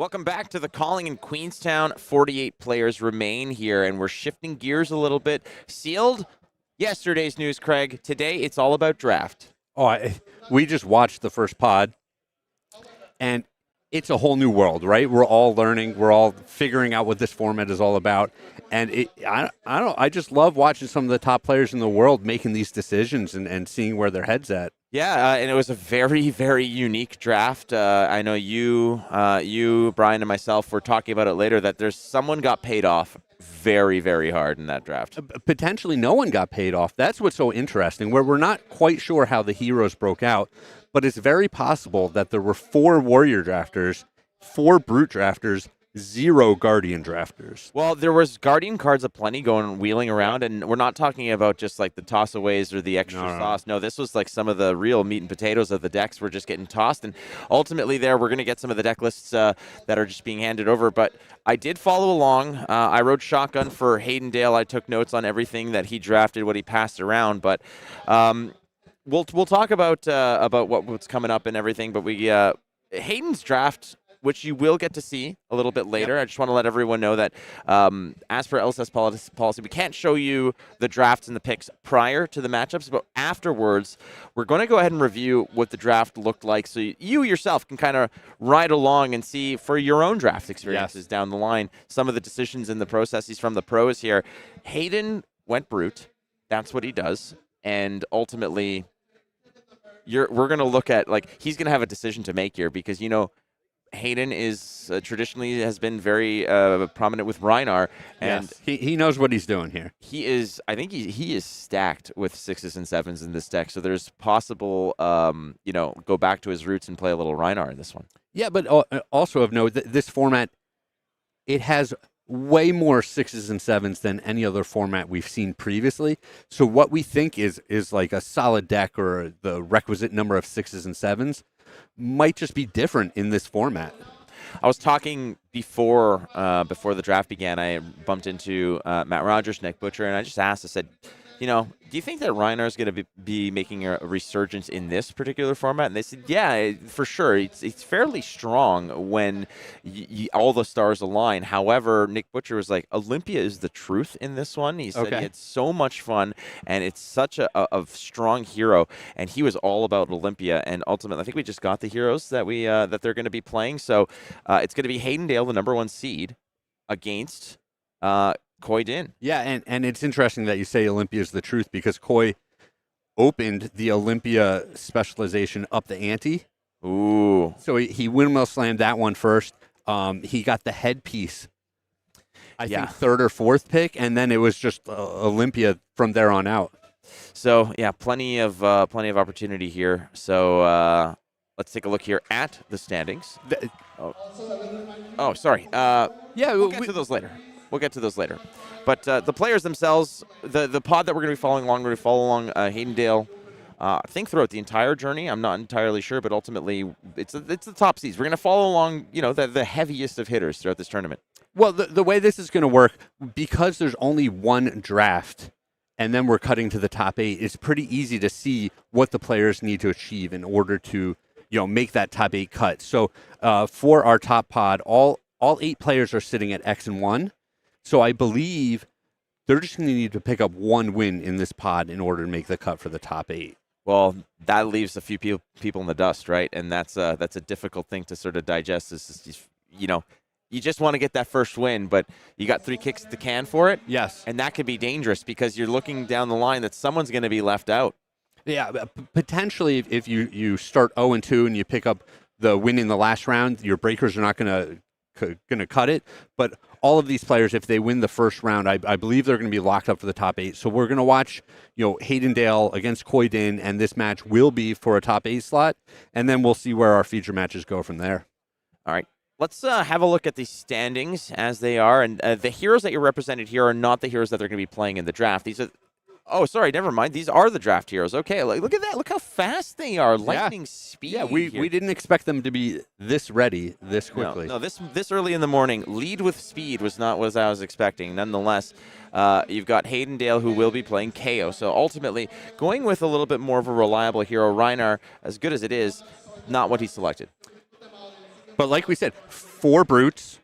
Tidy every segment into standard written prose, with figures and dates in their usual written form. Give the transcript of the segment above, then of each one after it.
Welcome back to the Calling in Queenstown. 48 players remain here, and we're shifting gears a little bit. Sealed yesterday's news, Craig. Today, it's all about draft. We just watched the first pod, and it's a whole new world, right? We're all learning. We're all figuring out what this format is all about. And I just love watching some of the top players in the world making these decisions and seeing where their head's at. Yeah, and it was a very, very unique draft. I know you, Brian, and myself were talking about it later, that there's someone got paid off very, very hard in that draft. Potentially no one got paid off. That's what's so interesting, where we're not quite sure how the heroes broke out, but it's very possible that there were 4 warrior drafters, 4 brute drafters, 0 guardian drafters. Well, there was guardian cards aplenty wheeling around, and we're not talking about just like the toss-aways or the extra sauce. No, this was like some of the real meat and potatoes of the decks were just getting tossed, and ultimately there we're going to get some of the deck lists that are just being handed over. But I did follow along. I rode shotgun for Hayden Dale. I took notes on everything that he drafted, what he passed around, but we'll talk about what's coming up and everything. But Hayden's draft, which you will get to see a little bit later. Yep. I just want to let everyone know that as per LSS policy, we can't show you the drafts and the picks prior to the matchups, but afterwards, we're going to go ahead and review what the draft looked like so you yourself can kind of ride along and see for your own draft experiences down the line some of the decisions and the processes from the pros here. Hayden went brute. That's what he does. And ultimately, we're going to look at, like, he's going to have a decision to make here because, you know, Hayden is traditionally has been very prominent with Rhinar, and he knows what he's doing here. He is, I think he is stacked with 6s and 7s in this deck. So there's possible, go back to his roots and play a little Rhinar in this one. Yeah, but also of note, this format, it has way more 6s and 7s than any other format we've seen previously. So what we think is like a solid deck or the requisite number of 6s and 7s might just be different in this format. I was talking before the draft began. I bumped into Matt Rogers, Nick Butcher, and I just asked, I said, do you think that Rhinar is going to be making a resurgence in this particular format? And they said, yeah, for sure. It's fairly strong when all the stars align. However, Nick Butcher was like, Olympia is the truth in this one. He said he had so much fun, and it's such a strong hero. And he was all about Olympia. And ultimately, I think we just got the heroes that they're going to be playing. So it's going to be Hayden Dale, the #1 seed, against Khoi Din. Yeah, and it's interesting that you say Olympia is the truth because Khoi opened the Olympia specialization up the ante. Ooh. So he windmill slammed that one first. He got the headpiece, I think, 3rd or 4th pick, and then it was just Olympia from there on out. So, yeah, plenty of opportunity here. So let's take a look here at the standings. Sorry. We'll get to those later. But the players themselves, the pod that we're going to be following along, we're going to follow along Hayden Dale, I think throughout the entire journey. I'm not entirely sure, but ultimately it's the top seeds. We're going to follow along, the heaviest of hitters throughout this tournament. Well, the way this is going to work, because there's only one draft, and then we're cutting to the top 8, it's pretty easy to see what the players need to achieve in order to, make that top 8 cut. So for our top pod, all 8 players are sitting at X and 1. So I believe they're just going to need to pick up 1 win in this pod in order to make the cut for the top 8. Well, that leaves a few people in the dust, right? And that's a difficult thing to sort of digest. You just want to get that first win, but you got 3 kicks at the can for it. Yes. And that could be dangerous because you're looking down the line that someone's going to be left out. Yeah, potentially if you start 0-2 and you pick up the win in the last round, your breakers are not going to cut it. But all of these players, if they win the first round, I believe they're going to be locked up for the top 8. So we're going to watch, Hayden Dale against Khoi Din, and this match will be for a top 8 slot, and then we'll see where our feature matches go from there. All right. Let's have a look at the standings as they are, and the heroes that you're represented here are not the heroes that they're going to be playing in the draft. These are Oh, sorry, never mind. These are the draft heroes. Okay, look at that. Look how fast they are. Lightning speed. Yeah, we didn't expect them to be this ready this quickly. No, this early in the morning. Lead with speed was not what I was expecting. Nonetheless, you've got Hayden Dale, who will be playing Kayo. So ultimately, going with a little bit more of a reliable hero, Rhinar, as good as it is, not what he selected. But like we said, 4 brutes,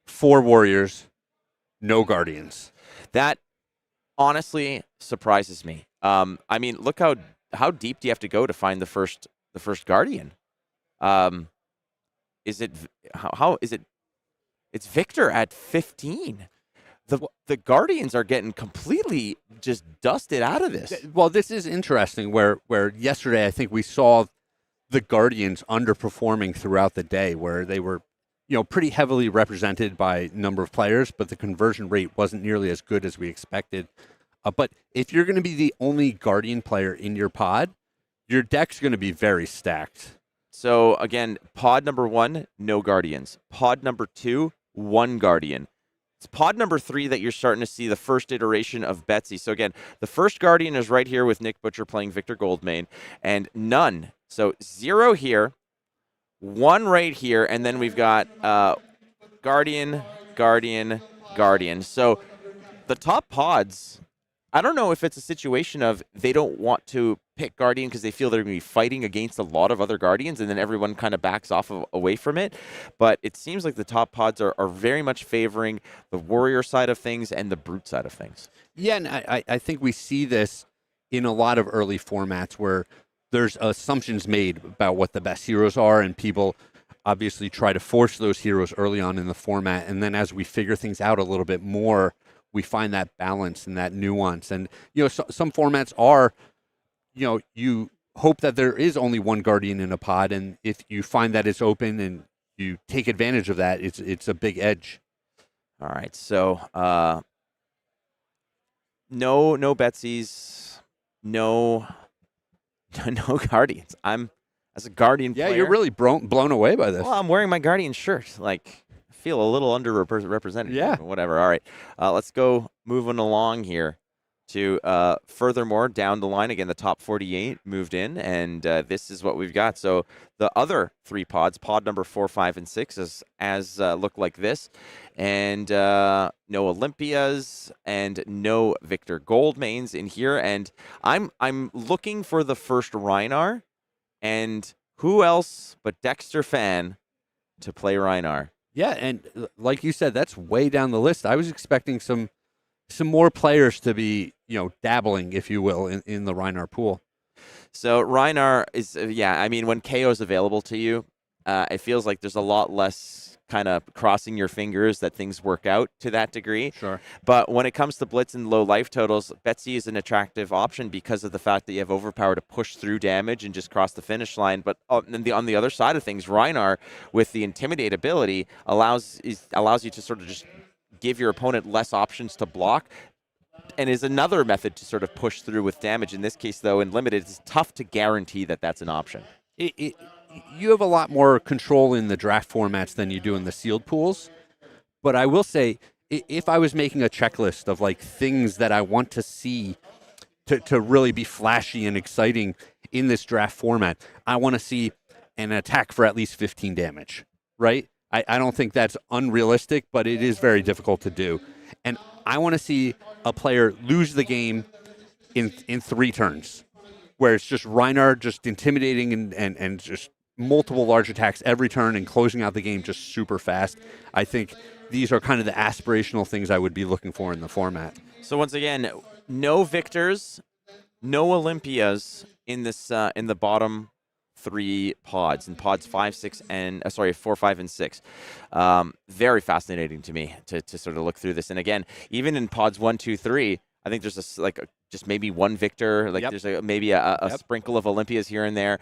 4 warriors, no guardians. That honestly surprises me. I mean, look how deep do you have to go to find the first guardian? Is it how is it? It's Victor at 15. The Guardians are getting completely just dusted out of this. Well, this is interesting. Where yesterday I think we saw the Guardians underperforming throughout the day, where they were, pretty heavily represented by number of players, but the conversion rate wasn't nearly as good as we expected. But if you're going to be the only Guardian player in your pod, your deck's going to be very stacked. So again, pod number 1, no Guardians. Pod number 2, 1 Guardian. It's pod number 3 that you're starting to see the first iteration of Betsy. So again, the first Guardian is right here with Nick Butcher playing Victor Goldmane, and none. So 0 here, 1 right here, and then we've got Guardian, Guardian, Guardian. So the top pods, I don't know if it's a situation of they don't want to pick Guardian because they feel they're going to be fighting against a lot of other Guardians, and then everyone kind of backs off away from it. But it seems like the top pods are very much favoring the warrior side of things and the brute side of things. Yeah, and I think we see this in a lot of early formats where there's assumptions made about what the best heroes are, and people obviously try to force those heroes early on in the format. And then as we figure things out a little bit more, we find that balance and that nuance. And, some formats are, you hope that there is only 1 Guardian in a pod. And if you find that it's open and you take advantage of that, it's a big edge. All right. So, no Betsy's, no Guardians. I'm, as a Guardian player. Yeah, you're really blown away by this. Well, I'm wearing my Guardian shirt. Like, I feel a little underrepresented. Yeah. Whatever. All right. Let's go moving along here to furthermore down the line. Again, the top 48 moved in, and this is what we've got. So the other 3 pods, pod number 4, 5, and 6, look like this. And no Olympias and no Victor Goldmanes in here. And I'm looking for the first Rhinar. And who else but Dexter Fan to play Rhinar? Yeah, and like you said, that's way down the list. I was expecting some more players to be, dabbling, if you will, in the Rhinar pool. So Rhinar is, I mean, when Kayo is available to you, it feels like there's a lot less kind of crossing your fingers that things work out to that degree. Sure. But when it comes to blitz and low life totals, Betsy is an attractive option because of the fact that you have overpower to push through damage and just cross the finish line. But on the other side of things, Rhinar with the intimidate ability allows you to sort of just give your opponent less options to block, and is another method to sort of push through with damage. In this case, though, in limited, it's tough to guarantee that that's an option. You have a lot more control in the draft formats than you do in the sealed pools. But I will say, if I was making a checklist of like things that I want to see to really be flashy and exciting in this draft format, I want to see an attack for at least 15 damage, right? I don't think that's unrealistic, but it is very difficult to do. And I want to see a player lose the game in 3 turns, where it's just Rhinar just intimidating and just multiple large attacks every turn and closing out the game just super fast. I think these are kind of the aspirational things I would be looking for in the format. So once again, no Victors, no Olympias in this in the bottom 3 pods, in pods 5, 6, and 4, 5, and 6. Very fascinating to me to sort of look through this. And again, even in pods 1, 2, 3, I think there's just maybe 1 Victor. There's maybe a sprinkle of Olympias here and there.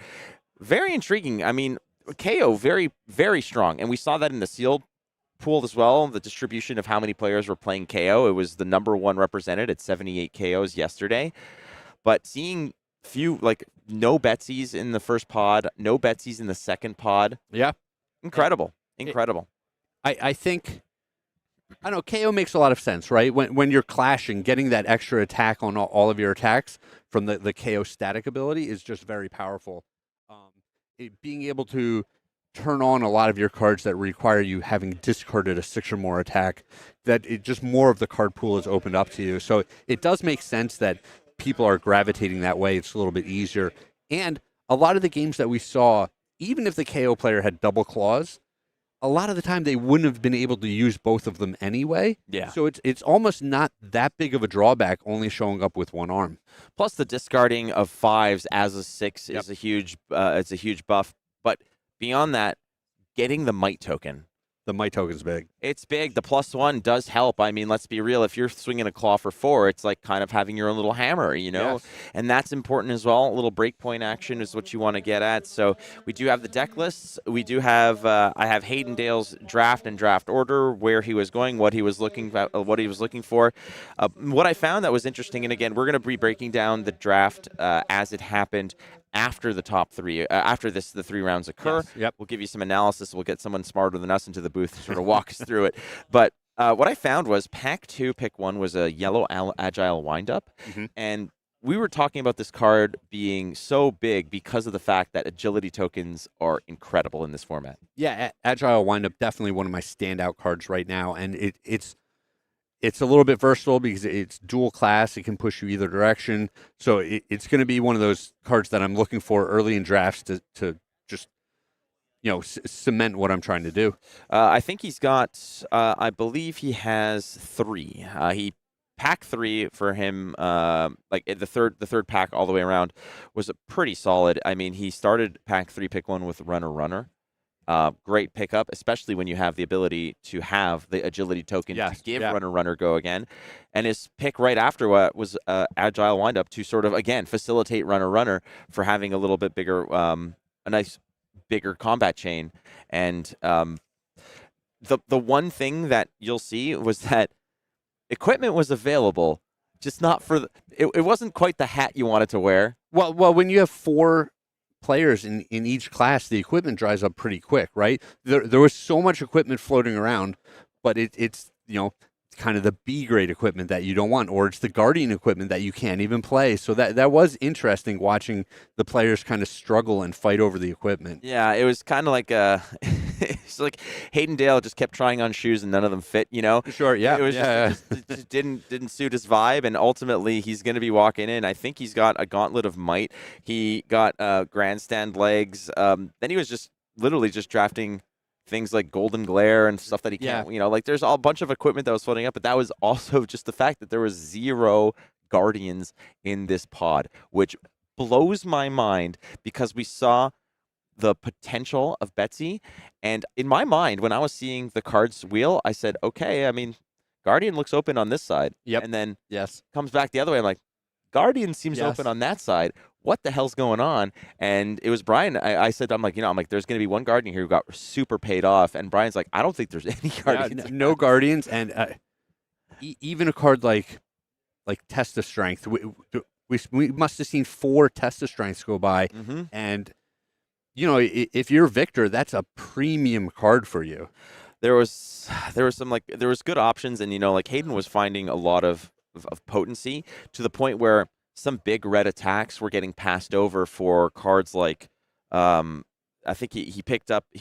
Very intriguing. I mean, Kayo, very, very strong. And we saw that in the sealed pool as well, the distribution of how many players were playing Kayo. It was the number 1 represented at 78 KOs yesterday. But seeing no Betsy's in the first pod, no Betsy's in the second pod. Yeah. Incredible. I think, I don't know, KO makes a lot of sense, right? When you're clashing, getting that extra attack on all of your attacks from the KO static ability is just very powerful. Being able to turn on a lot of your cards that require you having discarded a 6 or more attack, that it just more of the card pool is opened up to you. So it does make sense that people are gravitating that way. It's a little bit easier. And a lot of the games that we saw, even if the KO player had double claws, a lot of the time they wouldn't have been able to use both of them anyway. Yeah. So it's almost not that big of a drawback only showing up with one arm. Plus, the discarding of 5s as a 6 is a huge buff. But beyond that, getting the might token. The might token's big. It's big. The +1 does help. I mean, let's be real. If you're swinging a claw for 4, it's like kind of having your own little hammer, Yes. And that's important as well. A little breakpoint action is what you want to get at. So we do have the deck lists. We do have I have Hayden Dale's draft and draft order, where he was going, what he was looking for. What I found that was interesting, and again, we're going to be breaking down the draft as it happened after the top 3, after the 3 rounds occur. Yes. Yep. We'll give you some analysis. We'll get someone smarter than us into the booth to sort of walk us through it. But what I found was pack 2, pick 1 was a yellow agile windup. Mm-hmm. And we were talking about this card being so big because of the fact that agility tokens are incredible in this format. Yeah, agile windup, definitely one of my standout cards right now. And it's a little bit versatile because it's dual class. It can push you either direction. So it's going to be one of those cards that I'm looking for early in drafts to just, cement what I'm trying to do. I think he's got, I believe he has 3. He pack 3 for him, like the third pack all the way around was pretty solid. I mean, he started pack 3, pick 1 with runner. Great pickup, especially when you have the ability to have the agility token to give runner go again. And his pick right after what was agile windup to sort of, again, facilitate runner for having a little bit bigger, a nice bigger combat chain. And the one thing that you'll see was that equipment was available, just not for it wasn't quite the hat you wanted to wear. Well, when you have 4 players in each class, the equipment dries up pretty quick, right? There was so much equipment floating around, but it's kind of the B grade equipment that you don't want, or it's the Guardian equipment that you can't even play. So that was interesting watching the players kind of struggle and fight over the equipment. Yeah, it was kind of like it's like Hayden Dale just kept trying on shoes and none of them fit, Sure, yeah. It was just didn't suit his vibe, and ultimately he's going to be walking in. I think he's got a gauntlet of might. He got grandstand legs. Then he was just literally just drafting things like Golden Glare and stuff that he can't, like there's a bunch of equipment that was floating up, but that was also just the fact that there was 0 Guardians in this pod, which blows my mind because we saw the potential of Betsy. And in my mind, when I was seeing the cards wheel, I said, okay, I mean, Guardian looks open on this side. Yep. And then comes back the other way. I'm like, Guardian seems open on that side. What the hell's going on? And it was Brian. I said, I'm like, there's going to be one Guardian here who got super paid off. And Brian's like, I don't think there's any Guardians. No Guardians. And even a card like Test of Strength, we must have seen 4 Test of Strengths go by. Mm-hmm. And, if you're Victor, that's a premium card for you. There was good options. And, Hayden was finding a lot of potency to the point where some big red attacks were getting passed over for cards like I think he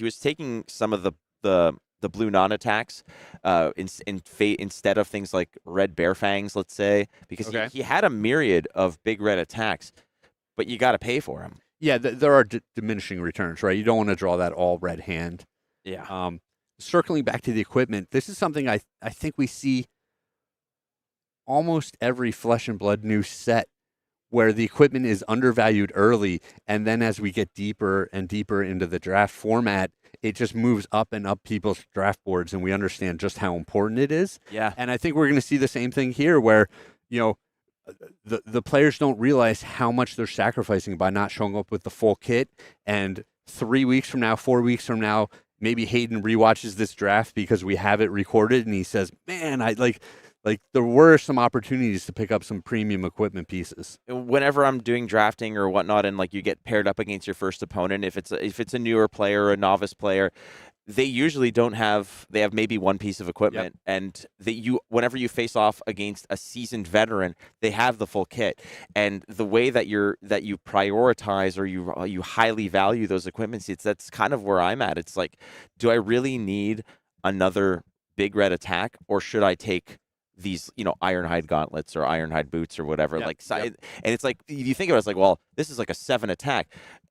was taking some of the blue non-attacks instead of things like red bear fangs, let's say, because he had a myriad of big red attacks, but you got to pay for them. Yeah, there are diminishing returns, right? You don't want to draw that all red hand. Yeah. Circling back to the equipment, this is something I think we see almost every Flesh and Blood new set, where the equipment is undervalued early, and then as we get deeper and deeper into the draft format, it just moves up and up people's draft boards, and we understand just how important it is. Yeah. And I think we're going to see the same thing here, where the players don't realize how much they're sacrificing by not showing up with the full kit. And 3 weeks from now, 4 weeks from now, maybe Hayden rewatches this draft because we have it recorded, and he says, "Man, I like there were some opportunities to pick up some premium equipment pieces." Whenever I'm doing drafting or whatnot, and like you get paired up against your first opponent, if it's a newer player or a novice player, they usually they have maybe one piece of equipment, and whenever you face off against a seasoned veteran, they have the full kit. And the way that you prioritize or you highly value those equipment sets, that's kind of where I'm at. It's like, do I really need another big red attack, or should I take these, Ironhide gauntlets or Ironhide boots or whatever? And it's like, you think about it, it's like, well, this is like a 7 attack.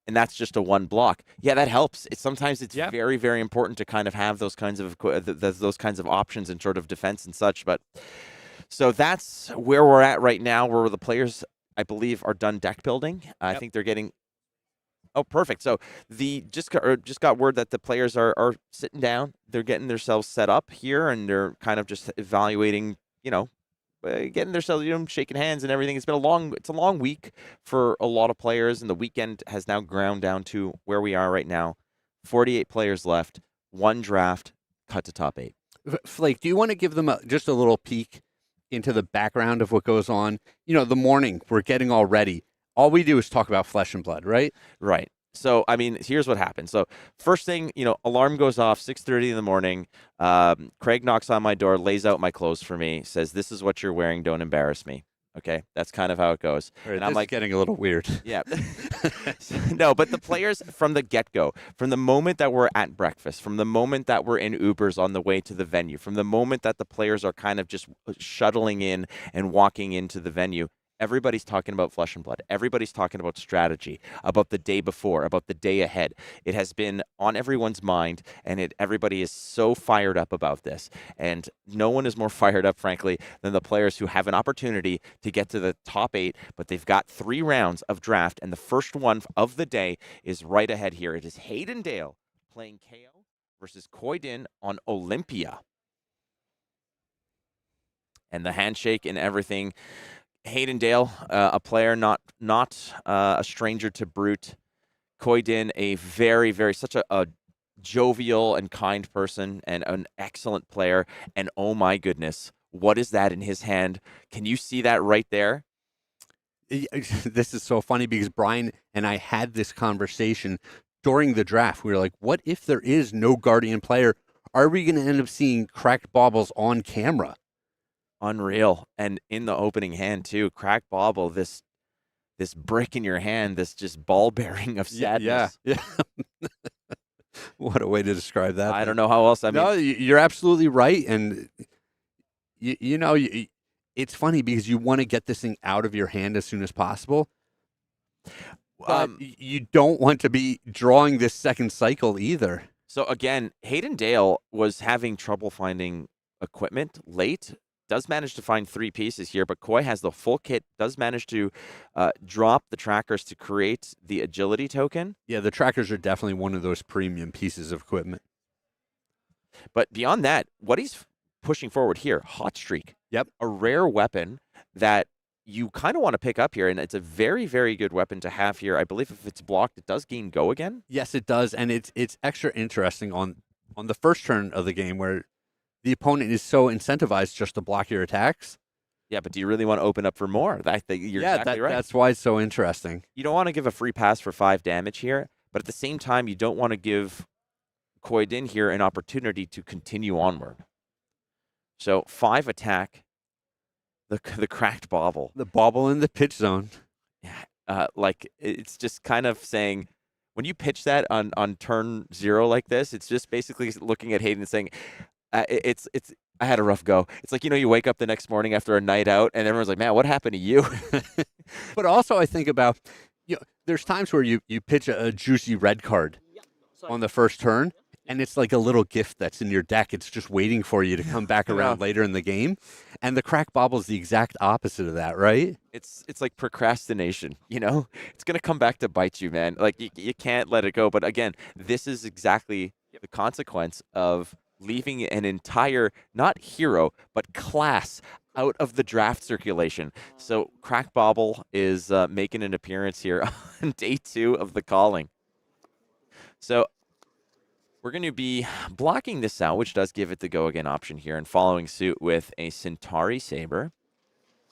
and that's just a one block. Yeah, that helps. Sometimes it's very, very important to kind of have those kinds of options in sort of defense and such. But so that's where we're at right now, where the players, I believe, are done deck building. I think they're getting. Oh, perfect. So just got word that the players are sitting down. They're getting themselves set up here, and they're kind of just evaluating. Getting themselves, shaking hands and everything. It's a long week for a lot of players, and the weekend has now ground down to where we are right now. 48 players left, one draft, cut to top 8. Flake, do you want to give them just a little peek into the background of what goes on? The morning, we're getting all ready. All we do is talk about flesh and blood, right? Right. So, I mean, here's what happened. So, first thing, alarm goes off, 6:30 in the morning. Craig knocks on my door, lays out my clothes for me, says, "This is what you're wearing. Don't embarrass me." Okay, that's kind of how it goes. Right, and I'm like, getting a little weird. Yeah. No, but the players from the get-go, from the moment that we're at breakfast, from the moment that we're in Ubers on the way to the venue, from the moment that the players are kind of just shuttling in and walking into the venue, everybody's talking about flesh and blood. Everybody's talking about strategy, about the day before, about the day ahead. It has been on everyone's mind, and everybody is so fired up about this. And no one is more fired up, frankly, than the players who have an opportunity to get to the top 8, but they've got 3 rounds of draft, and the first one of the day is right ahead here. It is Hayden Dale playing Kayo versus Khoi on Olympia. And the handshake and everything. Hayden Dale, a player not a stranger to Brute. Khoi, a very, such a jovial and kind person and an excellent player. And oh my goodness, what is that in his hand? Can you see that right there? This is so funny because Brian and I had this conversation during the draft. We were like, what if there is no Guardian player? Are we going to end up seeing cracked baubles on camera? Unreal. And in the opening hand too, cracked bauble, this brick in your hand, this just ball bearing of sadness. Yeah. What a way to describe that. I don't know how else. I mean, no, you're absolutely right. And it's funny because you want to get this thing out of your hand as soon as possible. But you don't want to be drawing this second cycle either. So again, Hayden Dale was having trouble finding equipment late. Does manage to find 3 pieces here, but Khoi has the full kit, does manage to drop the trackers to create the agility token. Yeah, the trackers are definitely one of those premium pieces of equipment. But beyond that, what he's pushing forward here, Hot Streak. Yep. A rare weapon that you kind of want to pick up here, and it's a very, very good weapon to have here. I believe if it's blocked, it does gain go again. Yes, it does, and it's extra interesting on the first turn of the game where the opponent is so incentivized just to block your attacks. Yeah, but do you really want to open up for more? You're exactly right. That's why it's so interesting. You don't want to give a free pass for 5 damage here, but at the same time, you don't want to give Khoi here an opportunity to continue onward. So 5 attack, the cracked bauble. The bauble in the pitch zone. Yeah, it's just kind of saying, when you pitch that on turn 0 like this, it's just basically looking at Hayden and saying, it's I had a rough go. It's like, you wake up the next morning after a night out and everyone's like, man, what happened to you? But also I think about, there's times where you pitch a juicy red card on the first turn and it's like a little gift that's in your deck. It's just waiting for you to come back around later in the game. And the crack bauble is the exact opposite of that, right? It's like procrastination, It's going to come back to bite you, man. Like you can't let it go. But again, this is exactly the consequence of leaving an entire, not hero, but class out of the draft circulation. So Crack Bauble is making an appearance here on day 2 of the Calling. So we're going to be blocking this out, which does give it the go again option here, and following suit with a Centauri Saber,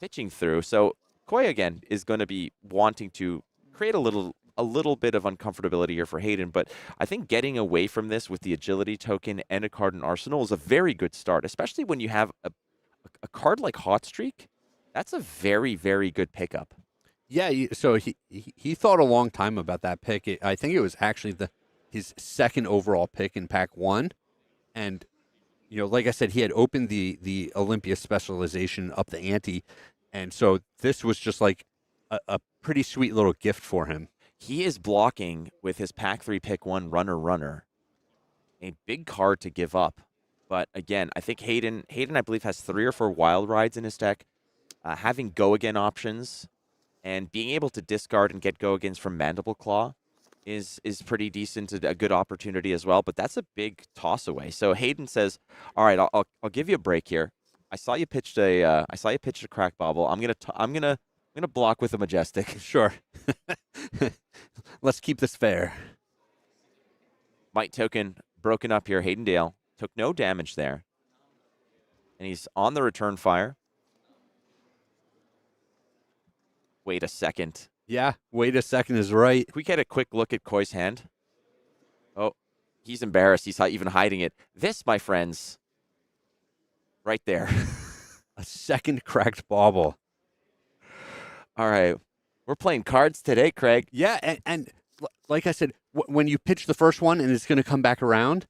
pitching through. So Khoi again is going to be wanting to create a little bit of uncomfortability here for Hayden, but I think getting away from this with the agility token and a card in Arsenal is a very good start, especially when you have a card like Hot Streak. That's a very, very good pickup. Yeah, so he thought a long time about that pick. I think it was actually his second overall pick in Pack 1, and like I said, he had opened the Olympia specialization up the ante, and so this was just like a pretty sweet little gift for him. He is blocking with his pack 3 pick 1 runner. A big card to give up. But again, I think Hayden, I believe, has 3 or 4 wild rides in his deck. Having go again options and being able to discard and get go agains from Mandible Claw is pretty decent, a good opportunity as well. But that's a big toss away. So Hayden says, "All right, I'll give you a break here. I saw you pitched a crack bobble. I'm gonna block with a majestic." Sure. Let's keep this fair. Might token broken up here. Hayden Dale took no damage there, and he's on the return fire. Wait a second. Yeah, wait a second is right. Can we get a quick look at Khoi's hand? Oh, he's embarrassed. He's even hiding it. This, my friends, right there. A second cracked bauble. All right. We're playing cards today, Craig. Yeah, and like I said, when you pitch the first one and it's going to come back around,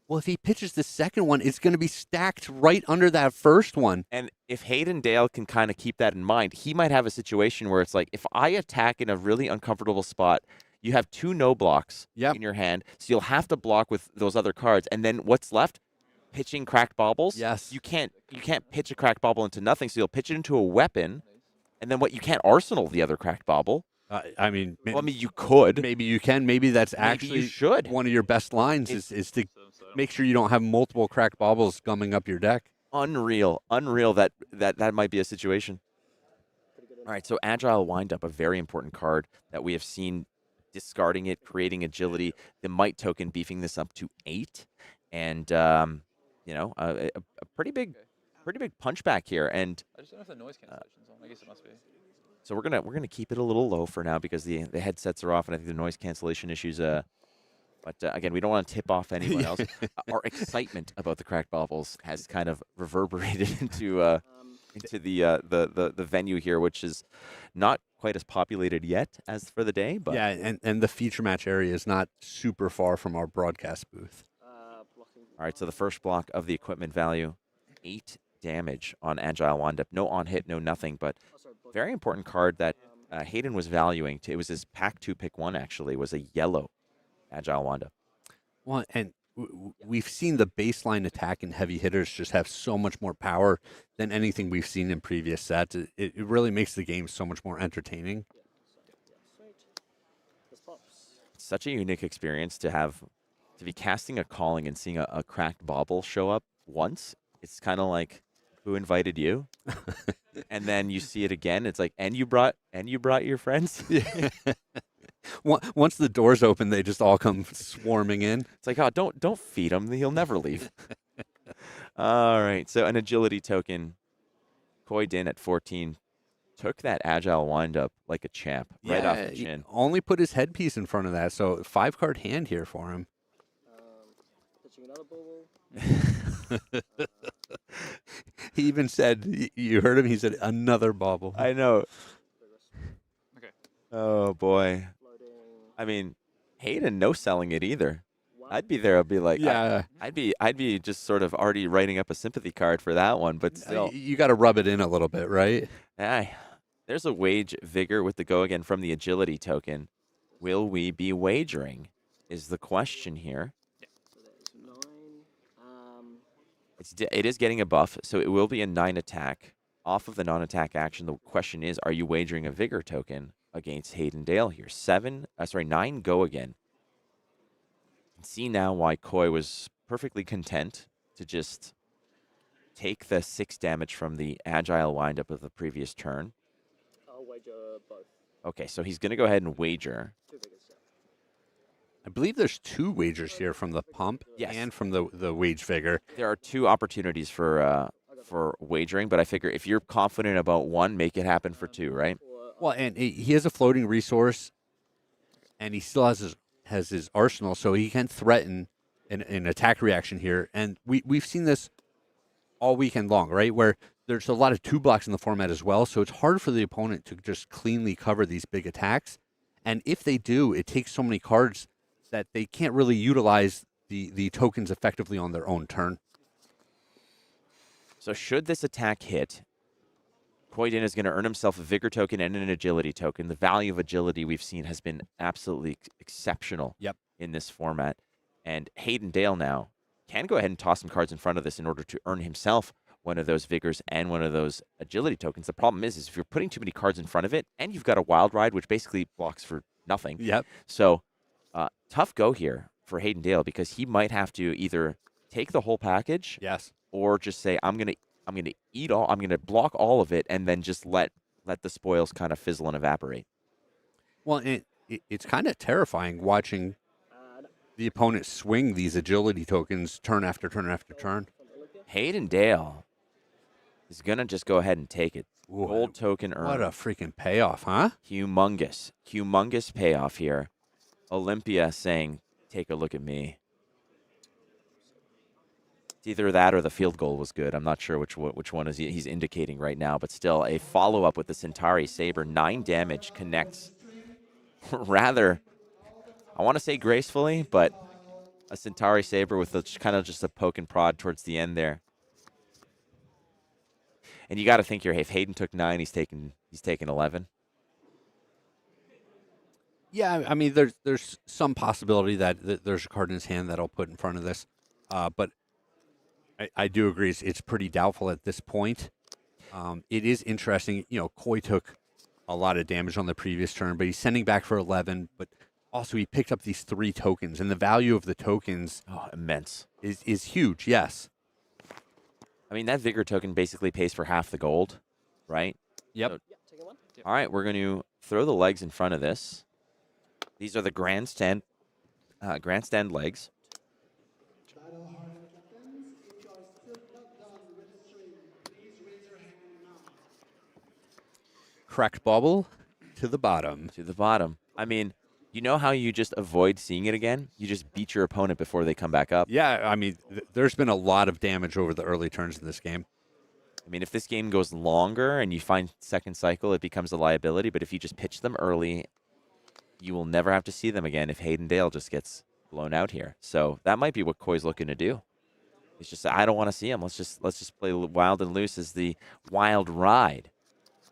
well, if he pitches the second one, it's going to be stacked right under that first one. And if Hayden Dale can kind of keep that in mind, he might have a situation where it's like, if I attack in a really uncomfortable spot, you have 2 no blocks in your hand, so you'll have to block with those other cards. And then what's left? Pitching cracked baubles. Yes. You can't pitch a cracked bauble into nothing, so you'll pitch it into a weapon, and then you can't arsenal the other cracked bauble. I mean, you could. Maybe you can. Maybe that's Maybe actually you should. One of your best lines is to make sure you don't have multiple cracked baubles gumming up your deck. Unreal that might be a situation. All right, so Agile Windup, a very important card that we have seen discarding it, creating agility. The Might token beefing this up to 8, and a pretty big punchback here. And I just don't know if the noise cancellation's on. I guess it must be. So we're gonna keep it a little low for now because the headsets are off, and I think the noise cancellation issues. But again, we don't want to tip off anyone else. Our excitement about the cracked baubles has kind of reverberated into the venue here, which is not quite as populated yet as for the day. But yeah, and the feature match area is not super far from our broadcast booth. All right, so the first block of the equipment value, 8 damage on Agile Windup. No on hit, no nothing, but very important card that Hayden was valuing. It was his pack 2 pick 1 actually, was a yellow Agile Windup. Well, and we've seen the baseline attack and heavy hitters just have so much more power than anything we've seen in previous sets. It really makes the game so much more entertaining. Such a unique experience to be casting a calling and seeing a cracked bauble show up once. It's kind of like, who invited you? And then you see it again. It's like, and you brought your friends. Yeah. Once the doors open, they just all come swarming in. It's like, oh, don't feed him. He'll never leave. All right. So an agility token. Khoi Din at 14 took that Agile Windup like a champ right off the chin. Only put his headpiece in front of that. So 5-card hand here for him. Pitching another ball. He even said, you heard him, he said, another bauble. I know. Okay. Oh, boy. I mean, Hayden no selling it either. I'd be there. I'd be like, yeah. I'd be just sort of already writing up a sympathy card for that one, but still. You got to rub it in a little bit, right? There's a wage vigor with the go again from the agility token. Will we be wagering is the question here. It is getting a buff, so it will be a 9 attack. Off of the non-attack action, the question is, are you wagering a vigor token against Hayden Dale here? 9 go again. You can see now why Khoi was perfectly content to just take the 6 damage from the Agile Windup of the previous turn. I'll wager both. Okay, so he's going to go ahead and wager. 2 vigors, yeah. I believe there's 2 wagers here from the pump and from the wage vigor. There are 2 opportunities for wagering, but I figure if you're confident about one, make it happen for 2, right? Well, and he has a floating resource, and he still has his arsenal, so he can threaten an attack reaction here. And we've seen this all weekend long, right, where there's a lot of 2 blocks in the format as well, so it's hard for the opponent to just cleanly cover these big attacks. And if they do, it takes so many cards that they can't really utilize the tokens effectively on their own turn. So should this attack hit, Khoi is going to earn himself a vigor token and an agility token. The value of agility we've seen has been absolutely exceptional in this format. And Hayden Dale now can go ahead and toss some cards in front of this in order to earn himself one of those vigors and one of those agility tokens. The problem is if you're putting too many cards in front of it and you've got a wild ride, which basically blocks for nothing. Yep. So tough go here for Hayden Dale because he might have to either take the whole package or just say, I'm gonna eat all, I'm gonna block all of it and then just let the spoils kind of fizzle and evaporate. Well, it's kind of terrifying watching the opponent swing these agility tokens turn after turn after turn. Hayden Dale is going to just go ahead and take it. Gold token earned. What a freaking payoff, huh? Humongous. Humongous payoff here. Olympia saying, take a look at me. It's either that or the field goal was good. I'm not sure which one is he's indicating right now, but still a follow-up with the Centauri Saber. 9 damage connects rather, I want to say gracefully, but a Centauri Saber with kind of just a poke and prod towards the end there. And you got to think here, if Hayden took 9, he's taking 11. Yeah, I mean, there's some possibility that there's a card in his hand that I'll put in front of this, but I do agree it's pretty doubtful at this point. It is interesting, Khoi took a lot of damage on the previous turn, but he's sending back for 11, but also he picked up these 3 tokens, and the value of the tokens immense. Is huge, yes. I mean, that Vigor token basically pays for half the gold, right? Yep. So, all right, we're going to throw the legs in front of this. These are the grandstand legs. Cracked bubble to the bottom. To the bottom. I mean, you know how you just avoid seeing it again? You just beat your opponent before they come back up. Yeah, I mean, there's been a lot of damage over the early turns in this game. I mean, if this game goes longer and you find second cycle, it becomes a liability. But if you just pitch them early, you will never have to see them again if Hayden Dale just gets blown out here. So that might be what Khoi's looking to do. He's just, I don't want to see him. Let's just play wild and loose as the wild ride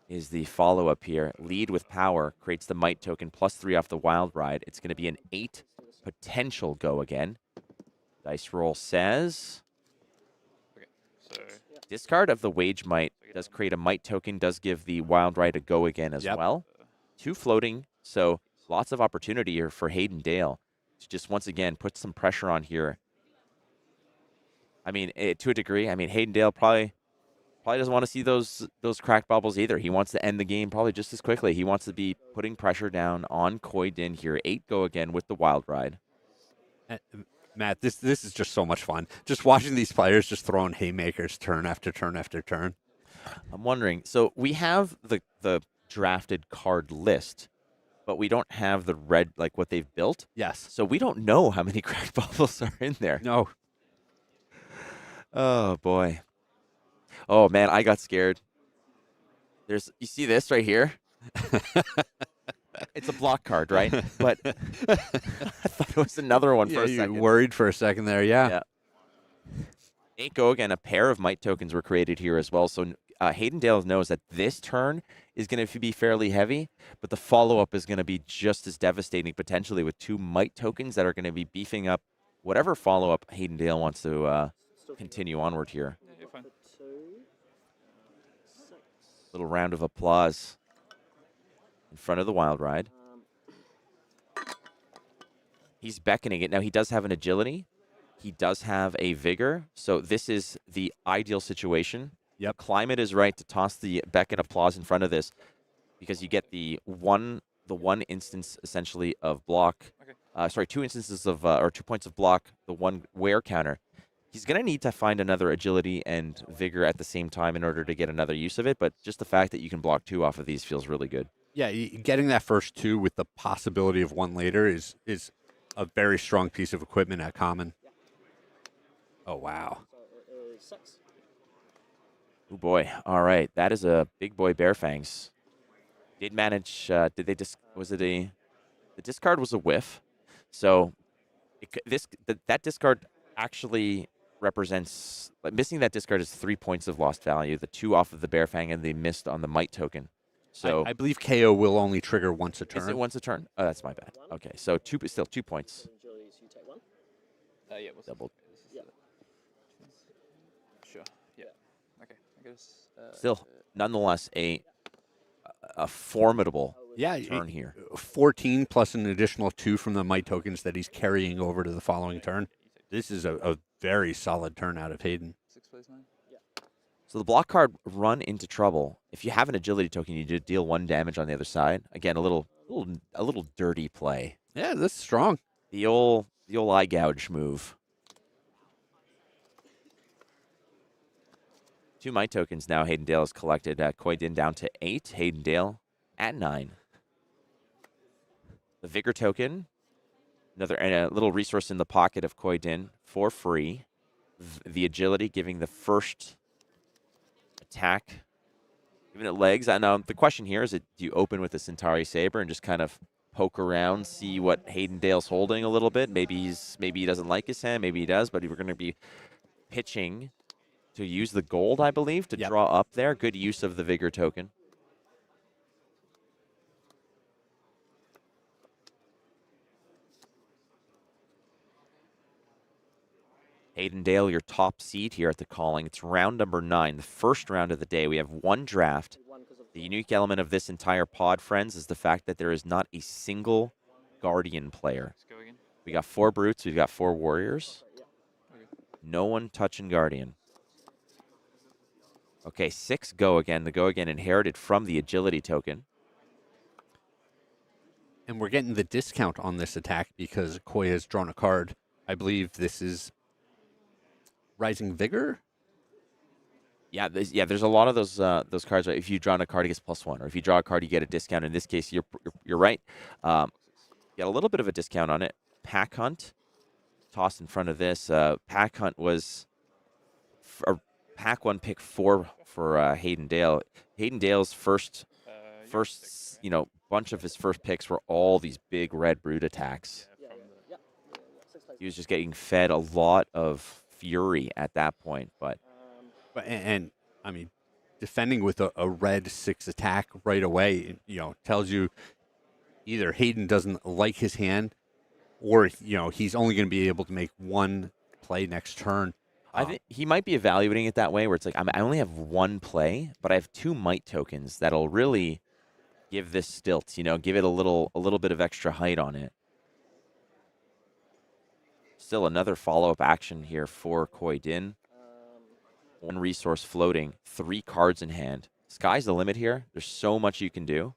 is the follow-up here. Lead with power creates the might token +3 off the wild ride. It's going to be an 8 potential go again. Dice roll says discard of the wage might does create a might token, does give the wild ride a go again as well. 2 floating, so lots of opportunity here for Hayden Dale to just once again put some pressure on here. I mean, to a degree, I mean, Hayden Dale probably doesn't want to see those cracked bubbles either. He wants to end the game probably just as quickly. He wants to be putting pressure down on Khoi Din here. 8 go again with the wild ride. Matt, this is just so much fun. Just watching these players just throwing haymakers turn after turn after turn. I'm wondering, so we have the drafted card list, but we don't have the red, like what they've built. Yes. So we don't know how many cracked bubbles are in there. No. Oh, boy. Oh, man, I got scared. You see this right here? It's a block card, right? But I thought it was another one for a second. You worried for a second there, yeah. 8 go again. A pair of might tokens were created here as well. So Hayden Dale knows that this turn is going to be fairly heavy, but the follow-up is going to be just as devastating potentially with 2 might tokens that are going to be beefing up whatever follow-up Hayden Dale wants to continue onward here. Yeah, you're fine. Little round of applause in front of the wild ride. He's beckoning it. Now, he does have an agility. He does have a vigor. So this is the ideal situation. Yep. Climate is right to toss the beckon applause in front of this because you get the one instance essentially of block. Okay. Sorry, 2 instances of or 2 points of block. The 1 wear counter. He's going to need to find another agility and vigor at the same time in order to get another use of it. But just the fact that you can block 2 off of these feels really good. Yeah, getting that first 2 with the possibility of 1 later is a very strong piece of equipment at common. Oh, wow. Oh, boy. All right. That is a big boy Bear Fangs. Did manage, did they just, was it the discard was a whiff. So that discard actually represents missing that discard is 3 points of lost value. The 2 off of the Bear Fang, and they missed on the Might token. So I believe Kayo will only trigger once a turn. is it once a turn? Oh, that's my bad. Okay, so still 2 points. Agilities, you take 1. Yeah, what's Double. This is Yeah. Sure. Yeah. Okay. I guess. Still, nonetheless, a formidable Yeah, turn here. 14 plus an additional 2 from the Might tokens that he's carrying over to the following turn. This is a very solid turn out of Hayden. 6 plays 9. So the block card run into trouble. If you have an agility token, you do deal 1 damage on the other side. Again, a little dirty play. Yeah, this is strong. The old eye gouge move. 2 Might tokens now. Hayden Dale has collected. Khoi Din down to 8. Hayden Dale at 9. The Vigor token, and a little resource in the pocket of Khoi Din for free. The agility giving the first attack, giving it legs. And the question here is, do you open with the Centauri Saber and just kind of poke around, see what Hayden Dale's holding a little bit? Maybe he doesn't like his hand, maybe he does, but we're going to be pitching to use the gold, I believe, to draw up there. Good use of the Vigor token. Hayden Dale, your top seed here at the Calling. It's round number 9, the first round of the day. We have 1 draft. The unique element of this entire pod, friends, is the fact that there is not a single Guardian player. Let's go again. We got 4 Brutes, we've got 4 Warriors. No one touching Guardian. Okay, 6 Go Again. The Go Again inherited from the Agility token. And we're getting the discount on this attack because Khoi has drawn a card. I believe this is Rising Vigor. Yeah, there's a lot of those cards. Right? If you draw a card, it gets +1, or if you draw a card, you get a discount. In this case, you're right. You got a little bit of a discount on it. Pack Hunt, tossed in front of this. Pack Hunt was Pack 1, pick 4 for Hayden Dale. Hayden Dale's first bunch of his first picks were all these big red brute attacks. He was just getting fed a lot of fury at that point, but I mean, defending with a red 6 attack right away, tells you either Hayden doesn't like his hand, or he's only going to be able to make 1 play next turn. I think he might be evaluating it that way, where it's like I only have 1 play, but I have 2 Might tokens that'll really give this stilt. Give it a little bit of extra height on it. Still another follow-up action here for Khoi Din. 1 resource floating, 3 cards in hand. Sky's the limit here. There's so much you can do.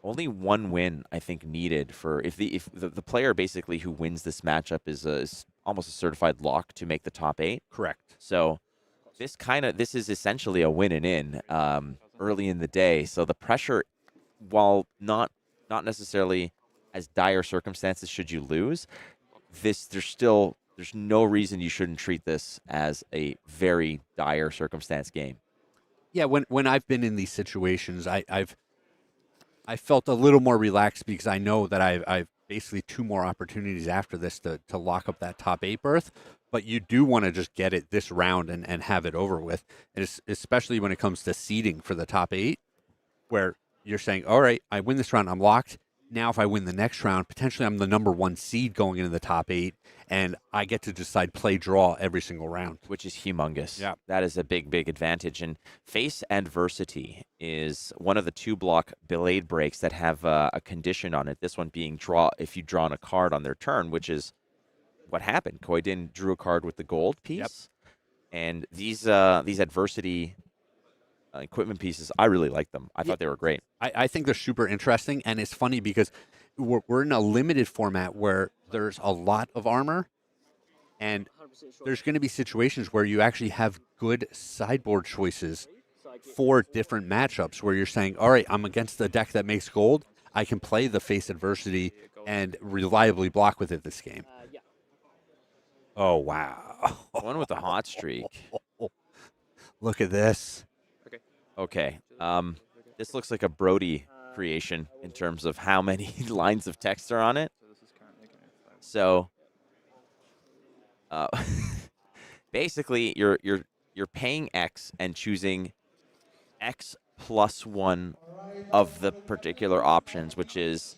Only 1 win, I think, needed for if the player basically who wins this matchup is almost a certified lock to make the top 8. Correct. So this is essentially a win and in early in the day. So the pressure, while not necessarily as dire circumstances should you lose, there's no reason you shouldn't treat this as a very dire circumstance game. Yeah, when I've been in these situations, I felt a little more relaxed because I know that I've basically 2 more opportunities after this to lock up that top 8 berth. But you do want to just get it this round and have it over with, and especially when it comes to seeding for the top 8, where you're saying, all right, I win this round, I'm locked. Now, if I win the next round, potentially I'm the number 1 seed going into the top 8, and I get to decide play draw every single round. Which is humongous. Yeah. That is a big, big advantage. And Face Adversity is one of the 2-block Blade Breaks that have a condition on it. This one being if you draw on a card on their turn, which is what happened. Khoi Din drew a card with the gold piece. Yep. And these Adversity equipment pieces, I really like them. I thought they were great. I think they're super interesting, and it's funny because we're in a limited format where there's a lot of armor, and there's going to be situations where you actually have good sideboard choices for different matchups where you're saying, all right, I'm against the deck that makes gold. I can play the Face Adversity and reliably block with it this game. Oh, wow. One with a hot streak. Look at this. Okay. This looks like a Brody creation in terms of how many lines of text are on it. So basically, you're paying X and choosing X plus one of the particular options, which is,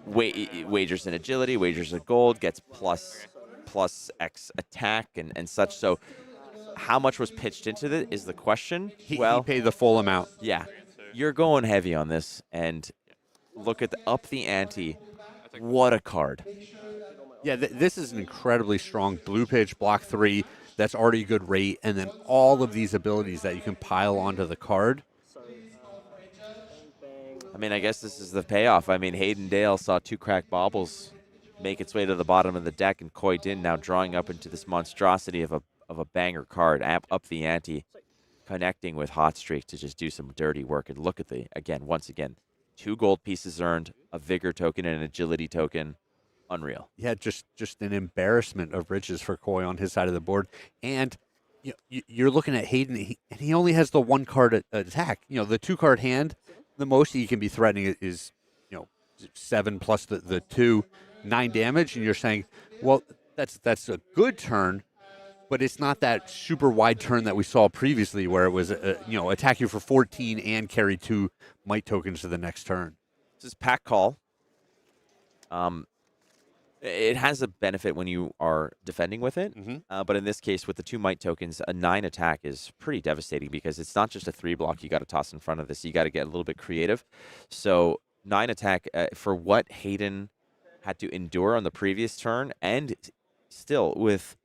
wagers in agility, wagers in gold, gets plus X attack and such. So how much was pitched into it is the question. He Well, paid the full amount. yeah, you're going heavy on this, and look at up the ante. What a card. Yeah, this is an incredibly strong blue pitch, block 3, that's already a good rate, and then all of these abilities that you can pile onto the card. So, bang, I mean, I guess this is the payoff. I mean, Hayden Dale saw 2 cracked baubles make its way to the bottom of the deck, and Khoi Din now drawing up into this monstrosity of a banger card, up the ante, connecting with Hot Streak to just do some dirty work. And look at once again, 2 gold pieces earned, a vigor token and an agility token. Unreal. Yeah, just an embarrassment of riches for Khoi on his side of the board. And you're looking at Hayden, and he only has the 1 card attack. The 2 card hand, the most he can be threatening is 7 plus the 2, 9 damage. And you're saying, well, that's a good turn, but it's not that super wide turn that we saw previously where it was, attack you for 14 and carry 2 might tokens to the next turn. This is pack call. It has a benefit when you are defending with it, but in this case, with the 2 might tokens, a 9 attack is pretty devastating because it's not just a 3 block you got to toss in front of this. You got to get a little bit creative. So 9 attack for what Hayden had to endure on the previous turn, and still with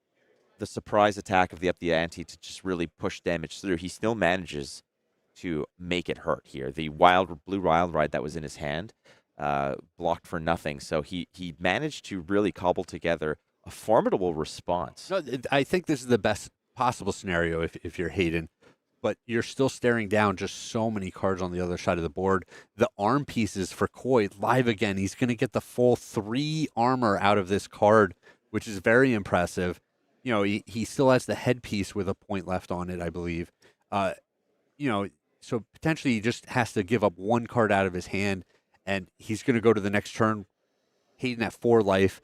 the surprise attack of the up the ante to just really push damage through, he still manages to make it hurt here. The blue wild ride that was in his hand blocked for nothing. So he managed to really cobble together a formidable response. No, I think this is the best possible scenario if you're Hayden, but you're still staring down just so many cards on the other side of the board. The arm pieces for Khoi live again. He's going to get the full 3 armor out of this card, which is very impressive. He still has the headpiece with a point left on it, I believe. So potentially he just has to give up 1 card out of his hand, and he's going to go to the next turn. Hayden at 4 life.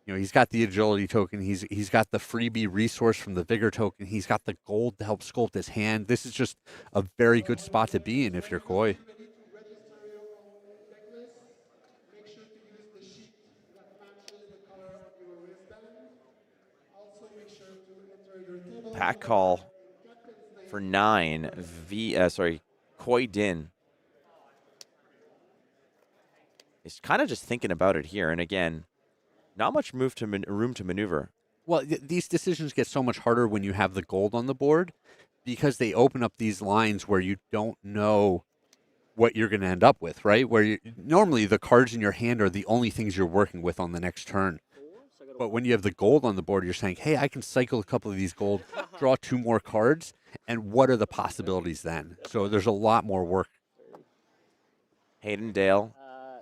He's got the agility token. He's got the freebie resource from the vigor token. He's got the gold to help sculpt his hand. This is just a very good spot to be in if you're Khoi. Pack call for 9. Khoi Din is kind of just thinking about it here, and again, not much room to maneuver. Well, these decisions get so much harder when you have the gold on the board because they open up these lines where you don't know what you're going to end up with, right? Where normally the cards in your hand are the only things you're working with on the next turn. But when you have the gold on the board, you're saying, hey, I can cycle a couple of these gold, draw 2 more cards, and what are the possibilities then? So there's a lot more work. Hayden Dale,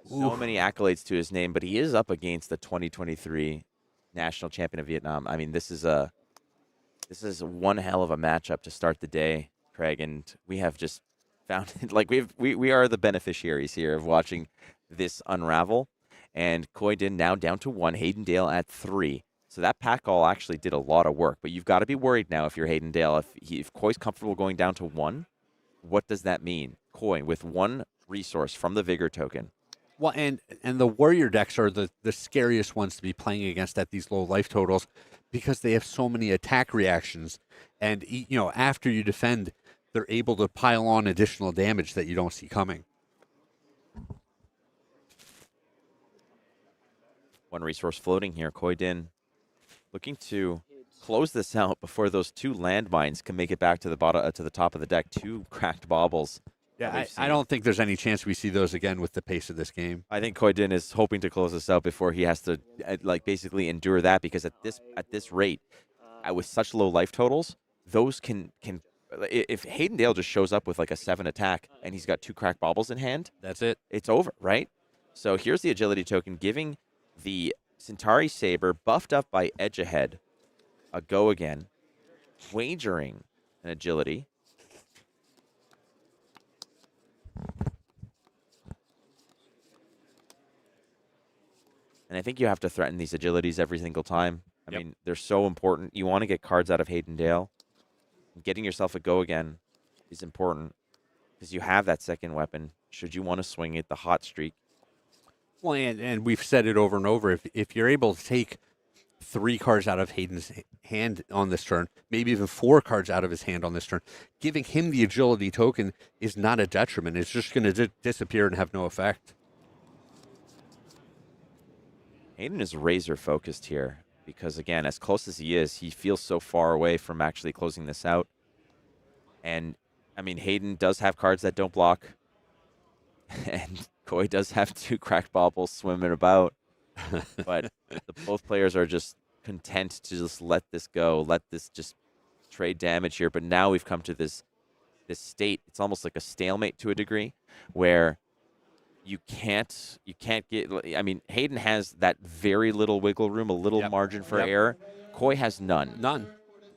so many accolades to his name, but he is up against the 2023 national champion of Vietnam. I mean, this is one hell of a matchup to start the day, Craig, and we have just found we are the beneficiaries here of watching this unravel. And Khoi Din now down to 1, Hayden Dale at 3. So that pack call actually did a lot of work, but you've got to be worried now if you're Hayden Dale. If Khoi's comfortable going down to 1, what does that mean? Khoi with 1 resource from the vigor token. Well, and the warrior decks are the scariest ones to be playing against at these low life totals because they have so many attack reactions. And, after you defend, they're able to pile on additional damage that you don't see coming. 1 resource floating here. Khoi Din looking to close this out before those 2 landmines can make it back to the bottom, to the top of the deck. 2 cracked baubles. Yeah, I don't think there's any chance we see those again with the pace of this game. I think Khoi Din is hoping to close this out before he has to basically endure that, because at this rate, with such low life totals, those can if Hayden Dale just shows up with like a 7 attack and he's got 2 cracked baubles in hand, that's it. It's over, right? So here's the agility token, giving the Centauri Saber, buffed up by Edge Ahead, a go again, wagering an agility. And I think you have to threaten these agilities every single time. I Yep. mean, they're so important. You want to get cards out of Hayden Dale. Getting yourself a go again is important because you have that second weapon. Should you want to swing it, the hot streak. Well, and we've said it over and over. If you're able to take 3 cards out of Hayden's hand on this turn, maybe even 4 cards out of his hand on this turn, giving him the agility token is not a detriment. It's just going to disappear and have no effect. Hayden is razor focused here because, again, as close as he is, he feels so far away from actually closing this out. And, I mean, Hayden does have cards that don't block. And Khoi does have 2 cracked baubles swimming about. But both players are just content to just let this go, let this just trade damage here. But now we've come to this state. It's almost like a stalemate to a degree where you can't get. I mean, Hayden has that very little wiggle room, a little margin for error. Khoi has none. None.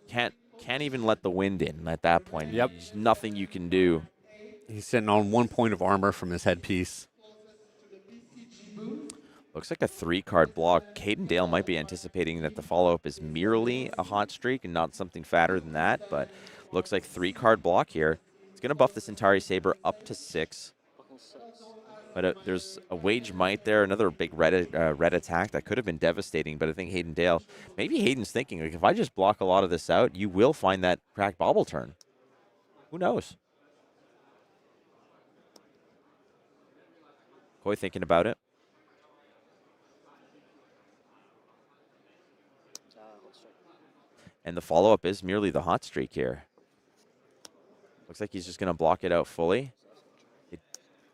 Can't even let the wind in at that point. Yep. There's nothing you can do. He's sitting on 1 point of armor from his headpiece. Looks like a 3-card block. Hayden Dale might be anticipating that the follow-up is merely a hot streak and not something fatter than that, but looks like 3-card block here. It's going to buff this Centauri Saber up to 6. But there's a Wage Might there, another big red attack that could have been devastating, but I think Hayden Dale, maybe Hayden's thinking, like, if I just block a lot of this out, you will find that cracked bauble turn. Who knows? Khoi thinking about it. And the follow-up is merely the hot streak here. Looks like he's just going to block it out fully.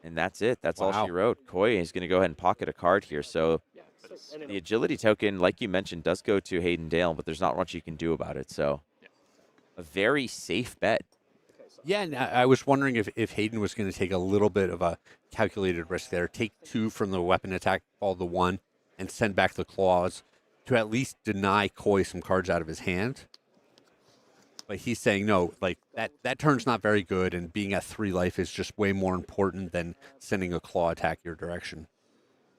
And that's it. That's all she wrote. Khoi is going to go ahead and pocket a card here. So the agility token, like you mentioned, does go to Hayden Dale, but there's not much you can do about it. So a very safe bet. Yeah, and I was wondering if Hayden was going to take a little bit of a calculated risk there. Take 2 from the weapon attack, fall the 1, and send back the claws to at least deny Khoi some cards out of his hand. But he's saying, no, like, that turn's not very good, and being at 3 life is just way more important than sending a claw attack your direction.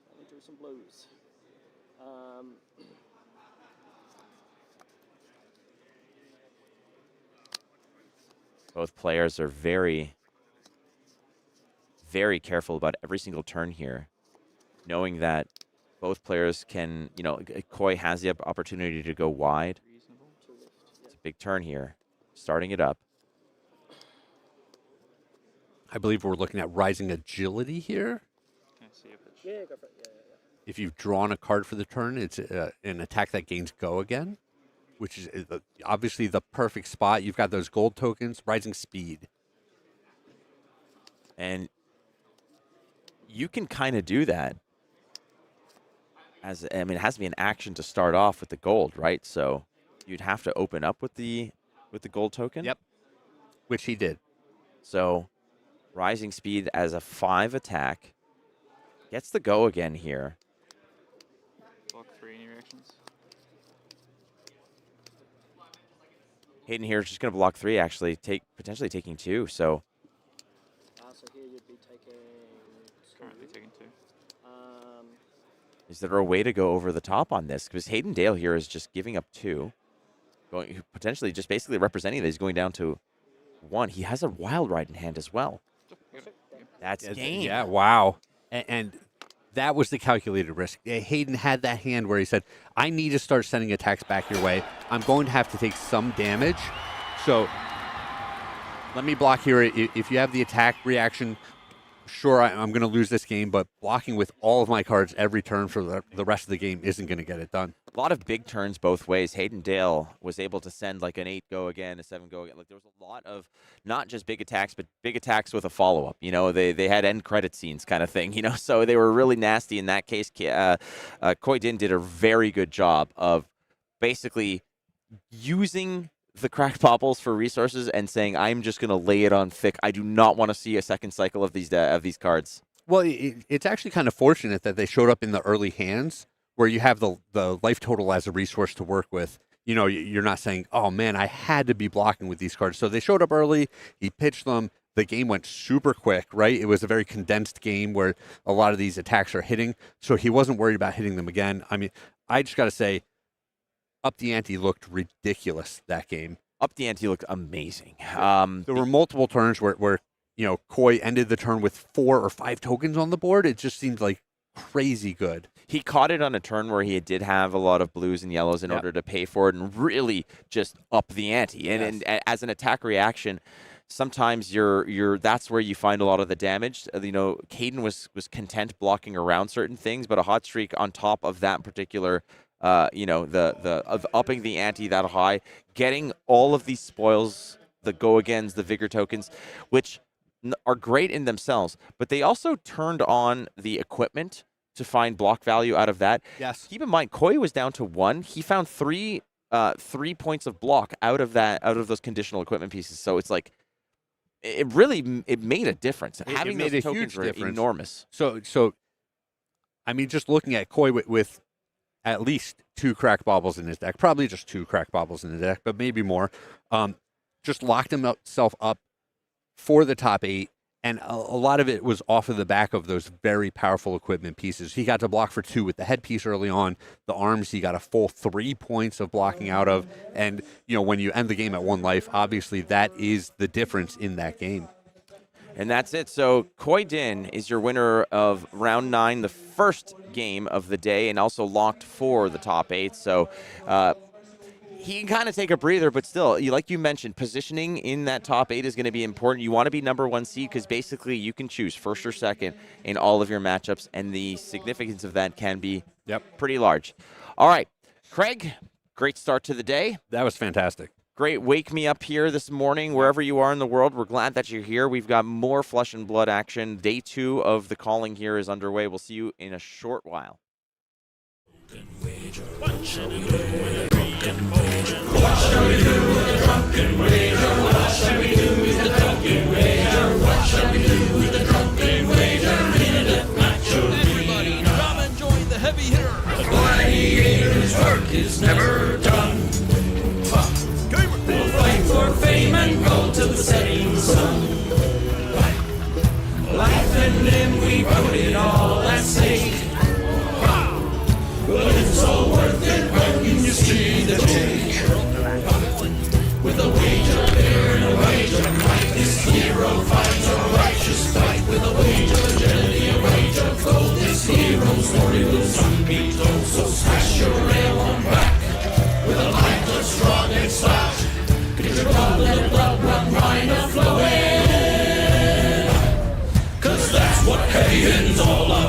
Let me do some blues. Both players are very, very careful about every single turn here, knowing that both players can, Khoi has the opportunity to go wide. It's a big turn here, starting it up. I believe we're looking at rising agility here. Yeah, go for it. Yeah. If you've drawn a card for the turn, it's an attack that gains go again, which is obviously the perfect spot. You've got those gold tokens, rising speed. And you can kind of do that. It has to be an action to start off with the gold, right? So you'd have to open up with the gold token. Yep. Which he did. So rising speed as a 5 attack gets the go again here. Block 3 any reactions. Hayden here is just going to block 3, actually, potentially taking 2. So So here you'd be taking Currently taking 2. is there a way to go over the top on this? Because Hayden Dale here is just giving up 2, going potentially just basically representing that he's going down to 1. He has a wild ride in hand as well. That's game. Yeah, wow. And that was the calculated risk. Hayden had that hand where he said, I need to start sending attacks back your way. I'm going to have to take some damage. So let me block here. If you have the attack reaction, sure, I'm going to lose this game, but blocking with all of my cards every turn for the rest of the game isn't going to get it done. A lot of big turns both ways. Hayden Dale was able to send like an 8 go again, a 7 go again. Like there was a lot of not just big attacks, but big attacks with a follow-up. They had end credit scenes kind of thing, so they were really nasty in that case. Khoi did a very good job of basically using the cracked baubles for resources and saying, I'm just going to lay it on thick. I do not want to see a second cycle of these cards. Well, it's actually kind of fortunate that they showed up in the early hands where you have the life total as a resource to work with. You're not saying, oh, man, I had to be blocking with these cards. So they showed up early. He pitched them. the game went super quick, right? It was a very condensed game where a lot of these attacks are hitting, so he wasn't worried about hitting them again. I mean, I just got to say, Up the Ante looked ridiculous that game. Up the Ante looked amazing. There were multiple turns where Khoi ended the turn with 4 or 5 tokens on the board. It just seemed like crazy good. He caught it on a turn where he did have a lot of blues and yellows in order to pay for it and really just up the ante. And as an attack reaction, sometimes that's where you find a lot of the damage. Hayden was content blocking around certain things, but a hot streak on top of that particular, of upping the ante that high, getting all of these spoils, the go-agains, the vigor tokens, which are great in themselves, but they also turned on the equipment to find block value out of that. Yes. Keep in mind, Khoi was down to 1. He found 3 points of block out of those conditional equipment pieces. So it's like it made a difference. Having made those a tokens huge were difference. enormous. So, I mean, just looking at Khoi with at least 2 crack baubles in his deck, probably just 2 crack baubles in the deck, but maybe more. Just locked himself up for the top 8, and a lot of it was off of the back of those very powerful equipment pieces. He got to block for 2 with the headpiece early on. The arms, he got a full 3 points of blocking out of, and when you end the game at 1 life, obviously that is the difference in that game. And that's it. So Khoi Din is your winner of round 9, the first game of the day, and also locked for the top 8. So he can kind of take a breather, but still, like you mentioned, positioning in that top 8 is going to be important. You want to be number 1 seed because basically you can choose first or second in all of your matchups, and the significance of that can be pretty large. All right, Craig, great start to the day. That was fantastic. Great wake me up here this morning, wherever you are in the world. We're glad that you're here. We've got more Flesh and Blood action. Day 2 of the calling here is underway. We'll see you in a short while. What shall we do with a drunken wager? What shall we do with a drunken wager? What shall we do with a drunken wager? What shall we do with a drunken wager? In a death match arena. Come and join the heavy hitter. The gladiator's work is never done. We'll fight for fame and gold till the setting sun. Life and limb, we put it all at stake. But it's all worth it when you see the take. With a wager there and a wager of might, this hero fights a righteous fight. With a wager of agility, a wager of gold, this hero's story will soon be told. So smash your rail on back with a light that's strong and slash. Get your blood, let the blood run wine a flowing. 'Cause that's what heavy hitting's all about.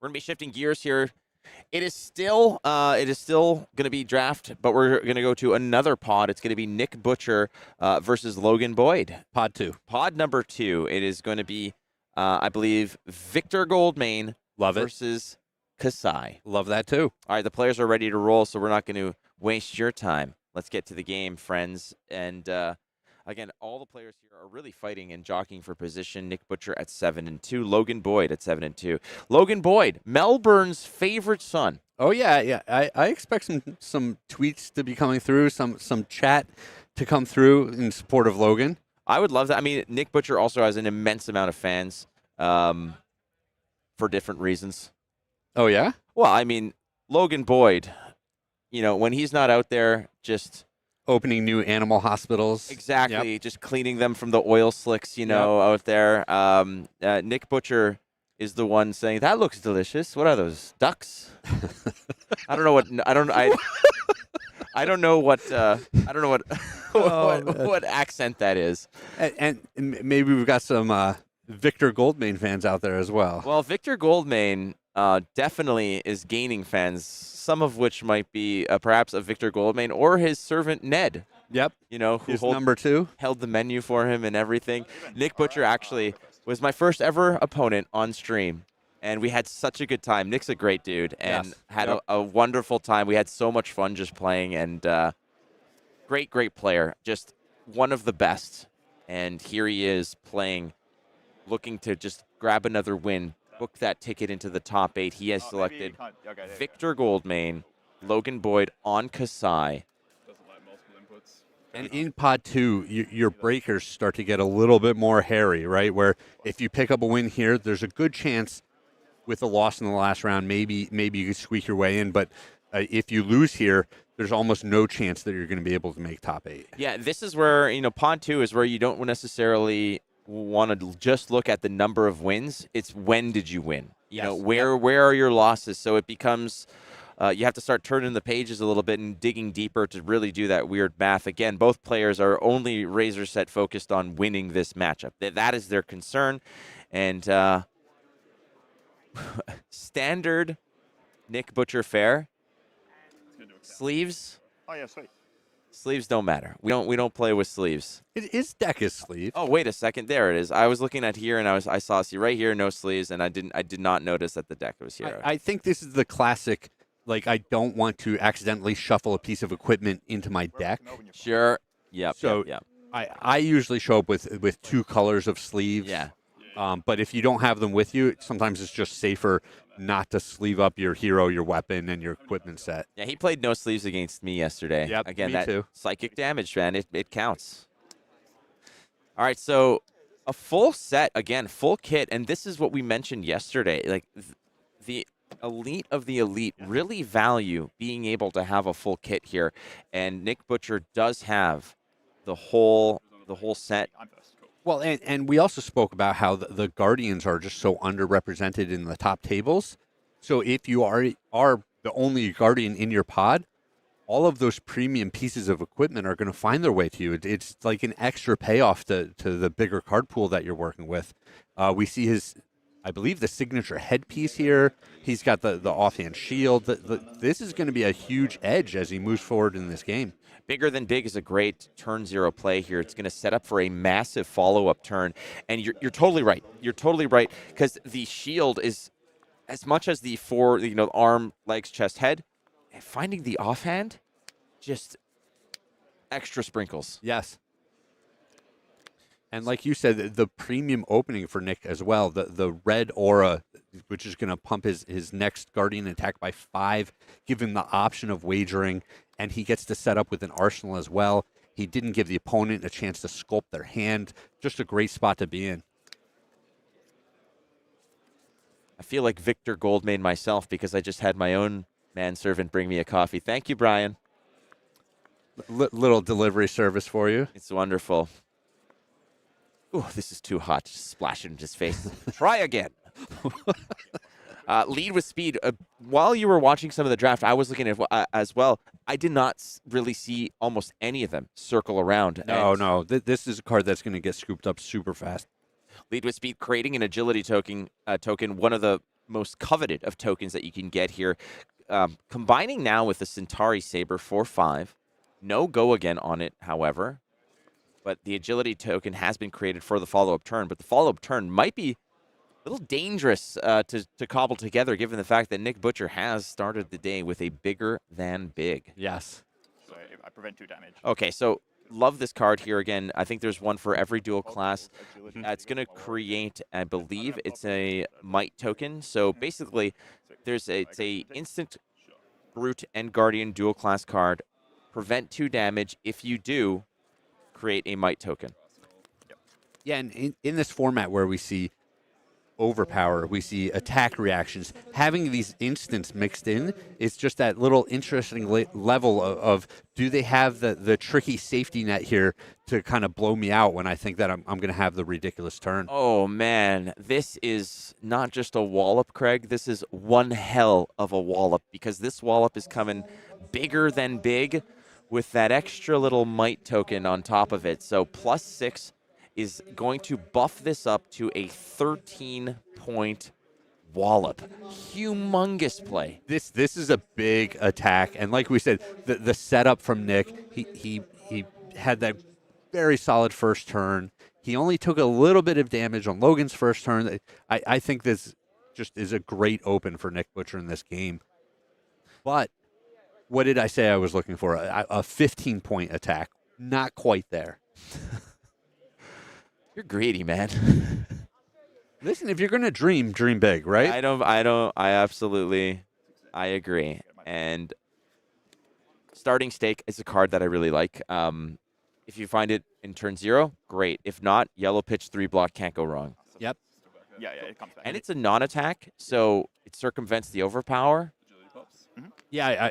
We're gonna be shifting gears here. It is still gonna be draft, but we're gonna go to another pod. It's gonna be Nick Butcher versus Logan Boyd. Pod 2. Pod number 2. It is going to be, I believe, Victor Goldmain Love it. versus Kassai. Love that too. All right, the players are ready to roll, so we're not going to waste your time. Let's get to the game, friends. And again, all the players here are really fighting and jockeying for position. Nick Butcher at 7-2, Logan Boyd at 7-2. Logan Boyd, Melbourne's favorite son. Oh yeah. I expect some tweets to be coming through, some chat to come through in support of Logan. I would love that. I mean, Nick Butcher also has an immense amount of fans for different reasons. Oh yeah. Well, I mean, Logan Boyd, when he's not out there just Opening new animal hospitals. exactly, just cleaning them from the oil slicks, out there. Nick Butcher is the one saying, "That looks delicious. What are those, ducks?" I don't know what what accent that is. And maybe we've got some Victor Goldmain fans out there as well. Well, Victor Goldmain definitely is gaining fans, some of which might be perhaps a Victor Goldmain or his servant Ned. Yep. Who He's number 2. held the menu for him and everything. Nick Butcher actually was my first ever opponent on stream, and we had such a good time. Nick's a great dude, and Yes. had a wonderful time. We had so much fun just playing, and great player, just one of the best. And here he is playing, looking to just grab another win, book that ticket into the top 8. He has selected Victor Goldmain, Logan Boyd on Kassai. And in pod 2, your breakers start to get a little bit more hairy, right? Where if you pick up a win here, there's a good chance with a loss in the last round, maybe you could squeak your way in. But if you lose here, there's almost no chance that you're going to be able to make top 8. Yeah, this is where, pod 2 is where you don't necessarily want to just look at the number of wins. It's when did you win? Where are your losses? So it becomes you have to start turning the pages a little bit and digging deeper to really do that weird math. Again, both players are only razor set focused on winning this matchup. That is their concern. And standard Nick Butcher fare. Sleeves. Oh yeah, sweet. Sleeves don't matter. We don't play with sleeves. His deck is sleeve. Oh, wait a second. There it is. I was looking at here, and I saw right here, no sleeves, and I did not notice that the deck was here. I think this is the classic. Like, I don't want to accidentally shuffle a piece of equipment into my deck. Sure. Yep. So yep. I usually show up with 2 colors of sleeves. Yeah. But if you don't have them with you, sometimes it's just safer not to sleeve up your hero, your weapon, and your equipment set. Yeah, he played no sleeves against me yesterday. Yep, Again, me that too. psychic damage, man, it counts. All right, so a full set, again, full kit, and this is what we mentioned yesterday. Like, the elite of the elite really value being able to have a full kit here, and Nick Butcher does have the whole set. Well, and we also spoke about how the Guardians are just so underrepresented in the top tables. So if you are the only Guardian in your pod, all of those premium pieces of equipment are going to find their way to you. It's like an extra payoff to the bigger card pool that you're working with. We see his, I believe, the signature headpiece here. He's got the offhand shield. This is going to be a huge edge as he moves forward in this game. Bigger Than Big is a great turn 0 play here. It's going to set up for a massive follow-up turn. And you're totally right. You're totally right, because the shield is, as much as the arm, legs, chest, head, finding the offhand, just extra sprinkles. Yes. And like you said, the premium opening for Nick as well, the red aura, which is going to pump his next Guardian attack by 5, give him the option of wagering, and he gets to set up with an arsenal as well. He didn't give the opponent a chance to sculpt their hand. Just a great spot to be in. I feel like Victor Goldmain myself because I just had my own manservant bring me a coffee. Thank you, Brian. Little delivery service for you. It's wonderful. Ooh, this is too hot. Just splash it in his face. Try again. Lead with speed. While you were watching some of the draft, I was looking at as well. I did not really see almost any of them circle around. No. This is a card that's going to get scooped up super fast. Lead with speed, creating an agility token, one of the most coveted of tokens that you can get here. Combining now with the Centauri Saber for 5. No go again on it, however. But the agility token has been created for the follow-up turn. But the follow-up turn might be a little dangerous to cobble together, given the fact that Nick Butcher has started the day with a bigger than big. Yes. So I prevent 2 damage. Okay, so love this card here again. I think there's one for every dual class. It's going to create, I believe, it's a might token. So basically, it's a instant brute and guardian dual class card. Prevent 2 damage. If you do, create a might token. Yeah, and in this format where we see overpower, we see attack reactions, having these instants mixed in is just that little interesting level of do they have the tricky safety net here to kind of blow me out when I think that I'm going to have the ridiculous turn. Oh, man. This is not just a wallop, Craig. This is one hell of a wallop, because this wallop is coming bigger than big with that extra little might token on top of it. So +6 is going to buff this up to a 13-point wallop. Humongous play. This is a big attack, and like we said, the setup from Nick, he had that very solid first turn. He only took a little bit of damage on Logan's first turn. I think this just is a great open for Nick Butcher in this game. But what did I say I was looking for? A 15-point attack. Not quite there. You're greedy, man. Listen, if you're going to dream big, right? I agree. And Starting Stake is a card that I really like. If you find it in turn 0, great. If not, yellow pitch 3 block can't go wrong. Yep. Yeah, it comes back. And it's a non-attack, so it circumvents the overpower. Yeah,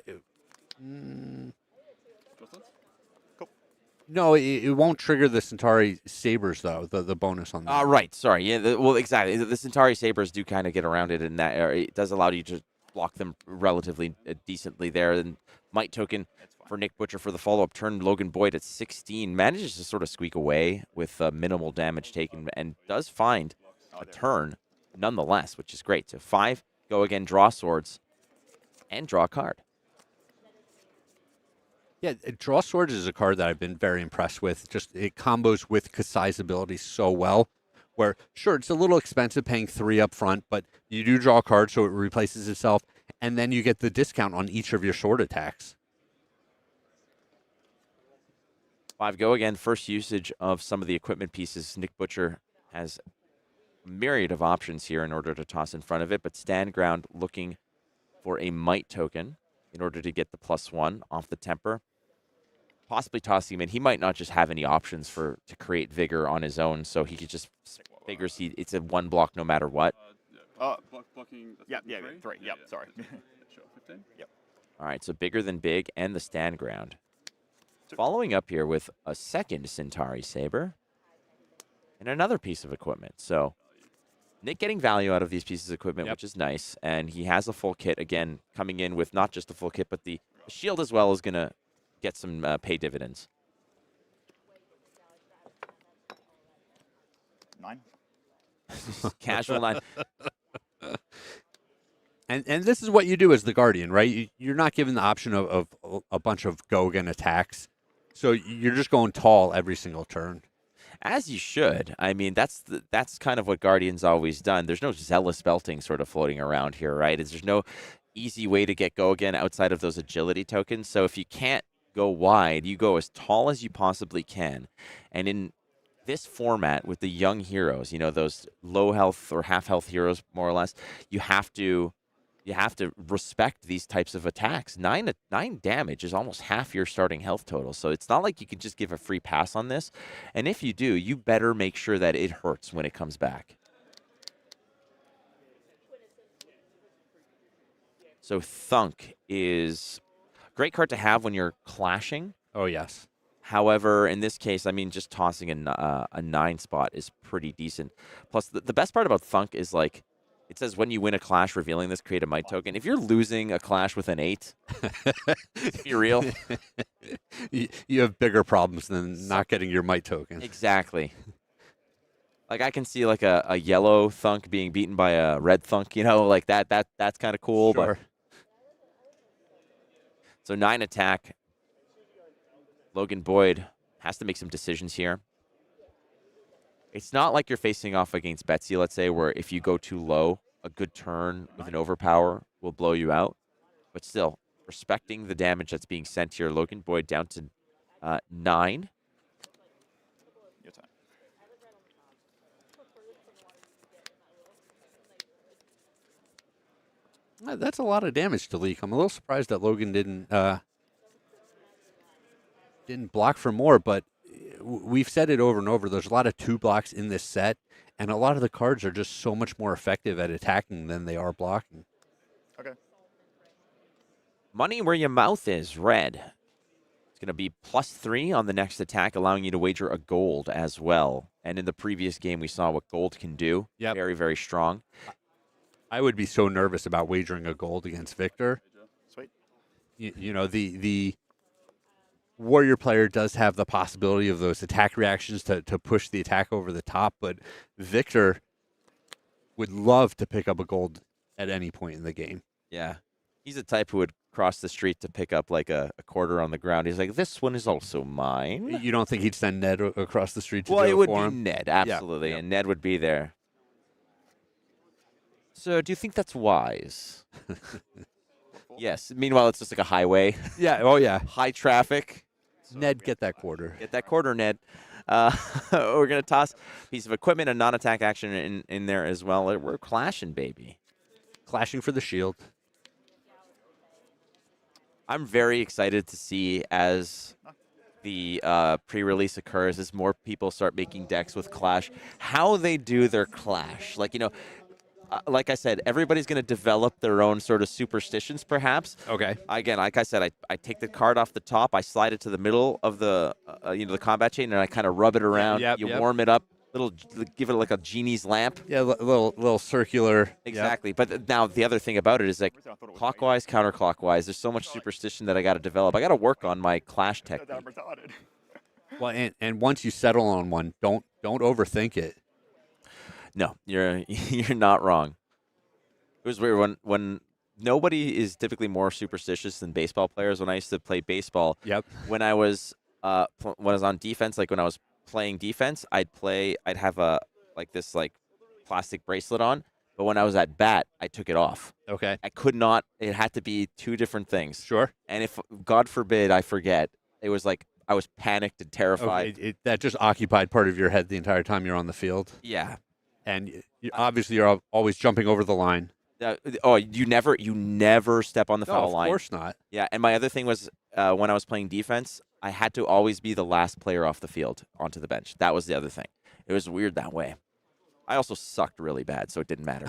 No, it won't trigger the Centauri Sabers, though, the bonus on that. Right, sorry. Yeah, well, exactly. The Centauri Sabers do kind of get around it in that area. It does allow you to block them relatively decently there. And might token for Nick Butcher for the follow-up turn. Logan Boyd at 16 manages to sort of squeak away with minimal damage taken and does find a turn nonetheless, which is great. So 5, go again, draw swords, and draw a card. Yeah, Draw Swords is a card that I've been very impressed with. Just it combos with Kassai's ability so well. Where, sure, it's a little expensive paying 3 up front, but you do draw a card so it replaces itself, and then you get the discount on each of your sword attacks. 5, go again. First usage of some of the equipment pieces. Nick Butcher has a myriad of options here in order to toss in front of it, but stand ground looking for a might token in order to get the +1 off the temper. Possibly tossing him in. He might not just have any options to create vigor on his own, so he could just figures it's a 1 block no matter what. Blocking. Yeah, 3. Yep, sorry. Sure, 15. Yep. All right, so bigger than big and the stand ground. Following up here with a second Centauri Saber and another piece of equipment. So Nick getting value out of these pieces of equipment, which is nice, and he has a full kit again coming in with not just the full kit, but the shield as well is going to get some pay dividends. 9. Casual 9. And this is what you do as the Guardian, right? You're not given the option of a bunch of Gogan attacks. So you're just going tall every single turn. As you should. I mean, that's kind of what Guardian's always done. There's no zealous belting sort of floating around here, right? There's no easy way to get go again outside of those agility tokens. So if you can't go wide, you go as tall as you possibly can. And in this format with the young heroes, those low health or half health heroes, more or less, you have to respect these types of attacks. 9 damage is almost half your starting health total. So it's not like you can just give a free pass on this. And if you do, you better make sure that it hurts when it comes back. So Thunk is a great card to have when you're clashing. Oh, yes. However, in this case, I mean, just tossing a 9 spot is pretty decent. Plus, the best part about Thunk is, like, it says when you win a clash, revealing this, create a might token. If you're losing a clash with an 8, be real. You have bigger problems than not getting your might token. Exactly. Like I can see like a yellow thunk being beaten by a red thunk, you know, like that's kind of cool. Sure. But so 9 attack. Logan Boyd has to make some decisions here. It's not like you're facing off against Betsy, let's say, where if you go too low, a good turn with an overpower will blow you out. But still, respecting the damage that's being sent here, Logan Boyd down to 9. Your time. That's a lot of damage to leak. I'm a little surprised that Logan didn't block for more, but we've said it over and over. There's a lot of 2 blocks in this set, and a lot of the cards are just so much more effective at attacking than they are blocking. Okay. Money where your mouth is, red. It's going to be +3 on the next attack, allowing you to wager a gold as well. And in the previous game, we saw what gold can do. Yep. Very, very strong. I would be so nervous about wagering a gold against Victor. Sweet. You know, the Warrior player does have the possibility of those attack reactions to push the attack over the top, but Victor would love to pick up a gold at any point in the game. Yeah. He's the type who would cross the street to pick up like a quarter on the ground. He's like, this one is also mine. You don't think he'd send Ned across the street to Well, do it it would for be him? Ned, absolutely. Yeah. And Ned would be there. So do you think that's wise? Yes. Meanwhile, it's just like a highway. Yeah. Oh, yeah. High traffic. Ned, get that quarter. Get that quarter, Ned. We're going to toss a piece of equipment, a non-attack action in there as well. We're clashing, baby. Clashing for the shield. I'm very excited to see as the pre-release occurs, as more people start making decks with Clash, how they do their Clash. Like, you know, like I said, everybody's going to develop their own sort of superstitions, perhaps. Okay. Again, like I said, I take the card off the top, I slide it to the middle of the the combat chain, and I kind of rub it around. Yep, you yep. warm it up, give it like a genie's lamp. Yeah, little circular. Exactly. But now the other thing about it is like clockwise, counterclockwise. There's so much superstition that I got to develop. I got to work on my Clash technique. Well, and once you settle on one, don't overthink it. No, you're not wrong. It was weird when nobody is typically more superstitious than baseball players. When I used to play baseball, Yep. when I was on defense, like when I was playing defense, I'd have this plastic bracelet on, but when I was at bat, I took it off. Okay. I could not. It had to be 2 different things. Sure. And if God forbid I forget, it was like I was panicked and terrified. Okay. That just occupied part of your head the entire time you're on the field. Yeah. And obviously you're always jumping over the line. You never step on the foul line. Of course not. Yeah, and my other thing was when I was playing defense, I had to always be the last player off the field onto the bench. That was the other thing. It was weird that way. I also sucked really bad, so it didn't matter.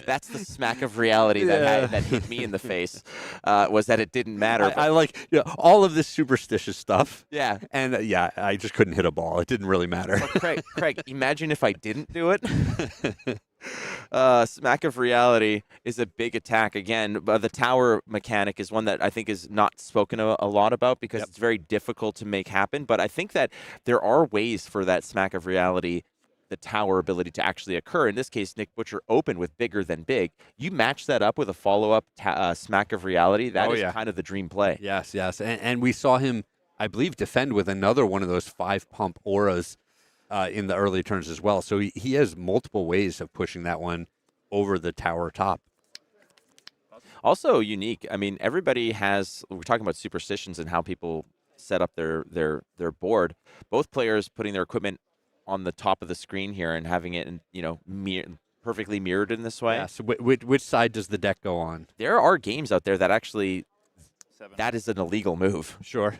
That's the smack of reality that hit me in the face, was that it didn't matter. I like all of this superstitious stuff. Yeah. And I just couldn't hit a ball. It didn't really matter. But Craig, imagine if I didn't do it. Smack of reality is a big attack. Again, the tower mechanic is one that I think is not spoken a lot about because it's very difficult to make happen. But I think that there are ways for that smack of reality, the tower ability, to actually occur. In this case, Nick Butcher opened with bigger than big. You match that up with a follow-up smack of reality. That is kind of the dream play. Yes. And we saw him, I believe, defend with another one of those 5-pump auras in the early turns as well. So he has multiple ways of pushing that one over the tower top. Also unique. I mean, everybody has, we're talking about superstitions and how people set up their board. Both players putting their equipment on the top of the screen here and having it, perfectly mirrored in this way. Yeah, so which side does the deck go on? There are games out there that actually, that is an illegal move. Sure.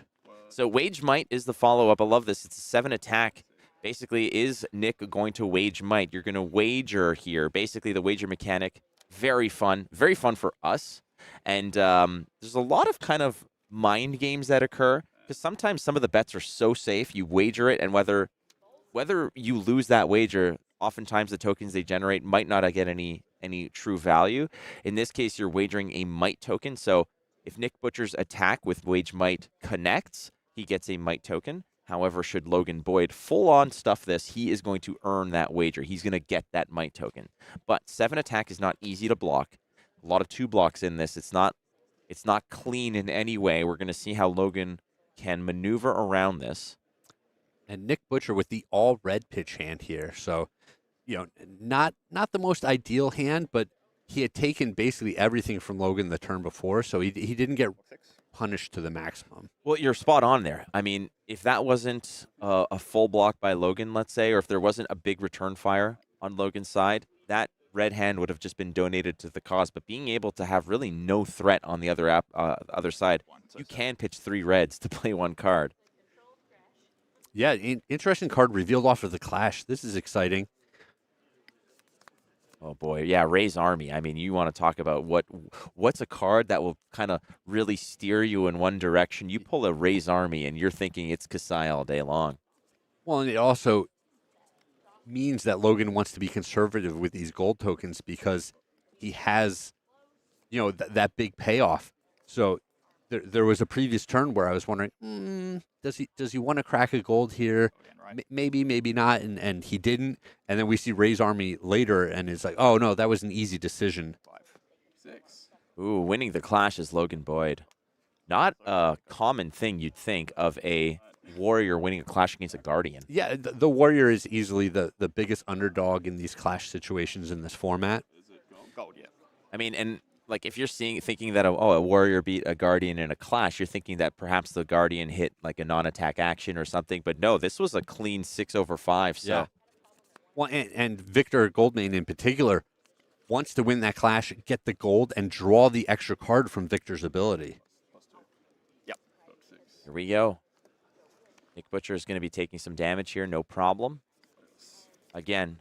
So Wage Might is the follow-up. I love this. It's a 7 attack. Basically, is Nick going to wage might? You're going to wager here. Basically, the wager mechanic, very fun for us. And there's a lot of kind of mind games that occur because sometimes some of the bets are so safe. You wager it, and whether you lose that wager, oftentimes the tokens they generate might not get any true value. In this case, you're wagering a might token. So if Nick Butcher's attack with wage might connects, he gets a might token. However, should Logan Boyd full-on stuff this, he is going to earn that wager. He's going to get that might token. But 7 attack is not easy to block. A lot of 2 blocks in this. It's not clean in any way. We're going to see how Logan can maneuver around this. And Nick Butcher with the all red pitch hand here. So, not the most ideal hand, but he had taken basically everything from Logan the turn before, so he didn't get punished to the maximum. Well, you're spot on there. I mean, if that wasn't a full block by Logan, let's say, or if there wasn't a big return fire on Logan's side, that red hand would have just been donated to the cause. But being able to have really no threat on the other side, you can pitch 3 reds to play 1 card. Yeah, interesting card revealed off of the Clash. This is exciting. Oh boy, yeah, Ray's Army. I mean, you want to talk about what's a card that will kind of really steer you in one direction. You pull a Ray's Army and you're thinking it's Kassai all day long. Well, and it also means that Logan wants to be conservative with these gold tokens because he has, that big payoff. So there was a previous turn where I was wondering, does he want to crack a gold here? Maybe, maybe not, and he didn't. And then we see Ray's Army later, and it's like, oh no, that was an easy decision. 5, 6. Ooh, winning the Clash is Logan Boyd. Not a common thing you'd think of a warrior winning a Clash against a Guardian. Yeah, the Warrior is easily the biggest underdog in these Clash situations in this format. Is it gold? Yeah. I mean, and like if you're thinking that a warrior beat a Guardian in a Clash, you're thinking that perhaps the Guardian hit like a non-attack action or something. But no, this was a clean 6/5. So. Yeah. Well, and Victor Goldmane in particular wants to win that Clash, get the gold, and draw the extra card from Victor's ability. +2. Yep. 6. Here we go. Nick Butcher is going to be taking some damage here, no problem. Again,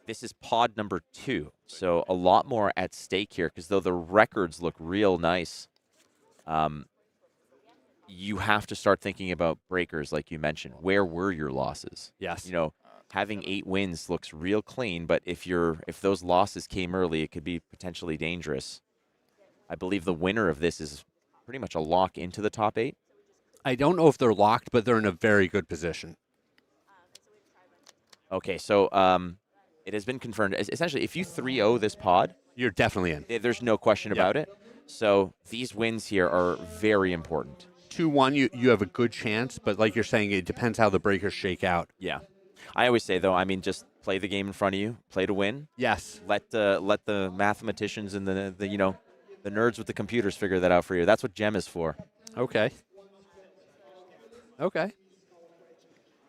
this is pod number 2, so a lot more at stake here because though the records look real nice, you have to start thinking about breakers like you mentioned. Where were your losses? Yes. Having 8 wins looks real clean, but if those losses came early, it could be potentially dangerous. I believe the winner of this is pretty much a lock into the top 8. I don't know if they're locked, but they're in a very good position. Okay, so it has been confirmed. Essentially, if you 3-0 this pod, You're definitely in. there's no question about it. So these wins here are very important. 2-1, you have a good chance, but like you're saying, it depends how the breakers shake out. Yeah. I always say, though, just play the game in front of you, play to win. Yes. Let the mathematicians and the nerds with the computers figure that out for you. That's what GEM is for. Okay.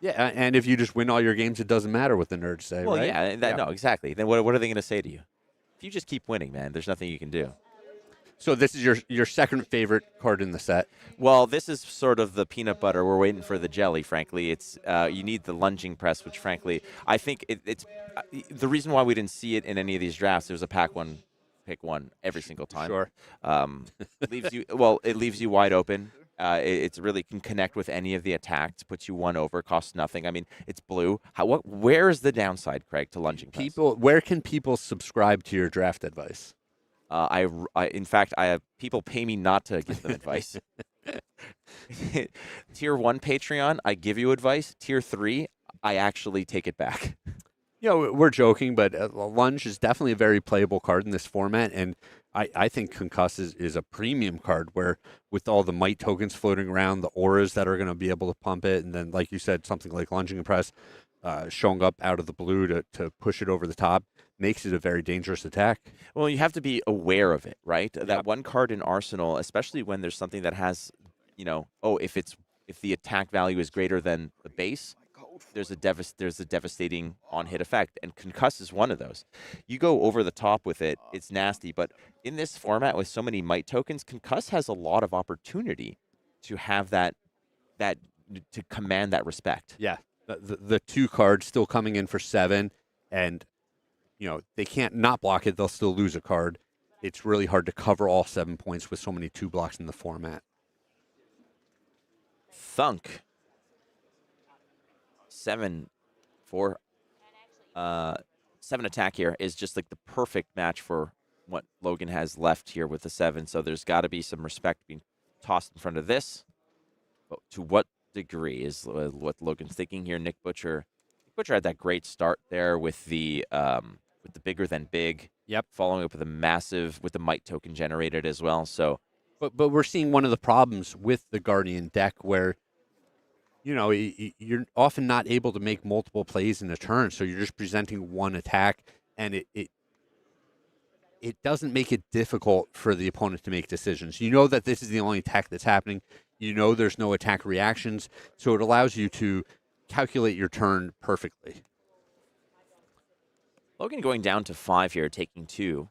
Yeah, and if you just win all your games, it doesn't matter what the nerds say, Well, right? yeah, no, exactly. Then what are they going to say to you? If you just keep winning, man, there's nothing you can do. So this is your second favorite card in the set. Well, this is sort of the peanut butter. We're waiting for the jelly, frankly. It's you need the lunging press, which, frankly, I think it's the reason why we didn't see it in any of these drafts. There was a pack one, pick one every single time. Sure. It leaves you wide open. It really can connect with any of the attacks, puts you 1 over, costs nothing. I mean, it's blue. Where is the downside, Craig, to lunging press? Where can people subscribe to your draft advice? In fact, I have people pay me not to give them advice. Tier 1 Patreon, I give you advice. Tier 3, I actually take it back. We're joking, but Lunge is definitely a very playable card in this format, and I think Concuss is a premium card where with all the might tokens floating around, the auras that are going to be able to pump it, and then, like you said, something like Lunging Press showing up out of the blue to push it over the top makes it a very dangerous attack. Well, you have to be aware of it, right? Yep. That one card in Arsenal, especially when there's something that has, if the attack value is greater than the base, there's a devastating on-hit effect, and Concuss is one of those. You go over the top with it, it's nasty, but in this format with so many might tokens, Concuss has a lot of opportunity to have that to command that respect. Yeah, the 2 cards still coming in for 7, and they can't not block it, they'll still lose a card. It's really hard to cover all 7 points with so many 2 blocks in the format. Thunk. 7 attack here is just like the perfect match for what Logan has left here with the 7. So there's got to be some respect being tossed in front of this. But to what degree is what Logan's thinking here. Nick Butcher had that great start there with the bigger than big. Yep. Following up with with the might token generated as well. So, But we're seeing one of the problems with the Guardian deck where, you're often not able to make multiple plays in a turn, so you're just presenting one attack, and it doesn't make it difficult for the opponent to make decisions. You know that this is the only attack that's happening. You know there's no attack reactions, so it allows you to calculate your turn perfectly. Logan going down to 5 here, taking 2.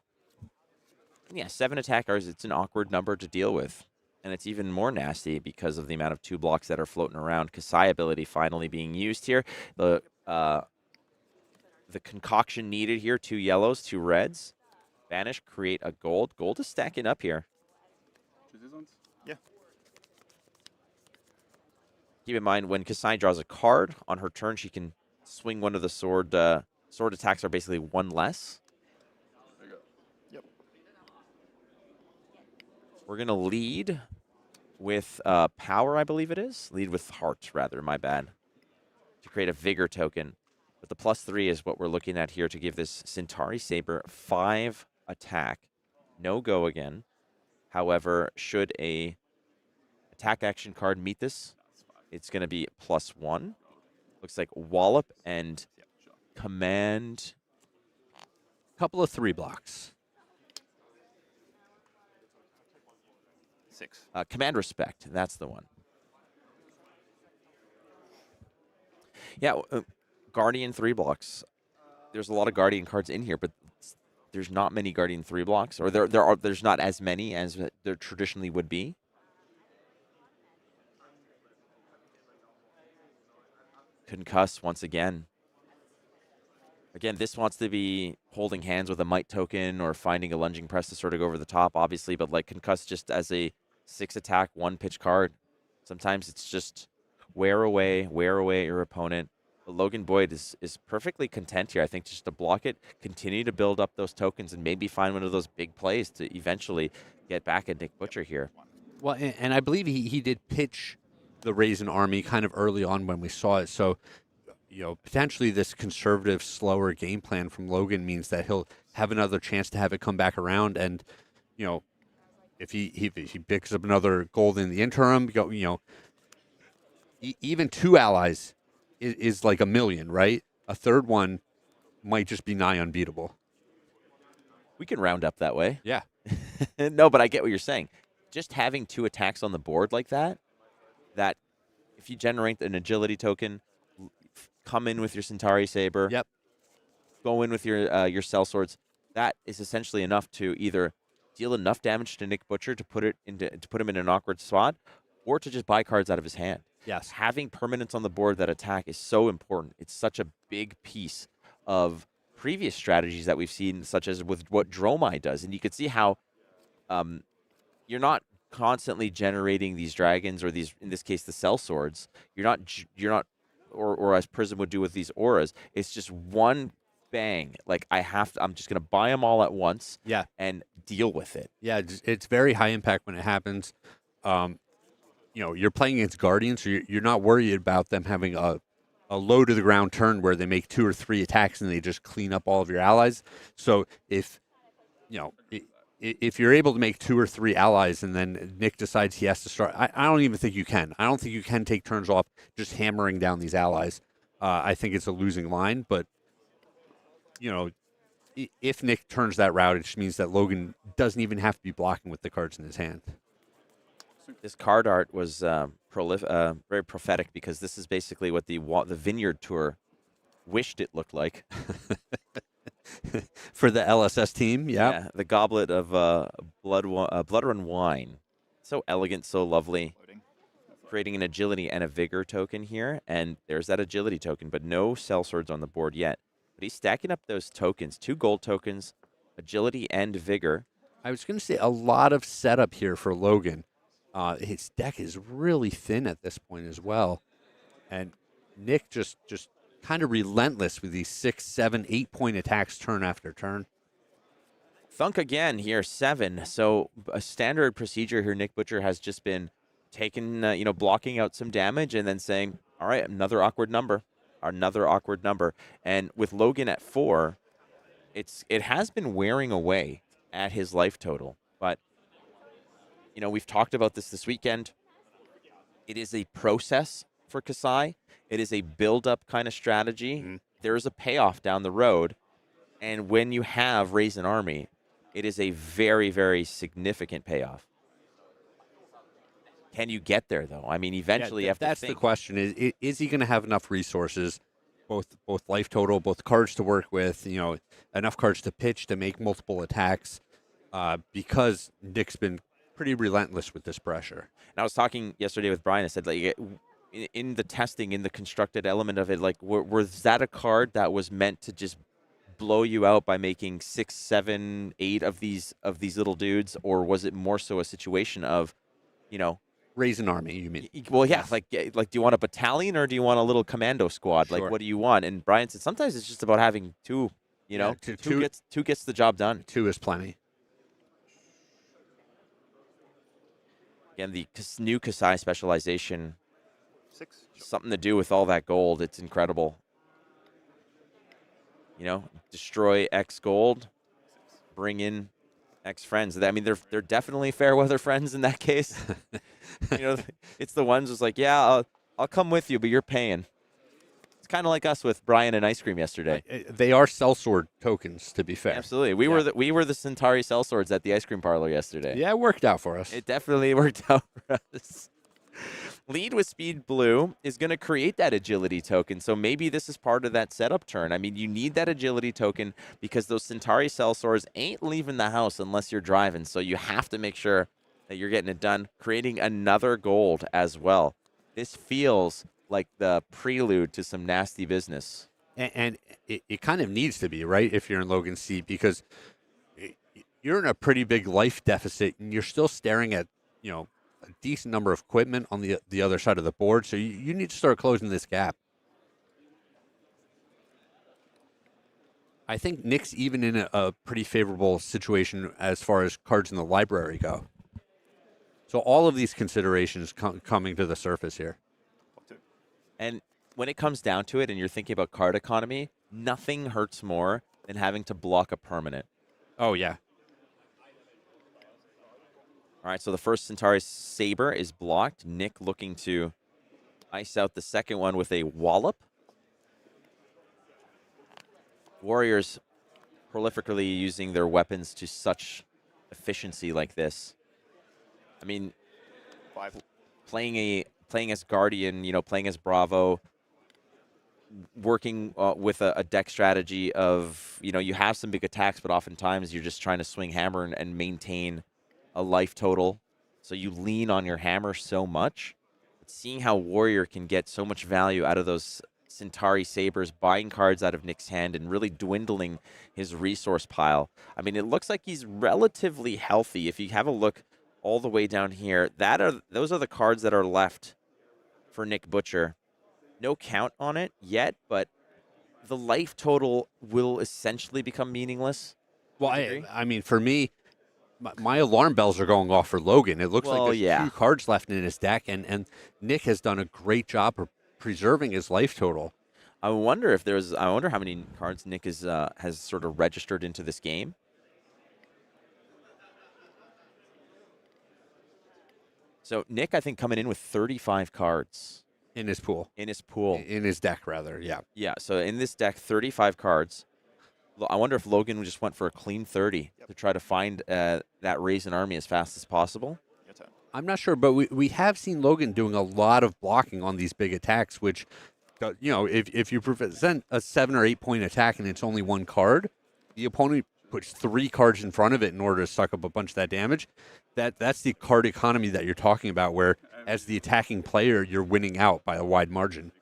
And yeah, 7 attackers, it's an awkward number to deal with. And it's even more nasty because of the amount of 2 blocks that are floating around. Kassai ability finally being used here. The concoction needed here, 2 yellows, 2 reds. Banish, create a gold. Gold is stacking up here. Yeah. Keep in mind, when Kassai draws a card, on her turn, she can swing one of the sword. Sword attacks are basically 1 less. There you go. Yep. We're going to lead with power, I believe it is. Lead with heart, rather, my bad. To create a vigor token. But the +3 is what we're looking at here to give this Centauri Saber 5 attack. No go again. However, should a attack action card meet this, it's going to be +1. Looks like Wallop and Command. Couple of 3 blocks. 6. Command Respect. That's the one. Yeah, Guardian 3 blocks. There's a lot of Guardian cards in here, but there's not many Guardian 3 blocks, or there's not as many as there traditionally would be. Concuss once again. Again, this wants to be holding hands with a might token or finding a lunging press to sort of go over the top, obviously, but like Concuss just as a 6 attack, 1 pitch card. Sometimes it's just wear away your opponent. But Logan Boyd is perfectly content here, I think, just to block it, continue to build up those tokens, and maybe find one of those big plays to eventually get back at Nick Butcher here. Well, and I believe he did pitch the Raisin Army kind of early on when we saw it. So, potentially this conservative, slower game plan from Logan means that he'll have another chance to have it come back around. And, if he picks up another gold in the interim, even 2 allies is like $1 million, right? A third one might just be nigh unbeatable. We can round up that way. Yeah. No, but I get what you're saying. Just having 2 attacks on the board like that if you generate an agility token, come in with your Centauri Saber. Yep. Go in with your sellswords. That is essentially enough to either deal enough damage to Nick Butcher to put him in an awkward spot, or to just buy cards out of his hand. Yes. Having permanents on the board that attack is so important. It's such a big piece of previous strategies that we've seen, such as with what Dromai does. And you can see how you're not constantly generating these dragons, or these, in this case, the sellswords. You're not, or as Prism would do with these auras. It's just one bang. Like I'm just going to buy them all at once. Yeah. And deal with it. Yeah, it's very high impact when it happens. You're playing against Guardians, so you're not worried about them having a low to the ground turn where they make 2 or 3 attacks and they just clean up all of your allies. So if you're able to make 2 or 3 allies and then Nick decides he has to start, I don't even think you can. I don't think you can take turns off just hammering down these allies. I think it's a losing line, but if Nick turns that route, it just means that Logan doesn't even have to be blocking with the cards in his hand. This card art was very prophetic, because this is basically what the Vineyard Tour wished it looked like. For the LSS team, yeah. The goblet of blood run wine. So elegant, so lovely. Creating an agility and a vigor token here, and there's that agility token, but no sellswords on the board yet. But he's stacking up those tokens, 2 gold tokens, agility and vigor. I was going to say a lot of setup here for Logan. His deck is really thin at this point as well. And Nick just kind of relentless with these 6, 7, 8-point attacks turn after turn. Thunk again here, 7. So a standard procedure here, Nick Butcher has just been taking, blocking out some damage and then saying, all right, another awkward number. And with Logan at 4, it has been wearing away at his life total. But, we've talked about this weekend. It is a process for Kassai. It is a build-up kind of strategy. Mhm. There is a payoff down the road. And when you have Raise an Army, it is a very, very significant payoff. Can you get there, though? I mean, eventually, that's the question. Is he going to have enough resources, both life total, both cards to work with, enough cards to pitch to make multiple attacks, because Nick's been pretty relentless with this pressure. And I was talking yesterday with Brian. I said, like, in the testing, in the constructed element of it, like, was that a card that was meant to just blow you out by making 6, 7, 8 of these little dudes, or was it more so a situation of, Raise an army, you mean? Well, yeah, like do you want a battalion or do you want a little commando squad? Sure. Like, what do you want? And Brian said sometimes it's just about having two. Two gets the job done. 2 is plenty. Again, the new Kassai specialization, 6. something to do with all that gold. It's incredible. Destroy X gold, bring in X friends. I mean, they're definitely fair weather friends in that case. It's the ones who's like, yeah, I'll come with you, but you're paying. It's kind of like us with Brian and ice cream yesterday. They are sellsword tokens, to be fair. Absolutely, we were the Centauri sellswords at the ice cream parlor yesterday. Yeah, it worked out for us. It definitely worked out for us. Lead with Speed Blue is going to create that agility token, so maybe this is part of that setup turn. I mean, you need that agility token because those Centauri sellswords ain't leaving the house unless you're driving, so you have to make sure that you're getting it done, creating another gold as well. This feels like the prelude to some nasty business. And it kind of needs to be, right, if you're in Logan's seat, because you're in a pretty big life deficit, and you're still staring at, a decent number of equipment on the other side of the board, so you need to start closing this gap. I think Nick's even in a pretty favorable situation as far as cards in the library go. So all of these considerations coming to the surface here. And when it comes down to it and you're thinking about card economy, nothing hurts more than having to block a permanent. Oh, yeah. All right, so the first Centauri Saber is blocked. Nick looking to ice out the second one with a wallop. Warriors prolifically using their weapons to such efficiency like this. I mean, 5. playing as Guardian, playing as Bravo, working with a deck strategy of, you have some big attacks, but oftentimes you're just trying to swing hammer and maintain a life total. So you lean on your hammer so much. But seeing how Warrior can get so much value out of those Centauri Sabers, buying cards out of Nick's hand and really dwindling his resource pile. I mean, it looks like he's relatively healthy. If you have a look all the way down here, those are the cards that are left for Nick Butcher. No count on it yet, but the life total will essentially become meaningless. Well, I mean, for me, my alarm bells are going off for Logan. It looks like there's 2 cards left in his deck, and Nick has done a great job of preserving his life total. I wonder how many cards Nick has sort of registered into this game. So Nick, I think, coming in with 35 cards. In his pool. In his deck, rather, yeah. Yeah, so in this deck, 35 cards. I wonder if Logan just went for a clean 30 to try to find that Raise an Army as fast as possible. I'm not sure, but we have seen Logan doing a lot of blocking on these big attacks, which, if you present a 7 or 8 point attack and it's only 1 card, the opponent puts 3 cards in front of it in order to suck up a bunch of that damage. That's the card economy that you're talking about, where as the attacking player, you're winning out by a wide margin.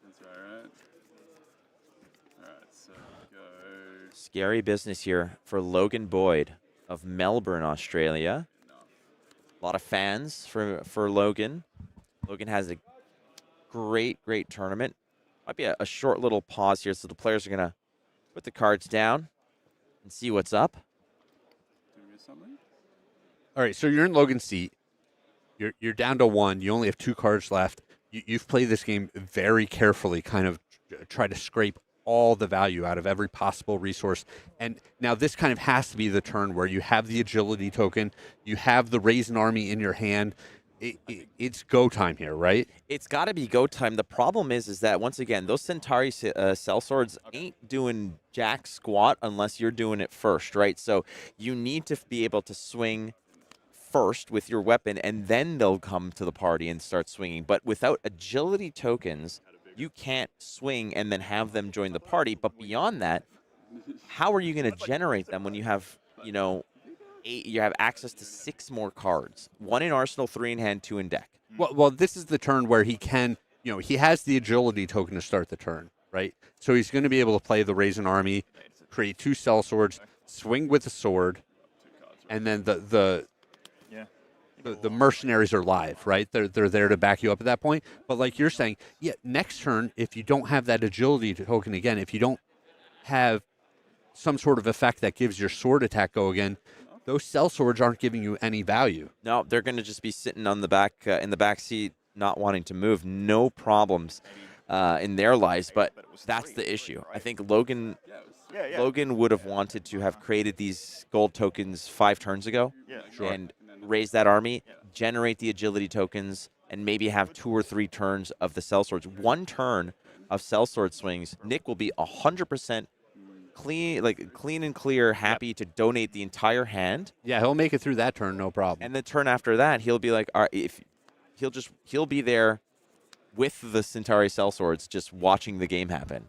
Scary business here for Logan Boyd of Melbourne, Australia. A lot of fans for Logan. Logan has a great tournament. Might be a short little pause here, so the players are going to put the cards down and see what's up. All right, so you're in Logan's seat. You're down to 1. You only have 2 cards left. You've played this game very carefully, kind of try to scrape all the value out of every possible resource. And now this kind of has to be the turn where you have the agility token, you have the Raisin Army in your hand. It's go time here, right? It's got to be go time. The problem is that once again, those Centauri cell swords ain't doing jack squat unless you're doing it first, right? So you need to be able to swing first with your weapon, and then they'll come to the party and start swinging. But without agility tokens, you can't swing and then have them join the party. But beyond that, how are you going to generate them when you have, you know, 8, you have access to 6 more cards, 1 in arsenal, 3 in hand, 2 in deck. Well, this is the turn where he can, you know, he has the agility token to start the turn, right? So he's going to be able to play the Raisin Army, create 2 cell swords, swing with the sword, and then the mercenaries are live, right? They're there to back you up at that point. But like you're saying, yeah, next turn, if you don't have that agility token again, if you don't have some sort of effect that gives your sword attack go again, those cell swords aren't giving you any value. No, they're going to just be sitting on the back in the back seat, not wanting to move. No problems in their lives, but that's the issue. I think Logan would have wanted to have created these gold tokens 5 turns ago, and raise that army, generate the agility tokens, and maybe have 2 or 3 turns of the cell swords. 1 turn of cell sword swings, Nick will be 100% clean and clear, happy to donate the entire hand. Yeah, he'll make it through that turn, no problem. And the turn after that, he'll be like, all right, if he'll be there with the Centauri cell swords, just watching the game happen.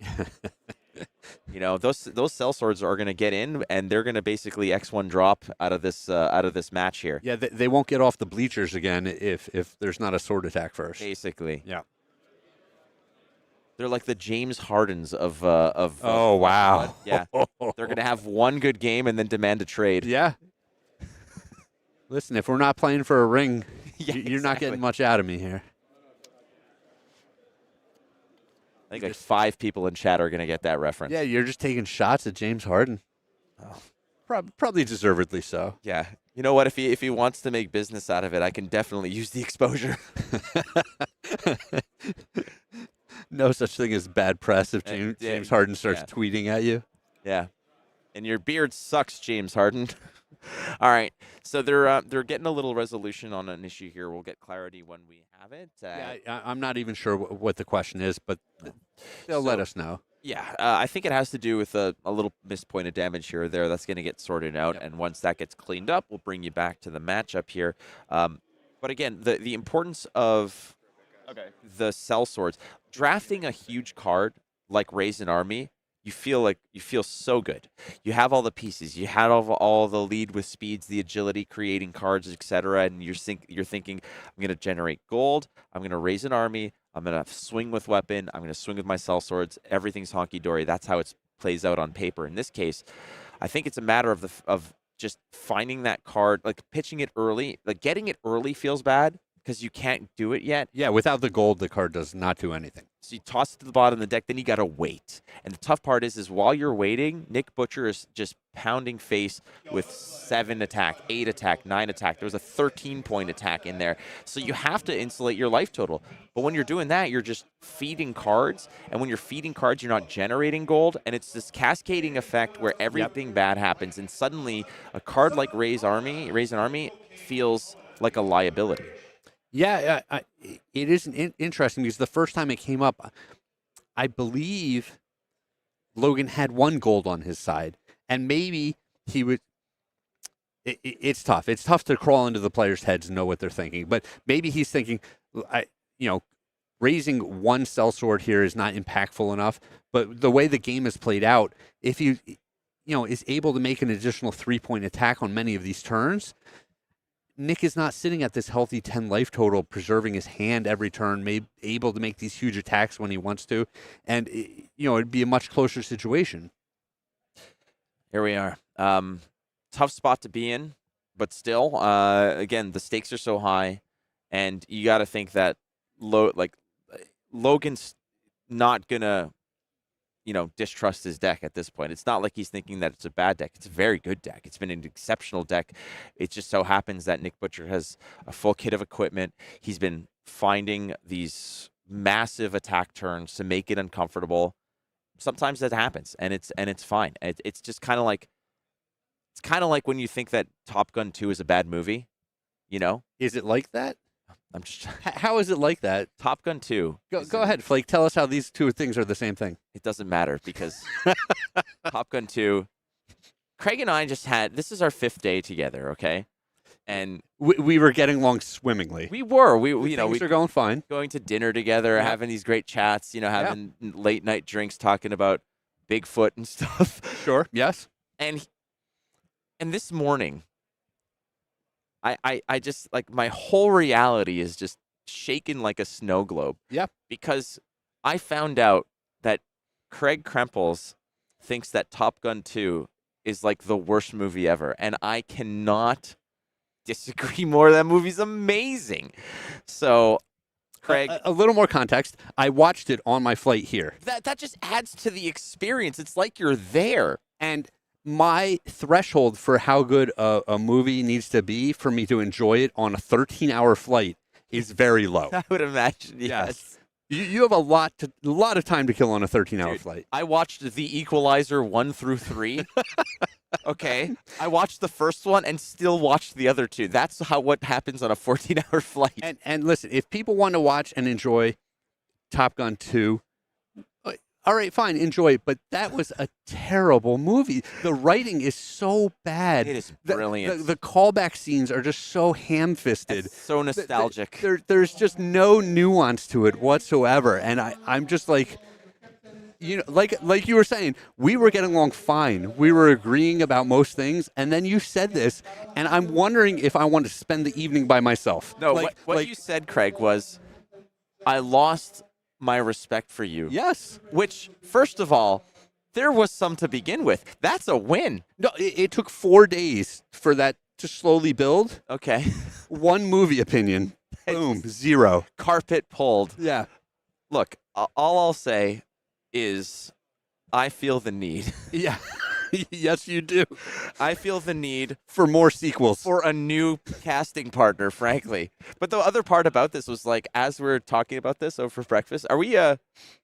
You know, those cell swords are going to get in, and they're going to basically X1 drop out of this match here. Yeah, they won't get off the bleachers again if there's not a sword attack first. Basically, yeah. They're like the James Hardens of Oh wow! Yeah, they're going to have 1 good game and then demand a trade. Yeah. Listen, if we're not playing for a ring, you're not exactly. getting much out of me here. I think like 5 people in chat are going to get that reference. Yeah, you're just taking shots at James Harden. Oh. Probably deservedly so. Yeah. You know what? If he wants to make business out of it, I can definitely use the exposure. No such thing as bad press if James Harden starts tweeting at you. Yeah. And your beard sucks, James Harden. All right. So they're getting a little resolution on an issue here. We'll get clarity when we have it. I'm not even sure what the question is, but they'll let us know. Yeah, I think it has to do with a little missed point of damage here or there. That's going to get sorted out, and once that gets cleaned up, we'll bring you back to the matchup here. But again, the importance of the cell swords, drafting a huge card like Raisin Army, you feel so good. You have all the pieces. You had all the lead with speeds, the agility, creating cards, etc. And you're thinking, I'm going to generate gold. I'm going to raise an army. I'm going to swing with weapon. I'm going to swing with my cell swords. Everything's honky dory. That's how it plays out on paper. In this case, I think it's a matter of just finding that card, like pitching it early. Like getting it early feels bad because you can't do it yet. Yeah, without the gold, the card does not do anything. So you toss it to the bottom of the deck, then you got to wait. And the tough part is while you're waiting, Nick Butcher is just pounding face with 7 attack, 8 attack, 9 attack. There was a 13-point attack in there. So you have to insulate your life total. But when you're doing that, you're just feeding cards. And when you're feeding cards, you're not generating gold. And it's this cascading effect where everything bad happens. And suddenly, a card like Raise an Army feels like a liability. Yeah, it is interesting because the first time it came up, I believe Logan had 1 gold on his side, and maybe he would. It's tough. It's tough to crawl into the players' heads and know what they're thinking. But maybe he's thinking, raising 1 cell sword here is not impactful enough. But the way the game is played out, if he, is able to make an additional 3-point attack on many of these turns, Nick is not sitting at this healthy 10 life total, preserving his hand every turn, able to make these huge attacks when he wants to. And, it'd be a much closer situation. Here we are. Tough spot to be in, but still, again, the stakes are so high, and you got to think that Logan's not going to distrust his deck at this point. It's not like he's thinking that it's a bad deck. It's a very good deck. It's been an exceptional deck. It just so happens that Nick Butcher has a full kit of equipment. He's been finding these massive attack turns to make it uncomfortable. Sometimes that happens, and it's fine. It's just kind of like when you think that Top Gun 2 is a bad movie, Is it like that? I'm just How is it like that? Top Gun 2. Go ahead, Flake. Tell us how these two things are the same thing. It doesn't matter because Top Gun 2, Craig and I this is our 5th day together, okay? And We were getting along swimmingly. we were, Things are going fine. going to dinner together, Yeah. having these great chats, having late night drinks, talking about Bigfoot and stuff. Sure. Yes. And this morning, I just, like, my whole reality is just shaken like a snow globe. Yep. Because I found out that Craig Krempels thinks that Top Gun 2 is like the worst movie ever. And I cannot disagree more. That movie's amazing. So, Craig, A little more context. I watched it on my flight here. that just adds to the experience. It's like you're there. And my threshold for how good a movie needs to be for me to enjoy it on a 13-hour flight is very low. I would imagine, yes. You have a lot of time to kill on a 13-hour Dude, flight. I watched The Equalizer 1 through 3. Okay. I watched the first one and still watched the other two. That's what happens on a 14-hour flight. And listen, if people want to watch and enjoy Top Gun 2, all right, fine, enjoy it. But that was a terrible movie. The writing is so bad. It is brilliant. The callback scenes are just so ham-fisted. It's so nostalgic. There's just no nuance to it whatsoever. And I'm just like, like you were saying, we were getting along fine. We were agreeing about most things. And then you said this, and I'm wondering if I want to spend the evening by myself. No, what you said, Craig, was I lost my respect for you. Yes. Which, first of all, there was some to begin with. That's a win. No, it took 4 days for that to slowly build. Okay. One movie opinion. Boom. 0. Carpet pulled. Yeah. Look, all I'll say is I feel the need. Yeah. Yes, you do. I feel the need For more sequels. for a new casting partner, frankly. But the other part about this was, like, as we're talking about this over breakfast, are we,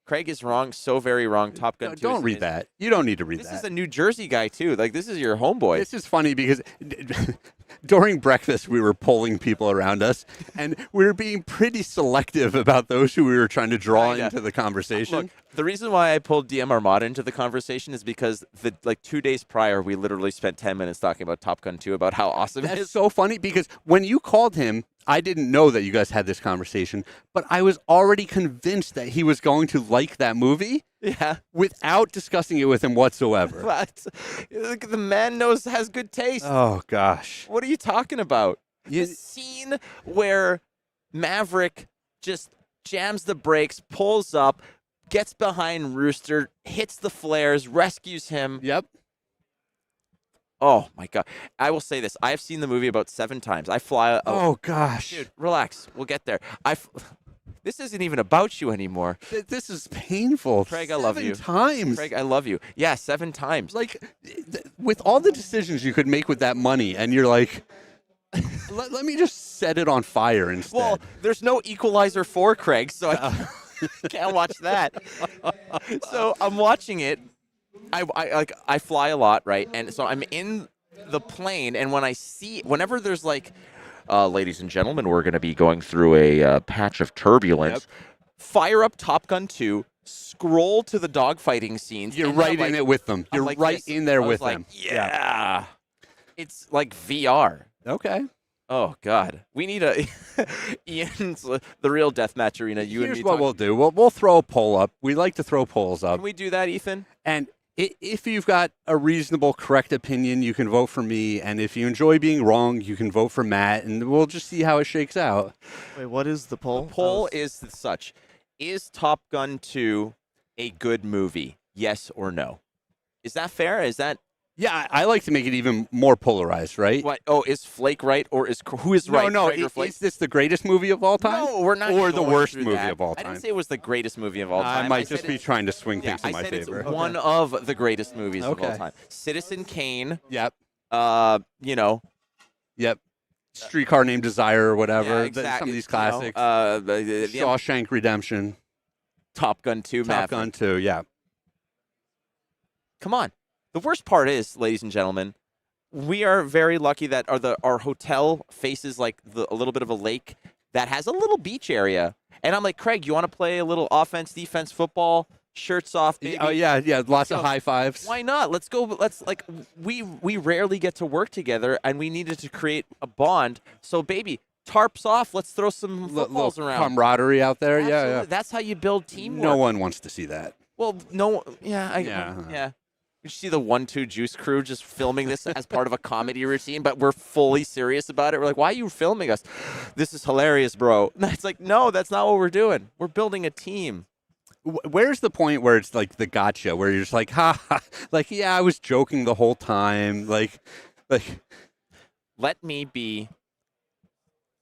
Craig is wrong, so very wrong. Top Gun 2 is Don't read amazing. that. You don't need to read This that. is a New Jersey guy, too. Like, this is your homeboy. This is funny because during breakfast, we were polling people around us, and we were being pretty selective about those who we were trying to draw Kinda. into the conversation. Look, the reason why I pulled DM Armada into the conversation is because 2 days prior, we literally spent 10 minutes talking about Top Gun 2, about how awesome it That's is. so funny because when you called him, I didn't know that you guys had this conversation, but I was already convinced that he was going to like that movie Yeah. without discussing it with him whatsoever. But the man has good taste. Oh, gosh. What are you talking about? You- The scene where Maverick just jams the brakes, pulls up, gets behind Rooster, hits the flares, rescues him. Yep. Oh, my God. I will say this. I've seen the movie about 7 times. I fly. Oh, gosh. Dude, relax. We'll get there. This isn't even about you anymore. This is painful. Craig, I love 7 you. times. Craig, I love you. Yeah, 7 times. Like, with all the decisions you could make with that money, and you're like, let me just set it on fire instead. Well, there's no Equalizer 4, Craig, so I can't watch that. So I'm watching it. I fly a lot, right? And so I'm in the plane, and whenever there's like, ladies and gentlemen, we're going to be going through a patch of turbulence. Fire up Top Gun 2, scroll to the dogfighting scenes. You're and right I'm in like- it with them. I'm You're like right this. in there I was with like, them. Yeah. It's like VR. Okay. Oh, God. We need Ian's the real deathmatch arena. You Here's and me what talk- we'll do. We'll throw a poll up. We like to throw polls up. Can we do that, Ethan? And if you've got a reasonable, correct opinion, you can vote for me. And if you enjoy being wrong, you can vote for Matt. And we'll just see how it shakes out. Wait, what is the poll? Poll is such. Is Top Gun 2 a good movie? Yes or no? Is that fair? Is that Yeah, I like to make it even more polarized, right? What? Oh, is Flake right or who is right? No, Craig or Flake? is this the greatest movie of all time? No, we're not. Or the going worst through movie that. of all I time? didn't say it was the greatest movie of all time. I might said just be it's- trying to swing Yeah, things in I my said favor. it's one of the greatest movies of all Okay. time. Citizen Kane. Yep. You know. Yep. Streetcar Named Desire or whatever. Yeah, exactly. Some of these classics. The Shawshank Redemption. Top Gun 2. Top Maverick. Gun 2, yeah. Come on. The worst part is, ladies and gentlemen, we are very lucky that our hotel faces like a little bit of a lake that has a little beach area. And I'm like, Craig, you want to play a little offense, defense, football, shirts off, baby? Oh, yeah. Lots of high fives. Why not? Let's go. We rarely get to work together, and we needed to create a bond. So, baby, tarps off. Let's throw some footballs Little around. camaraderie out there. Absolutely. Yeah. That's how you build teamwork. No one wants to see that. Well, no. Yeah. Yeah. You see the 1-2 Juice crew just filming this as part of a comedy routine, but we're fully serious about it. We're like, why are you filming us? This is hilarious, bro. And it's like, no, that's not what we're doing. We're building a team. Where's the point where it's like the gotcha, where you're just like, ha, like, yeah, I was joking the whole time. Like. Let me be.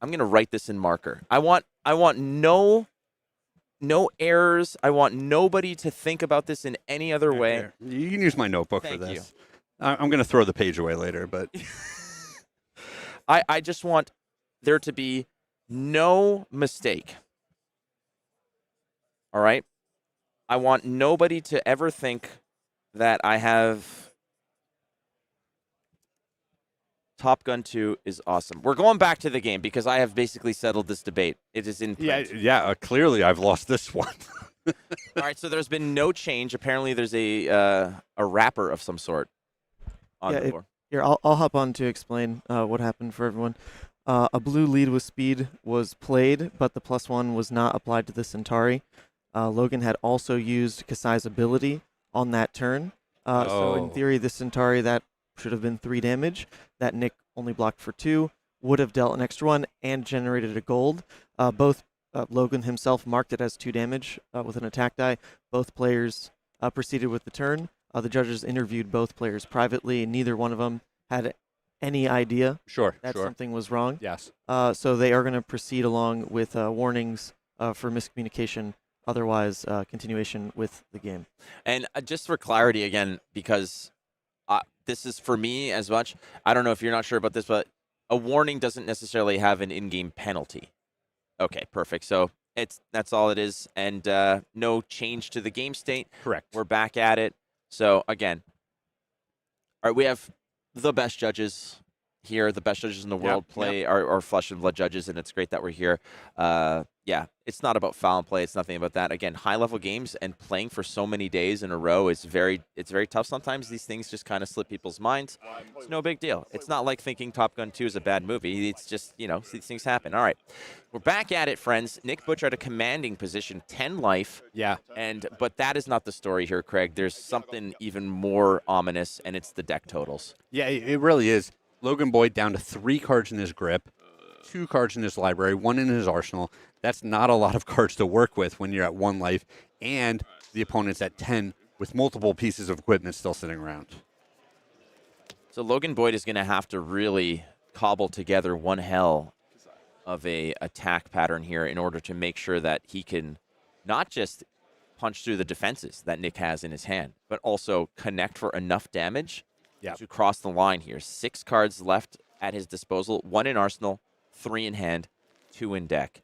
I'm gonna write this in marker. I want no errors. I want nobody to think about this in any other way. Here. You can use my notebook Thank for you. this. I'm going to throw the page away later, but I just want there to be no mistake. All right? I want nobody to ever think that I have Top Gun 2 is awesome. We're going back to the game because I have basically settled this debate. It is in print. yeah. Clearly, I've lost this one. All right, so there's been no change. Apparently, there's a wrapper of some sort on the board. Here, I'll hop on to explain what happened for everyone. A blue lead with speed was played, but the +1 was not applied to the Centauri. Logan had also used Kassai's ability on that turn. So in theory, the Centauri, that should have been 3 damage. That Nick only blocked for 2, would have dealt an extra 1 and generated a gold. Both Logan himself marked it as 2 damage with an attack die. Both players proceeded with the turn. The judges interviewed both players privately. Neither one of them had any idea that something was wrong. Yes. So they are going to proceed along with warnings for miscommunication. Otherwise, continuation with the game. And just for clarity again, because this is for me as much. I don't know if you're not sure about this, but a warning doesn't necessarily have an in-game penalty. Okay, perfect. So that's all it is, and no change to the game state. Correct. We're back at it. So again, all right, we have the best judges here. The best judges in the world play our flesh and blood judges, and it's great that we're here. Yeah, it's not about foul and play. It's nothing about that. Again, high-level games and playing for so many days in a row is very tough. Sometimes these things just kind of slip people's minds. It's no big deal. It's not like thinking Top Gun 2 is a bad movie. It's just, these things happen. All right, we're back at it, friends. Nick Butcher at a commanding position, 10 life. Yeah. But that is not the story here, Craig. There's something even more ominous, and it's the deck totals. Yeah, it really is. Logan Boyd down to 3 cards in his grip, 2 cards in his library, 1 in his arsenal. That's not a lot of cards to work with when you're at 1 life, and the opponent's at 10 with multiple pieces of equipment still sitting around. So Logan Boyd is going to have to really cobble together one hell of a attack pattern here in order to make sure that he can not just punch through the defenses that Nick has in his hand, but also connect for enough damage to cross the line here. 6 cards left at his disposal, 1 in arsenal, 3 in hand, 2 in deck.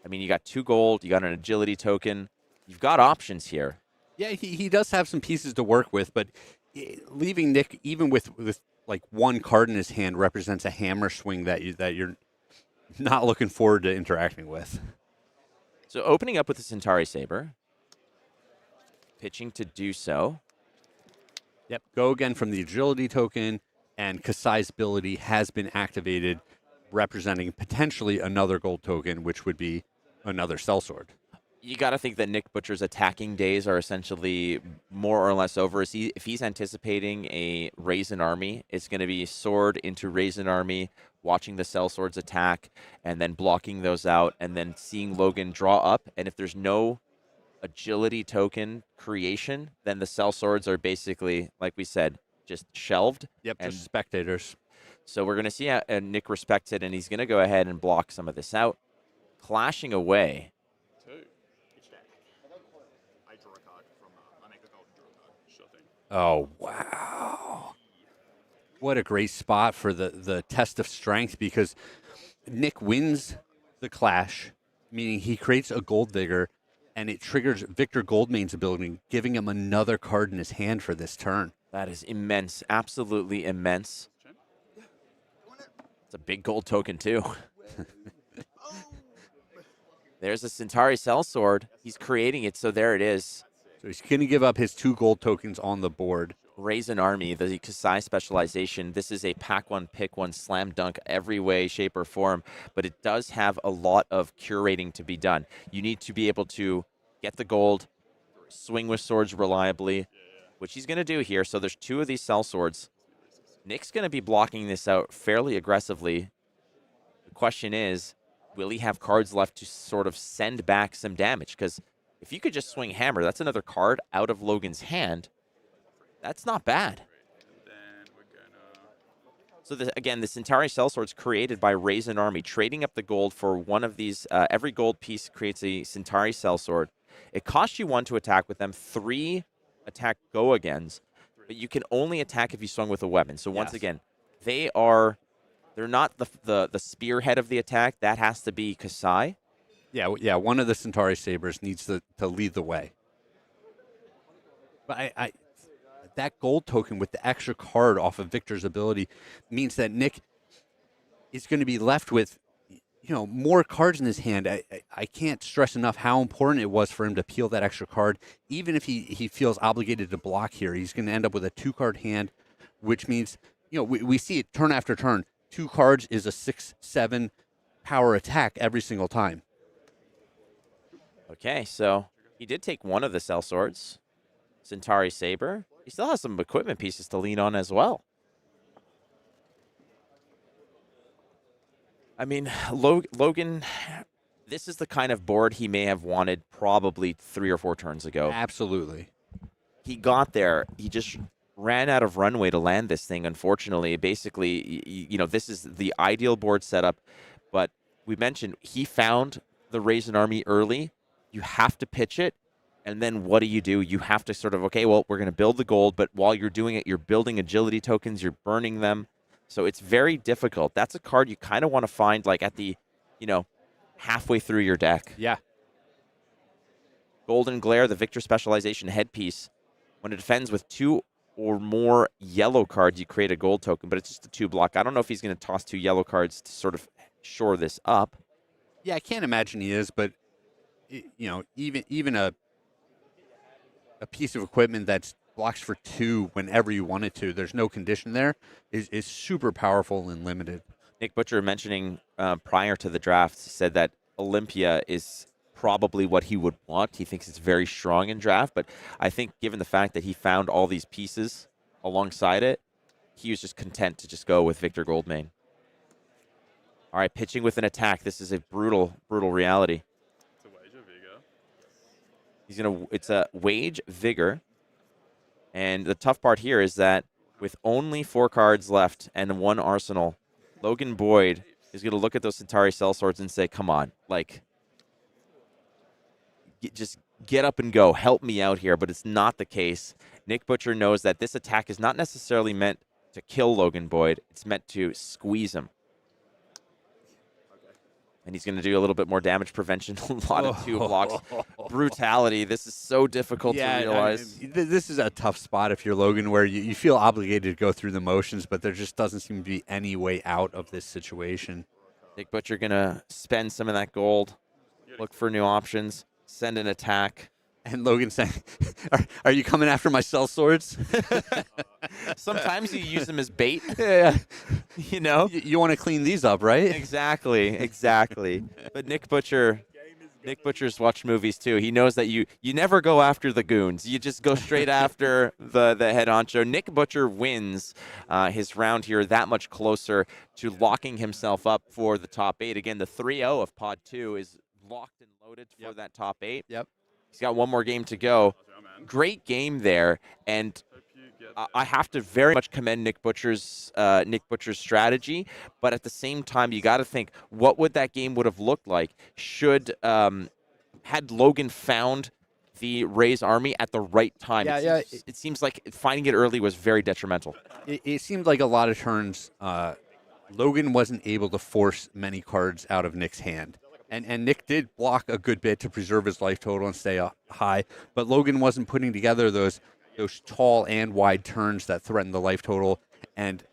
I mean, you got 2 gold, you got an agility token. You've got options here. Yeah, he does have some pieces to work with, but leaving Nick, even with like 1 card in his hand, represents a hammer swing that you're not looking forward to interacting with. So opening up with the Centauri Saber, pitching to do so. Yep, go again from the agility token, and Kassai's ability has been activated, representing potentially another gold token, which would be another sellsword. You got to think that Nick Butcher's attacking days are essentially more or less over. If he's anticipating a Raisin army, it's going to be sword into Raisin army, watching the sellswords attack, and then blocking those out, and then seeing Logan draw up. And if there's no agility token creation, then the sellswords are basically, like we said, just shelved. Yep, And just spectators. so we're going to see how Nick respects it, and he's going to go ahead and block some of this out. Clashing away. I draw a card from, I make a golden draw card. Sure thing. Oh, wow. What a great spot for the test of strength, because Nick wins the clash, meaning he creates a Gold Digger, and it triggers Victor Goldmane's ability, giving him another card in his hand for this turn. That is immense. Absolutely immense. It's a big gold token, too. There's a Centauri Sellsword. He's creating it, so there it is. So he's going to give up his 2 gold tokens on the board. Raise an army, the Kassai specialization. This is a pack one, pick one, slam dunk every way, shape, or form, but it does have a lot of curating to be done. You need to be able to get the gold, swing with swords reliably, which he's going to do here. So there's 2 of these sellswords. Nick's going to be blocking this out fairly aggressively. The question is, will he have cards left to sort of send back some damage? Because if you could just swing hammer, that's another card out of Logan's hand. That's not bad. So again, the Centauri Sellsword's created by Raise an Army, trading up the gold for one of these. Every gold piece creates a Centauri Sellsword. It costs you 1 to attack with them, 3 attack go-agains, but you can only attack if you swung with a weapon. So once again, they're not the spearhead of the attack. That has to be Kassai. Yeah, one of the Centauri Sabers needs to lead the way. But I that gold token with the extra card off of Victor's ability means that Nick is going to be left with, more cards in his hand. I can't stress enough how important it was for him to peel that extra card. Even if he feels obligated to block here, he's going to end up with a 2-card hand, which means, we see it turn after turn. 2 cards is a 6-7 power attack every single time. Okay, so he did take one of the sellswords. Centauri Saber. He still has some equipment pieces to lean on as well. I mean, Logan, this is the kind of board he may have wanted probably 3 or 4 turns ago. Absolutely. He got there. He just ran out of runway to land this thing, unfortunately. Basically, this is the ideal board setup, but we mentioned he found the Raise an Army early. You have to pitch it. And then what do? You have to sort of, okay, well, we're going to build the gold, but while you're doing it, you're building agility tokens, you're burning them. So it's very difficult. That's a card you kind of want to find like at the, halfway through your deck. Yeah. Golden Glare, the Victor Specialization headpiece. When it defends with 2 or more yellow cards, you create a gold token, but it's just a 2 block. I don't know if he's going to toss 2 yellow cards to sort of shore this up. Yeah, I can't imagine he is, but, even a piece of equipment that's blocks for 2 whenever you want it to, there's no condition there, is super powerful and limited. Nick Butcher mentioning prior to the draft said that Olympia is probably what he would want. He thinks it's very strong in draft, but I think given the fact that he found all these pieces alongside it, he was just content to just go with Victor Goldmane. All right, pitching with an attack. This is a brutal, brutal reality. It's a wage vigor, and the tough part here is that with only 4 cards left and 1 arsenal, Logan Boyd is going to look at those Centauri Sellswords and say, "Come on, just get up and go, help me out here." But it's not the case. Nick Butcher knows that this attack is not necessarily meant to kill Logan Boyd; it's meant to squeeze him. And he's going to do a little bit more damage prevention. A lot of 2 blocks. Brutality. This is so difficult to realize. This is a tough spot if you're Logan, where you feel obligated to go through the motions, but there just doesn't seem to be any way out of this situation. Nick Butcher going to spend some of that gold, look for new options, send an attack. And Logan saying, are you coming after my sellswords? Sometimes you use them as bait. Yeah. You want to clean these up, right? Exactly. But Nick Butcher's watched movies too. He knows that you never go after the goons. You just go straight after the head honcho. Nick Butcher wins his round here, that much closer to locking himself up for the top 8. Again, the 3-0 of Pod 2 is locked and loaded for that top 8. Yep. He's got one more game to go. Great game there, and I have to very much commend Nick Butcher's strategy, but at the same time, you got to think, what would that game would have looked like should had Logan found the Ray's army at the right time? It seems like finding it early was very detrimental. It seemed like a lot of turns, Logan wasn't able to force many cards out of Nick's hand. And Nick did block a good bit to preserve his life total and stay high, but Logan wasn't putting together those tall and wide turns that threaten the life total. And,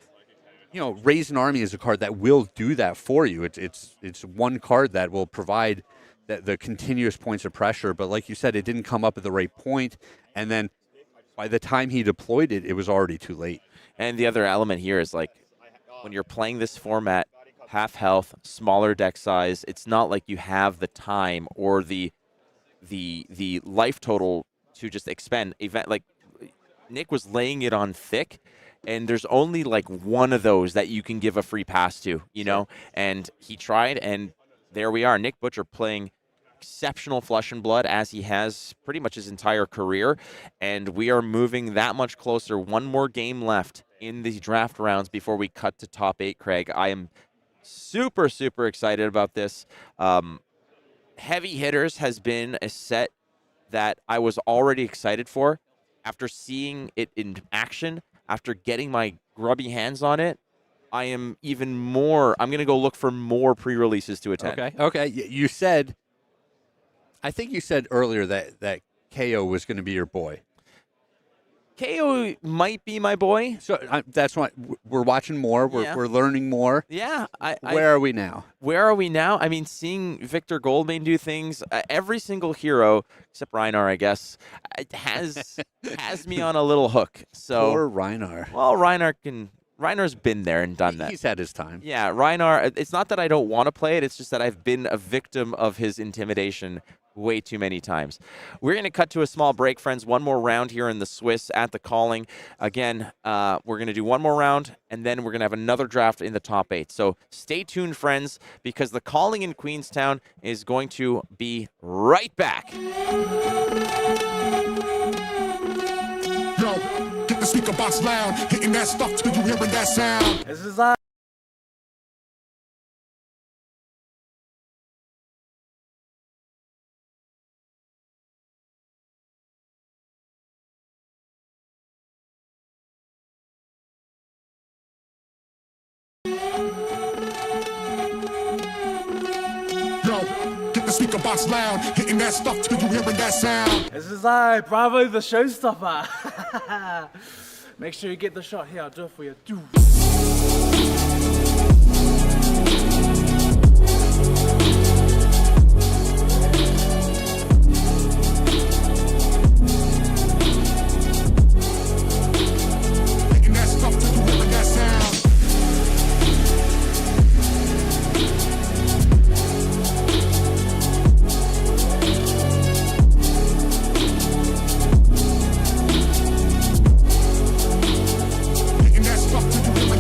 Raise an Army is a card that will do that for you. It's one card that will provide the continuous points of pressure. But like you said, it didn't come up at the right point. And then by the time he deployed it, it was already too late. And the other element here is, like, when you're playing this format, half health, smaller deck size, it's not like you have the time or the life total to just expend. Like, Nick was laying it on thick, and there's only like one of those that you can give a free pass to, and he tried, and there we are. Nick Butcher playing exceptional Flesh and Blood, as he has pretty much his entire career, and we are moving that much closer. One more game left in the draft rounds before we cut to top 8, Craig. I am super, super excited about this. Heavy Hitters has been a set that I was already excited for. After seeing it in action, after getting my grubby hands on it, I am even more. I'm going to go look for more pre-releases to attend. Okay. I think you said earlier that Kayo was going to be your boy. Kayo might be my boy. So that's why we're watching more. We're learning more. Yeah. Where are we now? Where are we now? I mean, seeing Victor Goldman do things, every single hero, except Reinar, I guess, has me on a little hook. So Poor Reinar. Well, Reinar's been there and done that. He's had his time. Yeah, Reinar, it's not that I don't want to play it. It's just that I've been a victim of his intimidation way too many times. We're going to cut to a small break, friends. One more round here in the Swiss at the Calling. Again, we're going to do one more round, and then we're going to have another draft in the top 8. So stay tuned, friends, because the Calling in Queenstown is going to be right back. Yo, get the speaker box loud, hitting that stuff till you hearing that sound. This is Speaker box loud, hitting that stuff till you hearing that sound. This is Bravo the Showstopper. Make sure you get the shot here. I'll do it for you. Hitting that stuff till you hearing that sound. Hitting that stuff till you hearing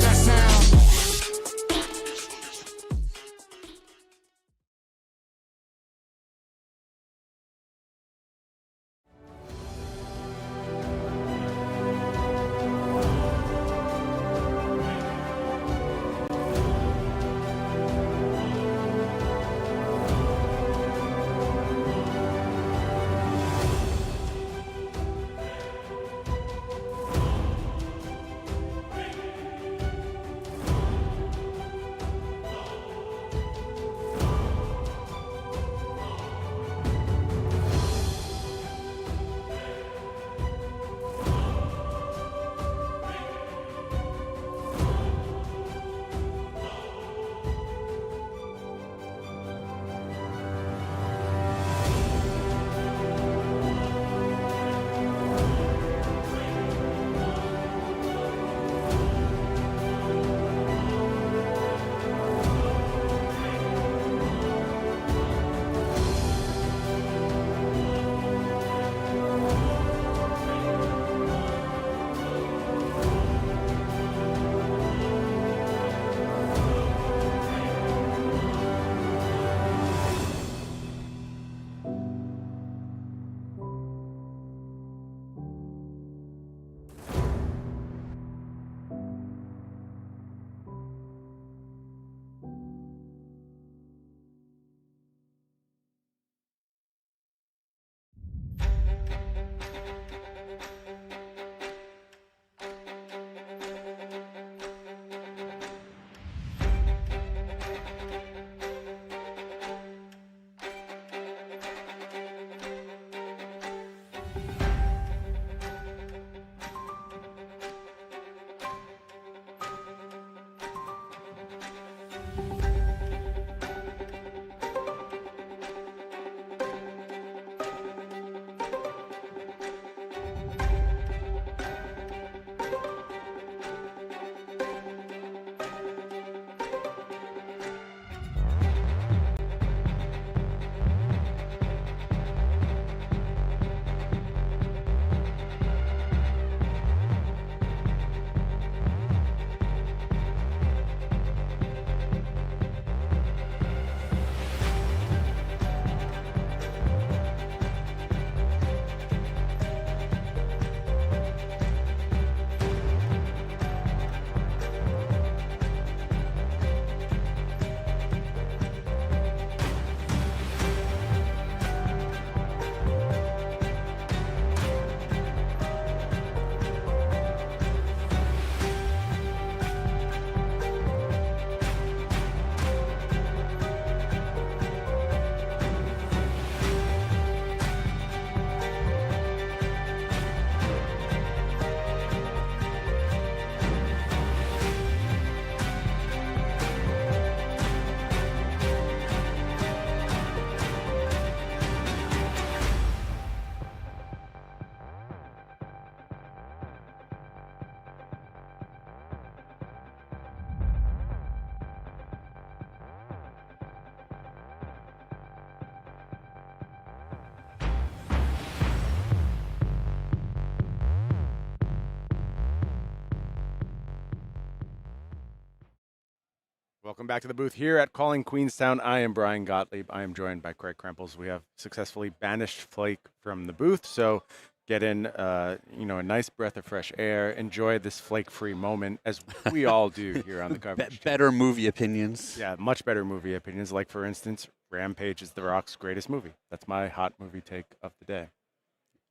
Welcome back to the booth here at Calling Queenstown. I am Brian Gottlieb. I am joined by Craig Krempels. We have successfully banished Flake from the booth, so get in, a nice breath of fresh air. Enjoy this flake-free moment, as we all do here on the coverage. Better movie opinions. Yeah, much better movie opinions. Like, for instance, Rampage is The Rock's greatest movie. That's my hot movie take of the day.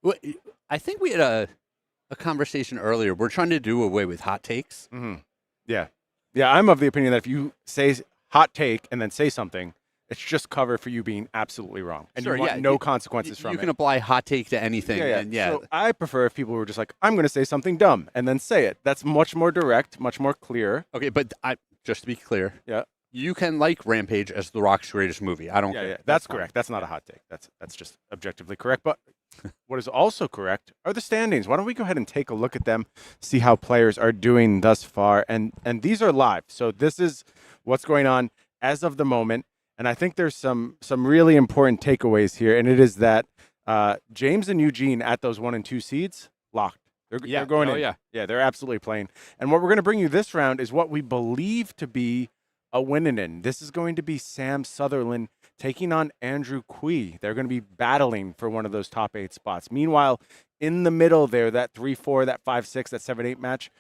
Well, I think we had a conversation earlier. We're trying to do away with hot takes. Mm-hmm. Yeah. Yeah, I'm of the opinion that if you say hot take and then say something, it's just cover for you being absolutely wrong. And Sure, you want yeah, no consequences from it. You can apply hot take to anything. And So I prefer if people were just like, I'm going to say something dumb and then say it. That's much more direct, much more clear. Okay, but just to be clear, Yeah. you can like Rampage as The Rock's greatest movie. I don't Yeah, care. yeah. That's fine. correct. That's not a hot take. That's just objectively correct. But what is also correct are the standings. Why don't we go ahead and take a look at them, see how players are doing thus far. And these are live. So this is what's going on as of the moment. And I think there's some really important takeaways here. And it is that James and Eugene at those 1 and 2 seeds, locked. They're going in. Yeah, they're absolutely playing. And what we're going to bring you this round is what we believe to be a win-in. This is going to be Sam Sutherland taking on Andrew Khoi. They're going to be battling for one of those top 8 spots. Meanwhile, in the middle there, that 3-4, that 5-6, that 7-8 match,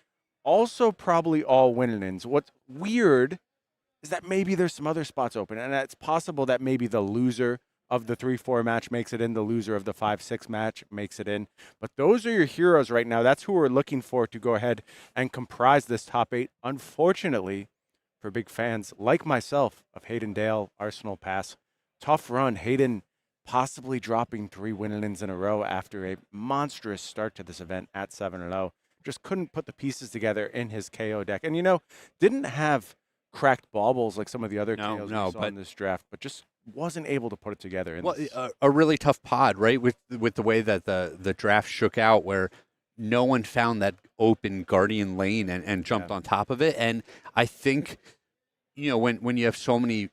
also probably all win-ins. What's weird is that maybe there's some other spots open, and it's possible that maybe the loser of the 3-4 match makes it in, the loser of the 5-6 match makes it in. But those are your heroes right now. That's who we're looking for to go ahead and comprise this top 8. Unfortunately, for big fans like myself of Hayden Dale, Arsenal Pass, tough run. Hayden possibly dropping 3 win-ins in a row after a monstrous start to this event at 7-0. Just couldn't put the pieces together in his KO deck. And, didn't have cracked baubles like some of the other KOs we saw in this draft, but just wasn't able to put it together. A really tough pod, right? With the way that the draft shook out, where no one found that open Guardian lane and jumped on top of it. And I think, when you have so many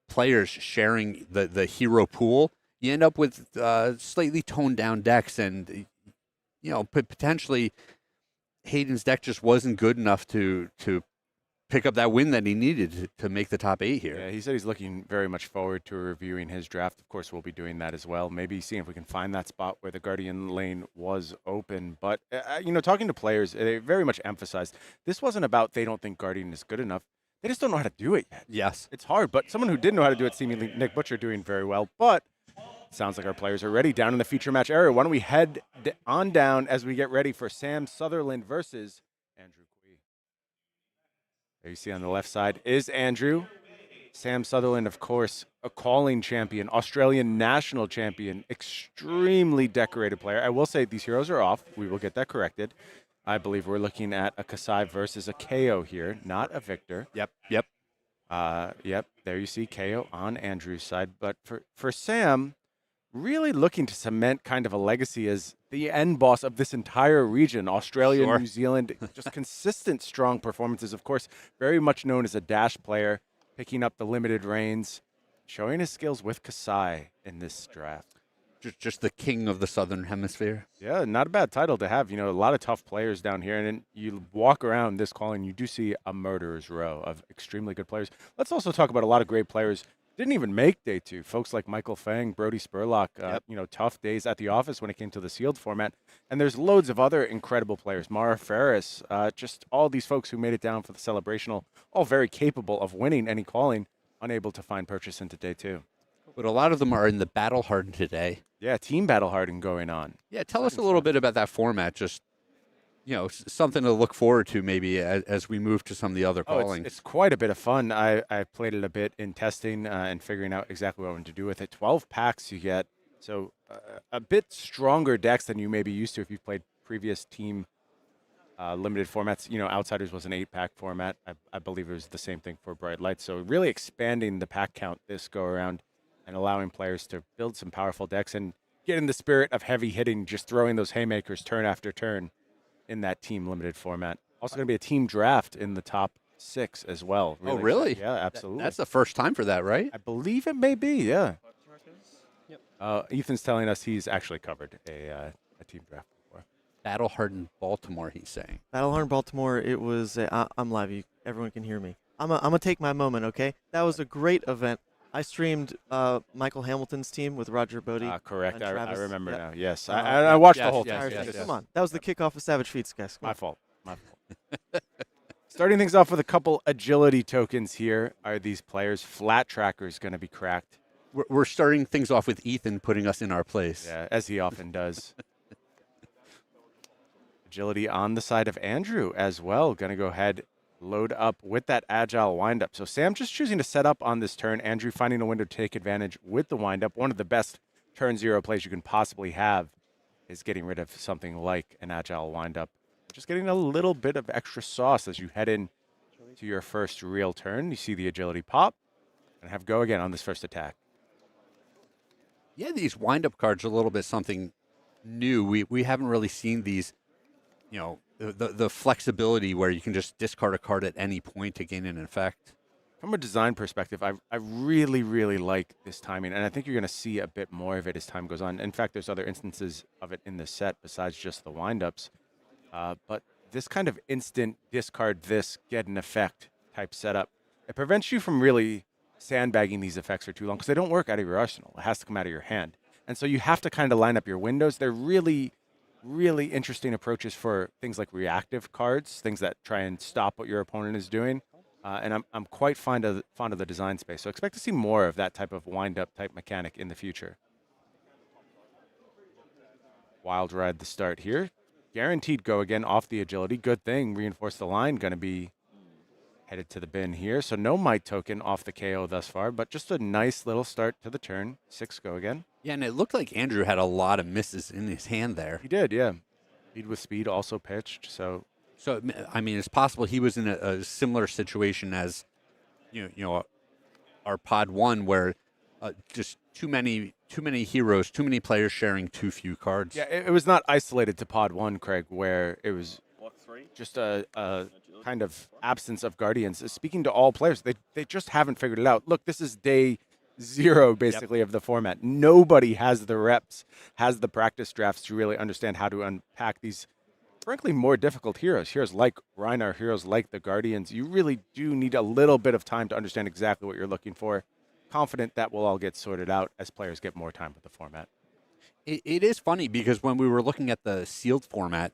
players sharing the hero pool, you end up with slightly toned down decks, and potentially Hayden's deck just wasn't good enough to pick up that win that he needed to make the top 8 here. Yeah, he said he's looking very much forward to reviewing his draft. Of course, we'll be doing that as well. Maybe seeing if we can find that spot where the Guardian lane was open. But, talking to players, they very much emphasized this wasn't about they don't think Guardian is good enough. They just don't know how to do it yet. Yes. It's hard, but someone who did know how to do it, seemingly Nick Butcher, doing very well. But it sounds like our players are ready down in the feature match area. Why don't we head on down as we get ready for Sam Sutherland versus Andrew Khoi. There you see on the left side is Andrew. Sam Sutherland, of course, a calling champion, Australian national champion, extremely decorated player. I will say these heroes are off. We will get that corrected. I believe we're looking at a Kassai versus a Kayo here, not a Victor. Yep. Yep. There you see Kayo on Andrew's side. But for Sam, really looking to cement kind of a legacy as the end boss of this entire region, Australia, Sure. New Zealand, just consistent, strong performances. Of course, very much known as a dash player, picking up the limited reigns, showing his skills with Kassai in this draft. Just the king of the Southern Hemisphere. Yeah, not a bad title to have. A lot of tough players down here. And then you walk around this calling, you do see a murderer's row of extremely good players. Let's also talk about a lot of great players. Didn't even make day 2. Folks like Michael Fang, Brody Spurlock, tough days at the office when it came to the sealed format. And there's loads of other incredible players. Mara Ferris, just all these folks who made it down for the celebrational, all very capable of winning any calling, unable to find purchase into day 2. But a lot of them are in the battle hardened today. Yeah, team battle hardened going on. Yeah, tell us a little bit about that format. Just, something to look forward to maybe as we move to some of the other callings. It's quite a bit of fun. I played it a bit in testing and figuring out exactly what I wanted to do with it. 12 packs you get, so a bit stronger decks than you may be used to if you've played previous team limited formats. Outsiders was an 8-pack format. I believe it was the same thing for Bright Lights. So really expanding the pack count this go around and allowing players to build some powerful decks and get in the spirit of heavy hitting, just throwing those haymakers turn after turn in that team limited format. Also going to be a team draft in the top 6 as well. Oh, really? Yeah, absolutely. That's the first time for that, right? I believe it may be, yeah. Ethan's telling us he's actually covered a team draft before. Battle hardened Baltimore, he's saying. Battle Hardened Baltimore, it was, I'm live, everyone can hear me. I'm gonna take my moment, okay? That was a great event. I streamed Michael Hamilton's team with Roger Bodie. Correct. and I Travis. remember Yeah. now. Yes. Uh, I watched the yes, whole yes, thing. yes, yes. Come on, that was the kickoff of Savage Feats, guys. Come My on. fault. My fault. Starting things off with a couple agility tokens here. Are these players' flat trackers going to be cracked? We're starting things off with Ethan putting us in our place. Yeah, as he often does. Agility on the side of Andrew as well. Going to go ahead, load up with that agile windup. So Sam just choosing to set up on this turn. Andrew finding a window to take advantage with the windup. One of the best turn 0 plays you can possibly have is getting rid of something like an agile windup. Just getting a little bit of extra sauce as you head in to your first real turn. You see the agility pop and have go again on this first attack. Yeah, these wind-up cards are a little bit something new. We haven't really seen these, the flexibility where you can just discard a card at any point to gain an effect. From a design perspective, I really, really like this timing, and I think you're going to see a bit more of it as time goes on. In fact, there's other instances of it in this set besides just the windups. But this kind of instant discard this, get an effect type setup, it prevents you from really sandbagging these effects for too long because they don't work out of your arsenal. It has to come out of your hand. And so you have to kind of line up your windows. They're really, really interesting approaches for things like reactive cards, things that try and stop what your opponent is doing. And I'm quite fond of the design space. So expect to see more of that type of wind-up type mechanic in the future. Wild ride the start here. Guaranteed go again off the agility. Good thing. Reinforce the line. Going to be headed to the bin here. So no might token off the KO thus far, but just a nice little start to the turn. 6 go again. Yeah, and it looked like Andrew had a lot of misses in his hand there. He did, yeah. Lead with speed also pitched. So I mean, it's possible he was in a similar situation as, our pod 1 where just too many heroes, too many players sharing too few cards. yeah, it was not isolated to pod 1, Craig, where it was just a kind of absence of guardians. Speaking to all players, they just haven't figured it out. Look, this is day 0 basically of the format. Nobody has the reps, has the practice drafts to really understand how to unpack these frankly more difficult heroes like Reinar, heroes like the Guardians. You really do need a little bit of time to understand exactly what you're looking for. Confident that will all get sorted out as players get more time with the format. It is funny because when we were looking at the sealed format,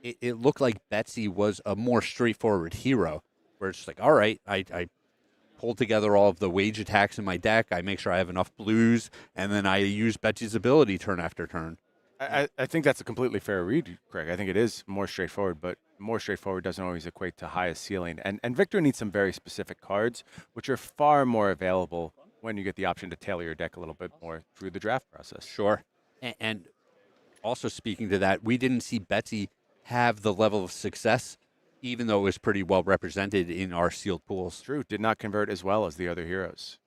it looked like Betsy was a more straightforward hero, where it's just like, all right, I pull together all of the wage attacks in my deck, I make sure I have enough blues, and then I use Betsy's ability turn after turn. I think that's a completely fair read, Craig. I think it is more straightforward, but more straightforward doesn't always equate to highest ceiling. And Victor needs some very specific cards, which are far more available when you get the option to tailor your deck a little bit more through the draft process. Sure. And also speaking to that, we didn't see Betsy have the level of success, even though it was pretty well represented in our sealed pools. True, did not convert as well as the other heroes.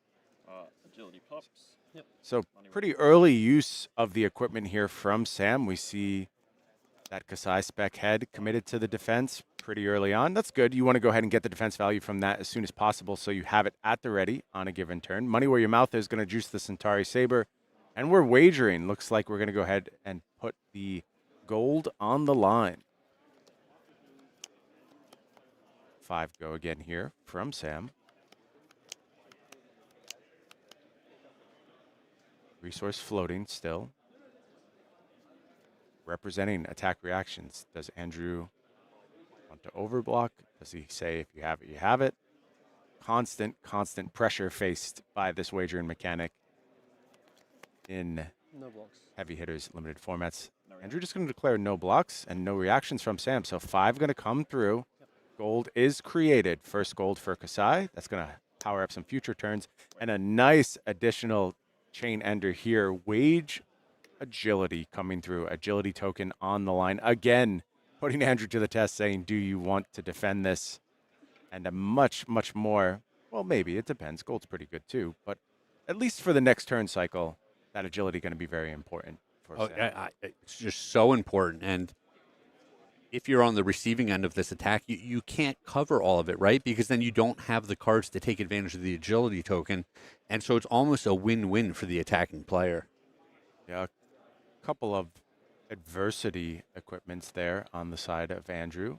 Agility pops. Yep. So pretty early use of the equipment here from Sam. We see that Kassai spec head committed to the defense pretty early on. That's good. You want to go ahead and get the defense value from that as soon as possible so you have it at the ready on a given turn. Money where your mouth is going to juice the Centauri Saber. And we're wagering. Looks like we're going to go ahead and put the gold on the line. 5 go again here from Sam. Resource floating still. Representing attack reactions. Does Andrew want to overblock? Does he say if you have it, you have it? Constant pressure faced by this wagering mechanic in No blocks. heavy hitters limited formats. Andrew just going to declare no blocks and no reactions from Sam. So 5 going to come through. Gold is created. First gold for Kassai. That's going to power up some future turns. And a nice additional chain ender here. Wage agility coming through. Agility token on the line. Again, putting Andrew to the test, saying, do you want to defend this? And a much, much more, well, maybe. It depends. Gold's pretty good too. But at least for the next turn cycle, that agility going to be very important for Sam. It's just so important. And if you're on the receiving end of this attack, you can't cover all of it, right? Because then you don't have the cards to take advantage of the agility token. And so it's almost a win-win for the attacking player. Yeah, a couple of adversity equipments there on the side of Andrew.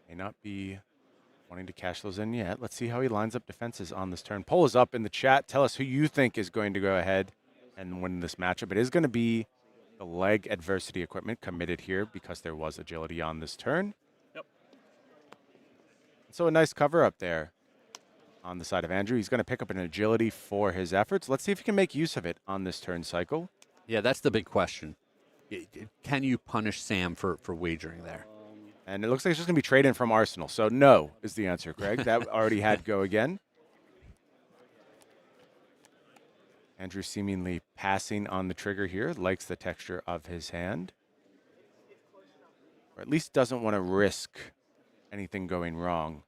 May not be wanting to cash those in yet. Let's see how he lines up defenses on this turn. Poll is up in the chat. Tell us who you think is going to go ahead and win this matchup. It is going to be the leg adversity equipment committed here because there was agility on this turn. Yep. So a nice cover up there on the side of Andrew. He's going to pick up an agility for his efforts. Let's see if he can make use of it on this turn cycle. Yeah, that's the big question. Can you punish Sam for wagering there? And it looks like it's just going to be trade-in from Arsenal. So no is the answer, Craig. That already had go again. Andrew seemingly passing on the trigger here, likes the texture of his hand. Or at least doesn't want to risk anything going wrong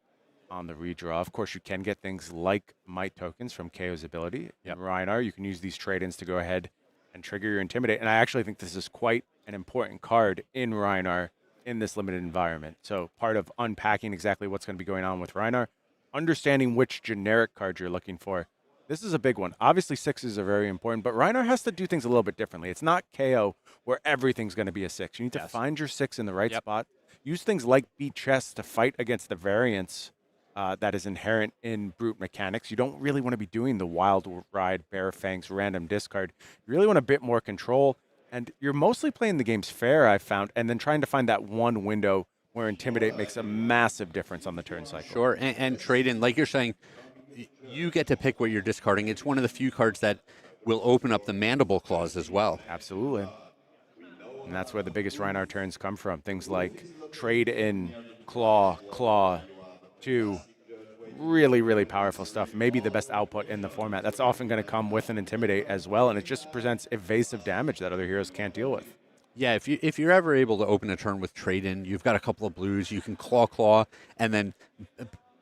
on the redraw. Of course, you can get things like might tokens from Kayo's ability. Yep. In Rhinar, you can use these trade-ins to go ahead and trigger your Intimidate. And I actually think this is quite an important card in Rhinar in this limited environment. So part of unpacking exactly what's going to be going on with Rhinar, understanding which generic card you're looking for. This is a big one. Obviously, sixes are very important, but Rhinar has to do things a little bit differently. It's not KO where everything's going to be a 6. You need to find your 6 in the right spot. Use things like beat chess to fight against the variance that is inherent in brute mechanics. You don't really want to be doing the wild ride, bare fangs, random discard. You really want a bit more control. And you're mostly playing the games fair, I've found, and then trying to find that one window where Intimidate makes a massive difference on the turn cycle. Sure, and trade in, like you're saying, you get to pick what you're discarding. It's one of the few cards that will open up the mandible clause as well. Absolutely. And that's where the biggest Rhinar turns come from. Things like trade in, claw, 2. Really, really powerful stuff. Maybe the best output in the format. That's often going to come with an Intimidate as well, and it just presents evasive damage that other heroes can't deal with. Yeah, if you're ever able to open a turn with trade-in, you've got a couple of blues, you can claw, and then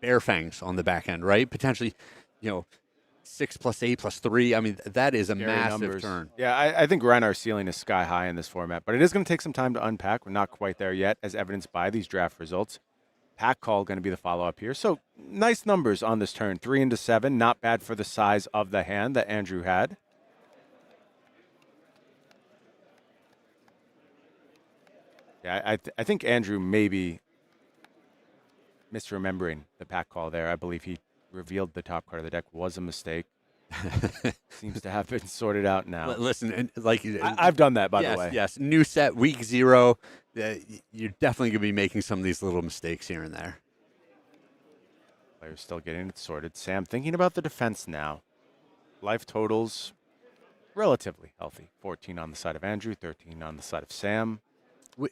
bare fangs on the back end, right? Potentially, 6 + 8 + 3. I mean, that is a Scary massive numbers. turn. Yeah, I think Rhinar's ceiling is sky high in this format, but it is going to take some time to unpack. We're not quite there yet, as evidenced by these draft results. Pack call going to be the follow-up here. So nice numbers on this turn. 3 into 7, not bad for the size of the hand that Andrew had. Yeah, I think Andrew may be misremembering the pack call there. I believe he revealed the top card of the deck was a mistake. Seems to have been sorted out now. Listen, and like I've done that, by the way. Yes, new set, week 0. You're definitely going to be making some of these little mistakes here and there. Players still getting it sorted. Sam thinking about the defense now. Life totals relatively healthy. 14 on the side of Andrew, 13 on the side of Sam.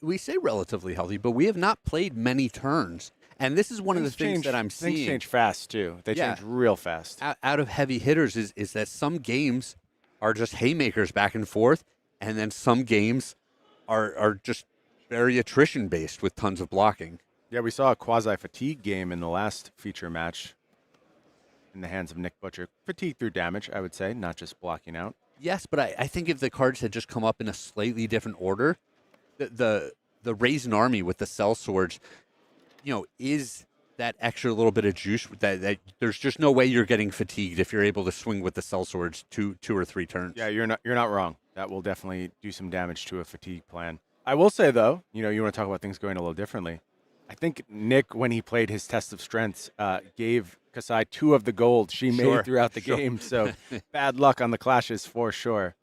We say relatively healthy, but we have not played many turns. And this is one of the things that I'm seeing. Things change fast, too. They change real fast. Out of heavy hitters is that some games are just haymakers back and forth, and then some games are just very attrition-based with tons of blocking. Yeah, we saw a quasi-fatigue game in the last feature match in the hands of Nick Butcher. Fatigue through damage, I would say, not just blocking out. Yes, but I think if the cards had just come up in a slightly different order, the Raisin Army with the Cell Swords, is that extra little bit of juice that there's just no way you're getting fatigued if you're able to swing with the Cell Swords two or 3 turns. Yeah, you're not wrong. That will definitely do some damage to a fatigue plan. I will say, though, you want to talk about things going a little differently. I think Nick, when he played his test of strengths, gave Kassai 2 of the gold she made throughout the game. So bad luck on the clashes for sure.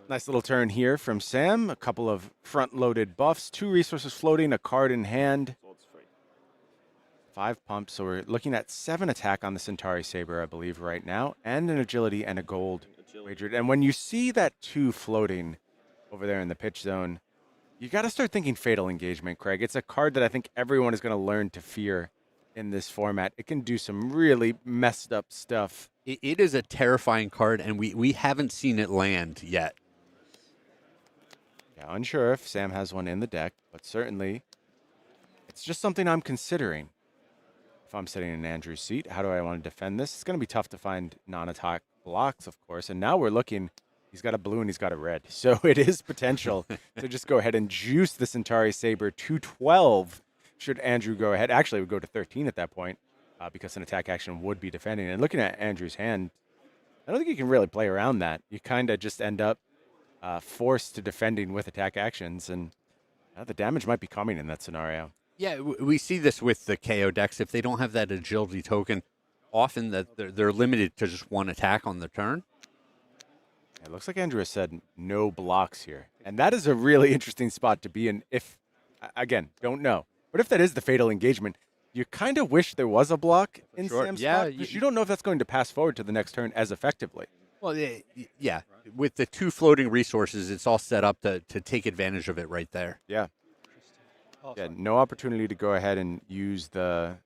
Nice little turn here from Sam. A couple of front-loaded buffs, 2 resources floating, a card in hand. 5 pumps, so we're looking at 7 attack on the Centauri Saber, I believe, right now, and an agility and a gold wagered. And when you see that 2 floating over there in the pitch zone, you got to start thinking Fatal Engagement, Craig. It's a card that I think everyone is going to learn to fear in this format. It can do some really messed up stuff. It is a terrifying card, and we haven't seen it land yet. Yeah, unsure if Sam has one in the deck, but certainly it's just something I'm considering. If I'm sitting in Andrew's seat, how do I want to defend this? It's going to be tough to find non-attack blocks, of course. And now we're looking, he's got a blue and he's got a red. So it is potential to just go ahead and juice the Centauri Saber to 12 should Andrew go ahead. Actually, it would go to 13 at that point because an attack action would be defending. And looking at Andrew's hand, I don't think you can really play around that. You kind of just end up forced to defending with attack actions. And the damage might be coming in that scenario. Yeah, we see this with the KO decks. If they don't have that agility token, often that they're limited to just one attack on the turn. It looks like Andrew has said no blocks here. And that is a really interesting spot to be in if, again, don't know. But if that is the fatal engagement, you kind of wish there was a block in Sure. Sam's Yeah, spot because you don't know if that's going to pass forward to the next turn as effectively. Well, yeah. With the 2 floating resources, it's all set up to take advantage of it right there. Yeah. Yeah, no opportunity to go ahead and use the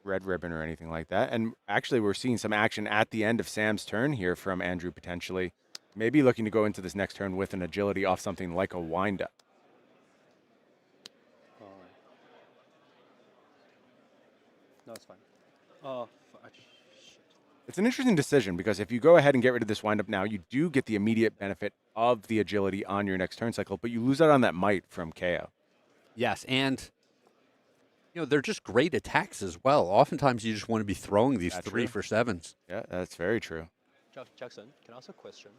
red ribbon or anything like that. And actually, we're seeing some action at the end of Sam's turn here from Andrew potentially. Maybe looking to go into this next turn with an agility off something like a windup. No, it's fine. It's an interesting decision because if you go ahead and get rid of this windup now, you do get the immediate benefit of the agility on your next turn cycle, but you lose out on that might from Kayo. Yes, and they're just great attacks as well. Oftentimes, you just want to be throwing these That's 3 true. for 7s. Yeah, that's very true. Jackson, can I ask a question?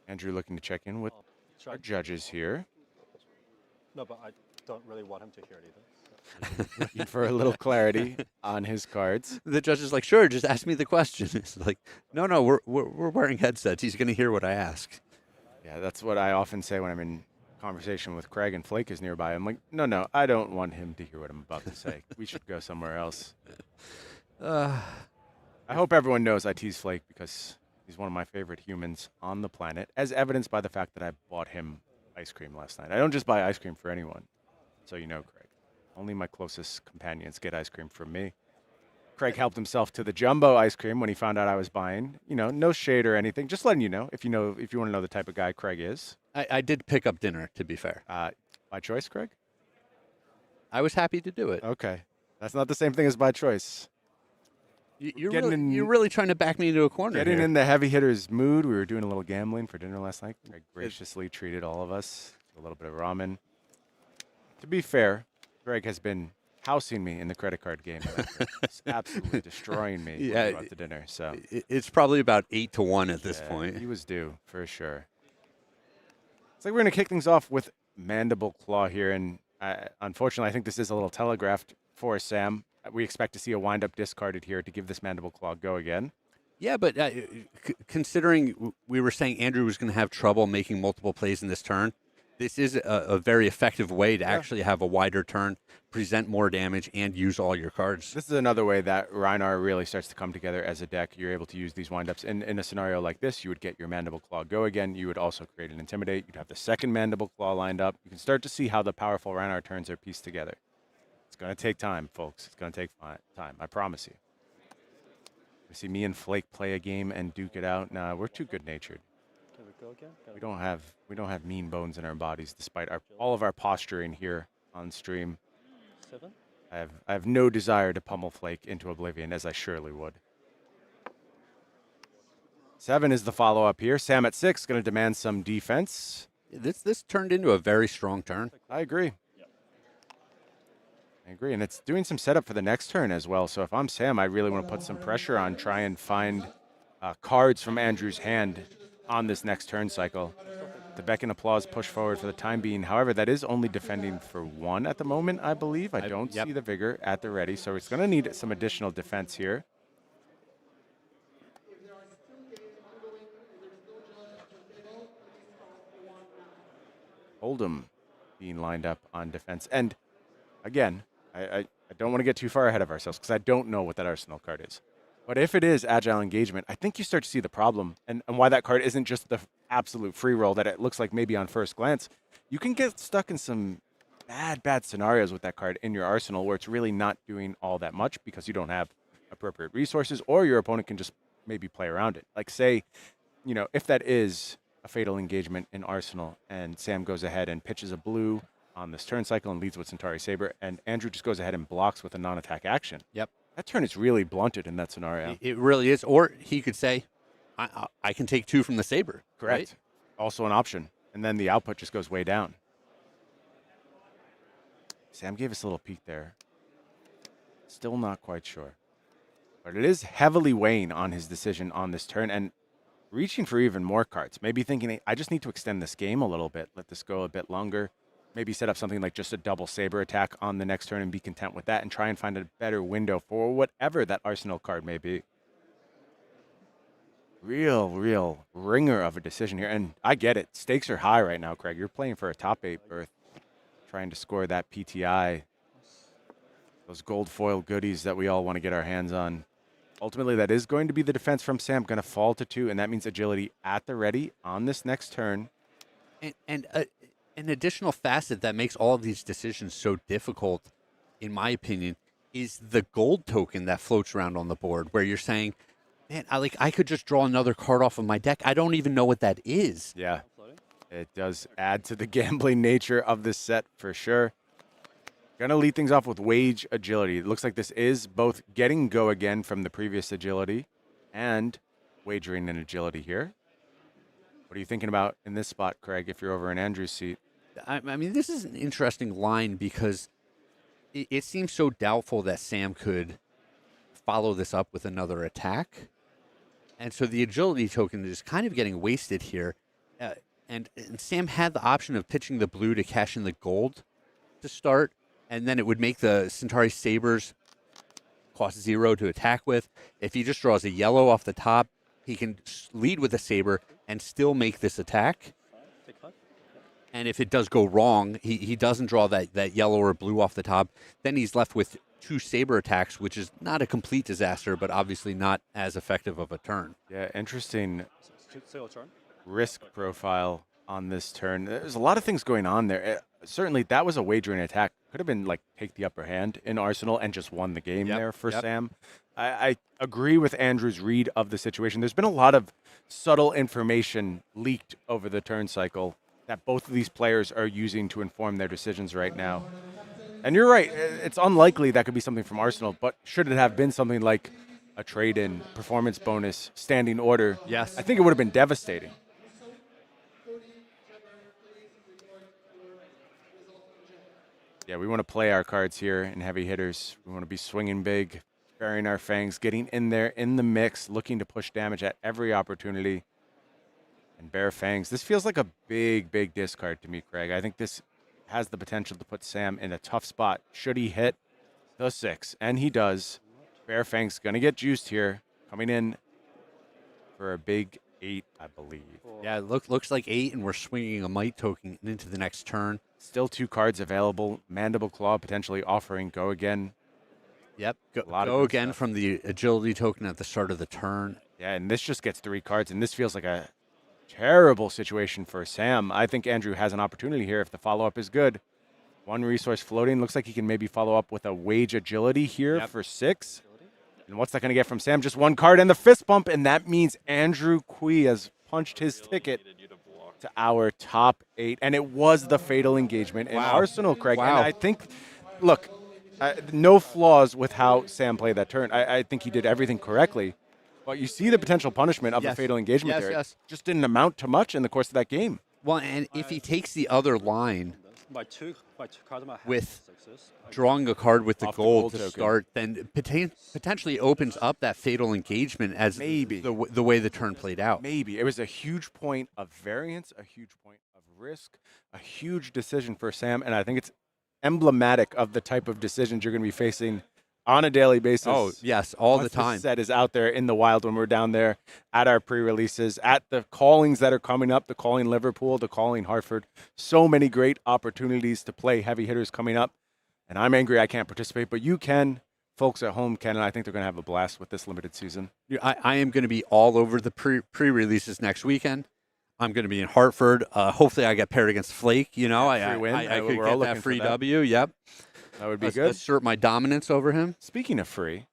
Andrew looking to check in with Should I- our judges here. No, but I don't really want him to hear it either. Looking for a little clarity on his cards. The judge is like, "Sure, just ask me the question." It's like, "No, we're wearing headsets. He's going to hear what I ask." Yeah, that's what I often say when I'm in conversation with Craig and Flake is nearby. I'm like, no, I don't want him to hear what I'm about to say. We should go somewhere else. I hope everyone knows I tease Flake because he's one of my favorite humans on the planet, as evidenced by the fact that I bought him ice cream last night. I don't just buy ice cream for anyone, so you know, Craig. Only my closest companions get ice cream from me. Craig helped himself to the jumbo ice cream when he found out I was buying. No shade or anything. Just letting you know if you want to know the type of guy Craig is. I did pick up dinner, to be fair. By choice, Craig? I was happy to do it. Okay. That's not the same thing as by choice. You're Getting you're really trying to back me into a corner Getting here. in the heavy hitter's mood. We were doing a little gambling for dinner last night. Craig graciously treated all of us to a little bit of ramen. To be fair, Greg has been housing me in the credit card game. It's absolutely destroying me when we go out to dinner. So It's probably about 8-1 at this point. he was due for sure. It's like we're going to kick things off with Mandible Claw here, and unfortunately, I think this is a little telegraphed for Sam. We expect to see a wind-up discarded here to give this Mandible Claw go again. Yeah, but considering we were saying Andrew was going to have trouble making multiple plays in this turn, this is a very effective way to actually have a wider turn, present more damage, and use all your cards. This is another way that Rhinar really starts to come together as a deck. You're able to use these windups. In a scenario like this, you would get your Mandible Claw go again. You would also create an Intimidate. You'd have the second Mandible Claw lined up. You can start to see how the powerful Rhinar turns are pieced together. It's going to take time, folks. It's going to take time. I promise you. You see me and Flake play a game and duke it out. Nah, we're too good-natured. Can we go again? We don't have mean bones in our bodies, despite all of our posturing here on stream. 7? I have no desire to pummel Flake into oblivion, as I surely would. 7 is the follow-up here. Sam at 6 going to demand some defense. This turned into a very strong turn. I agree. I agree, and it's doing some setup for the next turn as well. So if I'm Sam, I really want to put some pressure on, try and find cards from Andrew's hand on this next turn cycle. The Beck and Applause push forward for the time being. However, that is only defending for 1 at the moment, I believe. I don't see the Vigor at the ready, so it's going to need some additional defense here. Hold'em being lined up on defense. And again, I don't want to get too far ahead of ourselves because I don't know what that Arsenal card is. But if it is Agile Engagement, I think you start to see the problem and why that card isn't just the absolute free roll that it looks like maybe on first glance. You can get stuck in some bad scenarios with that card in your arsenal where it's really not doing all that much because you don't have appropriate resources or your opponent can just maybe play around it. Like say, if that is a fatal engagement in Arsenal and Sam goes ahead and pitches a blue on this turn cycle and leads with Centauri Saber and Andrew just goes ahead and blocks with a non-attack action. Yep. That turn is really blunted in that scenario. It really is. Or he could say, I can take 2 from the Saber. Correct. Right? Also an option. And then the output just goes way down. Sam gave us a little peek there. Still not quite sure. But it is heavily weighing on his decision on this turn and reaching for even more cards. Maybe thinking, I just need to extend this game a little bit, let this go a bit longer. maybe set up something like just a double saber attack on the next turn and be content with that and try and find a better window for whatever that arsenal card may be. Real ringer of a decision here. And I get it. Stakes are high right now, Craig. You're playing for a top 8 berth, trying to score that PTI. Those gold foil goodies that we all want to get our hands on. Ultimately, that is going to be the defense from Sam, going to fall to 2, and that means agility at the ready on this next turn. And an additional facet that makes all of these decisions so difficult, in my opinion, is the gold token that floats around on the board, where you're saying, man, I could just draw another card off of my deck. I don't even know what that is. Yeah, it does add to the gambling nature of this set for sure. Gonna lead things off with wage agility. It looks like this is both getting go again from the previous agility and wagering in agility here. What are you thinking about in this spot, Craig, if you're over in Andrew's seat? I mean, this is an interesting line because it seems so doubtful that Sam could follow this up with another attack. And so the agility token is kind of getting wasted here. And Sam had the option of pitching the blue to cash in the gold to start, and then it would make the Centauri Sabers cost 0 to attack with. If he just draws a yellow off the top, he can lead with a saber and still make this attack. And if it does go wrong, he doesn't draw that yellow or blue off the top, then he's left with 2 saber attacks, which is not a complete disaster, but obviously not as effective of a turn. Yeah, interesting Your turn. risk profile on this turn. There's a lot of things going on there. Certainly, that was a wagering attack. Could have been like take the upper hand in Arsenal and just won the game there for Sam. I agree with Andrew's read of the situation. There's been a lot of subtle information leaked over the turn cycle that both of these players are using to inform their decisions right now. And you're right, it's unlikely that could be something from Arsenal, but should it have been something like a trade-in, performance bonus, standing order, yes, I think it would have been devastating. Yeah, we want to play our cards here in heavy hitters. We want to be swinging big, burying our fangs, getting in there in the mix, looking to push damage at every opportunity. And bare fangs. This feels like a big discard to me, Craig. I think this has the potential to put Sam in a tough spot. Should he hit the 6? And he does. Bare fangs going to get juiced here. Coming in for a big 8, I believe. Yeah, it looks like 8, and we're swinging a might token into the next turn. Still 2 cards available. Mandible Claw potentially offering go again. Yep, go again from the agility token at the start of the turn. Yeah, and this just gets 3 cards, and this feels like a terrible situation for Sam. I think Andrew has an opportunity here if the follow-up is good. 1 resource floating. Looks like he can maybe follow up with a wage agility here for 6. And what's that going to get from Sam? Just 1 card and the fist bump, and that means Andrew Khoi has punched his ticket to our top 8. And it was the fatal engagement in Arsenal, Craig. And I think, look, no flaws with how Sam played that turn. I think he did everything correctly. But you see the potential punishment of the fatal engagement there. It just didn't amount to much in the course of that game. Well, and if he takes the other line with drawing a card with the gold to start, then potentially opens up that fatal engagement as maybe the way the turn played out. Maybe. It was a huge point of variance, a huge point of risk, a huge decision for Sam, and I think it's emblematic of the type of decisions you're going to be facing on a daily basis. Oh, yes, all the time. The set is out there in the wild when we're down there at our pre-releases, at the callings that are coming up, the calling Liverpool, the calling Hartford. So many great opportunities to play heavy hitters coming up. And I'm angry I can't participate, but you can. Folks at home can, and I think they're going to have a blast with this limited season. I am going to be all over the pre-releases next weekend. I'm going to be in Hartford. Hopefully I get paired against Flake. You know, I could get that free W. Yep. That would be good. Assert my dominance over him. Speaking of free,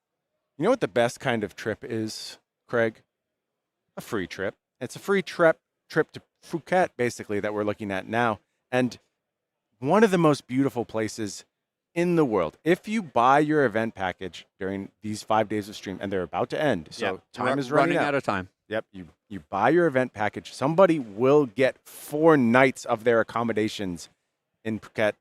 you know what the best kind of trip is, Craig? A free trip. It's a free trip to Phuket, basically, that we're looking at now. And one of the most beautiful places in the world. If you buy your event package during these 5 days of stream, and they're about to end, so time is running out of time. Yep, you buy your event package. Somebody will get 4 nights of their accommodations in Phuket,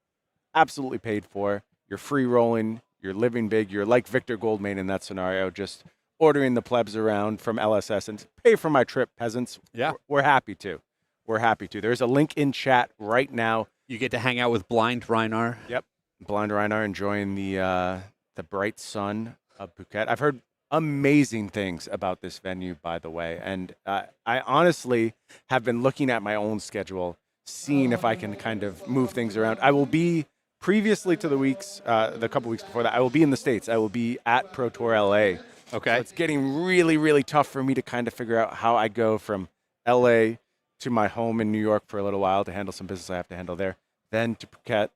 absolutely paid for. You're free rolling, you're living big, you're like Victor Goldmain in that scenario, just ordering the plebs around from LSS and pay for my trip, peasants. Yeah. We're happy to. We're happy to. There's a link in chat right now. You get to hang out with Blind Reinar. Yep, Blind Reinar enjoying the bright sun of Phuket. I've heard amazing things about this venue, by the way, and I honestly have been looking at my own schedule, seeing if I can kind of move things around. I will be previously to the couple weeks before that. I will be in the States. I will be at Pro Tour LA. Okay. So it's getting really, really tough for me to kind of figure out how I go from LA to my home in New York for a little while to handle some business I have to handle there, then to Phuket,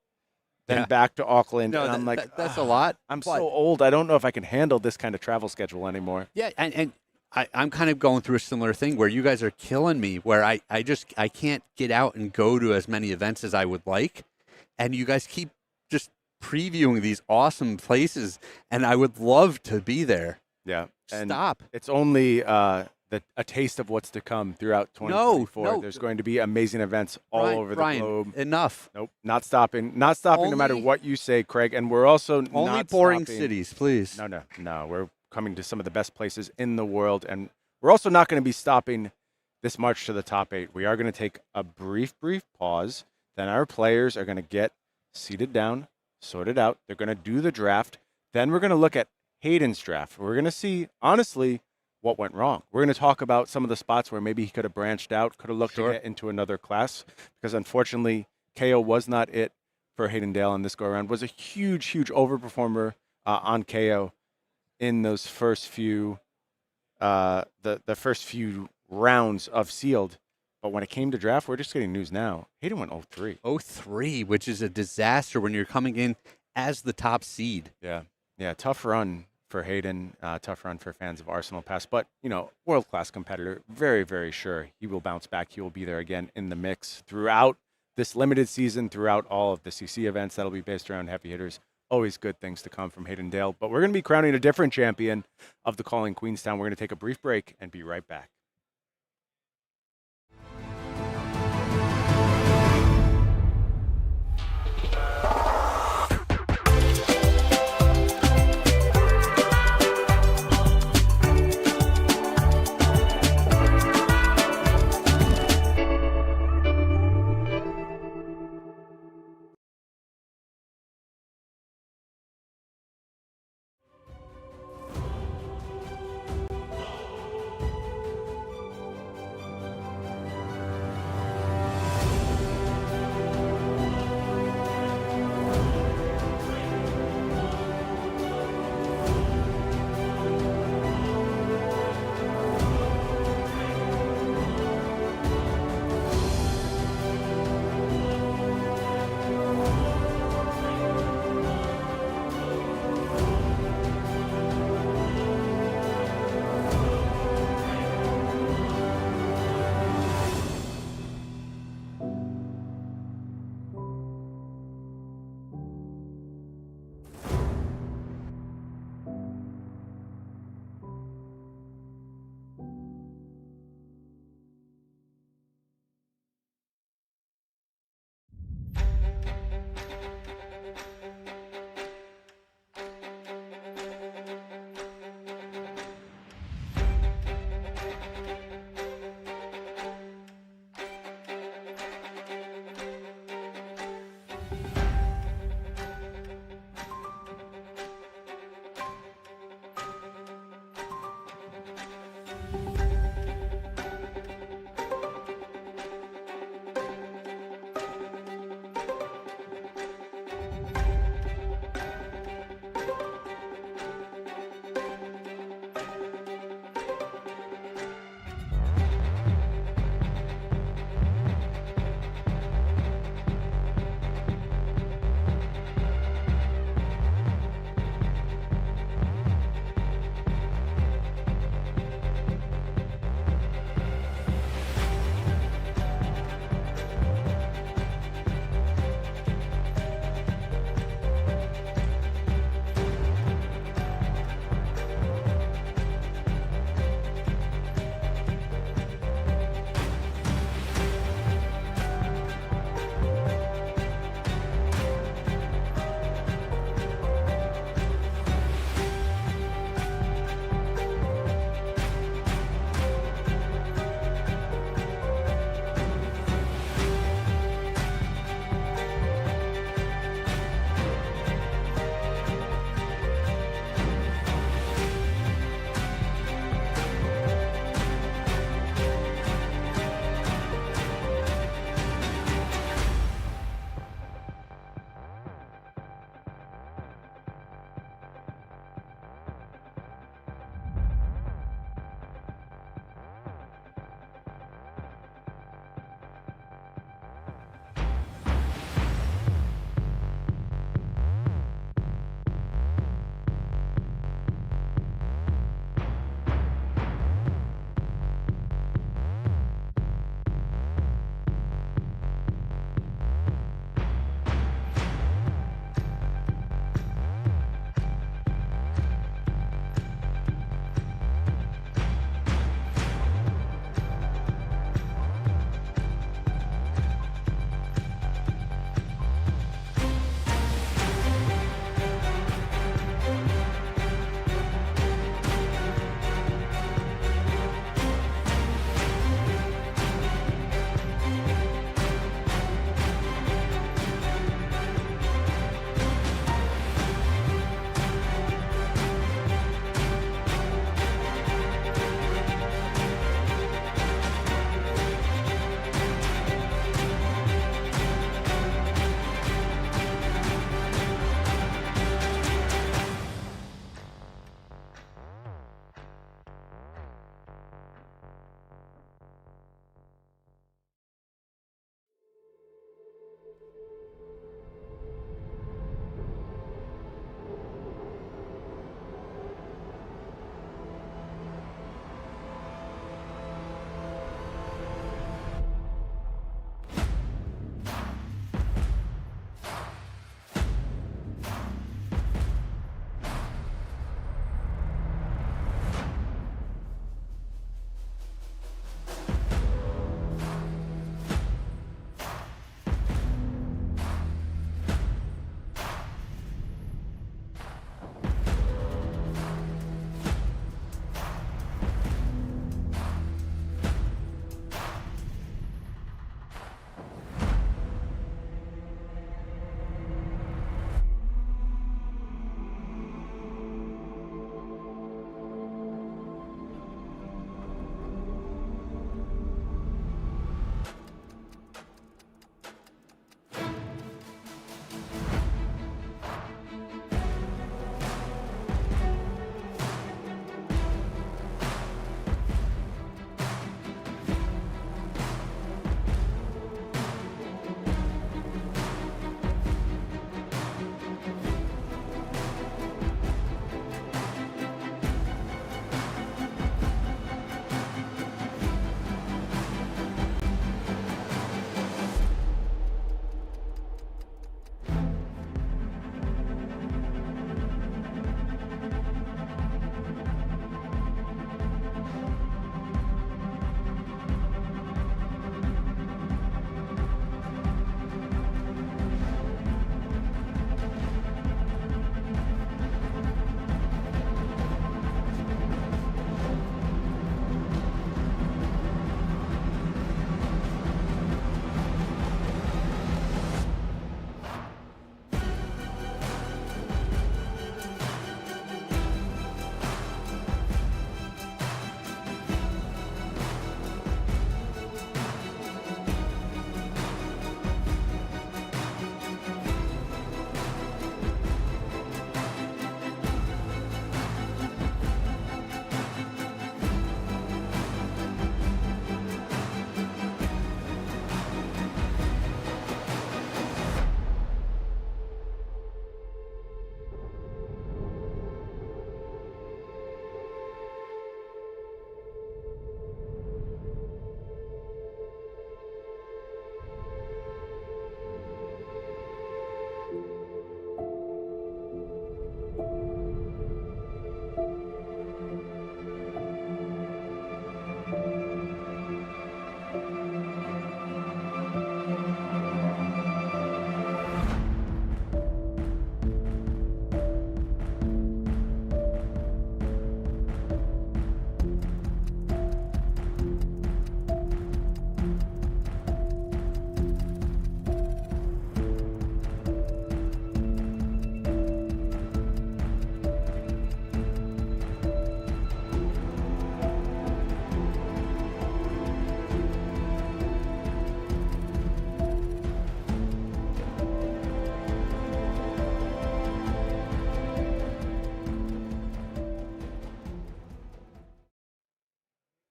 then back to Auckland. No, and I'm like, that's a lot. I'm but- so old. I don't know if I can handle this kind of travel schedule anymore. Yeah, and I'm kind of going through a similar thing where you guys are killing me, where I can't get out and go to as many events as I would like, and you guys keep just previewing these awesome places, and I would love to be there. Yeah. And Stop. it's only a taste of what's to come throughout 2024. No. There's going to be amazing events all over the Brian, globe. Enough. Nope, not stopping. Not stopping no matter Only- what you say, Craig. And we're also Only not boring stopping. cities, please. No. We're coming to some of the best places in the world. And we're also not going to be stopping this march to the top 8. We are going to take a brief pause. Then our players are going to get seated down, sorted out. They're going to do the draft. Then we're going to look at Hayden's draft. We're going to see, honestly, what went wrong. We're going to talk about some of the spots where maybe he could have branched out, could have looked to get into another class, because unfortunately, Kayo was not it for Hayden Dale on this go-around. Was a huge overperformer on Kayo in those first few, the first few rounds of Sealed. But when it came to draft, we're just getting news now. Hayden went 0-3. 0-3, which is a disaster when you're coming in as the top seed. Yeah, tough run for Hayden, tough run for fans of Arsenal Pass. But, world-class competitor, very, very sure he will bounce back. He will be there again in the mix throughout this limited season, throughout all of the CC events that'll be based around heavy hitters. Always good things to come from Hayden Dale. But we're going to be crowning a different champion of the Calling Queenstown. We're going to take a brief break and be right back.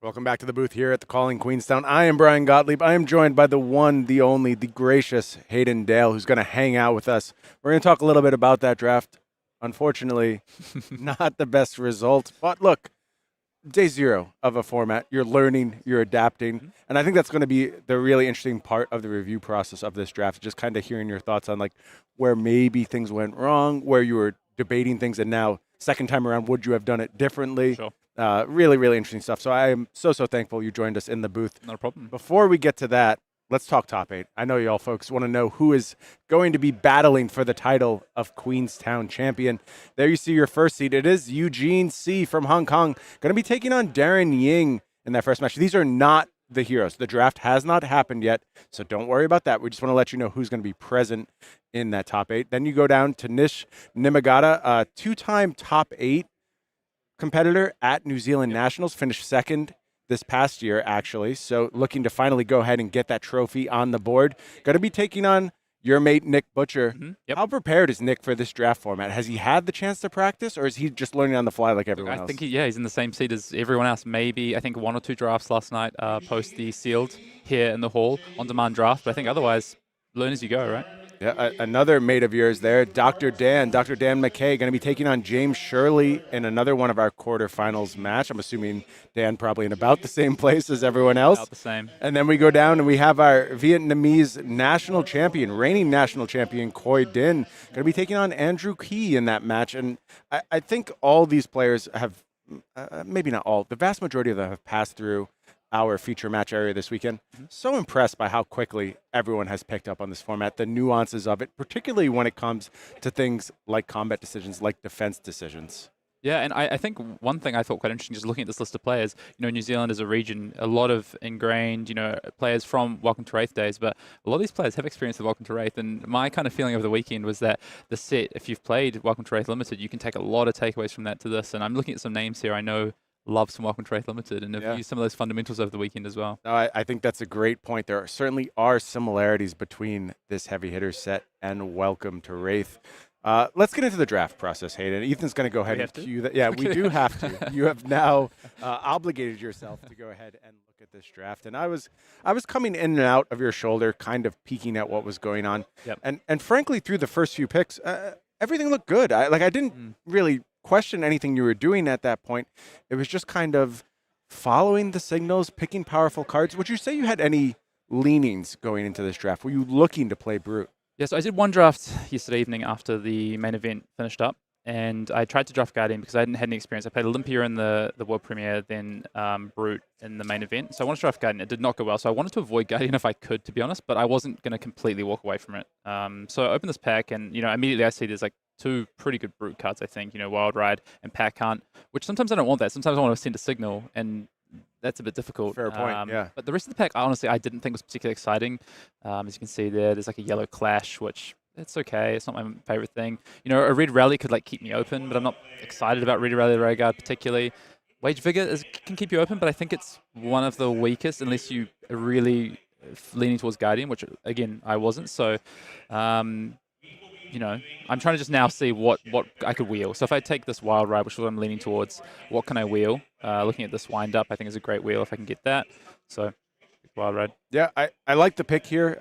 Welcome back to the booth here at the Calling Queenstown. I am Brian Gottlieb. I am joined by the one, the only, the gracious Hayden Dale, who's going to hang out with us. We're going to talk a little bit about that draft. Unfortunately, not the best result. But look, day zero of a format. You're learning, you're adapting. And I think that's going to be the really interesting part of the review process of this draft, just kind of hearing your thoughts on like where maybe things went wrong, where you were debating things, and now second time around, would you have done it differently? Sure. Really, really interesting stuff. So I am so thankful you joined us in the booth. Not a problem. Before we get to that, let's talk top 8. I know you all folks want to know who is going to be battling for the title of Queenstown champion. There you see your first seed. It is Eugene C. from Hong Kong. Going to be taking on Darryn Ying in that first match. These are not the heroes. The draft has not happened yet, so don't worry about that. We just want to let you know who's going to be present in that top 8. Then you go down to Nish Nimagata, a 2-time top 8 competitor at New Zealand Nationals, finished second this past year, actually. So looking to finally go ahead and get that trophy on the board. Going to be taking on your mate, Nick Butcher. Yep. How prepared is Nick for this draft format? Has he had the chance to practice, or is he just learning on the fly like everyone else? I think he's in the same seat as everyone else. Maybe I think 1 or 2 drafts last night post the sealed here in the hall on-demand draft. But I think otherwise, learn as you go, right? Yeah, another mate of yours there, Dr. Dan McKay, going to be taking on James Shirley in another one of our quarterfinals match. I'm assuming Dan probably in about the same place as everyone else. About the same. And then we go down and we have our Vietnamese national champion, reigning national champion, Khoi Din, going to be taking on Andrew Key in that match. And I think all these players have, maybe not all, the vast majority of them have passed through our feature match area this weekend. So impressed by how quickly everyone has picked up on this format, the nuances of it, particularly when it comes to things like combat decisions, like defense decisions. Yeah, and I think one thing I thought quite interesting, just looking at this list of players, New Zealand as a region, a lot of ingrained, players from Welcome to Wraith days, but a lot of these players have experience with Welcome to Wraith, and my kind of feeling over the weekend was that the set, if you've played Welcome to Wraith Limited, you can take a lot of takeaways from that to this, and I'm looking at some names here I know love some Welcome to Wraith Limited, and have used some of those fundamentals over the weekend as well. No, I think that's a great point. There certainly are similarities between this heavy hitter set and Welcome to Wraith. Let's get into the draft process, Hayden. Ethan's going to go ahead and cue that. Yeah, we do have to. You have now obligated yourself to go ahead and look at this draft. And I was coming in and out of your shoulder, kind of peeking at what was going on. Yep. And frankly, through the first few picks, everything looked good. I didn't really question anything you were doing at that point. It was just kind of following the signals, picking powerful cards. Would you say you had any leanings going into this draft? Were you looking to play Brute? Yeah, so I did one draft yesterday evening after the main event finished up, and I tried to draft Guardian because I hadn't had any experience. I played Olympia in the World Premiere, then Brute in the main event. So I wanted to draft Guardian. It did not go well, so I wanted to avoid Guardian if I could, to be honest, but I wasn't going to completely walk away from it. So I opened this pack, and immediately I see there's like 2 pretty good Brute cards, I think, Wild Ride and Pack Hunt, which sometimes I don't want that. Sometimes I want to send a signal, and that's a bit difficult. Fair point, yeah. But the rest of the pack, honestly, I didn't think was particularly exciting. As you can see there's like a yellow Clash, which it's okay. It's not my favorite thing. A Red Rally could keep me open, but I'm not excited about Red Rally Rayguard particularly. Wage Vigor can keep you open, but I think it's one of the weakest unless you are really leaning towards Guardian, which again I wasn't. So I'm trying to just now see what I could wheel. So if I take this Wild Ride, which is what I'm leaning towards, what can I wheel? Looking at this Wind Up, I think is a great wheel if I can get that. So Wild Ride. Yeah, I like the pick here.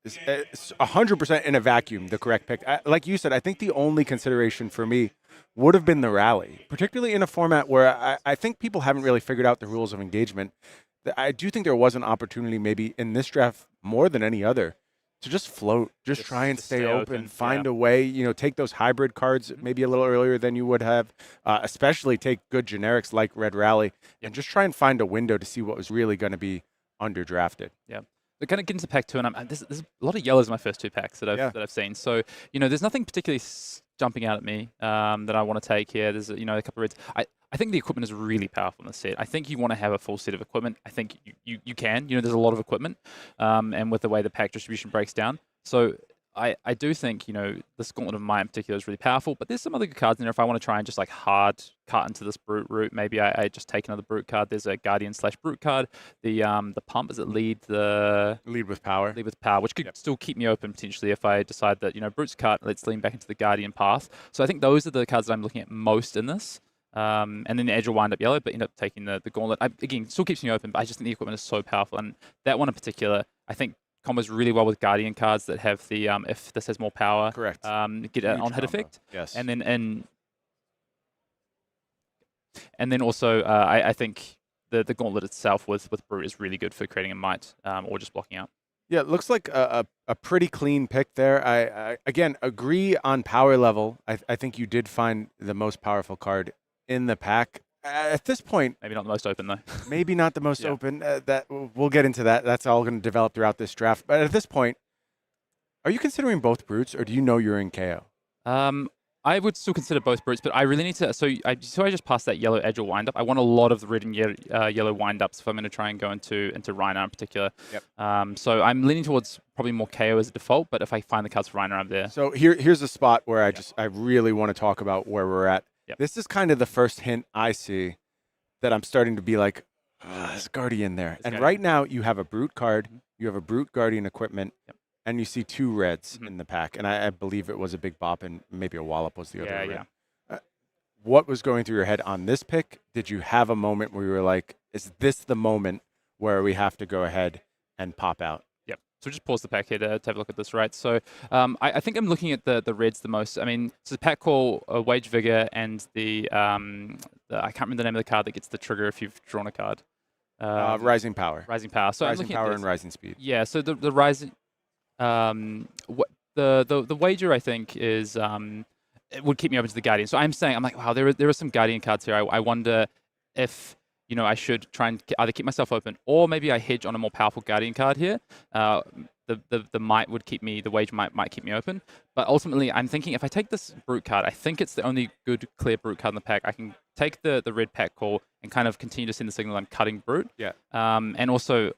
It's 100% in a vacuum, the correct pick. Like you said, I think the only consideration for me would have been the rally, particularly in a format where I think people haven't really figured out the rules of engagement. I do think there was an opportunity maybe in this draft more than any other to just float, just try and stay open, find a way, take those hybrid cards maybe a little earlier than you would have, especially take good generics like Red Rally, and just try and find a window to see what was really going to be underdrafted. Yeah. But kind of get into pack 2, and there's a lot of yellows in my first 2 packs that I've seen. So, there's nothing particularly jumping out at me that I want to take here. There's, a couple of reds. I think the equipment is really powerful in the set. I think you want to have a full set of equipment. I think you can. There's a lot of equipment, and with the way the pack distribution breaks down. So I do think, this Gauntlet of Might in particular is really powerful, but there's some other good cards in there. If I want to try and just hard cut into this Brute route, maybe I just take another Brute card. There's a Guardian/Brute card. The Pump, is it Lead with Power? Lead with Power, which could still keep me open potentially if I decide that, Brute's cut, let's lean back into the Guardian path. So I think those are the cards that I'm looking at most in this. And then the edge will wind up yellow, but end up taking the gauntlet. Again, still keeps me open, but I just think the equipment is so powerful. And that one in particular, I think combos really well with Guardian cards that have the, if this has more power, Correct. Get an on-hit effect. Yes. And then also, I think the gauntlet itself with Brute is really good for creating a might or just blocking out. Yeah, it looks like a pretty clean pick there. I again agree on power level. I think you did find the most powerful card in the pack. At this point, maybe not the most open though. Maybe not the most open. That we'll get into that. That's all going to develop throughout this draft. But at this point, are you considering both Brutes, or do you know you're in Kayo? I would still consider both Brutes, but I really need to. So I just passed that yellow edge or wind up. I want a lot of the red and yellow wind ups if I'm going to try and go into Rhino in particular. Yep. So I'm leaning towards probably more Kayo as a default, but if I find the cards for Rhino, I'm there. So here's a spot where I really want to talk about where we're at. Yep. This is kind of the first hint I see that I'm starting to be like, there's Guardian there. And right now you have a Brute card, you have a Brute Guardian equipment. Yep. And you see 2 reds in the pack. And I believe it was a big bop and maybe a wallop was the other red. Yeah. What was going through your head on this pick? Did you have a moment where you were like, is this the moment where we have to go ahead and pop out? Yep. So just pause the pack here to have a look at this, right? So I think I'm looking at the reds the most. I mean, so the pack call, Wage Vigor, and the I can't remember the name of the card that gets the trigger if you've drawn a card. Rising Power. Rising Power. So Rising Power and Rising Speed. Yeah, so the Rising... the wager I think is it would keep me open to the Guardian. So I'm like, wow, there are some Guardian cards here. I wonder if I should try and either keep myself open or maybe I hedge on a more powerful Guardian card here. The might would keep me, the wage might keep me open. But ultimately, I'm thinking if I take this Brute card, I think it's the only good clear Brute card in the pack. I can take the red pack call and kind of continue to send the signal I'm cutting Brute. Yeah. And also,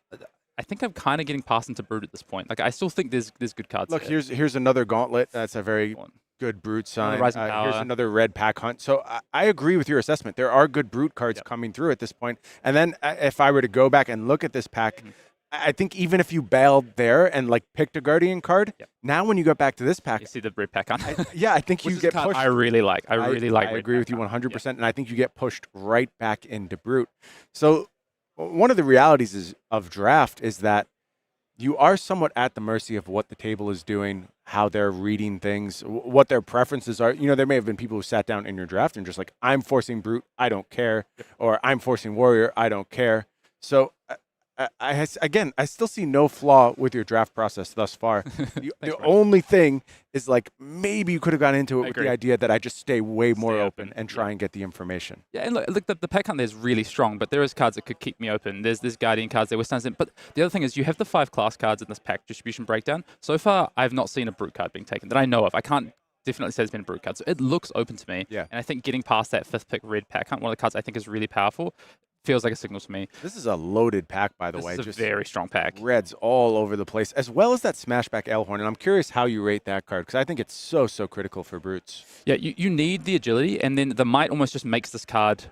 I think I'm kind of getting past into Brute at this point. Like I still think there's good cards. Look, here. here's another Gauntlet. That's a very good Brute sign. Rising Power. Here's another red pack hunt. So I agree with your assessment. There are good Brute cards coming through at this point. And then if I were to go back and look at this pack, I think even if you bailed there and like picked a Guardian card, now when you go back to this pack, you see the red pack hunt. I think you get pushed. I really like. I agree with you 100%, and I think you get pushed right back into Brute. So one of the realities of draft is that you are somewhat at the mercy of what the table is doing, how they're reading things, what their preferences are. There may have been people who sat down in your draft and just like, I'm forcing Brute, I don't care, or I'm forcing Warrior, I don't care. So I still see no flaw with your draft process thus far. The only thing is like maybe you could have gone into it with the idea that I just stay way more open and try and get the information. Yeah, and look the pack hunt there is really strong, but there is cards that could keep me open. There's Guardian cards there with stands in. But the other thing is you have the 5 class cards in this pack distribution breakdown. So far, I've not seen a Brute card being taken that I know of. I can't definitely say there's been a Brute card. So it looks open to me. Yeah. And I think getting past that 5th pick red pack hunt, one of the cards I think is really powerful, feels like a signal to me. This is a loaded pack, by the way. This is a very strong pack. Reds all over the place, as well as that Smashback Elhorn. And I'm curious how you rate that card, because I think it's so critical for Brutes. Yeah, you need the agility, and then the might almost just makes this card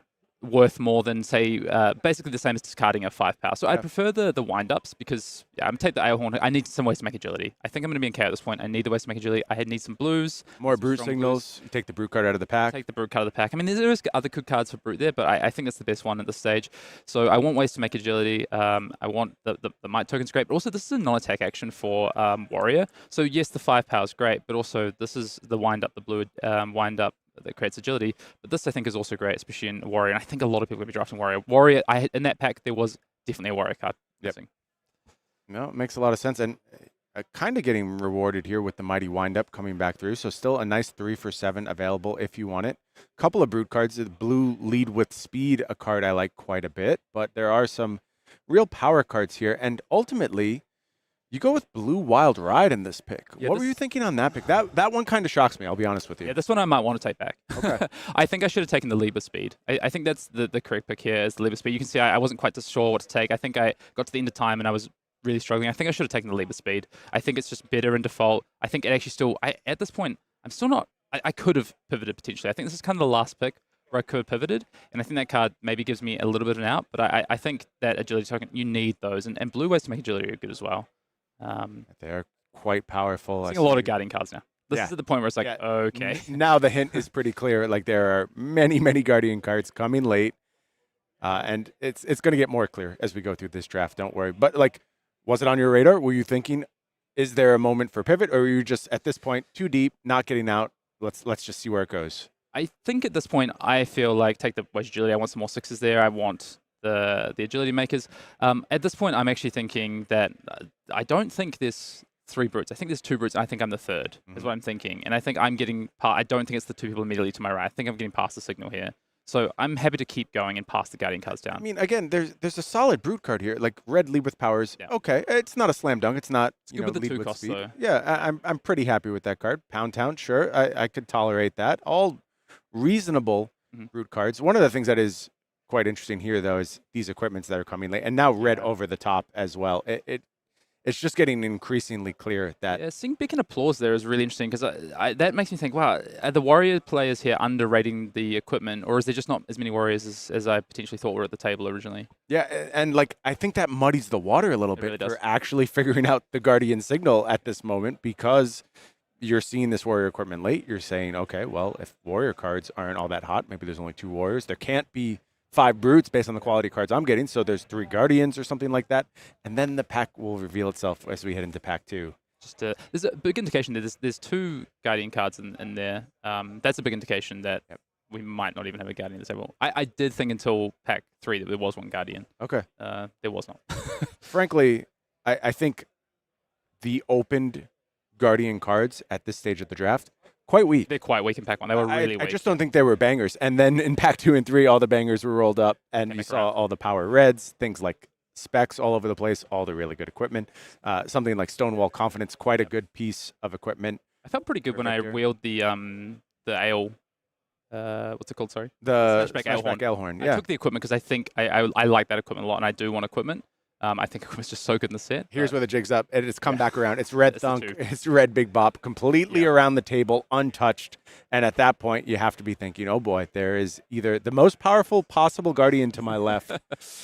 worth more than, say, basically the same as discarding a 5 power. So I prefer the wind-ups because, I'm going to take the Elhorn. I need some ways to make agility. I think I'm going to be in K at this point. I need the ways to make agility. I need some blues. More Brute signals. You take the Brute card out of the pack. Take the Brute card out of the pack. I mean, there is other good cards for Brute there, but I think that's the best one at this stage. So I want ways to make agility. I want the might token's great, but also this is a non-attack action for Warrior. So yes, the 5 power is great, but also this is the wind-up, the blue wind-up that creates agility. But this, I think, is also great, especially in Warrior. And I think a lot of people will be drafting Warrior. Warrior, in that pack, there was definitely a Warrior card missing. No, it makes a lot of sense. And kind of getting rewarded here with the Mighty Wind-Up coming back through. So still a nice 3 for 7 available if you want it. Couple of Brute cards. The blue Lead with Speed, a card I like quite a bit. But there are some real power cards here. And ultimately, you go with Blue Wild Ride in this pick. Yeah, what were you thinking on that pick? That one kind of shocks me, I'll be honest with you. Yeah, this one I might want to take back. Okay. I think I should have taken the Lead with Speed. I think that's the correct pick here is the Lead with Speed. You can see I wasn't quite sure what to take. I think I got to the end of time and I was really struggling. I think I should have taken the Lead with Speed. I think it's just better in default. I think it actually still, at this point, I'm still not, I could have pivoted potentially. I think this is kind of the last pick where I could have pivoted. And I think that card maybe gives me a little bit of an out, but I think that agility token, you need those. And blue ways to make agility are good as well. They're quite powerful. I see a lot of Guardian cards now. This is at the point where it's like, Yeah. okay. Now the hint is pretty clear. Like there are many, many Guardian cards coming late, and it's going to get more clear as we go through this draft. Don't worry. But like, was it on your radar? Were you thinking, is there a moment for pivot, or were you just at this point too deep, not getting out? Let's just see where it goes. I think at this point, I feel like take the wedge agility. I want some more sixes there. I want the agility makers. At this point, I'm actually thinking that I don't think there's 3 brutes. I think there's 2 brutes. And I think I'm the third. Is what I'm thinking. And I think I'm getting. I don't think it's the 2 people immediately to my right. I think I'm getting past the signal here. So I'm happy to keep going and pass the Guardian cards down. I mean, again, there's a solid brute card here, like red lead with powers. Yeah. Okay, it's not a slam dunk. It's not good with the lead 2 with costs, speed. though. Yeah, I'm pretty happy with that card. Pound Town, sure, I could tolerate that. All reasonable brute cards. One of the things that is quite interesting here, though, is these equipments that are coming late, and now red over the top as well. It's just getting increasingly clear that Seeing Beacon Applause there is really interesting because that makes me think, wow, are the Warrior players here underrating the equipment, or is there just not as many Warriors as I potentially thought were at the table originally? Yeah, and like I think that muddies the water a little bit really does. for actually figuring out the Guardian signal at this moment, because you're seeing this Warrior equipment late. You're saying, okay, well, if Warrior cards aren't all that hot, maybe there's only 2 Warriors. There can't be 5 brutes based on the quality cards I'm getting, so there's 3 Guardians or something like that, and then the pack will reveal itself as we head into pack 2. There's a big indication that there's 2 Guardian cards in there. That's a big indication that we might not even have a Guardian at the table. I did think until pack 3 that there was 1 Guardian. Okay. There was not. Frankly, I think the opened Guardian cards at this stage of the draft, quite weak. They're quite weak in pack 1. They were really weak. I just don't think they were bangers. And then in pack 2 and 3, all the bangers were rolled up, and you saw all the power reds, things like specs all over the place, all the really good equipment. Something like Stonewall Confidence, quite a good piece of equipment. I felt pretty good when I wheeled the ale. What's it called? Sorry. The Smashback Alehorn. I took the equipment because I think I like that equipment a lot, and I do want equipment. I think equipment's just so good in the set. Here's where the jig's up. It's come back around. It's red thunk. the 2. It's red big bop, completely around the table, untouched. And at that point, you have to be thinking, oh boy, there is either the most powerful possible Guardian to my left,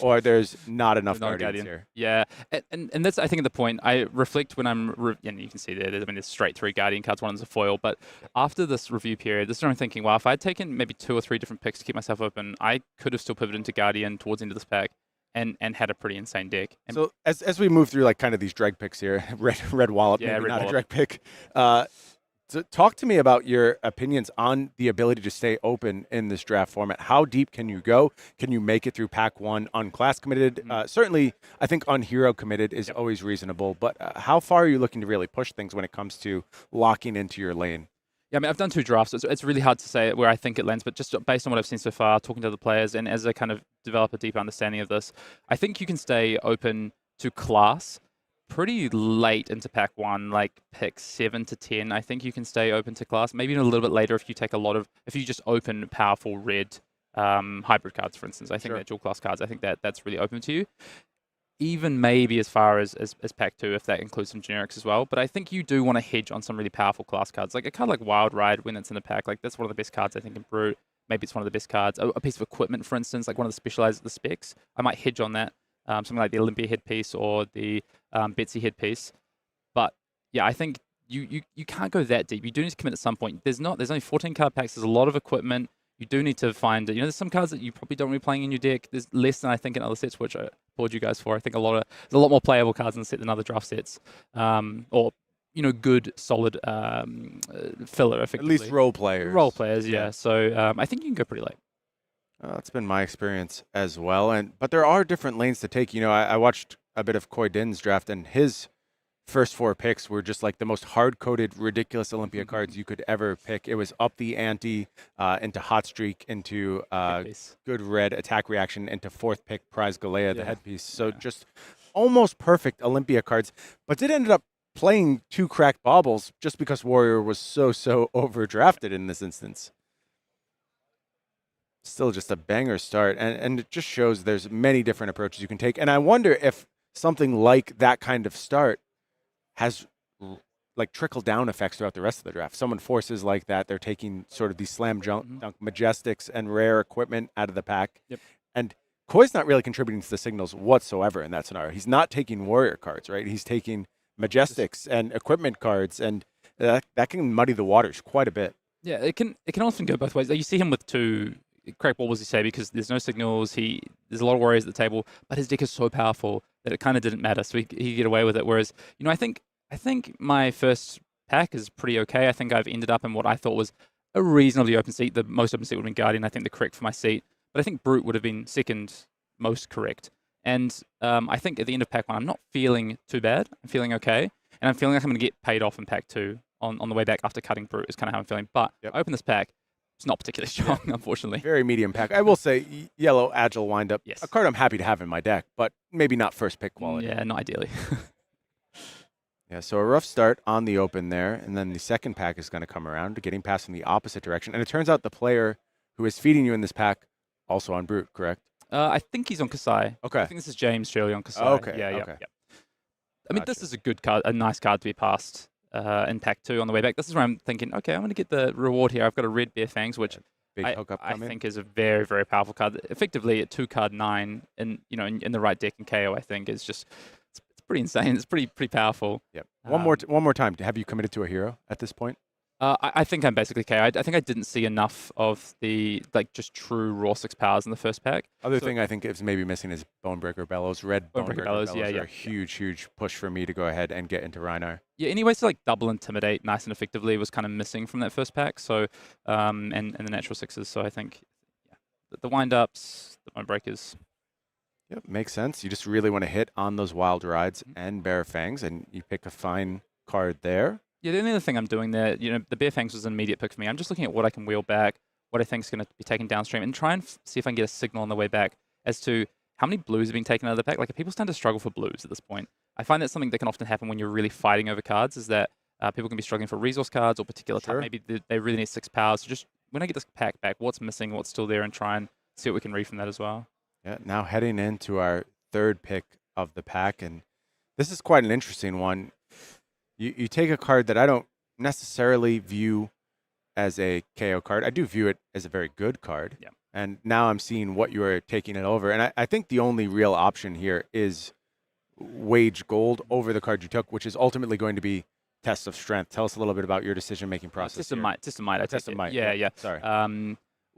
or there's not enough Guardians here. Yeah, and that's I think the point. I reflect when I'm, and you can see there's straight 3 Guardian cards, one is a foil. But after this review period, this is where I'm thinking, well, if I'd taken maybe 2 or 3 different picks to keep myself open, I could have still pivoted into Guardian towards the end of this pack. And had a pretty insane deck. And so as we move through like kind of these dreg picks here, red wallop, maybe not a dreg pick. So talk to me about your opinions on the ability to stay open in this draft format. How deep can you go? Can you make it through pack 1 unclass committed? Certainly, I think unhero committed is always reasonable. But how far are you looking to really push things when it comes to locking into your lane? Yeah, I mean, I've done 2 drafts, so it's really hard to say where I think it lands, but just based on what I've seen so far, talking to other players, and as I kind of develop a deeper understanding of this, I think you can stay open to class pretty late into pack 1, like pick 7 to 10. I think you can stay open to class, maybe even a little bit later if you take if you just open powerful red hybrid cards, for instance. I think that dual class cards, I think that's really open to you. Even maybe as far as pack 2, if that includes some generics as well. But I think you do want to hedge on some really powerful class cards. Like a card like Wild Ride, when it's in the pack, like that's one of the best cards I think in Brute. Maybe it's one of the best cards. A piece of equipment, for instance, like one of the specs. I might hedge on that. Something like the Olympia headpiece or the Betsy headpiece. But yeah, I think you can't go that deep. You do need to commit at some point. There's only 14 card packs. There's a lot of equipment. You do need to find, there's some cards that you probably don't be playing in your deck. There's less than I think in other sets, which I applaud you guys for. I think there's a lot more playable cards in the set than other draft sets. Or, good, solid filler, effectively. At least role players. Role players, yeah. So I think you can go pretty late. That's been my experience as well. But there are different lanes to take. I watched a bit of Khoi Din's draft, and his first 4 picks were just like the most hard-coded, ridiculous Olympia cards you could ever pick. It was up the ante into Hot Streak, into good red attack reaction, into 4th pick Prize Galea, the headpiece. So just almost perfect Olympia cards, but did end up playing 2 cracked baubles just because Warrior was so overdrafted in this instance. Still just a banger start, and it just shows there's many different approaches you can take. And I wonder if something like that kind of start has like trickle down effects throughout the rest of the draft. Someone forces like that, they're taking sort of these slam dunk majestics and rare equipment out of the pack. And Khoi's not really contributing to the signals whatsoever in that scenario. He's not taking warrior cards, right? He's taking majestics and equipment cards, and that can muddy the waters quite a bit. Yeah, it can often go both ways. Like, you see him with 2 crack balls, you say, because there's no signals. There's a lot of warriors at the table, but his deck is so powerful that it kind of didn't matter, so he could get away with it. Whereas, I think my first pack is pretty okay. I think I've ended up in what I thought was a reasonably open seat. The most open seat would have been Guardian. I think the correct for my seat, but I think Brute would have been second most correct. And I think at the end of pack 1, I'm not feeling too bad. I'm feeling okay, and I'm feeling like I'm going to get paid off in pack 2 on the way back after cutting Brute is kind of how I'm feeling. But I open this pack. It's not particularly strong, unfortunately. Very medium pack. I will say yellow agile windup. Yes. A card I'm happy to have in my deck, but maybe not first pick quality. Yeah, not ideally. Yeah, so a rough start on the open there, and then the second pack is going to come around, getting passed in the opposite direction. And it turns out the player who is feeding you in this pack also on Brute, correct? I think he's on Kassai. Okay. I think this is James Shirley on Kassai. Oh, okay. Yeah. Okay. I mean, this is a good card, a nice card to be passed in pack 2 on the way back. This is where I'm thinking, okay, I'm going to get the reward here. I've got a red Bear Fangs, which Big hookup I coming. think is a very, very powerful card. Effectively, at 2 card 9, in the right deck in Kayo, I think is just it's pretty insane. It's pretty powerful. Yep. One more time. Have you committed to a hero at this point? I think I'm basically Kayo. I think I didn't see enough of the just true raw 6 powers in the first pack. Other thing I think is maybe missing is Bonebreaker Bellows. Red Bonebreaker Bellows yeah, are a huge push for me to go ahead and get into Rhinar. Yeah, any ways to double intimidate nice and effectively was kind of missing from that first pack. So and the natural 6s. So I think the wind ups, the Bonebreakers. Yep, makes sense. You just really want to hit on those wild rides and Bear Fangs, and you pick a fine card there. Yeah, the only other thing I'm doing there, the Bear Fangs was an immediate pick for me. I'm just looking at what I can wheel back, what I think is going to be taken downstream, and try and see if I can get a signal on the way back as to how many blues are being taken out of the pack. Like, people tend to struggle for blues at this point. I find that's something that can often happen when you're really fighting over cards, is that people can be struggling for resource cards or particular type. Maybe they really need 6 powers. So just when I get this pack back, what's missing, what's still there, and try and see what we can read from that as well. Yeah, now heading into our third pick of the pack, and this is quite an interesting one. You take a card that I don't necessarily view as a KO card. I do view it as a very good card. Yeah. And now I'm seeing what you are taking it over. And I think the only real option here is wage gold over the card you took, which is ultimately going to be Test of Strength. Tell us a little bit about your decision-making process. Test of Might. Test of Might. Yeah. Sorry.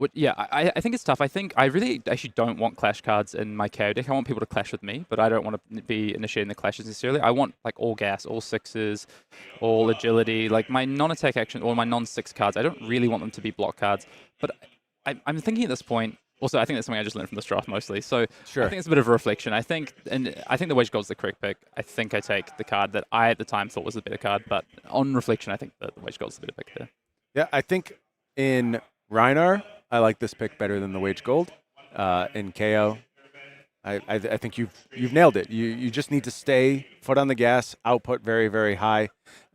I think it's tough. I think I really actually don't want clash cards in my KO deck. I want people to clash with me, but I don't want to be initiating the clashes necessarily. I want all gas, all 6s, all agility, my non-attack action or my non-6 cards. I don't really want them to be block cards, but I'm thinking at this point. Also, I think that's something I just learned from this draft mostly. So sure. I think it's a bit of a reflection. I think the Wage Gold's the correct pick. I think I take the card that I at the time thought was the better card, but on reflection, I think the Wage Gold's the better pick there. Yeah, I think in Rhinar, I like this pick better than the Wage Gold. In KO, I think you've nailed it. You just need to stay foot on the gas, output very, very high.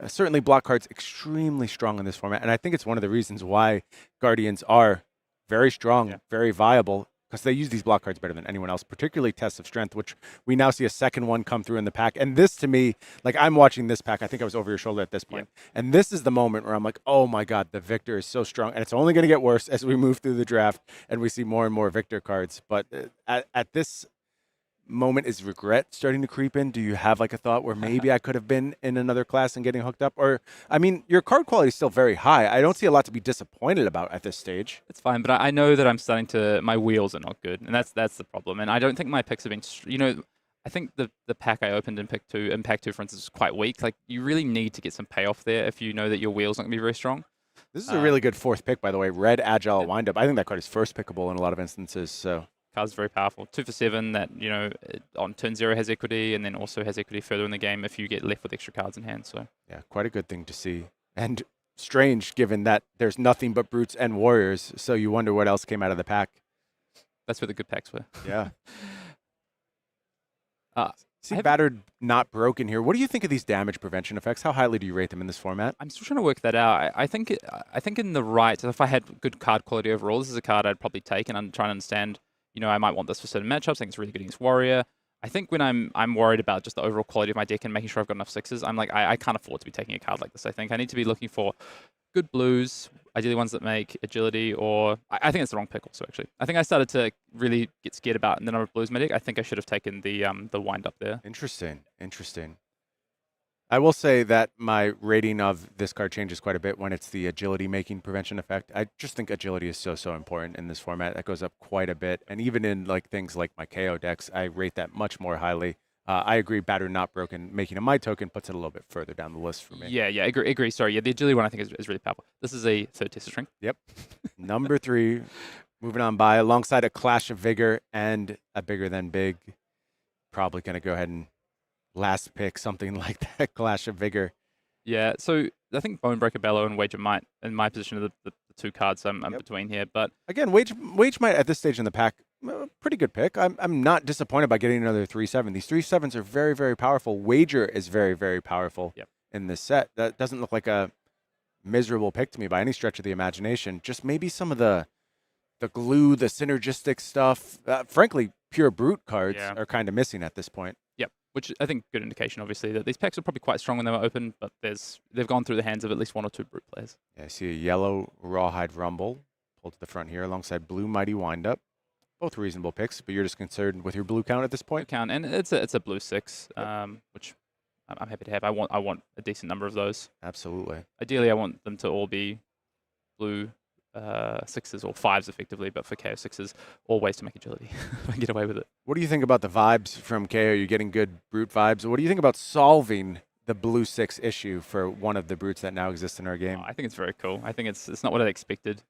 Certainly block cards extremely strong in this format, and I think it's one of the reasons why Guardians are very strong, very viable, because they use these block cards better than anyone else, particularly Test of Strength, which we now see a second one come through in the pack. And this, to me, I'm watching this pack. I think I was over your shoulder at this point. Yeah. And this is the moment where I'm like, oh, my God, the Victor is so strong. And it's only going to get worse as we move through the draft and we see more and more Victor cards. But at this moment, is regret starting to creep in? Do you have a thought where maybe I could have been in another class and getting hooked up? Or, I mean, your card quality is still very high. I don't see a lot to be disappointed about at this stage. It's fine, but I know that I'm starting to, my wheels are not good, and that's the problem. And I don't think my picks have been, I think the pack I opened in pack 2, for instance, is quite weak. You really need to get some payoff there if you know that your wheels aren't going to be very strong. This is a really good fourth pick, by the way. Red Agile Windup. I think that card is first pickable in a lot of instances, so... Card's very powerful. 2 for 7 that, on turn 0 has equity and then also has equity further in the game if you get left with extra cards in hand. So yeah, quite a good thing to see. And strange given that there's nothing but brutes and warriors, so you wonder what else came out of the pack. That's where the good packs were. Yeah. Battered, not broken here. What do you think of these damage prevention effects? How highly do you rate them in this format? I'm still trying to work that out. I think in the right, if I had good card quality overall, this is a card I'd probably take, and I'm trying to understand, I might want this for certain matchups. I think it's really good against Warrior. I think when I'm worried about just the overall quality of my deck and making sure I've got enough 6s, I'm like, I can't afford to be taking a card like this. I think I need to be looking for good blues, ideally ones that make agility, or I think it's the wrong pick also, actually. I think I started to really get scared about the number of blues in my deck. I think I should have taken the wind up there. Interesting. I will say that my rating of this card changes quite a bit when it's the agility making prevention effect. I just think agility is so important in this format. That goes up quite a bit. And even in like things like my Kayo decks, I rate that much more highly. I agree, battered not broken, making a my token puts it a little bit further down the list for me. Yeah, agree. Sorry, yeah, the agility one I think is really powerful. This is a third test string. Yep. Number 3, moving on by, alongside a Clash of Vigor and a Bigger Than Big. Probably going to go ahead and last pick something like that, Clash of Vigor. Yeah, so I think Bonebreaker Bellow and Wager Might, in my position, are the two cards I'm between here. But again, Wage Might at this stage in the pack, pretty good pick. I'm not disappointed by getting another 3/7. These 3/7s are very, very powerful. Wager is very, very powerful in this set. That doesn't look like a miserable pick to me by any stretch of the imagination. Just maybe some of the glue, the synergistic stuff. Frankly, pure brute cards are kind of missing at this point. Yep, which I think good indication, obviously, that these packs are probably quite strong when they were open, but they've gone through the hands of at least 1 or 2 brute players. Yeah, I see a yellow Rawhide Rumble pulled to the front here alongside blue Mighty Windup. Both reasonable picks, but you're just concerned with your blue count at this point? Blue count, and it's a blue 6, which I'm happy to have. I want a decent number of those. Absolutely. Ideally, I want them to all be blue 6s or 5s effectively, but for Kayo 6s, all ways to make agility. I can get away with it. What do you think about the vibes from Kayo? You're getting good brute vibes. What do you think about solving the blue 6 issue for one of the brutes that now exists in our game? I think it's very cool. I think it's not what I expected.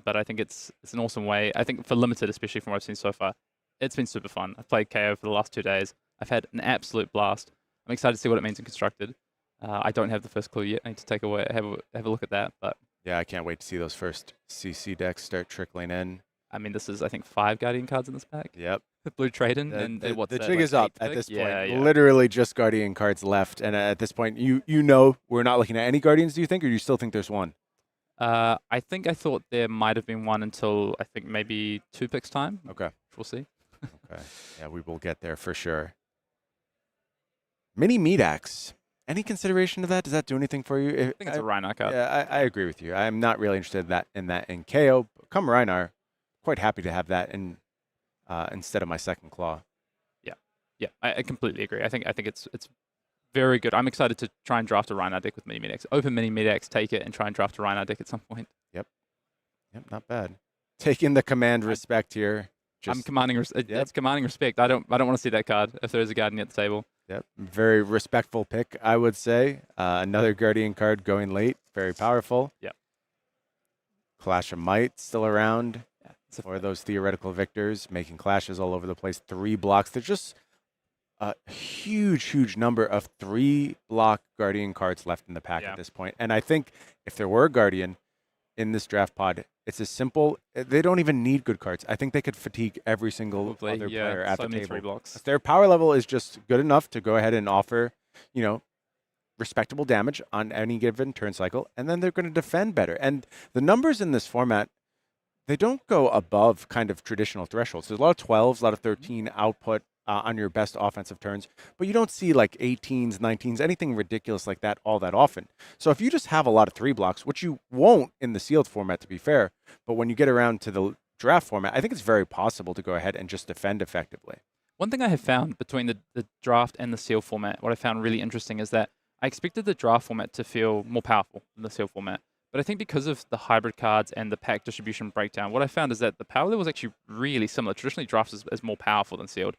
But I think it's an awesome way. I think for Limited, especially from what I've seen so far, it's been super fun. I've played Kayo for the last 2 days. I've had an absolute blast. I'm excited to see what it means in Constructed. I don't have the first clue yet. I need to take away have a look at that. But yeah, I can't wait to see those first CC decks start trickling in. I mean, this is I think 5 Guardian cards in this pack. Yep. The blue trade-in the jig is up at this point. Yeah. Literally just Guardian cards left, and at this point, you know we're not looking at any Guardians. Do you think, or do you still think there's one? I thought there might have been one until I think maybe 2 picks time. Okay. We'll see. Okay. Yeah, we will get there for sure. Mini Medax. Any consideration of that? Does that do anything for you? I think it's a Rhinar card. Yeah, I agree with you. I'm not really interested in that in KO. Come Rhinar, quite happy to have that in instead of my second claw. Yeah, I completely agree. I think it's very good. I'm excited to try and draft a Rhinar deck with Mini Medax. Open Mini Medax, take it, and try and draft a Rhinar deck at some point. Yep, not bad. Taking the command respect here. I'm commanding. It's commanding respect. I don't want to see that card if there is a Guardian at the table. Yep, very respectful pick, I would say. Another Guardian card going late, very powerful. Yep. Clash of Might still around. Yeah, for those theoretical victors, making clashes all over the place. 3 blocks. There's just a huge number of 3-block Guardian cards left in the pack at this point. And I think if there were a Guardian in this draft pod, it's as simple. They don't even need good cards. I think they could fatigue every single other player at the table. 3 blocks. Their power level is just good enough to go ahead and offer, respectable damage on any given turn cycle, and then they're going to defend better. And the numbers in this format, they don't go above kind of traditional thresholds. There's a lot of 12s, a lot of 13 output on your best offensive turns, but you don't see like 18s, 19s, anything ridiculous like that all that often. So if you just have a lot of 3 blocks, which you won't in the sealed format, to be fair, but when you get around to the draft format, I think it's very possible to go ahead and just defend effectively. One thing I have found between the draft and the sealed format, what I found really interesting is that I expected the draft format to feel more powerful than the sealed format. But I think because of the hybrid cards and the pack distribution breakdown, what I found is that the power level is actually really similar. Traditionally, drafts is more powerful than sealed.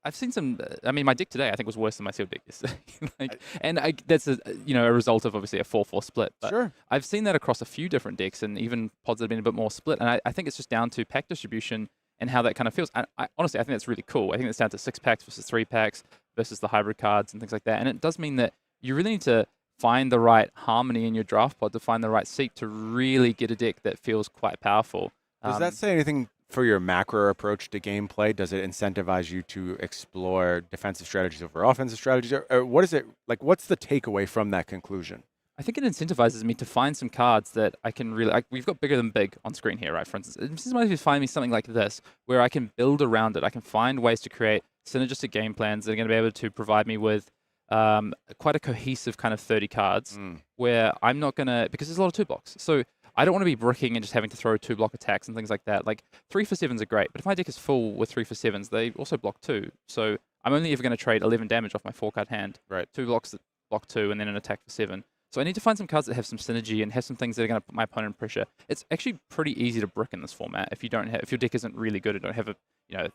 I've seen some. I mean, my deck today I think was worse than my sealed deck yesterday. That's a result of obviously a 4-4 split. But sure. I've seen that across a few different decks and even pods that have been a bit more split. And I think it's just down to pack distribution and how that kind of feels. Honestly, I think that's really cool. I think it's down to 6 packs versus 3 packs versus the hybrid cards and things like that. And it does mean that you really need to find the right harmony in your draft pod to find the right seat to really get a deck that feels quite powerful. Does that say anything for your macro approach to gameplay? Does it incentivize you to explore defensive strategies over offensive strategies? Or what is it like? What's the takeaway from that conclusion? I think it incentivizes me to find some cards that I can really like. We've got Bigger Than Big on screen here, right? For instance, it incentivizes me to find me something like this where I can build around it. I can find ways to create synergistic game plans that are going to be able to provide me with quite a cohesive kind of 30 cards where I'm not going to, because there's a lot of 2 blocks. So I don't want to be bricking and just having to throw 2-block attacks and things like that. Like 3 for 7s are great, but if my deck is full with 3 for 7s, they also block 2. So I'm only ever going to trade 11 damage off my 4-card hand. Right. 2 blocks that block 2, and then an attack for 7. So I need to find some cards that have some synergy and have some things that are going to put my opponent in pressure. It's actually pretty easy to brick in this format if your deck isn't really good and don't have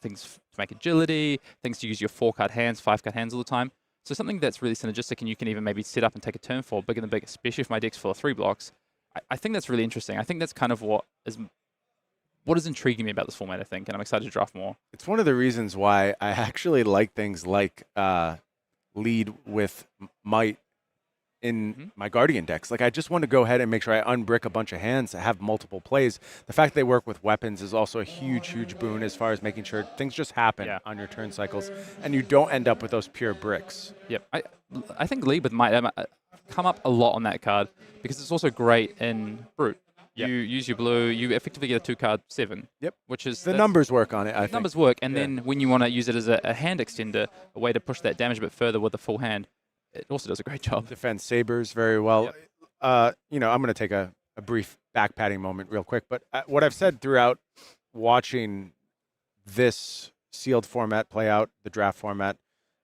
things to make agility, things to use your 4-card hands, 5-card hands all the time. So something that's really synergistic and you can even maybe set up and take a turn for bigger than big, especially if my deck's full of 3 blocks. I think that's really interesting. I think that's kind of what is intriguing me about this format, I think, and I'm excited to draft more. It's one of the reasons why I actually like things like lead with might in my Guardian decks. Like, I just want to go ahead and make sure I unbrick a bunch of hands that have multiple plays. The fact they work with weapons is also a huge, huge boon as far as making sure things just happen on your turn cycles, and you don't end up with those pure bricks. Yep. I think lead with might come up a lot on that card because it's also great in Brute. You use your blue, you effectively get a 2-card 7. Yep. Which is the numbers work on it, I think. Numbers work, and then when you want to use it as a hand extender, a way to push that damage a bit further with the full hand, it also does a great job. Defends sabers very well. Yep. I'm going to take a brief back patting moment real quick, but what I've said throughout watching this sealed format play out, the draft format,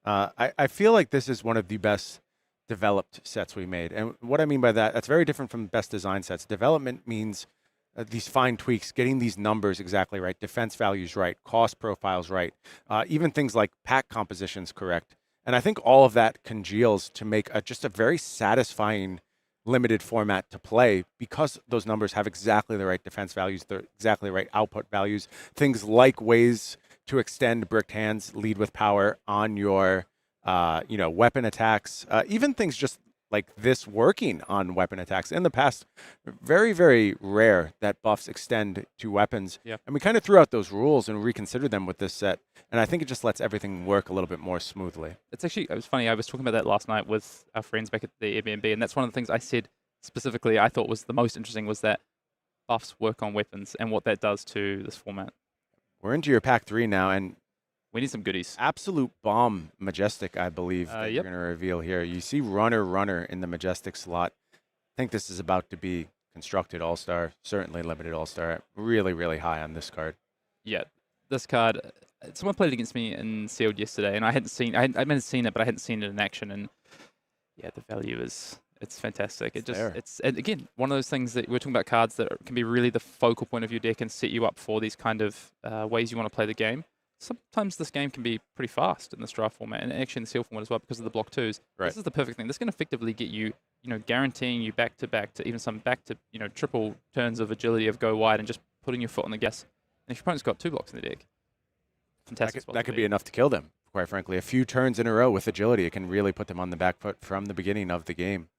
I feel like this is one of the best developed sets we made. And what I mean by that, that's very different from best design sets. Development means these fine tweaks, getting these numbers exactly right, defense values right, cost profiles right, even things like pack compositions correct. And I think all of that congeals to make just a very satisfying limited format to play because those numbers have exactly the right defense values, the exactly right output values, things like ways to extend bricked hands, lead with power on your weapon attacks, even things just like this working on weapon attacks. In the past, very, very rare that buffs extend to weapons. Yeah. And we kind of threw out those rules and reconsidered them with this set. And I think it just lets everything work a little bit more smoothly. It was funny. I was talking about that last night with our friends back at the Airbnb, and that's one of the things I said specifically I thought was the most interesting was that buffs work on weapons and what that does to this format. We're into your pack 3 now, and we need some goodies. Absolute Bomb Majestic, I believe, that you're Yep. going to reveal here. You see Runner in the Majestic slot. I think this is about to be constructed All-Star, certainly limited All-Star. Really, really high on this card. Yeah, this card. Someone played against me in Sealed yesterday, and I hadn't seen it, but I hadn't seen it in action, and yeah, the value it's fantastic. It's and again, one of those things that we're talking about, cards that can be really the focal point of your deck and set you up for these kind of ways you want to play the game. Sometimes this game can be pretty fast in this draft format, and actually in the sealed format as well because of the block 2s. Right. This is the perfect thing. This can effectively get you, guaranteeing you back to even some back to, triple turns of agility of go wide and just putting your foot on the gas. And if your opponent's got 2 blocks in the deck, fantastic. That could be enough to kill them, quite frankly. A few turns in a row with agility, it can really put them on the back foot from the beginning of the game.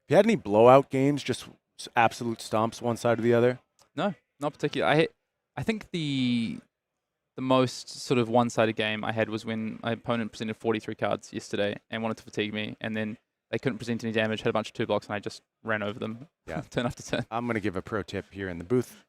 Have you had any blowout games, just absolute stomps one side or the other? No, not particularly. I think the most sort of one-sided game I had was when my opponent presented 43 cards yesterday and wanted to fatigue me, and then they couldn't present any damage, had a bunch of 2 blocks, and I just ran over them turn after turn. I'm going to give a pro tip here in the booth.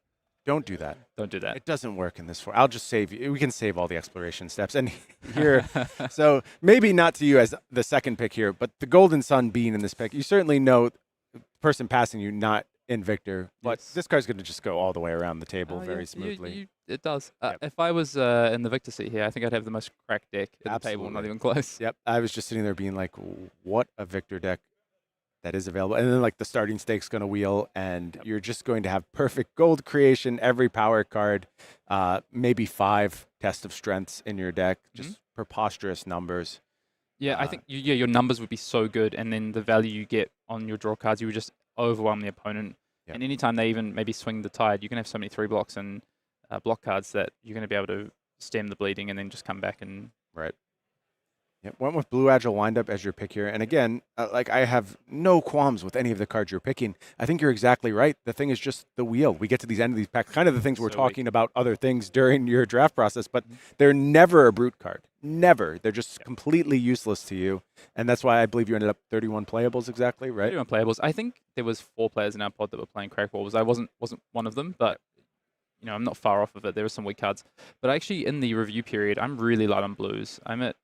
Don't do that. Don't do that. It doesn't work in this form. I'll just save you. We can save all the exploration steps. And here, so maybe not to you as the second pick here, but the Golden Sun being in this pick, you certainly know the person passing you, not Invictor, but this card's going to just go all the way around the table very smoothly. It does. If I was in the Victor seat here, I think I'd have the most cracked deck at the table, not even close. Yep. I was just sitting there being like, what a Victor deck that is available. And then like the starting stake's going to wheel, and you're just going to have perfect gold creation, every power card, maybe 5 test of strengths in your deck, just preposterous numbers. Yeah, I think your numbers would be so good, and then the value you get on your draw cards, you would just overwhelm the opponent. Yep. And anytime they even maybe swing the tide, you can have so many 3 blocks and block cards that you're going to be able to stem the bleeding and then just come back and... Right. Yep. Went with Blue Agile Windup as your pick here. And again, I have no qualms with any of the cards you're picking. I think you're exactly right. The thing is just the wheel. We get to these end of these packs, kind of the things we're talking about, other things during your draft process, but they're never a brute card. Never. They're just completely useless to you. And that's why I believe you ended up 31 playables exactly, right? 31 playables. I think there was 4 players in our pod that were playing Crackballs. I wasn't one of them, but I'm not far off of it. There were some weak cards. But actually in the review period, I'm really light on blues. I'm at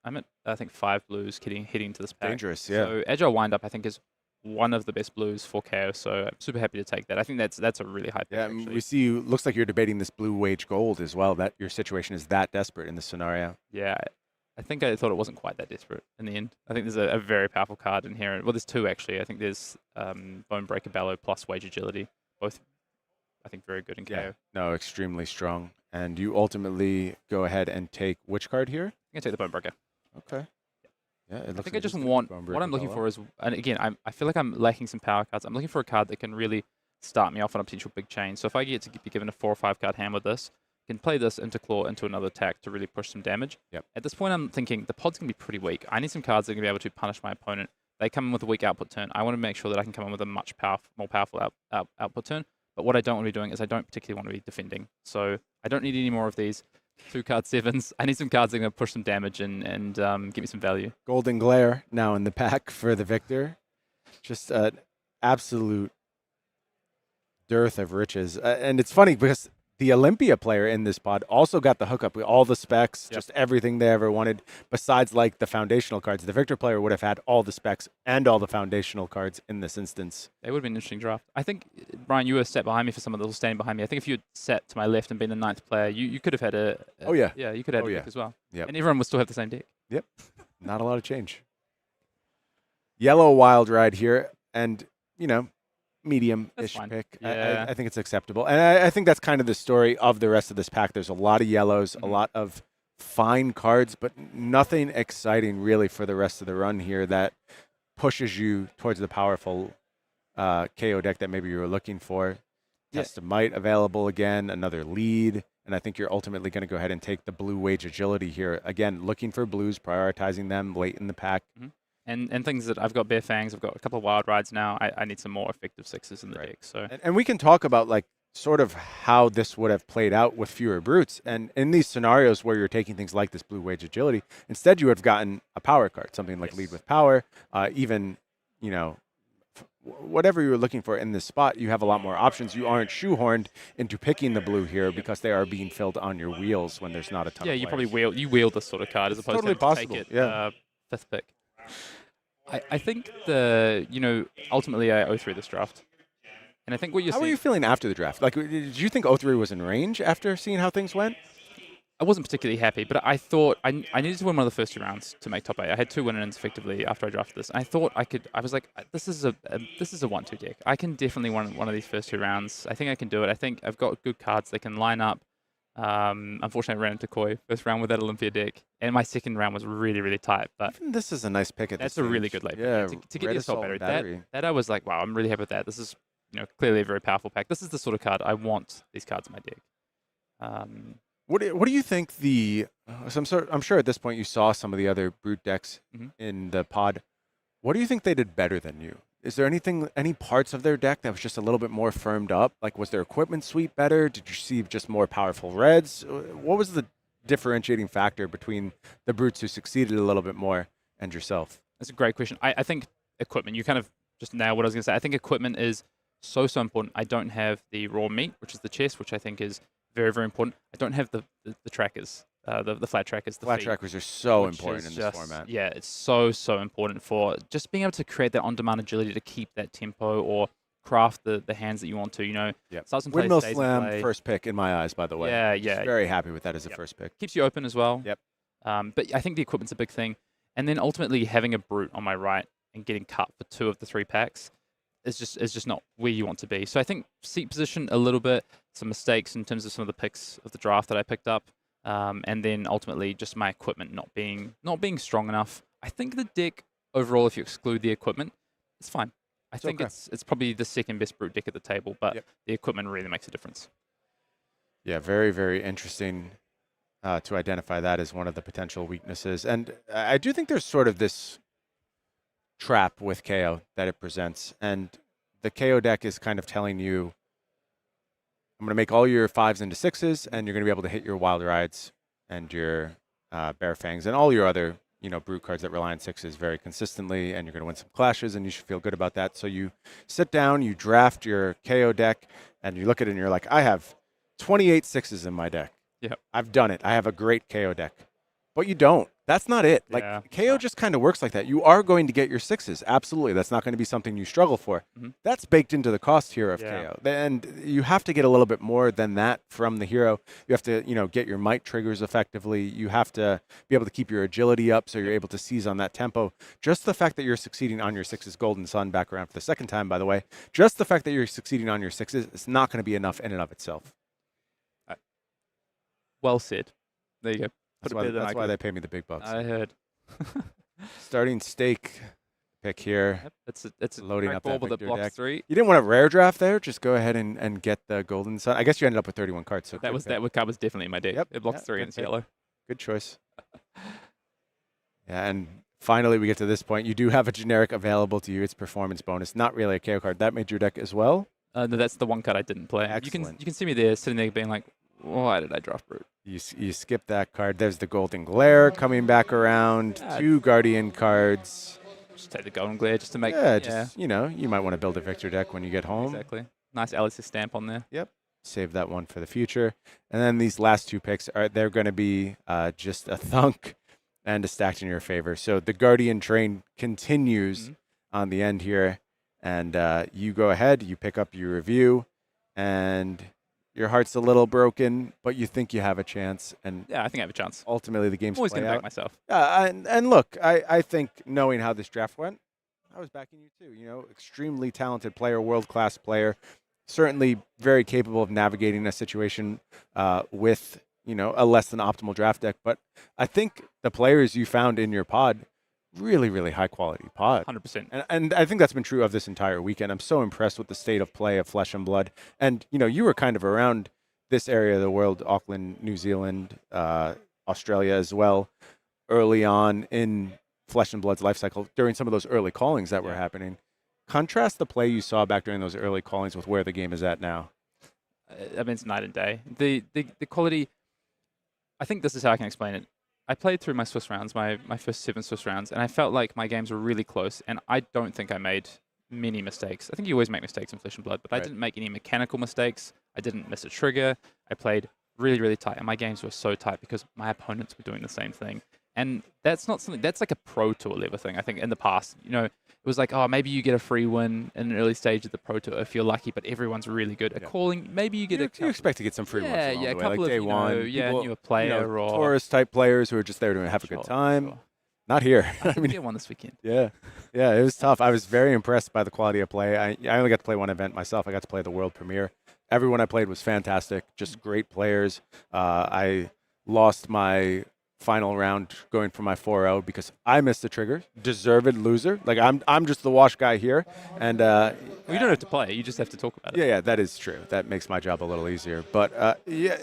I think 5 blues heading to this pack. Dangerous, yeah. So Agile Windup I think is one of the best blues for Kayo, so I'm super happy to take that. I think that's a really high pick. Yeah, we see you, looks like you're debating this blue wage gold as well, that your situation is that desperate in this scenario. Yeah. I think I thought it wasn't quite that desperate in the end. I think there's a very powerful card in here. Well, there's two actually. I think there's Bone Breaker Bellow plus Wage Agility. Both, I think, very good in KO. Yeah. No, extremely strong. And you ultimately go ahead and take which card here? I'm going to take the Bone Breaker. Okay. Yeah, it looks I think like I just it's the want, Bone what I'm Breaker looking Bellow. for is, and again, I feel like I'm lacking some power cards. I'm looking for a card that can really start me off on a potential big chain. So if I get to be given a 4 or 5 card hand with this, I can play this into Claw into another attack to really push some damage. Yep. At this point, I'm thinking the pod's going to be pretty weak. I need some cards that are going to be able to punish my opponent. They come in with a weak output turn. I want to make sure that I can come in with a much more powerful output turn. But what I don't want to be doing is I don't particularly want to be defending. So I don't need any more of these 2-card 7s. I need some cards that are going to push some damage and give me some value. Golden Glare now in the pack for the victor. Just an absolute dearth of riches. And it's funny because the Olympia player in this pod also got the hookup with all the specs, just everything they ever wanted, besides like the foundational cards. The victor player would have had all the specs and all the foundational cards in this instance. It would have been an interesting draft. I think, Brian, you were sat behind me for someone that was standing behind me. I think if you had sat to my left and been the 9th player, you could have had a Oh, yeah. Yeah, you could have had Oh, a yeah. deck as well. Yep. And everyone would still have the same deck. Yep. Not a lot of change. Yellow Wild Ride here, and, you know, medium-ish fine. pick. Yeah. I think it's acceptable. And I think that's kind of the story of the rest of this pack. There's a lot of yellows, a lot of fine cards, but nothing exciting really for the rest of the run here that pushes you towards the powerful KO deck that maybe you were looking for. Test of Might available again, another lead. And I think you're ultimately going to go ahead and take the blue Wage Agility here. Again, looking for blues, prioritizing them late in the pack. And things that I've got Bare Fangs, I've got a couple of Wild Rides now. I need some more effective 6s in the deck. So And we can talk about like sort of how this would have played out with fewer brutes. And in these scenarios where you're taking things like this blue Wage Agility, instead you would have gotten a power card, something like Lead with Power, even, you know, whatever you were looking for in this spot, you have a lot more options. You aren't shoehorned into picking the blue here because they are being filled on your wheels when there's not a ton of you players. probably wheel this sort of card as opposed totally to possible, take it yeah. 5th pick. I think ultimately I 0-3 this draft. And I think what you're How were seeing, you feeling after the draft? Like, did you think 0-3 was in range after seeing how things went? I wasn't particularly happy, but I thought I needed to win one of the first 2 rounds to make top 8. I had 2 win-ins effectively after I drafted this. And I thought I was like, this is a 1-2 deck. I can definitely win one of these first 2 rounds. I think I can do it. I think I've got good cards that can line up. Unfortunately, I ran into Khoi first round with that Olympia deck, and my second round was really, really tight. But Even this is a nice pick at this that's a really stage. good late Yeah, pick. To get Red the assault Assault battery. That I was like, wow, I'm really happy with that. This is clearly a very powerful pack. This is the sort of card I want these cards in my deck. What do you think the? So I'm sure at this point you saw some of the other brute decks in the pod. What do you think they did better than you? Is there any parts of their deck that was just a little bit more firmed up? Like, was their equipment suite better? Did you see just more powerful reds? What was the differentiating factor between the brutes who succeeded a little bit more and yourself? That's a great question. I think equipment. You kind of just nailed what I was going to say. I think equipment is so important. I don't have the raw meat, which is the chest, which I think is very, very important. I don't have the trackers, the flat trackers. The Flat feet, trackers are so which important is in this just- format. Yeah, it's so important for just being able to create that on-demand agility to keep that tempo or craft the hands that you want to. Yep. Starts in play, Windmill stays in Slam, play. first pick in my eyes, by the way. Yeah, Just yeah. very happy with that as a first pick. Keeps you open as well. Yep. But I think the equipment's a big thing. And then ultimately having a brute on my right and getting cut for 2 of the 3 packs is just not where you want to be. So I think seat position a little bit, some mistakes in terms of some of the picks of the draft that I picked up, and then ultimately just my equipment not being strong enough. I think the deck overall, if you exclude the equipment, it's fine. I think okay. it's probably the second best brute deck at the table, but the equipment really makes a difference. Yeah, very, very interesting to identify that as one of the potential weaknesses. And I do think there's sort of this trap with KO that it presents. And the KO deck is kind of telling you, I'm going to make all your 5s into 6s, and you're going to be able to hit your Wild Rides and your Bare Fangs and all your other brute cards that rely on 6s very consistently, and you're going to win some clashes, and you should feel good about that. So you sit down, you draft your KO deck, and you look at it and you're like, I have 28 6s in my deck. Yep. I've done it. I have a great KO deck. but you don't. That's not it. Like Yeah. KO just kind of works like that. You are going to get your 6s. Absolutely. That's not going to be something you struggle for. Mhm. That's baked into the cost here of Yeah. KO. And you have to get a little bit more than that from the hero. You have to, get your might triggers effectively. You have to be able to keep your agility up so you're able to seize on that tempo. Just the fact that you're succeeding on your 6's Golden Sun back around for the second time, by the way, just the fact that you're succeeding on your 6's is not going to be enough in and of itself. Well said. There you go. That's Put it why, better than I that's why could. they pay me the big bucks. I heard. Starting stake pick here. Yep, it's a Loading great up ball that with the Victor block deck. 3. You didn't want a rare draft there. Just go ahead and get the Golden Sun. I guess you ended up with 31 cards. So That card was definitely in my deck. Yep, It blocks yeah, 3 good and it's pick. yellow. Good choice. Yeah, and finally we get to this point. You do have a generic available to you. It's performance bonus, not really a KO card. That made your deck as well. No, that's the one card I didn't play. Excellent. You can see me there sitting there being like, why did I draft Brute? You skip that card. There's the Golden Glare coming back around. Yeah. 2 Guardian cards. Just take the Golden Glare just to make. You might want to build a Victor deck when you get home. Exactly. Nice Alice's stamp on there. Save that one for the future. And then these last 2 picks they're going to be just a thunk and a stacked in your favor. So the Guardian train continues on the end here, and you go ahead, you pick up your review, and your heart's a little broken, but you think you have a chance, and Yeah, I think I have a chance. ultimately the game's I'm always play going to back out. myself. And look, I think knowing how this draft went, I was backing you too. Extremely talented player, world-class player, certainly very capable of navigating a situation with a less than optimal draft deck. But I think the players you found in your pod, really, really high quality pod. 100%. And I think that's been true of this entire weekend. I'm so impressed with the state of play of Flesh and Blood. And, you were kind of around this area of the world, Auckland, New Zealand, Australia as well, early on in Flesh and Blood's life cycle during some of those early callings that were happening. Contrast the play you saw back during those early callings with where the game is at now. I mean, it's night and day. The quality, I think this is how I can explain it. I played through my Swiss rounds, my first 7 Swiss rounds, and I felt like my games were really close, and I don't think I made many mistakes. I think you always make mistakes in Flesh and Blood, but I didn't make any mechanical mistakes. I didn't miss a trigger. I played really, really tight, and my games were so tight because my opponents were doing the same thing. And that's not something, that's like a Pro Tour level thing, I think, in the past. It was like, oh, maybe you get a free win in an early stage of the Pro Tour if you're lucky, but everyone's really good at calling. Maybe you get You expect to get some free ones along the a way, couple like day of, one. newer player or tourist type players who are just there to have a good time. Sure. Not here. I didn't get one this weekend. Yeah, it was tough. I was very impressed by the quality of play. I only got to play one event myself. I got to play the World Premiere. Everyone I played was fantastic, just great players. I lost my final round going for my 4-0 because I missed the trigger. Deserved loser. Like I'm just the wash guy here, and Well, you don't have to play. You just have to talk about it. yeah, that is true. That makes my job a little easier. But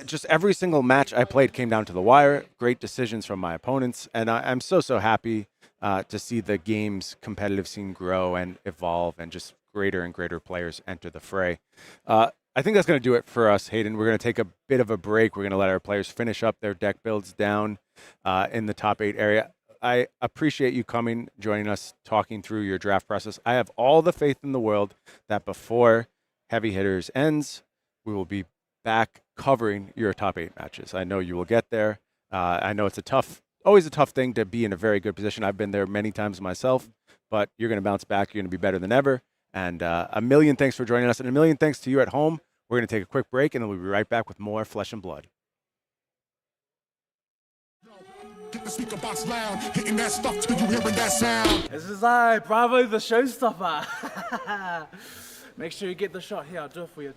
just every single match I played came down to the wire. Great decisions from my opponents, and I'm so happy to see the game's competitive scene grow and evolve, and just greater and greater players enter the fray. I think that's going to do it for us, Hayden. We're going to take a bit of a break. We're going to let our players finish up their deck builds down in the top 8 area. I appreciate you coming, joining us, talking through your draft process. I have all the faith in the world that before Heavy Hitters ends, we will be back covering your top 8 matches. I know you will get there. I know it's always a tough thing to be in a very good position. I've been there many times myself, but you're going to bounce back. You're going to be better than ever. And a million thanks for joining us, and a million thanks to you at home. We're going to take a quick break, and then we'll be right back with more Flesh and Blood. Get the speaker box loud, hitting that stuff till you hearing that sound. This is Bravo the Showstopper. Make sure you get the shot here. I'll do it for you.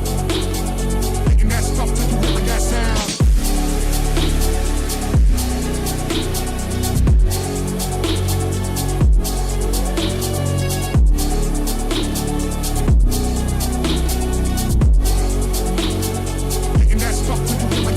Hitting that stuff till you hearing that sound. Hitting that stuff till you hearing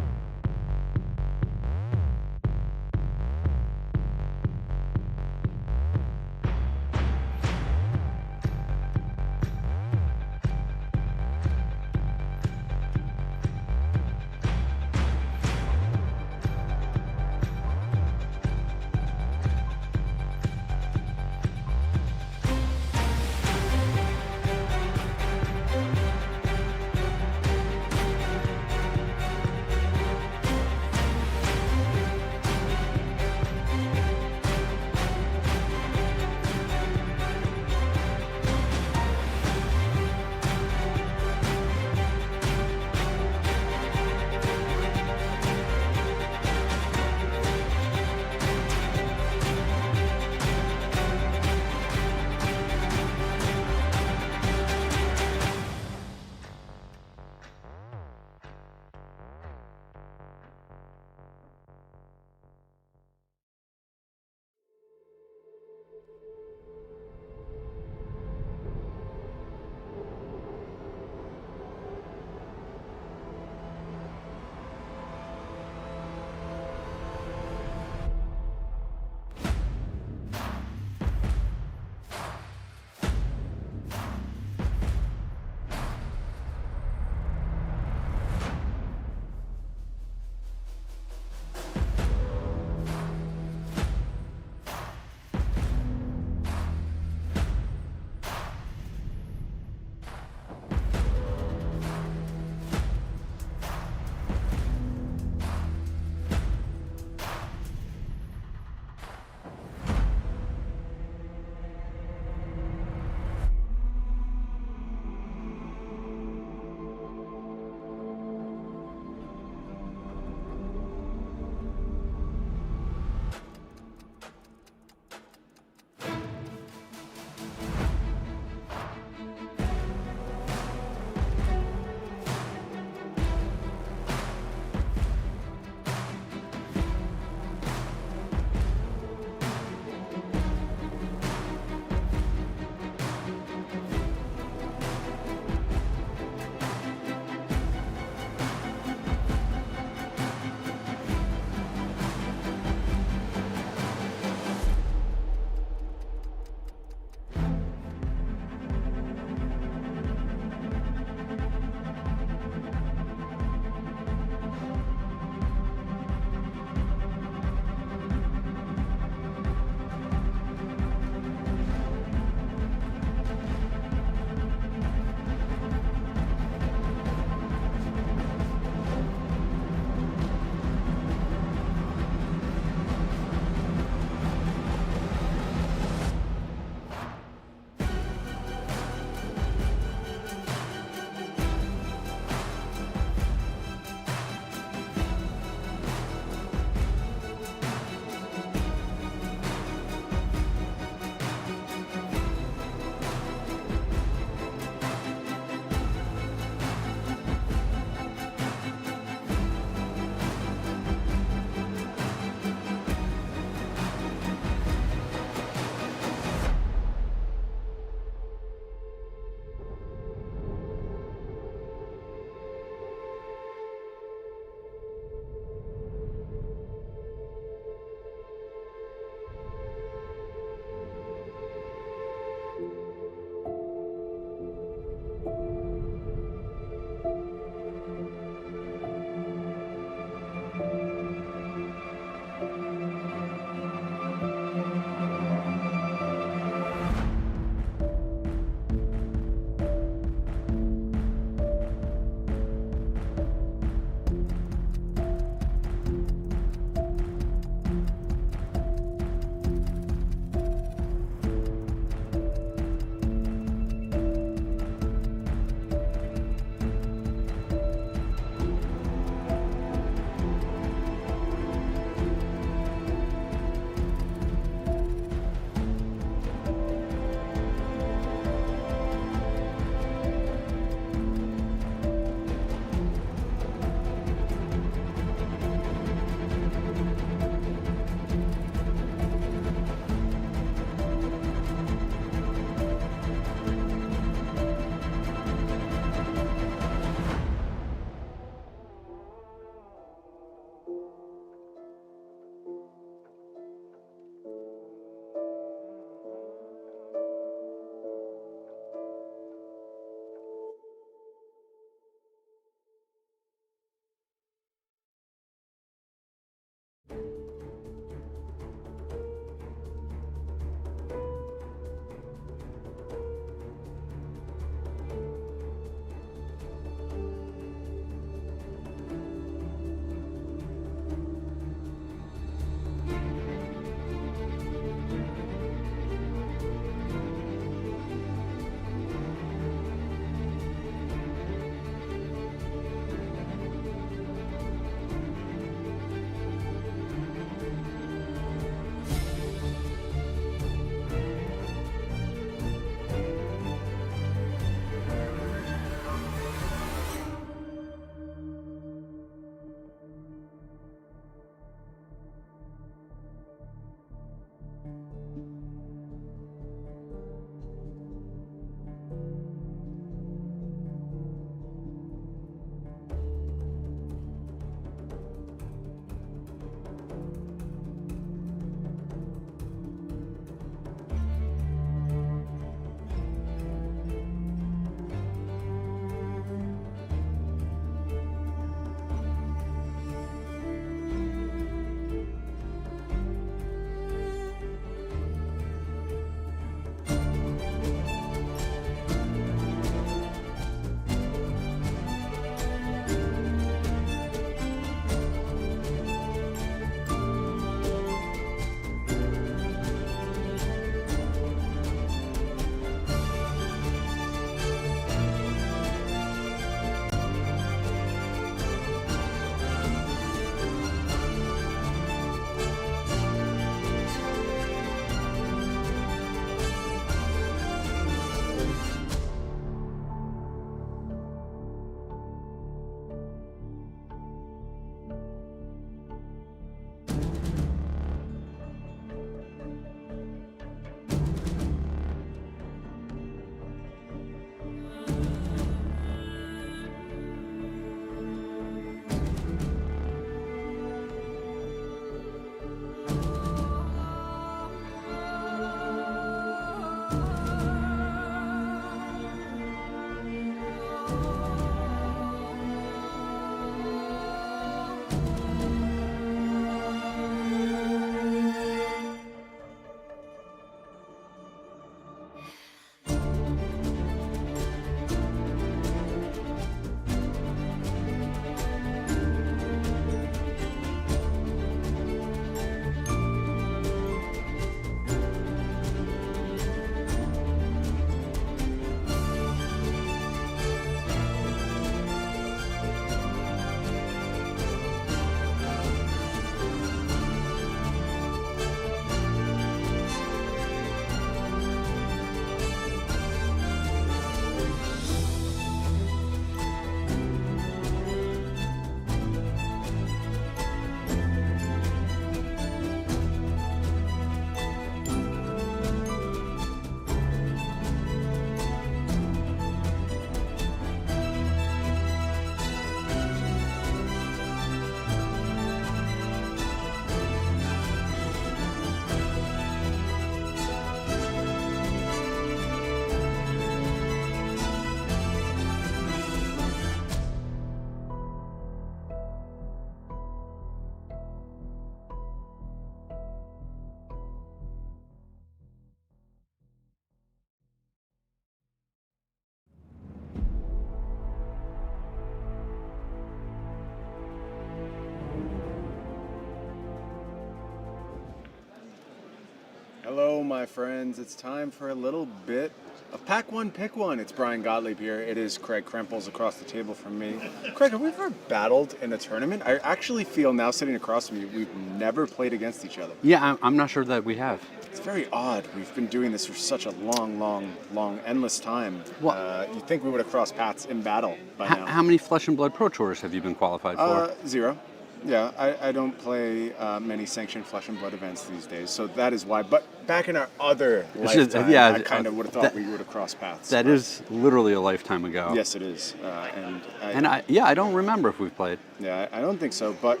Hello, my friends. It's time for a little bit of Pack One, Pick One. It's Brian Gottlieb here. It is Craig Krempels across the table from me. Craig, have we ever battled in a tournament? I actually feel now sitting across from you, we've never played against each other. Yeah, I'm not sure that we have. It's very odd. We've been doing this for such a long, endless time. You'd think we would have crossed paths in battle by now. How many Flesh and Blood Pro Tours have you been qualified for? 0. Yeah, I don't play many sanctioned Flesh and Blood events these days, so that is why. But back in our other lifetime, I kind of would have thought we would have crossed paths. That is literally a lifetime ago. Yes, it is. I don't remember if we've played. Yeah, I don't think so. But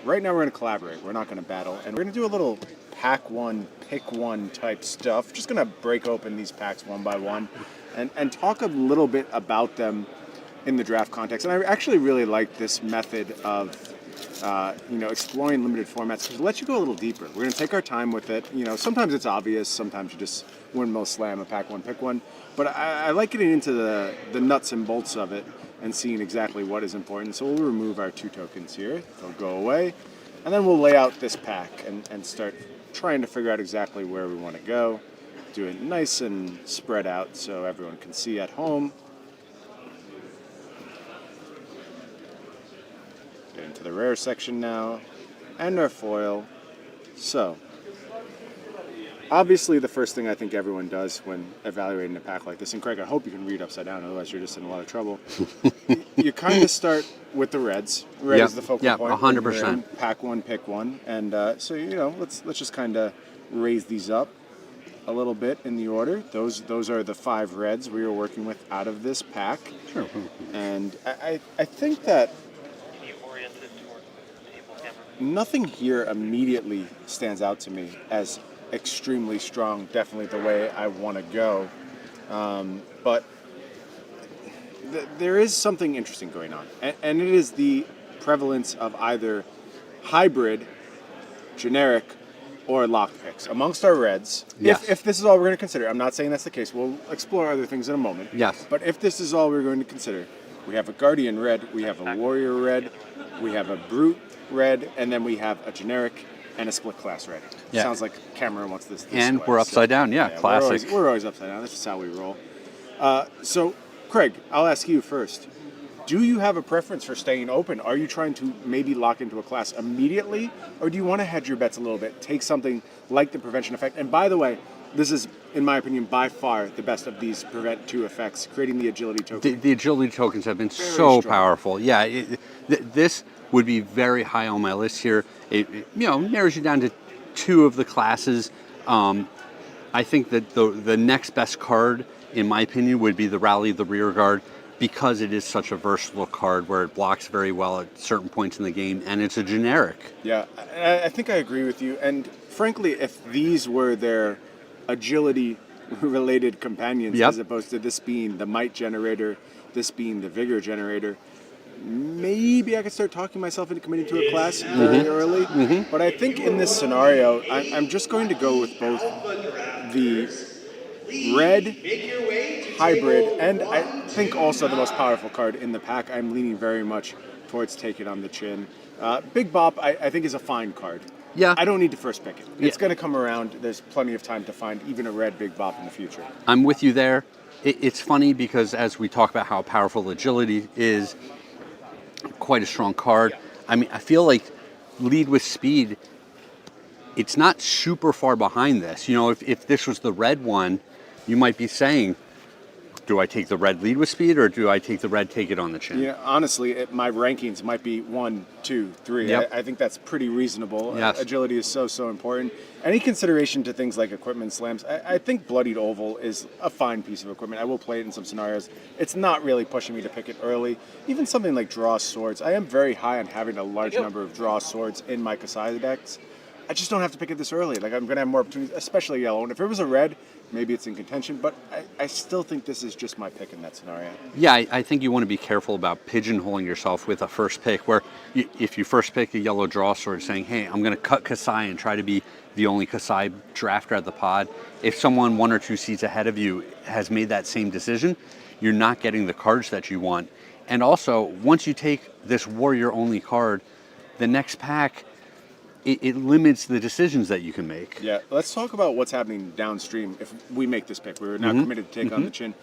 right now we're going to collaborate. We're not going to battle, and we're going to do a little Pack One, Pick One type stuff. Just going to break open these packs one by one, and talk a little bit about them in the draft context. And I actually really like this method of exploring limited formats because it lets you go a little deeper. We're going to take our time with it. Sometimes it's obvious. Sometimes you just windmill slam a Pack One, Pick One. But I like getting into the nuts and bolts of it and seeing exactly what is important. So we'll remove our 2 tokens here. They'll go away. And then we'll lay out this pack and start trying to figure out exactly where we want to go. Do it nice and spread out so everyone can see at home. Get into the rare section now, and our foil. So, obviously the first thing I think everyone does when evaluating a pack like this, and Craig, I hope you can read upside down, otherwise you're just in a lot of trouble. You kind of start with the reds. Red is the focal point. 100%. Pack One, Pick One, and so let's just kind of raise these up a little bit in the order. Those are the 5 reds we are working with out of this pack. Sure. And I think that nothing here immediately stands out to me as extremely strong, definitely the way I want to go. But there is something interesting going on, and it is the prevalence of either hybrid, generic, or locked picks amongst our reds. Yes. If this is all we're going to consider, I'm not saying that's the case. We'll explore other things in a moment. Yes. But if this is all we're going to consider, we have a Guardian red, we have a Warrior red, we have a Brute red, and then we have a generic and a split class red. Yeah. Sounds like Camera wants this And way, we're upside down, classic. We're always upside down. That's just how we roll. So, Craig, I'll ask you first. Do you have a preference for staying open? Are you trying to maybe lock into a class immediately, or do you want to hedge your bets a little bit, take something like the Prevention effect? And by the way, this is, in my opinion, by far the best of these Prevent 2 effects, creating the agility token. The agility tokens have been Very so strong. powerful. Yeah, this would be very high on my list here. It narrows you down to 2 of the classes. I think that the next best card, in my opinion, would be the Rally the Rear Guard, because it is such a versatile card where it blocks very well at certain points in the game, and it's a generic. Yeah, I think I agree with you. And frankly, if these were their agility-related companions, as opposed to this being the might generator, this being the vigor generator, maybe I could start talking myself into committing to a class very early. But I think in this scenario, I'm just going to go with both the red, hybrid, and I think also the most powerful card in the pack. I'm leaning very much towards Take It on the Chin. Big Bop, I think, is a fine card. Yeah. I don't need to first pick it. It's going to come around. There's plenty of time to find even a red Big Bop in the future. I'm with you there. It's funny because as we talk about how powerful agility is, quite a strong card. I mean, I feel like Lead with Speed, it's not super far behind this. If this was the red one, you might be saying, do I take the red Lead with Speed or do I take the red Take It on the Chin? Yeah, honestly, my rankings might be 1, 2, 3. Yep. I think that's pretty reasonable. Yes. Agility is so important. Any consideration to things like equipment slams, I think Bloodied Oval is a fine piece of equipment. I will play it in some scenarios. It's not really pushing me to pick it early. Even something like Draw Swords. I am very high on having a large number of Draw Swords in my Kassai decks. I just don't have to pick it this early. Like, I'm going to have more opportunities, especially yellow. And if it was a red, maybe it's in contention. But I still think this is just my pick in that scenario. Yeah, I think you want to be careful about pigeonholing yourself with a first pick, where if you first pick a yellow Draw Sword saying, hey, I'm going to cut Kassai and try to be the only Kassai drafter at the pod, if someone 1 or 2 seats ahead of you has made that same decision, you're not getting the cards that you want. And also, once you take this warrior-only card, the next pack, it limits the decisions that you can make. Yeah, let's talk about what's happening downstream if we make this pick. We're now committed to take on the chin.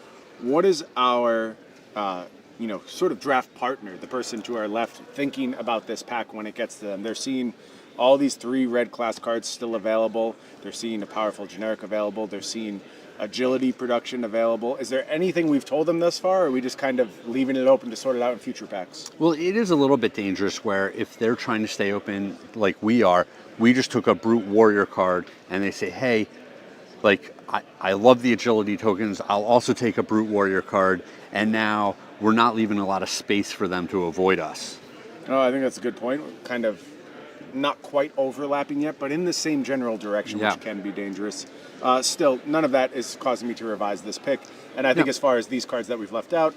What is our, sort of draft partner, the person to our left, thinking about this pack when it gets to them? They're seeing all these 3 red class cards still available. They're seeing a powerful generic available. They're seeing agility production available. Is there anything we've told them thus far, or are we just kind of leaving it open to sort it out in future packs? Well, it is a little bit dangerous where if they're trying to stay open like we are, we just took a Brute Warrior card and they say, hey, like, I love the agility tokens. I'll also take a Brute Warrior card. And now we're not leaving a lot of space for them to avoid us. Oh, I think that's a good point. Kind of not quite overlapping yet, but in the same general direction, which can be dangerous. Still, none of that is causing me to revise this pick. And I think as far as these cards that we've left out,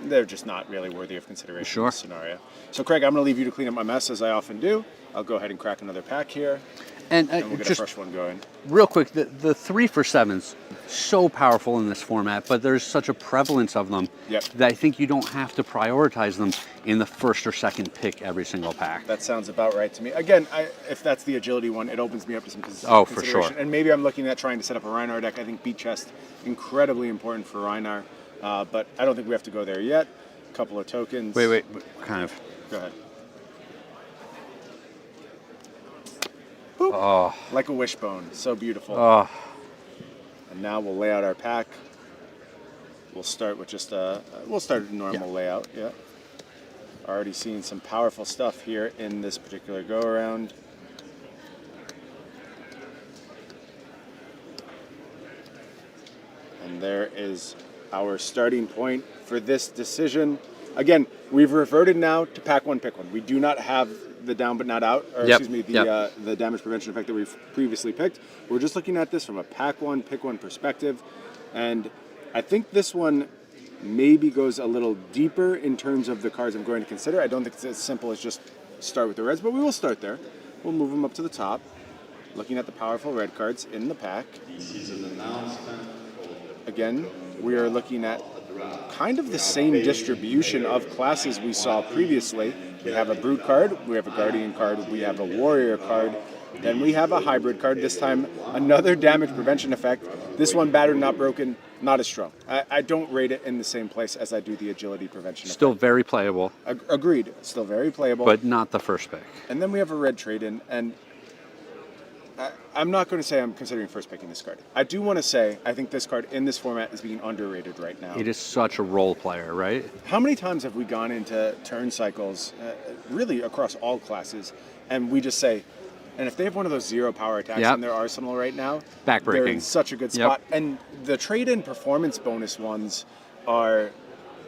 they're just not really worthy of consideration in this scenario. So, Craig, I'm going to leave you to clean up my mess, as I often do. I'll go ahead and crack another pack here, and we'll get a fresh one going. Real quick, the 3 for 7s, so powerful in this format, but there's such a prevalence of them that I think you don't have to prioritize them in the first or second pick every single pack. That sounds about right to me. Again, if that's the agility one, it opens me up to some consideration. For sure. And maybe I'm looking at trying to set up a Reinar deck. I think beat chest, incredibly important for Reinar, but I don't think we have to go there yet. A couple of tokens. Wait, kind of. Go ahead. Boop. Oh. Like a wishbone. So beautiful. Oh. And now we'll lay out our pack. We'll start with just we'll start a normal layout. Yeah. Already seeing some powerful stuff here in this particular go around. And there is our starting point for this decision. Again, we've reverted now to pack 1, pick 1. We do not have the down but not out, or excuse me, the damage prevention effect that we've previously picked. We're just looking at this from a pack 1, pick 1 perspective, and I think this one maybe goes a little deeper in terms of the cards I'm going to consider. I don't think it's as simple as just start with the reds, but we will start there. We'll move them up to the top, looking at the powerful red cards in the pack. Again, we are looking at kind of the same distribution of classes we saw previously. We have a Brute card, we have a Guardian card, we have a Warrior card, then we have a Hybrid card, this time another damage prevention effect. This one, Battered Not Broken, not as strong. I don't rate it in the same place as I do the agility prevention Still effect. very playable. Agreed, still very playable. But not the first pick. And then we have a red trade-in, and I'm not going to say I'm considering first picking this card. I do want to say I think this card in this format is being underrated right now. It is such a role player, right? How many times have we gone into turn cycles, really across all classes, and we just say, and if they have one of those 0 power attacks in their arsenal right now, they're in such a good spot. And the trade-in performance bonus ones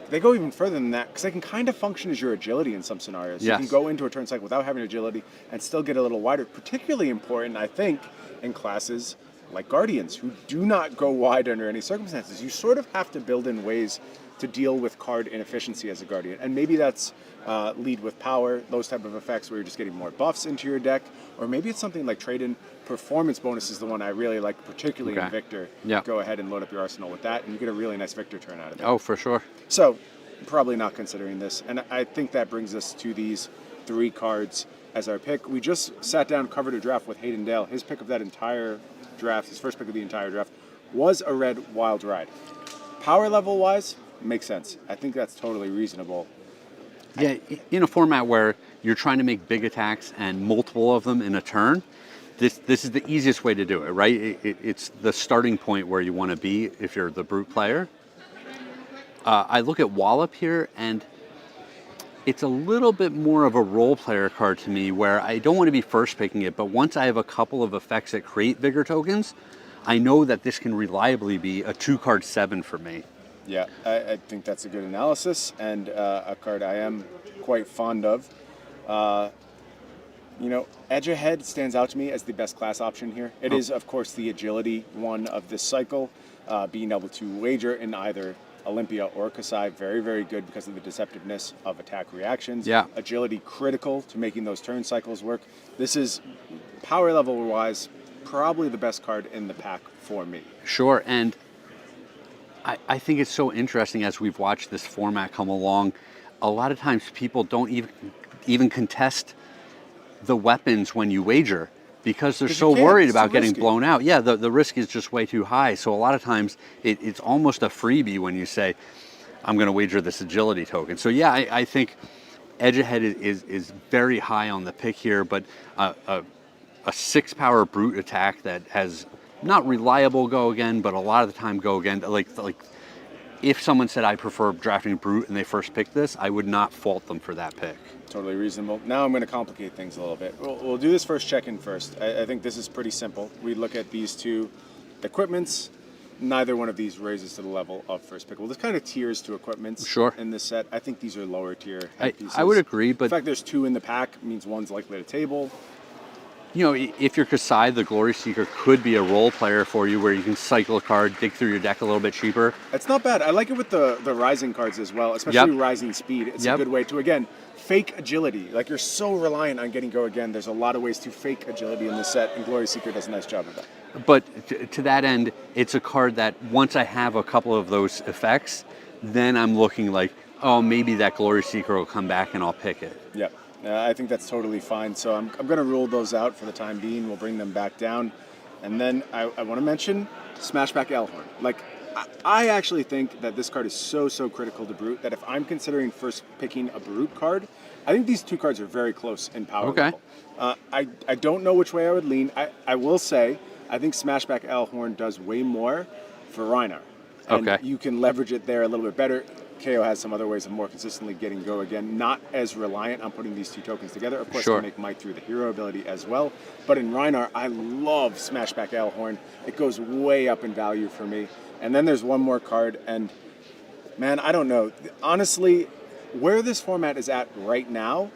they go even further than that, because they can kind of function as your agility in some scenarios. You can go into a turn cycle without having agility and still get a little wider. Particularly important, I think, in classes like Guardians, who do not go wide under any circumstances. You sort of have to build in ways to deal with card inefficiency as a Guardian. And maybe that's lead with power, those type of effects where you're just getting more buffs into your deck. Or maybe it's something like trade-in performance bonus is the one I really like, particularly in Victor. Go ahead and load up your arsenal with that, and you get a really nice Victor turn out of it. Oh, for sure. So, probably not considering this. And I think that brings us to these 3 cards as our pick. We just sat down, covered a draft with Hayden Dale. His pick of that entire draft, his first pick of the entire draft, was a red Wild Ride. Power level-wise, makes sense. I think that's totally reasonable. Yeah, in a format where you're trying to make big attacks and multiple of them in a turn, this is the easiest way to do it, right? It's the starting point where you want to be if you're the Brute player. I look at Wallop here, and it's a little bit more of a role player card to me, where I don't want to be first picking it, but once I have a couple of effects that create Vigor tokens, I know that this can reliably be a 2-card 7 for me. Yeah, I think that's a good analysis, and a card I am quite fond of. Edge Ahead stands out to me as the best class option here. It is, of course, the agility one of this cycle, being able to wager in either Olympia or Kassai, very, very good because of the deceptiveness of attack reactions. Agility critical to making those turn cycles work. This is, power level-wise, probably the best card in the pack for me. Sure, and I think it's so interesting as we've watched this format come along. A lot of times people don't even contest the weapons when you wager because they're 'Cause you so can't, worried it's too about getting risky. blown out. Yeah, the risk is just way too high. So a lot of times it's almost a freebie when you say, I'm going to wager this agility token. So yeah, I think edge ahead is very high on the pick here, but a 6-power brute attack that has not reliable go again, but a lot of the time go again. Like if someone said I prefer drafting brute and they first picked this, I would not fault them for that pick. Totally reasonable. Now I'm going to complicate things a little bit. We'll do this first check-in first. I think this is pretty simple. We look at these two equipments. Neither one of these raises to the level of first pick. Well, there's kind of tiers to equipments Sure. in this set. I think these are lower tier I pieces. would agree, but the fact there's 2 in the pack means one's likely to table. you know, if you're Kassai, the Glory Seeker could be a role player for you where you can cycle a card, dig through your deck a little bit cheaper. It's not bad. I like it with the rising cards as well, especially rising speed. It's a good way to, again, fake agility. Like, you're so reliant on getting go again. There's a lot of ways to fake agility in this set, and Glory Seeker does a nice job of that. But to that end, it's a card that once I have a couple of those effects, then I'm looking like, oh, maybe that Glory Seeker will come back and I'll pick it. Yeah, I think that's totally fine. So I'm going to rule those out for the time being. We'll bring them back down. And then I want to mention Smashback Elhorn. Like, I actually think that this card is so critical to Brute that if I'm considering first picking a Brute card, I think these two cards are very close in power level. I don't know which way I would lean. I will say, I think Smashback Elhorn does way more for Rhinar. And you can leverage it there a little bit better. Kayo has some other ways of more consistently getting go again, not as reliant on putting these two tokens together. Of course, to make might through the hero ability as well. But in Rhinar, I love Smashback Elhorn. It goes way up in value for me. And then there's one more card, and man, I don't know. Honestly, where this format is at right now,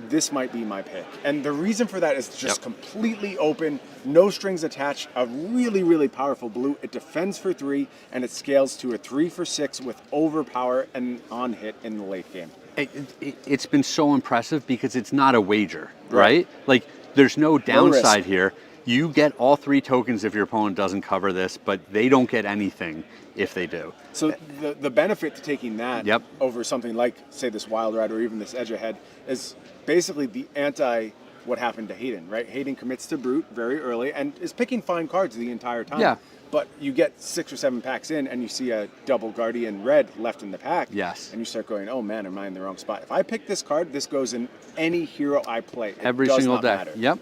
this might be my pick. And the reason for that is just completely open, no strings attached, a really powerful blue. It defends for 3, and it scales to a 3 for 6 with overpower and on hit in the late game. It's been so impressive because it's not a wager, right? Like, there's no downside here. You get all 3 tokens if your opponent doesn't cover this, but they don't get anything if they do. So the benefit to taking that over something like, say, this Wild Ride or even this Edge Ahead is basically the anti what happened to Hayden, right? Hayden commits to Brute very early and is picking fine cards the entire time. Yeah. But you get 6 or 7 packs in and you see a double Guardian red left in the pack. Yes. And you start going, oh man, am I in the wrong spot? If I pick this card, this goes in any hero I play. Every single deck. Matter. Yep.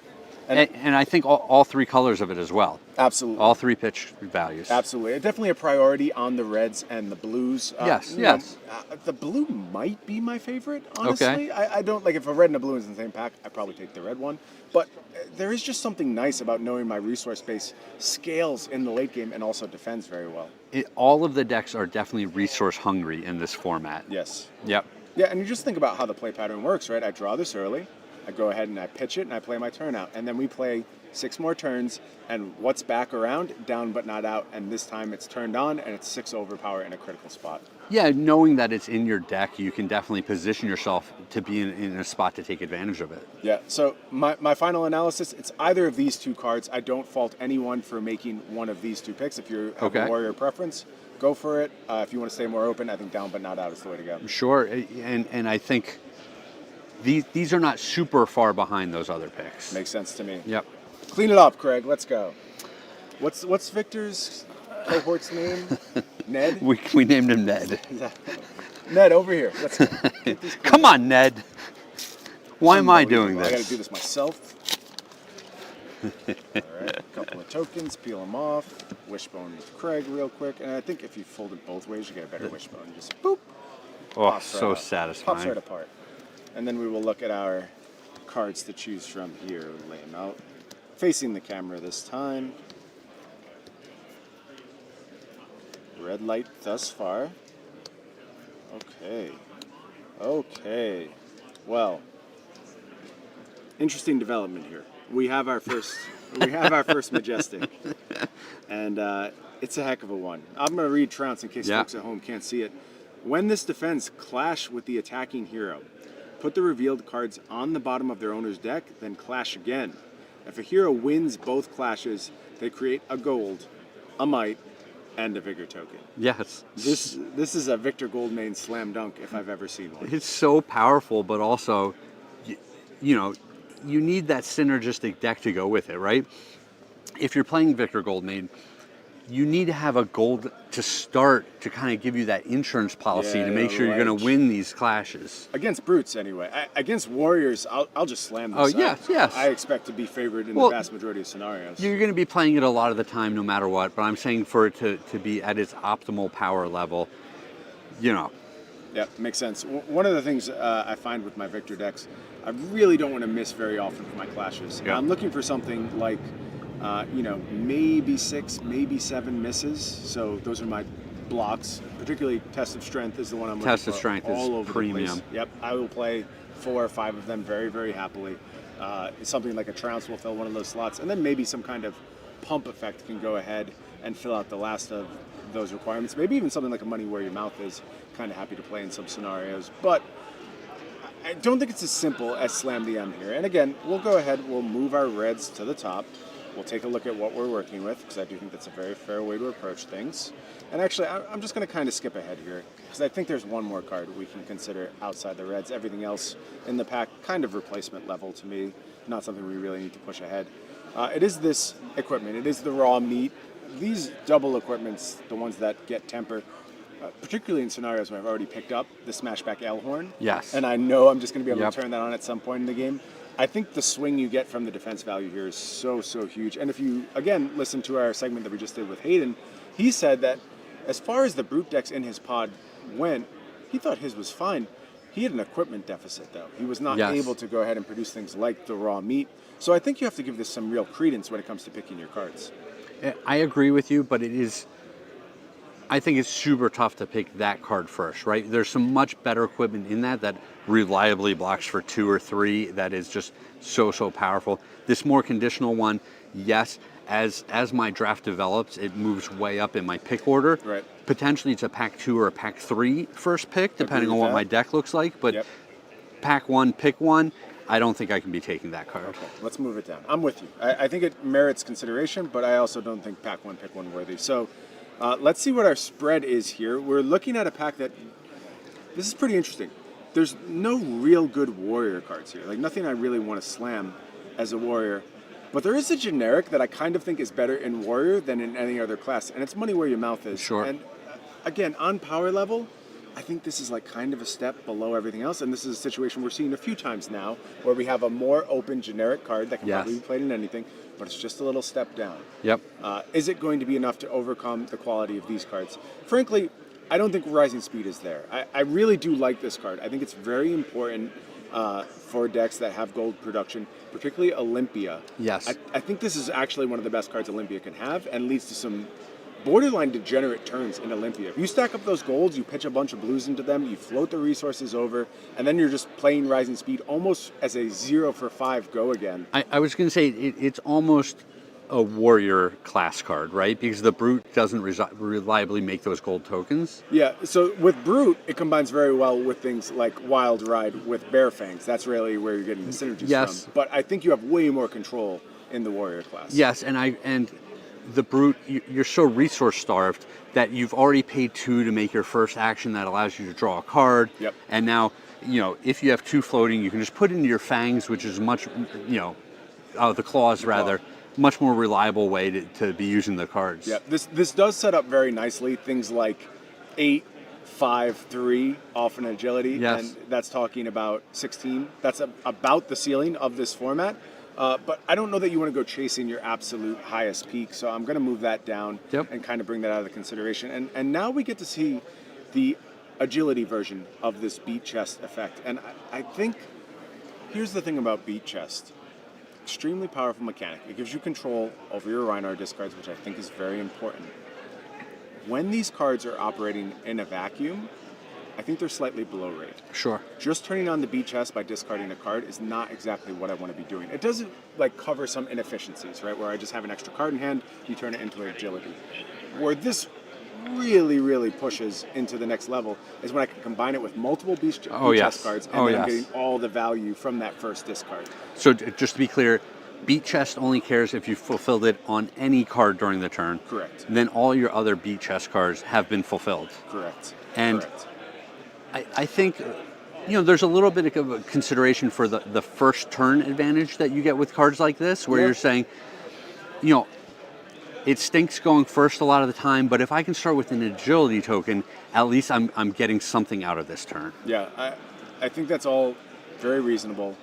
And I think all 3 colors of it as well. Absolutely. All 3 pitch values. Absolutely. Definitely a priority on the reds and the blues. Yes. The blue might be my favorite, honestly. I don't, like, if a red and a blue is in the same pack, I'd probably take the red one. But there is just something nice about knowing my resource base scales in the late game and also defends very well. All of the decks are definitely resource hungry in this format. Yes. Yep. Yeah, and you just think about how the play pattern works, right? I draw this early. I go ahead and I pitch it and I play my turn out. And then we play 6 more turns, and what's back around? Down but not out. And this time it's turned on and it's 6 overpower in a critical spot. Yeah, knowing that it's in your deck, you can definitely position yourself to be in a spot to take advantage of it. Yeah, so my final analysis, it's either of these 2 cards. I don't fault anyone for making one of these 2 picks. If you have a warrior preference, go for it. If you want to stay more open, I think down but not out is the way to go. Sure, and I think these are not super far behind those other picks. Makes sense to me. Yep. Clean it up, Craig. Let's go. What's Victor's cohort's name? Ned? We named him Ned. Ned, over here. Let's go. Come on, Ned. Why am I doing this? I got to do this myself. All right, a couple of tokens, peel them off. Wishbone with Craig real quick. And I think if you fold it both ways, you get a better wishbone. Just boop. Oh, so satisfying. Pops right apart. And then we will look at our cards to choose from here. Lay them out. Facing the camera this time. Red light thus far. Okay. Well, interesting development here. We have our first Majestic. And it's a heck of a one. I'm going to read Trounce in case folks at home can't see it. When this defends clash with the attacking hero, put the revealed cards on the bottom of their owner's deck, then clash again. If a hero wins both clashes, they create a gold, a might, and a vigor token. Yes. This is a Victor Goldmane slam dunk if I've ever seen one. It's so powerful, but also, you know, you need that synergistic deck to go with it, right? If you're playing Victor Goldmade, you need to have a gold to start to kind of give you that insurance policy to make sure you're going to win these clashes. Against brutes, anyway. Against warriors, I'll just slam this. Oh, yes. I expect to be favored in the vast majority of scenarios. You're going to be playing it a lot of the time, no matter what. But I'm saying for it to be at its optimal power level, you know. Yeah, makes sense. One of the things I find with my Victor decks, I really don't want to miss very often for my clashes. Yeah. I'm looking for something like, maybe 6, maybe 7 misses. So those are my blocks. Particularly Test of Strength is the one I'm looking for. Test of Strength all is over premium. the place. Yep, I will play 4 or 5 of them very, very happily. Something like a Trounce will fill one of those slots, and then maybe some kind of pump effect can go ahead and fill out the last of those requirements. Maybe even something like a Money Where Your Mouth is. Kind of happy to play in some scenarios, but I don't think it's as simple as slam the M here. And again, we'll go ahead, we'll move our reds to the top. We'll take a look at what we're working with, because I do think that's a very fair way to approach things. And actually, I'm just going to kind of skip ahead here, because I think there's one more card we can consider outside the reds. Everything else in the pack, kind of replacement level to me, not something we really need to push ahead. It is this equipment. It is the raw meat. These double equipments, the ones that get temper, particularly in scenarios where I've already picked up the Smashback Elhorn. Yes. And I know I'm just going to be able to turn that on at some point in the game. I think the swing you get from the defense value here is so, so huge. And if you, again, listen to our segment that we just did with Hayden, he said that as far as the brute decks in his pod went, he thought his was fine. He had an equipment deficit, though. He was not able to go ahead and produce things like the raw meat. So I think you have to give this some real credence when it comes to picking your cards. I agree with you, but I think it's super tough to pick that card first, right? There's some much better equipment in that reliably blocks for 2 or 3 that is just so powerful. This more conditional one, yes, as my draft develops, it moves way up in my pick order. Right. Potentially it's a pack 2 or a pack 3 first pick, depending on what my deck looks like, but pack 1, pick 1, I don't think I can be taking that card. Okay, let's move it down. I'm with you. I think it merits consideration, but I also don't think pack 1, pick 1 worthy. So let's see what our spread is here. We're looking at a pack that, this is pretty interesting. There's no real good warrior cards here. Like nothing I really want to slam as a warrior. But there is a generic that I kind of think is better in warrior than in any other class. And it's Money Where Your Mouth is. Sure. And again, on power level, I think this is like kind of a step below everything else. And this is a situation we're seeing a few times now where we have a more open generic card that can probably be played in anything, but it's just a little step down. Yep. Is it going to be enough to overcome the quality of these cards? Frankly, I don't think Rising Speed is there. I really do like this card. I think it's very important for decks that have gold production, particularly Olympia. Yes. I think this is actually one of the best cards Olympia can have and leads to some borderline degenerate turns in Olympia. If you stack up those golds, you pitch a bunch of blues into them, you float the resources over, and then you're just playing Rising Speed almost as a 0 for 5 go again. I was going to say it's almost a warrior class card, right? Because the brute doesn't reliably make those gold tokens. Yeah, so with brute, it combines very well with things like Wild Ride with Bear Fangs. That's really where you're getting the synergies from. But I think you have way more control in the warrior class. Yes, and the brute, you're so resource starved that you've already paid 2 to make your first action that allows you to draw a card. Yep. And now, if you have 2 floating, you can just put it into your fangs, which is much, the claws rather, much more reliable way to be using the cards. Yeah, this does set up very nicely things like 8, 5, 3 off an agility. Yes. And that's talking about 16. That's about the ceiling of this format. But I don't know that you want to go chasing your absolute highest peak, so I'm going to move that down and kind of bring that out of the consideration. And now we get to see the agility version of this beat chest effect. And I think here's the thing about beat chest. Extremely powerful mechanic. It gives you control over your Rhinar discards, which I think is very important. When these cards are operating in a vacuum, I think they're slightly below rate. Sure. Just turning on the beat chest by discarding a card is not exactly what I want to be doing. It doesn't cover some inefficiencies, right? Where I just have an extra card in hand, you turn it into agility. Where this really, really pushes into the next level is when I can combine it with multiple beat chest cards, and then I'm getting all the value from that first discard. So just to be clear, beat chest only cares if you fulfilled it on any card during the turn. Correct. Then all your other beat chest cards have been fulfilled. Correct. And Correct. I think there's a little bit of a consideration for the first turn advantage that you get with cards like this, where you're saying, it stinks going first a lot of the time, but if I can start with an agility token, at least I'm getting something out of this turn. Yeah, I think that's all very reasonable,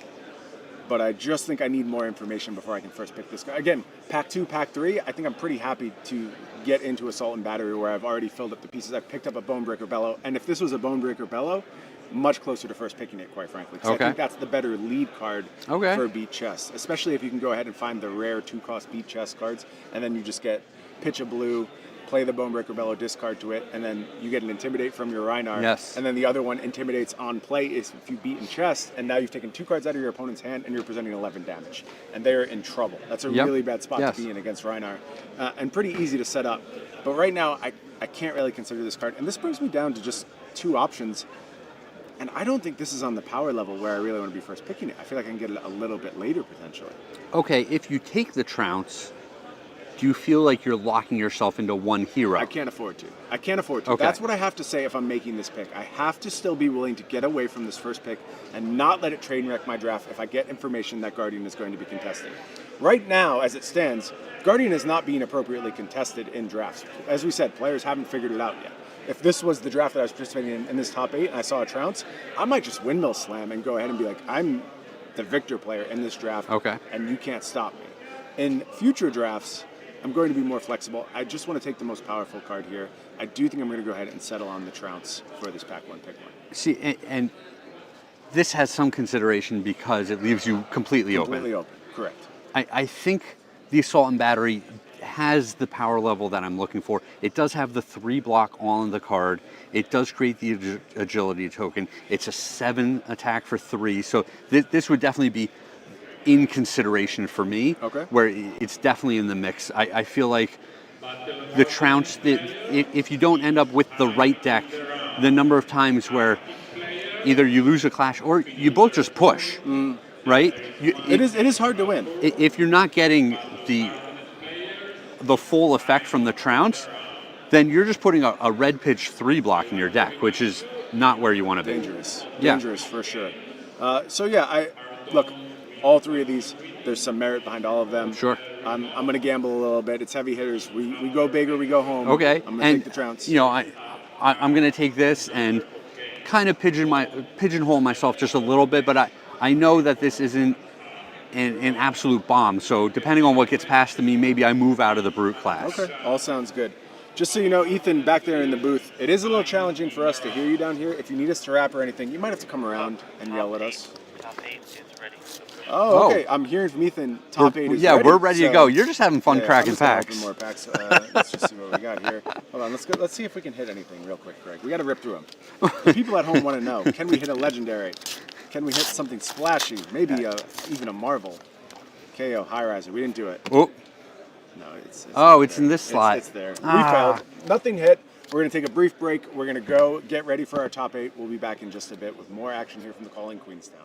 but I just think I need more information before I can first pick this guy. Again, pack 2, pack 3, I think I'm pretty happy to get into Assault and Battery where I've already filled up the pieces. I've picked up a Bonebreaker Bellow, and if this was a Bonebreaker Bellow, much closer to first picking it, quite frankly. 'Cause I think that's the better lead card for a beat chest, especially if you can go ahead and find the rare 2-cost beat chest cards, and then you just get pitch a blue, play the Bonebreaker Bellow, discard to it, and then you get an Intimidate from your Rhinar. Yes. And then the other one intimidates on play is if you beat in chest, and now you've taken 2 cards out of your opponent's hand, and you're presenting 11 damage. And they're in trouble. That's a really bad spot to be in against Rhinar. And pretty easy to set up. But right now, I can't really consider this card. And this brings me down to just 2 options. And I don't think this is on the power level where I really want to be first picking it. I feel like I can get it a little bit later, potentially. Okay, if you take the Trounce, do you feel like you're locking yourself into one hero? I can't afford to. I can't afford to. Okay. That's what I have to say if I'm making this pick. I have to still be willing to get away from this first pick and not let it train wreck my draft if I get information that Guardian is going to be contested. Right now, as it stands, Guardian is not being appropriately contested in drafts. As we said, players haven't figured it out yet. If this was the draft that I was participating in this top 8 and I saw a Trounce, I might just windmill slam and go ahead and be like, I'm the victor player in this draft, and you can't stop me. In future drafts, I'm going to be more flexible. I just want to take the most powerful card here. I do think I'm going to go ahead and settle on the Trounce for this pack 1 pick 1. See, and this has some consideration because it leaves you completely open. Completely open, correct. I think the Assault and Battery has the power level that I'm looking for. It does have the 3 block on the card. It does create the agility token. It's a 7 attack for 3. So this would definitely be in consideration for me, where it's definitely in the mix. I feel like the Trounce, if you don't end up with the right deck, the number of times where either you lose a clash or you both just push, right? It is hard to win. If you're not getting the full effect from the Trounce, then you're just putting a red pitch 3 block in your deck, which is not where you want to be. Dangerous for sure. So yeah, look, all 3 of these, there's some merit behind all of them. Sure. I'm going to gamble a little bit. It's heavy hitters. We go big or we go home. Okay. I'm going to take the Trounce. I'm going to take this and kind of pigeonhole myself just a little bit, but I know that this isn't an absolute bomb. So depending on what gets passed to me, maybe I move out of the Brute class. Okay, all sounds good. Just so you know, Ethan, back there in the booth, it is a little challenging for us to hear you down here. If you need us to rap or anything, you might have to come around and yell at us. Oh, okay. I'm hearing from Ethan. Top 8 is ready. We're ready to go. You're just having fun cracking packs. Open more packs. Let's just see what we got here. Hold on. Let's go. Let's see if we can hit anything real quick, Greg. We got to rip through them. The people at home want to know: can we hit a legendary? Can we hit something splashy? Maybe even a Marvel. Kayo, High Riser. We didn't do it. Oh. No, it's it's in this slot. It's there. We failed. Nothing hit. We're going to take a brief break. We're going to go get ready for our top 8. We'll be back in just a bit with more action here from the Calling Queenstown.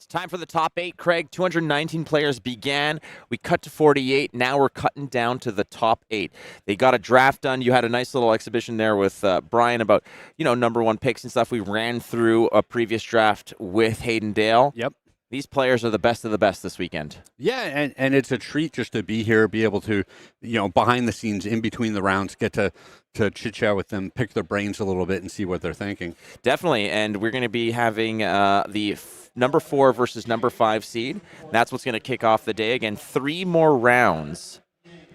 It's time for the top 8, Craig. 219 players began. We cut to 48. Now we're cutting down to the top 8. They got a draft done. You had a nice little exhibition there with Brian about, number 1 picks and stuff. We ran through a previous draft with Hayden Dale. Yep. These players are the best of the best this weekend. Yeah, and it's a treat just to be here, be able to, behind the scenes, in between the rounds, get to chit-chat with them, pick their brains a little bit and see what they're thinking. Definitely, and we're going to be having the number 4 versus number 5 seed. That's what's going to kick off the day. Again, 3 more rounds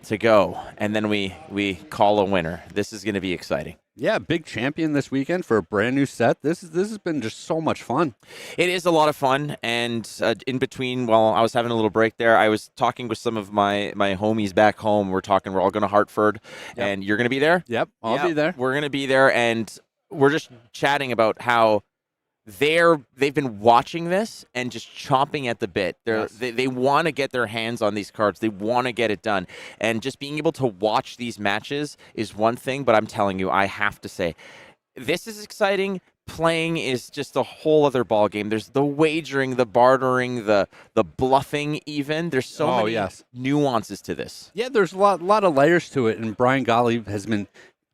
to go, and then we call a winner. This is going to be exciting. Yeah, big champion this weekend for a brand new set. This has been just so much fun. It is a lot of fun, and in between, while I was having a little break there, I was talking with some of my homies back home. We're all going to Hartford, and you're going to be there? Yep, I'll be there. We're going to be there, and we're just chatting about how they've been watching this and just chomping at the bit. They want to get their hands on these cards. They want to get it done. And just being able to watch these matches is one thing, but I'm telling you, I have to say, this is exciting. Playing is just a whole other ball game. There's the wagering, the bartering, the bluffing even. There's so many nuances to this. Yeah, there's a lot of layers to it, and Brian Gottlieb has been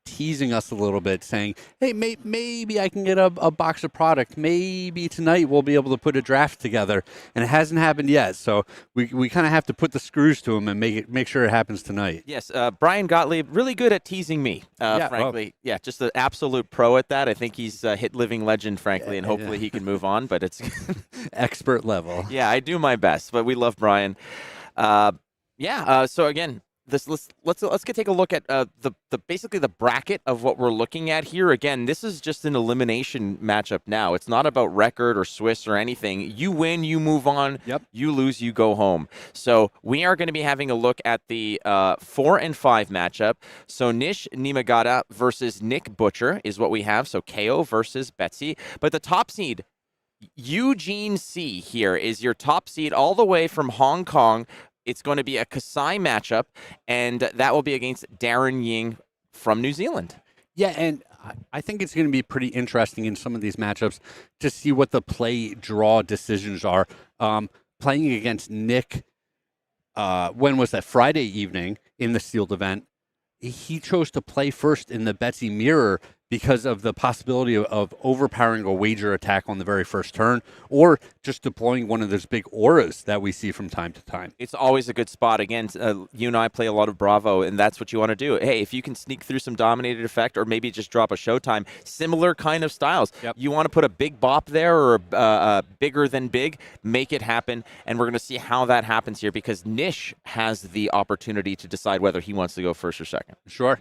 teasing us a little bit, saying, hey, maybe I can get a box of product. Maybe tonight we'll be able to put a draft together. And it hasn't happened yet, so we kind of have to put the screws to him and make sure it happens tonight. Yes, Brian Gottlieb, really good at teasing me, frankly. Yeah, just an absolute pro at that. I think he's a hit living legend, frankly, and hopefully he can move on, but it's expert level. Yeah, I do my best, but we love Brian. So again, let's take a look at basically the bracket of what we're looking at here. Again, this is just an elimination matchup now. It's not about record or Swiss or anything. You win, you move on. Yep. You lose, you go home. So we are going to be having a look at the 4 and 5 matchup. So Nish Nimagata versus Nick Butcher is what we have. So Kayo versus Betsy. But the top seed, Eugene C here, is your top seed all the way from Hong Kong. It's going to be a Kassai matchup, and that will be against Darryn Ying from New Zealand. Yeah, and I think it's going to be pretty interesting in some of these matchups to see what the play-draw decisions are. Playing against Nick, when was that? Friday evening in the sealed event. He chose to play first in the Betsy mirror because of the possibility of overpowering a wager attack on the very first turn, or just deploying one of those big auras that we see from time to time. It's always a good spot. Again, you and I play a lot of Bravo, and that's what you want to do. Hey, if you can sneak through some dominated effect, or maybe just drop a Showtime, similar kind of styles. Yep. You want to put a big bop there, or a bigger than big, make it happen, and we're going to see how that happens here, because Nish has the opportunity to decide whether he wants to go first or second. Sure.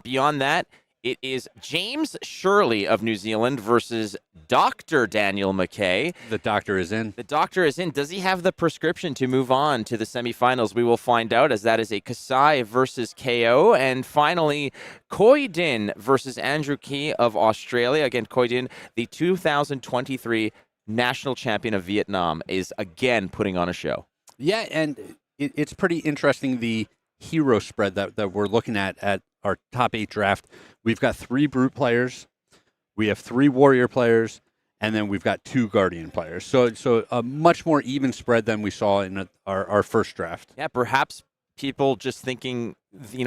Beyond that, it is James Shirley of New Zealand versus Dr. Daniel McKay. The doctor is in. The doctor is in. Does he have the prescription to move on to the semifinals? We will find out, as that is a Kassai versus KO. And finally, Khoi Din versus Andrew Key of Australia. Again, Khoi Din, the 2023 national champion of Vietnam, is again putting on a show. Yeah, and it's pretty interesting, the hero spread that we're looking at our top 8 draft. We've got 3 Brute players, we have 3 Warrior players, and then we've got 2 Guardian players. So a much more even spread than we saw in our first draft. Yeah, perhaps people just thinking,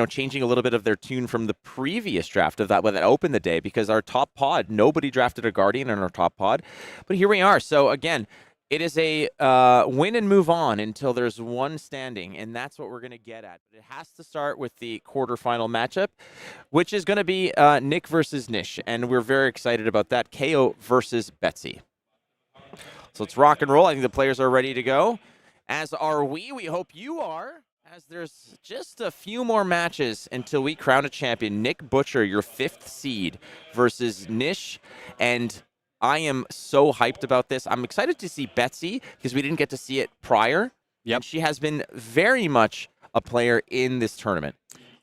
changing a little bit of their tune from the previous draft of that opened the day, because our top pod, nobody drafted a Guardian in our top pod. But here we are. So again, it is a win and move on until there's one standing, and that's what we're going to get at. But it has to start with the quarterfinal matchup, which is going to be Nick versus Nish, and we're very excited about that. Kayo versus Betsy. So let's rock and roll. I think the players are ready to go, as are we. We hope you are, as there's just a few more matches until we crown a champion. Nick Butcher, your 5th seed, versus Nish, and I am so hyped about this. I'm excited to see Betsy, because we didn't get to see it prior. Yep. She has been very much a player in this tournament.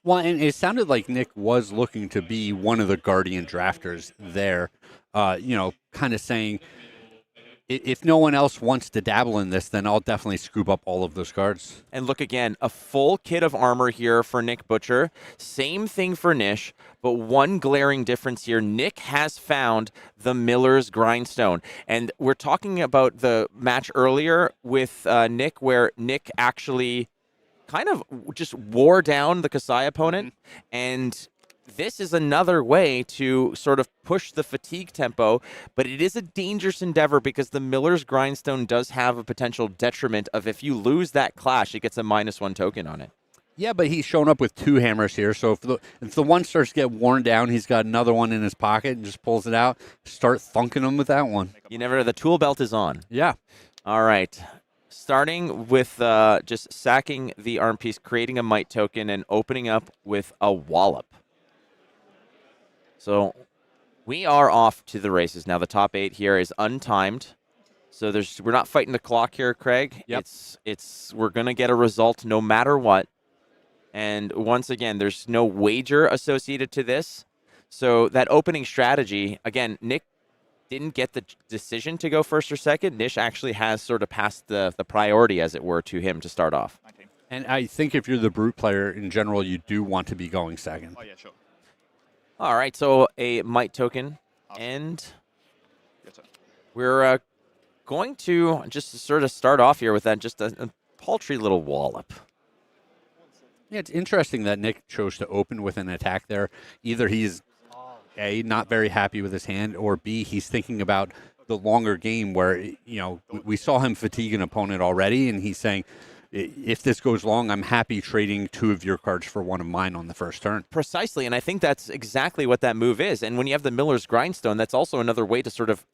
Well, and it sounded like Nick was looking to be one of the Guardian drafters there, kind of saying, if no one else wants to dabble in this, then I'll definitely scoop up all of those cards. And look again, a full kit of armor here for Nick Butcher. Same thing for Nish, but one glaring difference here. Nick has found the Miller's Grindstone. And we're talking about the match earlier with Nick, where Nick actually kind of just wore down the Kassai opponent. And this is another way to sort of push the fatigue tempo, but it is a dangerous endeavor because the Miller's Grindstone does have a potential detriment of if you lose that clash, it gets a -1 token on it. Yeah, but he's shown up with 2 hammers here, so if the one starts to get worn down, he's got another one in his pocket and just pulls it out. Start thunking him with that one. You never, the tool belt is on. Yeah. All right. Starting with just sacking the arm piece, creating a might token, and opening up with a wallop. So we are off to the races now. The top 8 here is untimed. So we're not fighting the clock here, Craig. Yep. We're gonna get a result no matter what. And once again, there's no wager associated to this. So that opening strategy, again, Nick didn't get the decision to go first or second. Nish actually has sort of passed the priority, as it were, to him to start off. And I think if you're the brute player in general, you do want to be going second. Oh, yeah, sure. All right, so a might token, and Yes, sir. we're going to just sort of start off here with that just a paltry little wallop. Yeah, it's interesting that Nick chose to open with an attack there. Either he's A, not very happy with his hand, or B, he's thinking about the longer game where, we saw him fatigue an opponent already, and he's saying, if this goes long, I'm happy trading 2 of your cards for 1 of mine on the first turn. Precisely, and I think that's exactly what that move is. And when you have the Miller's Grindstone, that's also another way to sort of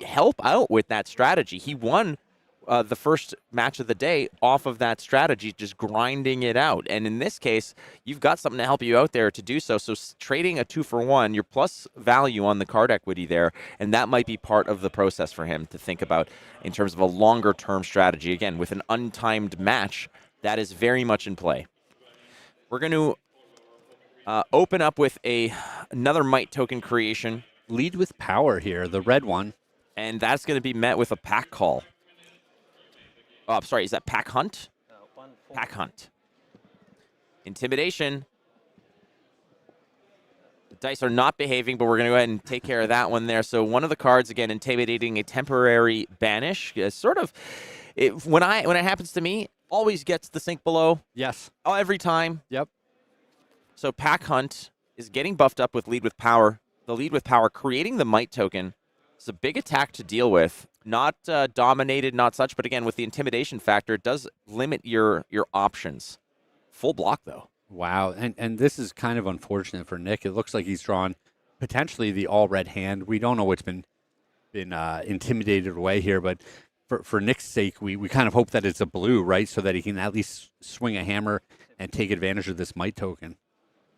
help out with that strategy. He won the first match of the day off of that strategy, just grinding it out. And in this case, you've got something to help you out there to do so. So trading a 2 for 1, you're plus value on the card equity there, and that might be part of the process for him to think about in terms of a longer term strategy. Again, with an untimed match, that is very much in play. We're going to open up with another might token creation. Lead with power here, the red one. And that's going to be met with a pack call. Oh, I'm sorry, is that pack hunt? Pack hunt. Intimidation. The dice are not behaving, but we're going to go ahead and take care of that one there. So one of the cards, again, intimidating, a temporary banish. Sort of, when it happens to me, always gets the sink below. Yes. Oh, every time. Yep. So pack hunt is getting buffed up with lead with power. The lead with power, creating the might token. It's a big attack to deal with. Not dominated, not such, but again, with the intimidation factor, it does limit your options. Full block, though. Wow, and this is kind of unfortunate for Nick. It looks like he's drawn potentially the all-red hand. We don't know what's been intimidated away here, but for Nick's sake, we kind of hope that it's a blue, right, so that he can at least swing a hammer and take advantage of this might token.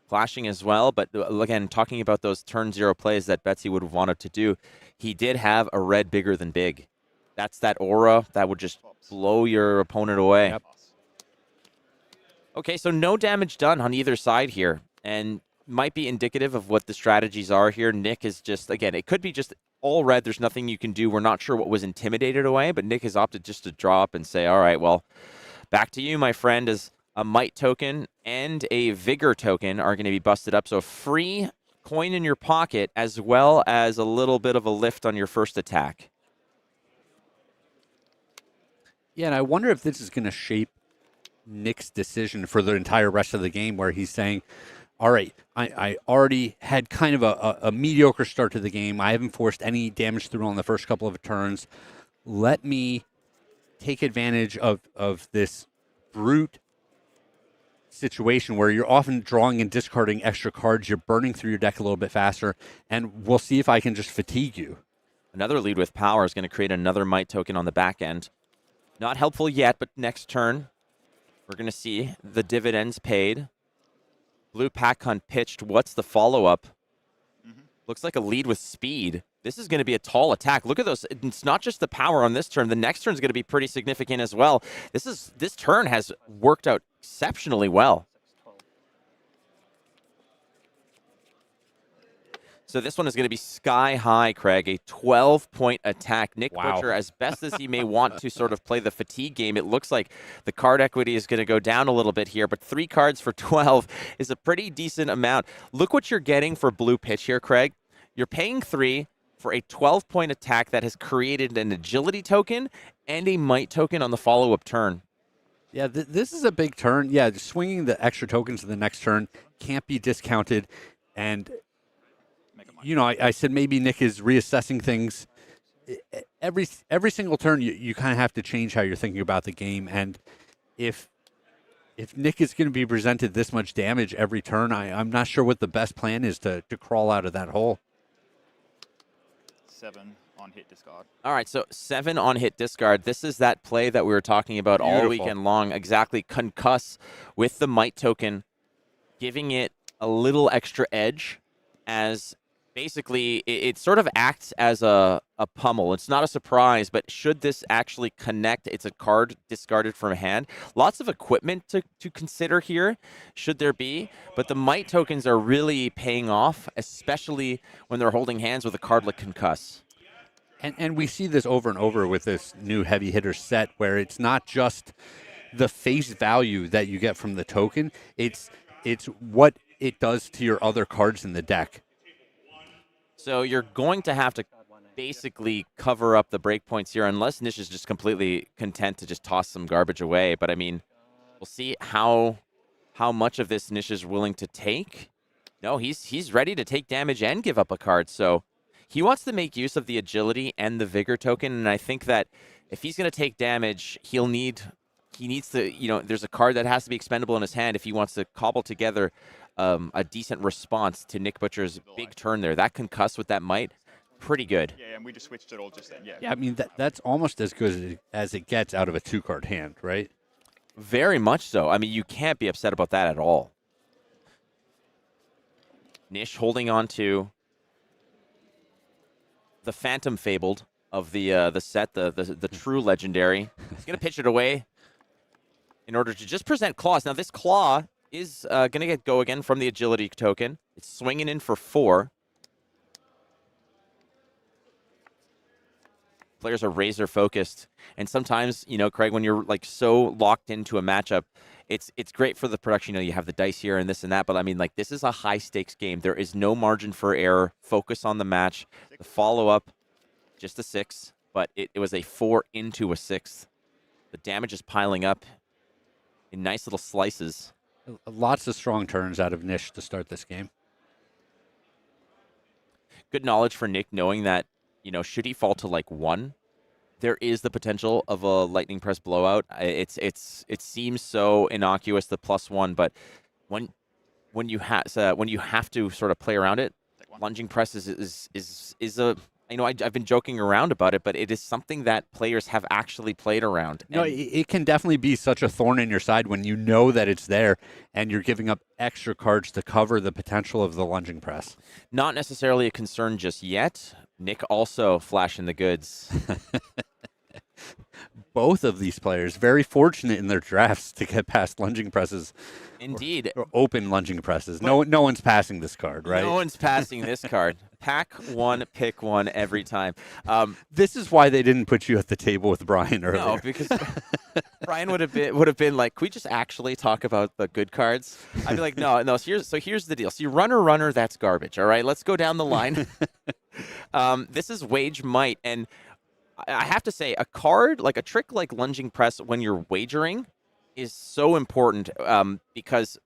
Flashing as well, but again, talking about those turn 0 plays that Betsy would have wanted to do, he did have a red bigger than big. That's that aura that would just blow your opponent away. Yep. Okay, so no damage done on either side here, and might be indicative of what the strategies are here. Nick is just, again, it could be just all red. There's nothing you can do. We're not sure what was intimidated away, but Nick has opted just to draw up and say, all right, well, back to you, my friend, as a might token and a vigor token are going to be busted up. So free coin in your pocket as well as a little bit of a lift on your first attack. Yeah, and I wonder if this is going to shape Nick's decision for the entire rest of the game, where he's saying, all right, I already had kind of a mediocre start to the game. I haven't forced any damage through on the first couple of turns. Let me take advantage of this brute situation where you're often drawing and discarding extra cards. You're burning through your deck a little bit faster, and we'll see if I can just fatigue you. Another lead with power is going to create another might token on the back end. Not helpful yet, but next turn, we're going to see the dividends paid. Blue pack hunt pitched. What's the follow-up? Looks like a lead with speed. This is going to be a tall attack. Look at those. It's not just the power on this turn. The next turn is going to be pretty significant as well. This turn has worked out exceptionally well. So this one is going to be sky high, Craig, a 12-point attack. Nick Wow. Butcher, as best as he may want to sort of play the fatigue game, it looks like the card equity is going to go down a little bit here, but 3 cards for 12 is a pretty decent amount. Look what you're getting for blue pitch here, Craig. You're paying 3 for a 12-point attack that has created an agility token and a might token on the follow-up turn. Yeah, this is a big turn. Yeah, just swinging the extra tokens to the next turn can't be discounted. And, you know, I said maybe Nick is reassessing things. Every single turn, you kind of have to change how you're thinking about the game. And if Nick is going to be presented this much damage every turn, I'm not sure what the best plan is to crawl out of that hole. 7 on hit discard. All right, so 7 on hit discard. This is that play that we were talking about all Beautiful. weekend long. Exactly, concuss with the might token, giving it a little extra edge as basically it sort of acts as a pummel. It's not a surprise, but should this actually connect, it's a card discarded from hand. Lots of equipment to consider here, should there be, but the might tokens are really paying off, especially when they're holding hands with a card like Concuss. And we see this over and over with this new heavy hitter set where it's not just the face value that you get from the token, it's what it does to your other cards in the deck. So you're going to have to basically cover up the breakpoints here, unless Nish is just completely content to just toss some garbage away. But I mean, we'll see how much of this Nish is willing to take. No, he's ready to take damage and give up a card. So he wants to make use of the agility and the vigor token, and I think that if he's going to take damage, he needs to, you know, there's a card that has to be expendable in his hand if he wants to cobble together a decent response to Nick Butcher's big turn there. That concuss with that might, pretty good. Yeah, and we just switched it all just then. Yeah. Yeah, I mean, that's almost as good as it gets out of a 2-card hand, right? Very much so. I mean, you can't be upset about that at all. Nish holding on to the Phantom Fabled of the set, the true legendary. He's going to pitch it away in order to just present claws. Now, this claw is going to get go again from the agility token. It's swinging in for 4. Players are razor focused, and sometimes, you know, Craig, when you're like so locked into a matchup, it's great for the production. You know, you have the dice here and this and that, but I mean, like, this is a high stakes game. There is no margin for error. Focus on the match. The follow up, just a 6, but it was a 4 into a 6. The damage is piling up in nice little slices. Lots of strong turns out of Nish to start this game. Good knowledge for Nick, knowing that, you know, should he fall to like 1, there is the potential of a lightning press blowout. It seems so innocuous, the +1, but when you have to sort of play around it, lunging press is a, you know, I've been joking around about it, but it is something that players have actually played around. No, it can definitely be such a thorn in your side when you know that it's there and you're giving up extra cards to cover the potential of the lunging press. Not necessarily a concern just yet. Nick also flashing the goods. Both of these players very fortunate in their drafts to get past lunging presses. Indeed. Or open lunging presses. No one's passing this card, right? No one's passing this card. Pack 1, pick 1 every time. This is why they didn't put you at the table with Brian earlier. No, because Brian would have been like, "Can we just actually talk about the good cards?" I'd be like, "No." So here's the deal. See, runner, that's garbage. All right, let's go down the line. This is Wage Might, and I have to say, a card like a trick like lunging press when you're wagering is so important because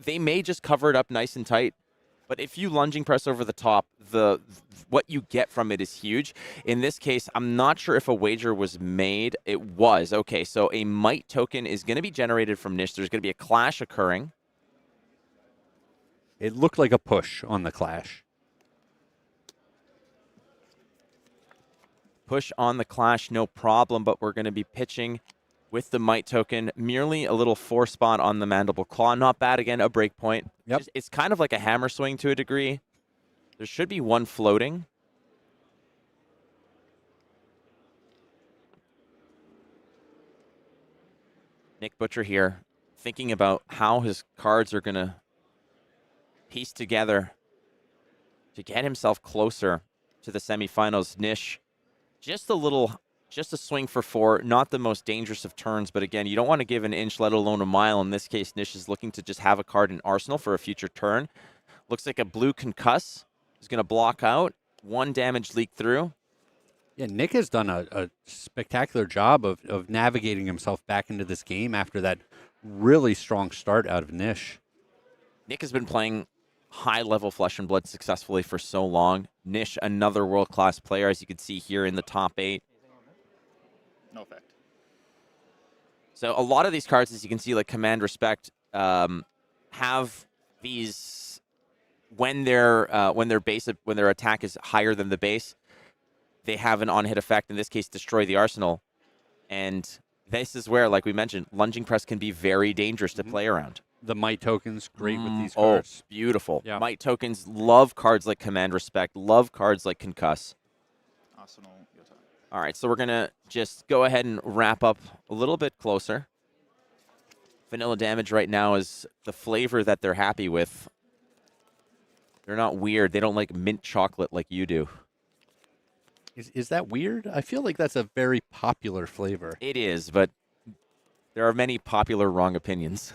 they may just cover it up nice and tight. But if you lunging press over the top, what you get from it is huge. In this case, I'm not sure if a wager was made. It was. Okay, so a might token is going to be generated from Nish. There's going to be a clash occurring. It looked like a push on the clash. Push on the clash, no problem, but we're going to be pitching with the might token, merely a little 4 spot on the mandible claw. Not bad, again, a break point. Yep. It's kind of like a hammer swing to a degree. There should be 1 floating. Nick Butcher here, thinking about how his cards are going to piece together to get himself closer to the semifinals. Nish, just a swing for 4, not the most dangerous of turns, but again, you don't want to give an inch, let alone a mile. In this case, Nish is looking to just have a card in arsenal for a future turn. Looks like a blue concuss is going to block out. 1 damage leak through. Yeah, Nick has done a spectacular job of navigating himself back into this game after that really strong start out of Nish. Nick has been playing high-level Flesh and Blood successfully for so long. Nish, another world-class player, as you can see here in the top 8. No effect. So a lot of these cards, as you can see, like Command Respect, have these when their attack is higher than the base, they have an on-hit effect. In this case, destroy the arsenal, and this is where, like we mentioned, lunging press can be very dangerous to play around. The might tokens, great with these cards. Oh, beautiful. Yeah. Might tokens, love cards like Command Respect, love cards like Concuss. Arsenal, your turn. All right, so we're going to just go ahead and wrap up a little bit closer. Vanilla Damage right now is the flavor that they're happy with. They're not weird. They don't like mint chocolate like you do. Is that weird? I feel like that's a very popular flavor. It is, but there are many popular wrong opinions.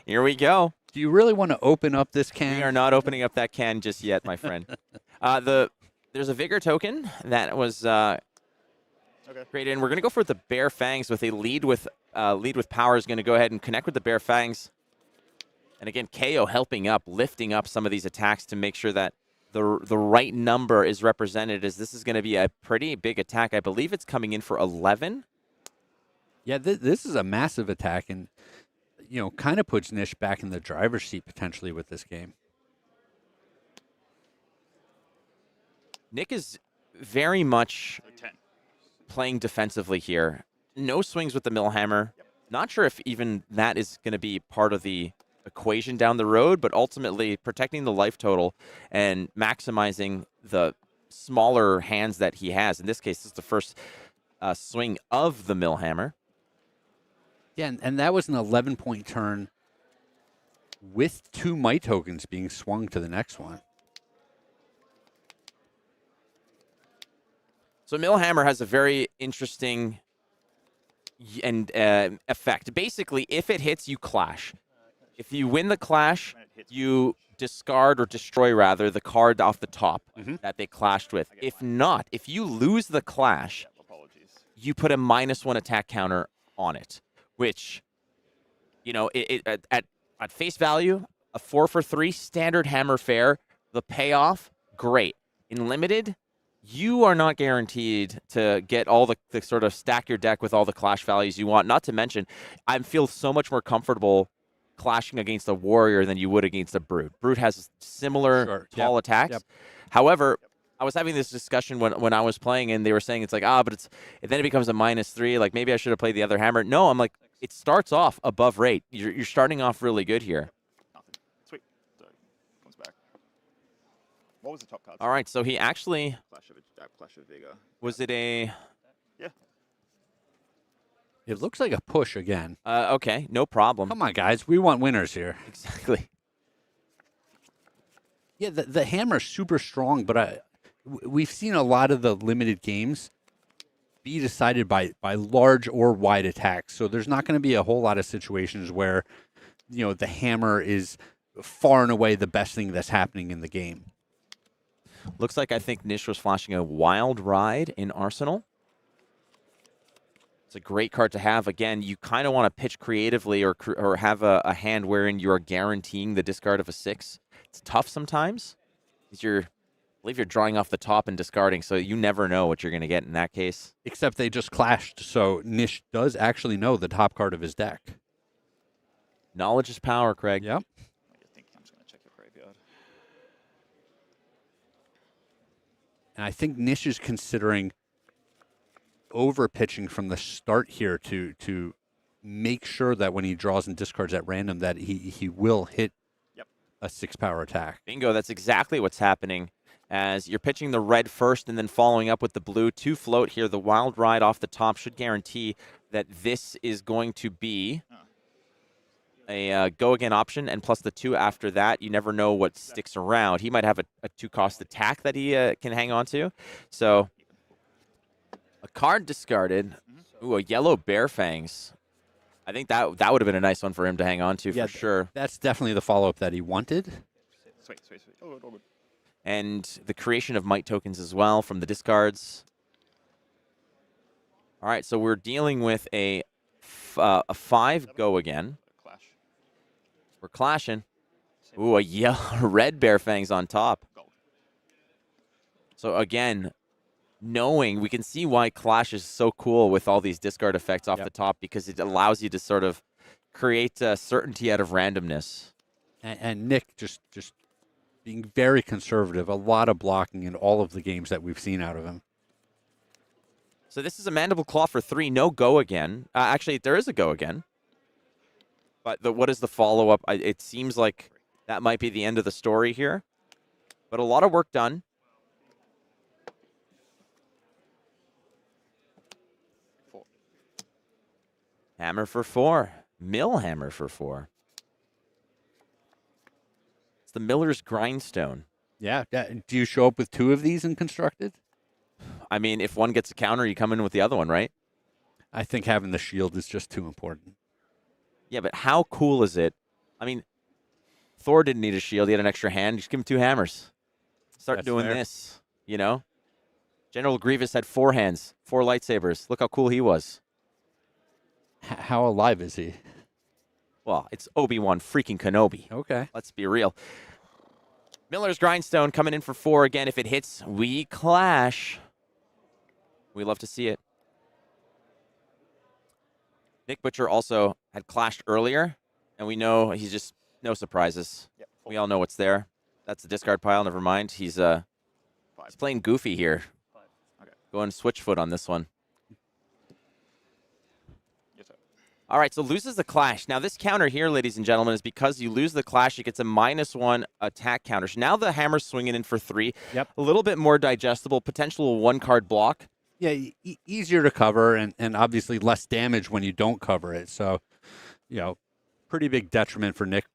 Here we go. Do you really want to open up this can? We are not opening up that can just yet, my friend. There's a Vigor token that was created, and we're going to go for the Bear Fangs with a lead with power. Is going to go ahead and connect with the Bear Fangs. And again, Kayo helping up, lifting up some of these attacks to make sure that the right number is represented, as this is going to be a pretty big attack. I believe it's coming in for 11. Yeah, this is a massive attack, and kind of puts Nish back in the driver's seat potentially with this game. Nick is very much 10. playing defensively here. No swings with the Millhammer. Not sure if even that is going to be part of the equation down the road, but ultimately protecting the life total and maximizing the smaller hands that he has. In this case, this is the first swing of the Millhammer. Yeah, and that was an 11-point turn with 2 might tokens being swung to the next one. So Millhammer has a very interesting and effect. Basically, if it hits, you clash. If you win the clash, you discard or destroy, rather, the card off the top that they clashed with. If not, if you lose the clash, you put a -1 attack counter on it, which, at face value, a 4 for 3 standard hammer fare, the payoff, great. In limited, you are not guaranteed to get all the sort of stack your deck with all the clash values you want. Not to mention, I feel so much more comfortable clashing against a warrior than you would against a brute. Brute has similar tall attacks. Yep. However, I was having this discussion when I was playing, and they were saying it's like, but then it becomes a -3. Like, maybe I should have played the other hammer. No, I'm like, it starts off above rate. You're starting off really good here. Nothing. Sweet. So, comes back. What was the top card? All right, so he actually, Clash of Vigor. was it a... Yeah. It looks like a push again. Okay, no problem. Come on, guys. We want winners here. Exactly. Yeah, the hammer's super strong, but we've seen a lot of the limited games be decided by large or wide attacks. So there's not going to be a whole lot of situations where, the hammer is far and away the best thing that's happening in the game. Looks like I think Nish was flashing a Wild Ride in Arsenal. It's a great card to have. Again, you kind of want to pitch creatively or have a hand wherein you're guaranteeing the discard of a 6. It's tough sometimes because I believe you're drawing off the top and discarding, so you never know what you're going to get in that case. Except they just clashed, so Nish does actually know the top card of his deck. Knowledge is power, Craig. Yep. I think I'm just going to check your graveyard. And I think Nish is considering over pitching from the start here to make sure that when he draws and discards at random that he will hit a 6-power attack. Bingo, that's exactly what's happening. As you're pitching the red first and then following up with the blue. 2 float here. The Wild Ride off the top should guarantee that this is going to be a go again option, and plus the 2 after that. You never know what sticks around. He might have a 2-cost attack that he can hang on to. So a card discarded. Ooh, a yellow Bear Fangs. I think that would have been a nice one for him to hang on to for sure. That's definitely the follow-up that he wanted. Sweet. Oh, good. And the creation of might tokens as well from the discards. All right, so we're dealing with a 5 go again. Clash. We're clashing. Ooh, a yellow red Bear Fangs on top. Gold. So again, knowing we can see why Clash is so cool with all these discard effects off the top, because it allows you to sort of create certainty out of randomness. And Nick just being very conservative, a lot of blocking in all of the games that we've seen out of him. So this is a Mandible Claw for 3, no go again. Actually, there is a go again. But what is the follow-up? It seems like that might be the end of the story here. But a lot of work done. Hammer for 4. Mill hammer for 4. It's the Miller's Grindstone. Yeah. Do you show up with 2 of these in Constructed? I mean, if one gets a counter, you come in with the other one, right? I think having the shield is just too important. Yeah, but how cool is it? I mean, Thor didn't need a shield. He had an extra hand. Just give him 2 hammers. Start That's doing fair. this, you know? General Grievous had 4 hands, 4 lightsabers. Look how cool he was. How alive is he? Well, it's Obi-Wan freaking Kenobi. Okay. Let's be real. Miller's Grindstone coming in for 4 again. If it hits, we clash. We love to see it. Nick Butcher also had clashed earlier, and we know he's just no surprises. Yep. We all know what's there. That's the discard pile. Never mind. He's playing goofy here. 5. Okay. Going switchfoot on this one. Yes, sir. All right, so loses the clash. Now, this counter here, ladies and gentlemen, is because you lose the clash, it gets a -1 attack counter. So now the hammer's swinging in for 3. Yep. A little bit more digestible, potential 1-card block. Yeah, easier to cover and obviously less damage when you don't cover it. So, pretty big detriment for Nick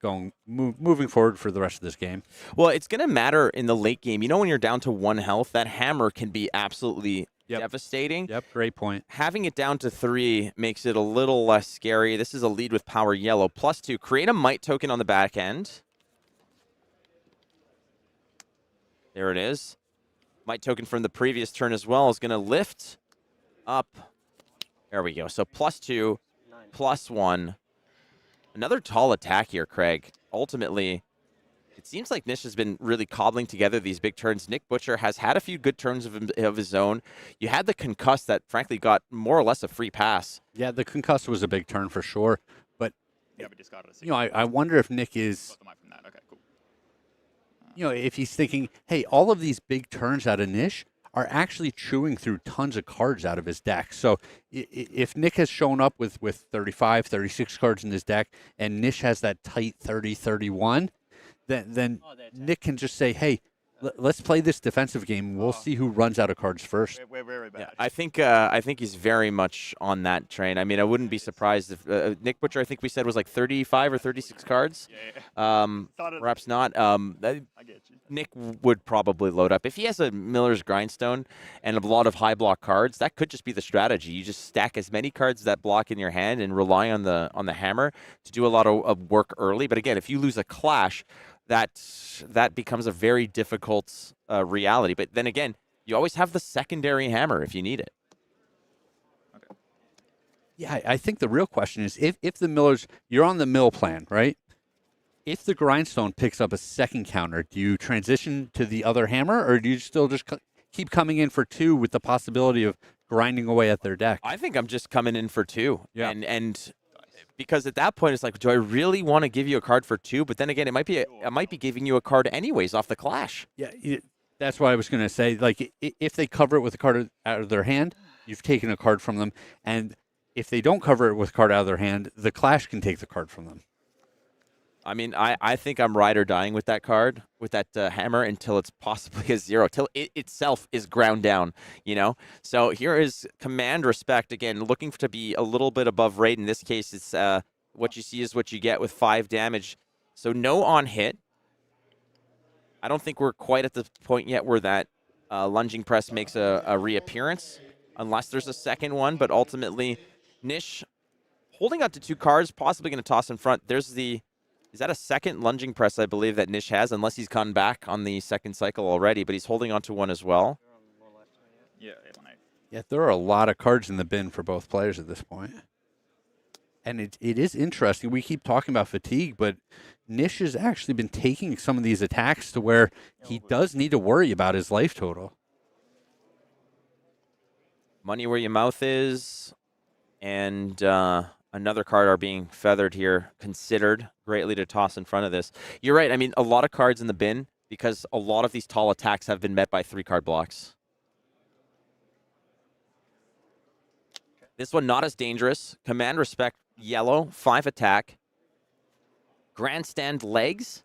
moving forward for the rest of this game. Well, it's going to matter in the late game. You know, when you're down to 1 health, that hammer can be absolutely devastating. Yep, great point. Having it down to 3 makes it a little less scary. This is a lead with power yellow. +2, create a might token on the back end. There it is. Might token from the previous turn as well is going to lift up. There we go. So +2, +1. Another tall attack here, Craig. Ultimately, it seems like Nish has been really cobbling together these big turns. Nick Butcher has had a few good turns of his own. You had the concuss that, frankly, got more or less a free pass. Yeah, the concuss was a big turn for sure. But, Yeah, we discarded a 6. I wonder if Nick is, Got the might from that. Okay, cool. if he's thinking, hey, all of these big turns out of Nish are actually chewing through tons of cards out of his deck. So if Nick has shown up with 35, 36 cards in his deck, and Nish has that tight 30, 31, then Nick can just say, hey, let's play this defensive game. We'll see who runs out of cards first. We're very bad. Yeah, I think he's very much on that train. I mean, I wouldn't be surprised if Nick Butcher, I think we said, was like 35 or 36 cards. Perhaps not. I get you. Nick would probably load up. If he has a Miller's Grindstone and a lot of high block cards, that could just be the strategy. You just stack as many cards that block in your hand and rely on the hammer to do a lot of work early. But again, if you lose a clash, that becomes a very difficult reality. But then again, you always have the secondary hammer if you need it. Okay. Yeah, I think the real question is if the Millers, you're on the mill plan, right? If the Grindstone picks up a second counter, do you transition to the other hammer, or do you still just keep coming in for 2 with the possibility of grinding away at their deck? I think I'm just coming in for 2. Yeah. And because at that point it's like, do I really want to give you a card for 2? But then again, I might be giving you a card anyways off the clash. Yeah, that's what I was going to say. Like, if they cover it with a card out of their hand, you've taken a card from them. And if they don't cover it with a card out of their hand, the clash can take the card from them. I mean, I think I'm ride or dying with that card, with that hammer, until it's possibly a 0, till it itself is ground down, So here is Command Respect, again, looking to be a little bit above rate. In this case, it's what you see is what you get with 5 damage. So no on hit. I don't think we're quite at the point yet where that lunging press makes a reappearance, unless there's a second one. But ultimately, Nish holding on to 2 cards, possibly going to toss in front. Is that a second lunging press, I believe, that Nish has, unless he's gone back on the second cycle already, but he's holding on to one as well. Yeah, Yeah, there are a lot of cards in the bin for both players at this point. And it is interesting. We keep talking about fatigue, but Nish has actually been taking some of these attacks to where he does need to worry about his life total. Money where your mouth is, and another card are being feathered here, considered greatly to toss in front of this. You're right. I mean, a lot of cards in the bin because a lot of these tall attacks have been met by 3-card blocks. This one not as dangerous. Command Respect, yellow, 5 attack. Grandstand legs.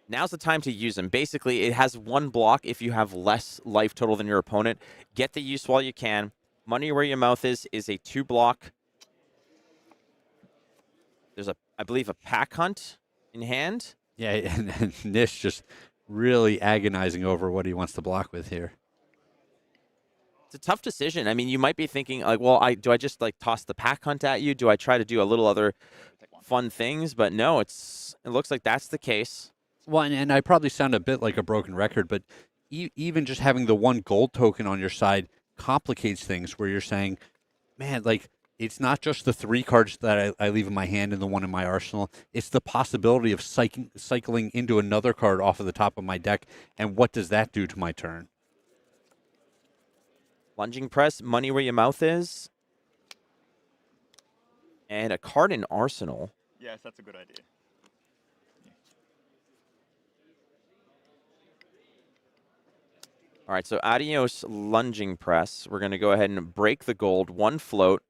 Now's the time to use them. Basically, it has 1 block if you have less life total than your opponent. Get the use while you can. Money where your mouth is a 2 block. There's I believe, a pack hunt in hand. Yeah, and Nish just really agonizing over what he wants to block with here. It's a tough decision. I mean, you might be thinking, like, well, do I just, like, toss the pack hunt at you? Do I try to do a little other fun things? But no, it looks like that's the case. Well, and I probably sound a bit like a broken record, but even just having the 1 gold token on your side complicates things where you're saying, man, like, it's not just the 3 cards that I leave in my hand and the 1 in my arsenal. It's the possibility of cycling into another card off of the top of my deck, and what does that do to my turn? Lunging press, money where your mouth is. And a card in arsenal. Yes, that's a good idea. All right, so adios lunging press. We're going to go ahead and break the gold. 1 float.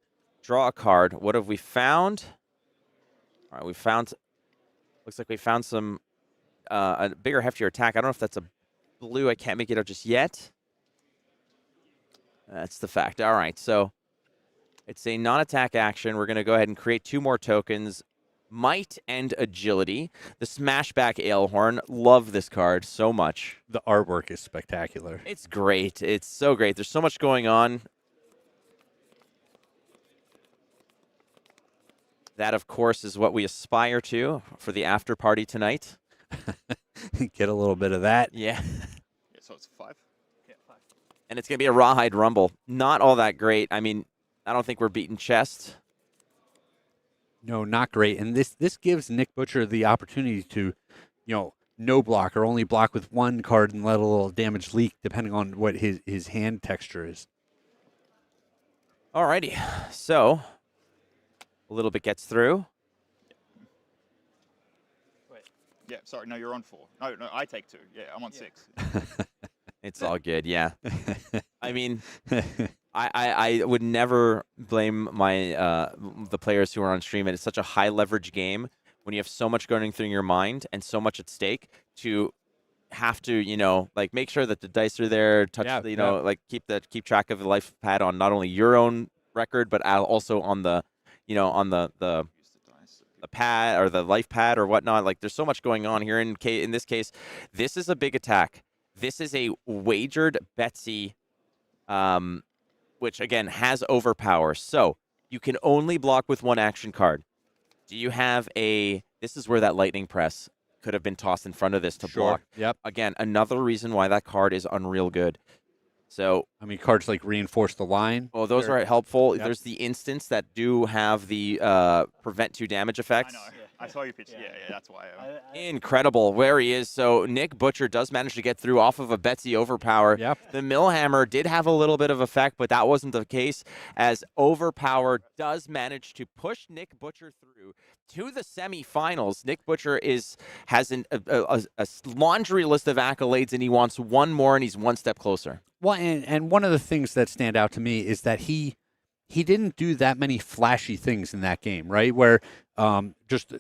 Draw a card. What have we found? All right, looks like we found some, a bigger, heftier attack. I don't know if that's a blue. I can't make it out just yet. That's the fact. All right, so it's a non-attack action. We're going to go ahead and create 2 more tokens. Might and Agility. The Smashback Alehorn. Love this card so much. The artwork is spectacular. It's great. It's so great. There's so much going on. That, of course, is what we aspire to for the after party tonight. Get a little bit of that. Yeah. Yeah, so it's 5? Yeah, 5. And it's going to be a Rawhide Rumble. Not all that great. I mean, I don't think we're beating chest. No, not great. And this gives Nick Butcher the opportunity to, no block or only block with 1 card and let a little damage leak depending on what his hand texture is. Alrighty. So, a little bit gets through. Wait. Yeah, sorry. No, you're on 4. No, I take 2. Yeah, I'm on 6. It's all good, yeah. I mean, I would never blame the players who are on stream. It's such a high leverage game when you have so much going through your mind and so much at stake to have to, like, make sure that the dice are there, like keep track of the life pad on not only your own record but also on the the pad or the life pad or whatnot. Like, there's so much going on here. In this case, this is a big attack. This is a wagered Betsy, which, again, has overpower. So you can only block with 1 action card. Do you have this is where that lightning press could have been tossed in front of this to block. Yep. Again, another reason why that card is unreal good. So, I mean, cards like Reinforce the Line. Oh, those are helpful. Yep. There's the instants that do have the prevent 2 damage effects. I know. I saw your pitch. Yeah, that's why. Incredible where he is. So Nick Butcher does manage to get through off of a Betsy overpower. Yep. The Millhammer did have a little bit of effect, but that wasn't the case, as overpower does manage to push Nick Butcher through to the semifinals. Nick Butcher has a laundry list of accolades, and he wants 1 more, and he's 1 step closer. Well, and one of the things that stand out to me is that he didn't do that many flashy things in that game, right? Where just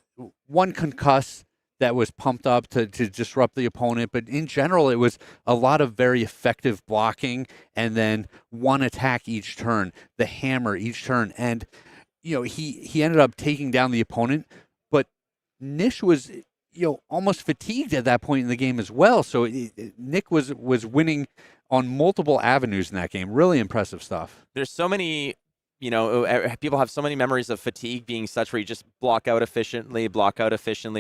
1 concuss that was pumped up to disrupt the opponent. But in general, it was a lot of very effective blocking and then 1 attack each turn, the hammer each turn. And he ended up taking down the opponent, but Nish was almost fatigued at that point in the game as well. So Nick was winning on multiple avenues in that game. Really impressive stuff. There's so many, people have so many memories of fatigue being such where you just block out efficiently,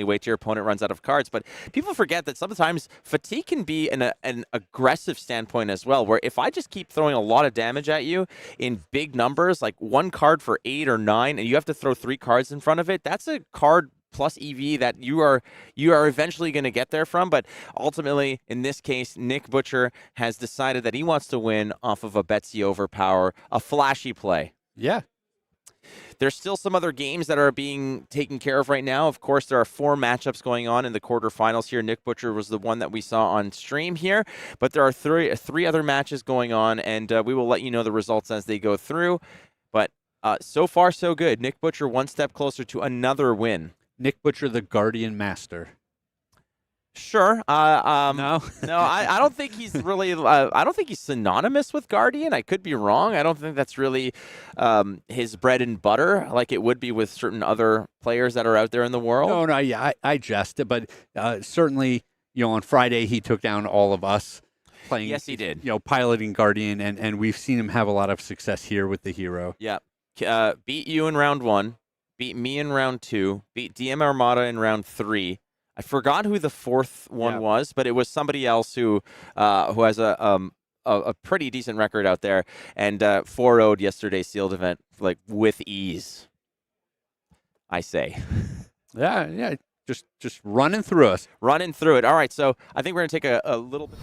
wait till your opponent runs out of cards. But people forget that sometimes fatigue can be an aggressive standpoint as well, where if I just keep throwing a lot of damage at you in big numbers, like 1 card for 8 or 9, and you have to throw 3 cards in front of it, that's a card plus EV that you are eventually going to get there from. But ultimately, in this case, Nick Butcher has decided that he wants to win off of a Betsy overpower, a flashy play. Yeah. There's still some other games that are being taken care of right now. Of course, there are 4 matchups going on in the quarterfinals here. Nick Butcher was the one that we saw on stream here, but there are three other matches going on, and we will let you know the results as they go through. But so far, so good. Nick Butcher 1 step closer to another win. Nick Butcher, the Guardian Master. Sure. No, no, I don't think he's really. I don't think he's synonymous with Guardian. I could be wrong. I don't think that's really his bread and butter, like it would be with certain other players that are out there in the world. No. Yeah, I jest, but certainly, on Friday he took down all of us playing. Yes, he did. Piloting Guardian, and we've seen him have a lot of success here with the hero. Yeah. Beat you in round 1. Beat me in round 2. Beat DM Armada in round 3. I forgot who the 4th one was, but it was somebody else who has a pretty decent record out there, and 4-0'd yesterday's sealed event like with ease. I say. Yeah, just running through us. Running through it. All right, so I think we're gonna take a little bit.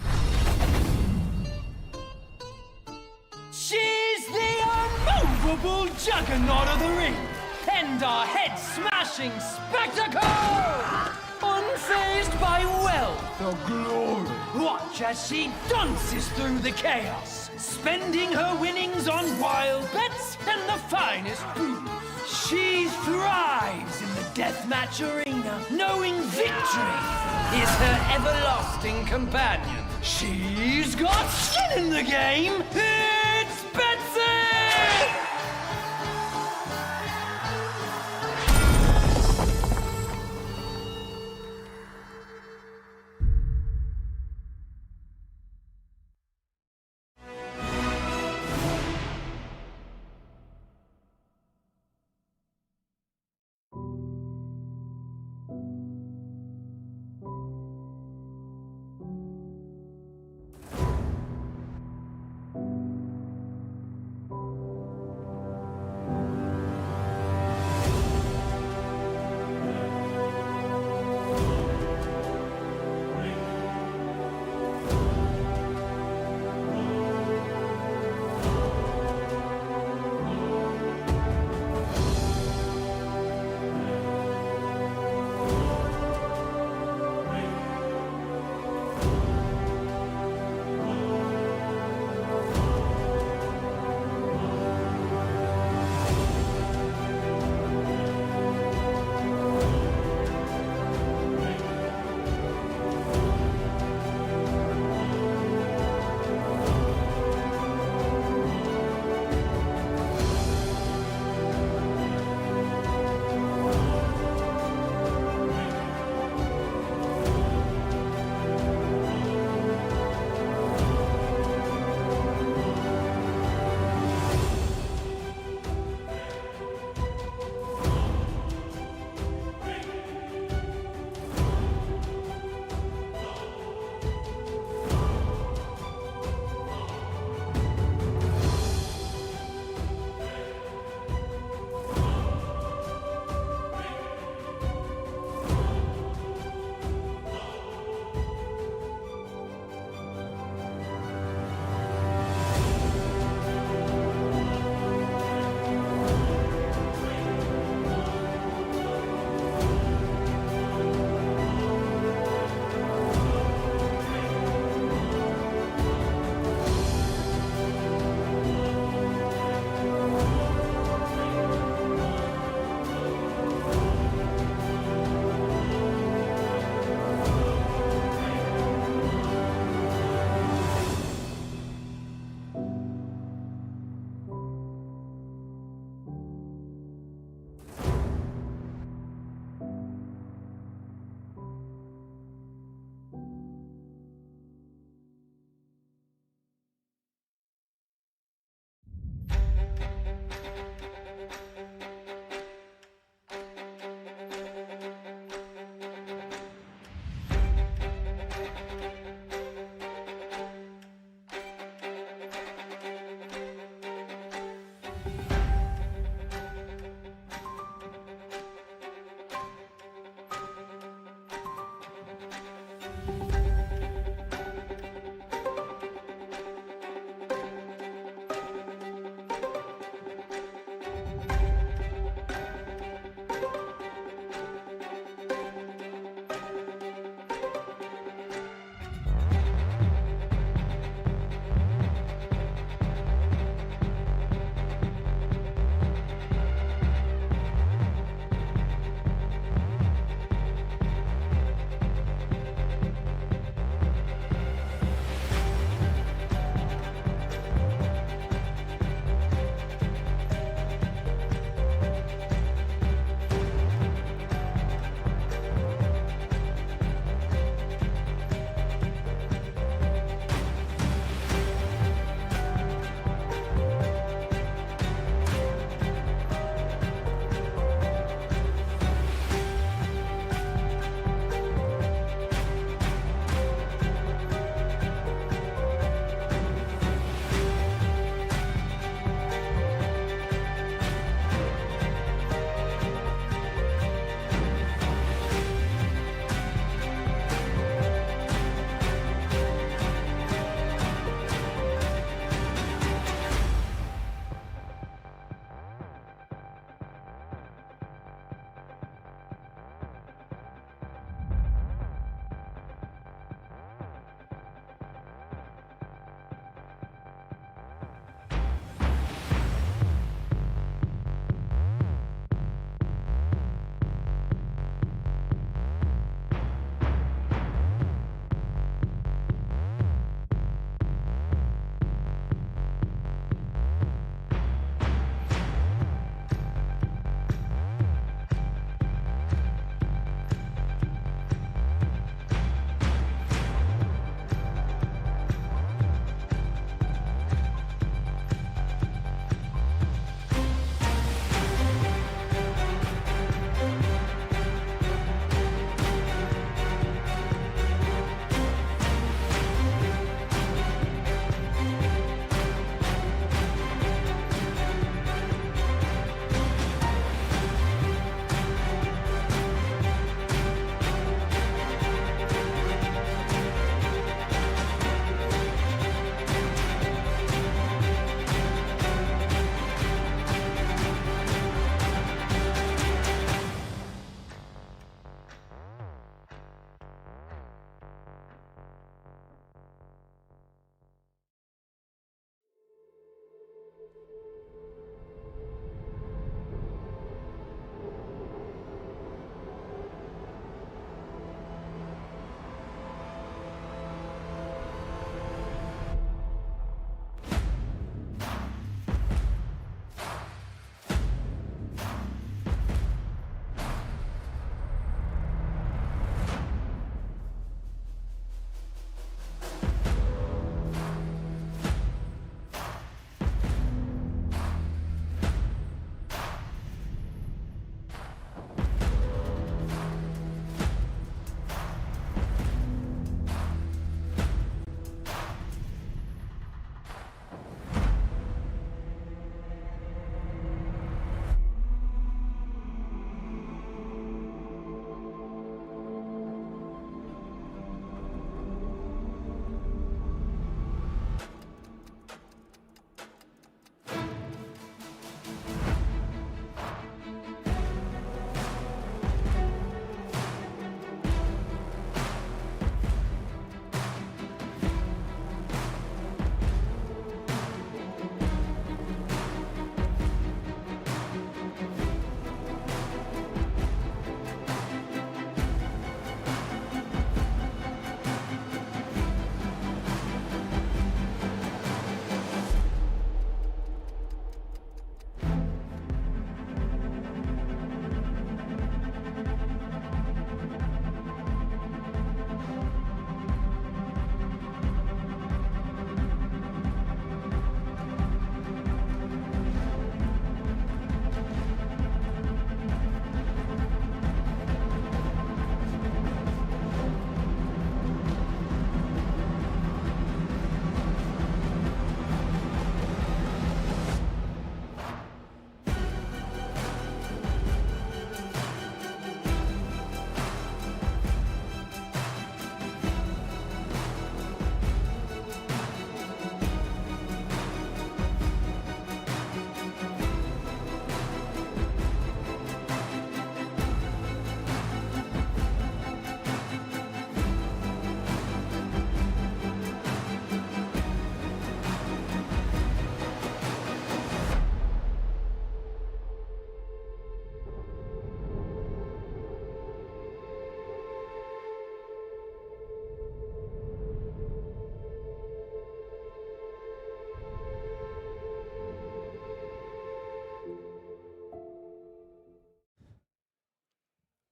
She's the unmovable juggernaut of the ring, and our head-smashing spectacle! Unfazed by wealth or glory, watch as she dances through the chaos, spending her winnings on wild bets and the finest booze. She thrives in the deathmatch arena, knowing victory is her everlasting companion. She's got skin in the game. It's Betsy!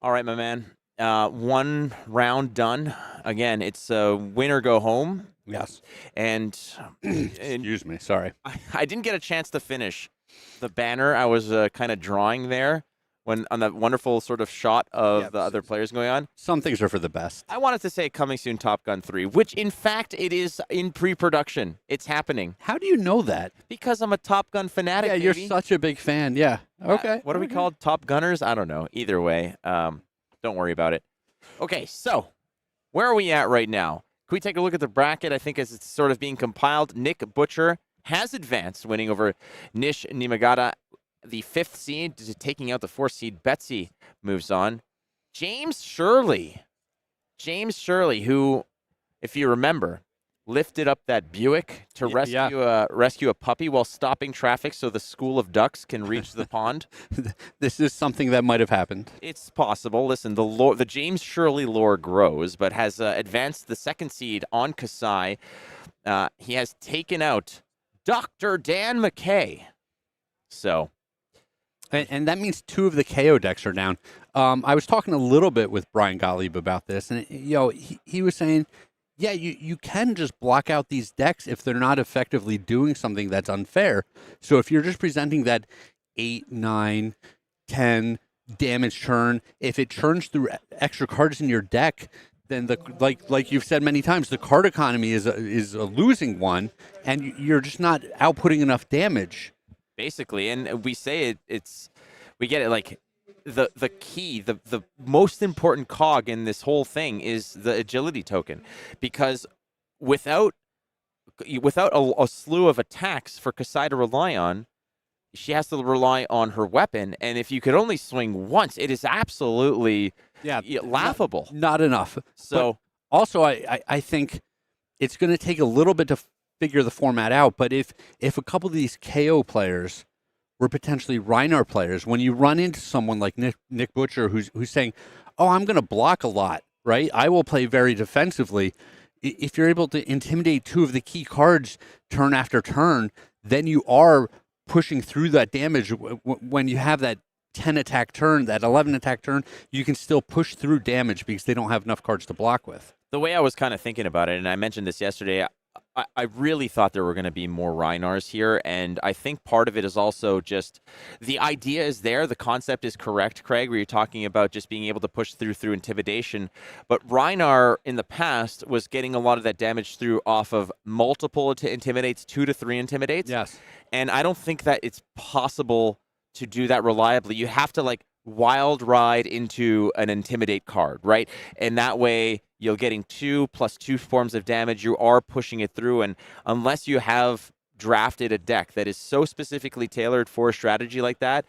All right, my man. One round done. Again, it's win or go home. Yes. And Excuse me. Sorry. I didn't get a chance to finish the banner. I was kind of drawing there when on that wonderful sort of shot of the other players going on. Some things are for the best. I wanted to say coming soon Top Gun 3, which in fact it is in pre-production. It's happening. How do you know that? Because I'm a Top Gun fanatic. Yeah, you're such a big fan. Yeah. Okay. What are we called? Top Gunners? I don't know. Either way, don't worry about it. Okay, so where are we at right now? Can we take a look at the bracket? I think as it's sort of being compiled, Nick Butcher has advanced, winning over Nish Nimagata, the 5th seed, taking out the 4th seed. Betsy moves on. James Shirley, who, if you remember, lifted up that Buick to rescue a puppy while stopping traffic so the school of ducks can reach the pond. This is something that might have happened. It's possible. Listen, the James Shirley lore grows, but has advanced the 2nd seed on Kassai. He has taken out Dr. Dan McKay. So. And that means 2 of the KO decks are down. I was talking a little bit with Brian Gottlieb about this, and he was saying, yeah, you can just block out these decks if they're not effectively doing something that's unfair. So if you're just presenting that 8, 9, 10 damage churn, if it churns through extra cards in your deck, then like you've said many times, the card economy is a losing one, and you're just not outputting enough damage. Basically, and we say we get it, like the key, the most important cog in this whole thing is the agility token, because without a slew of attacks for Kassai to rely on, she has to rely on her weapon, and if you could only swing once, it is absolutely laughable. Not enough. So but also, I think it's going to take a little bit to figure the format out, but if a couple of these KO players were potentially Rhinar players, when you run into someone like Nick Butcher who's saying, oh, I'm going to block a lot, right? I will play very defensively. If you're able to intimidate 2 of the key cards turn after turn, then you are pushing through that damage. When you have that 10 attack turn, that 11 attack turn, you can still push through damage because they don't have enough cards to block with. The way I was kind of thinking about it, and I mentioned this yesterday, I really thought there were going to be more Rhinars here, and I think part of it is also just the idea is there. The concept is correct, Craig, where you're talking about just being able to push through intimidation. But Rhinar in the past was getting a lot of that damage through off of multiple intimidates, 2 to 3 intimidates. Yes. And I don't think that it's possible to do that reliably. You have to wild ride into an intimidate card, right? And that way you're getting 2 + 2 forms of damage. You are pushing it through, and unless you have drafted a deck that is so specifically tailored for a strategy like that,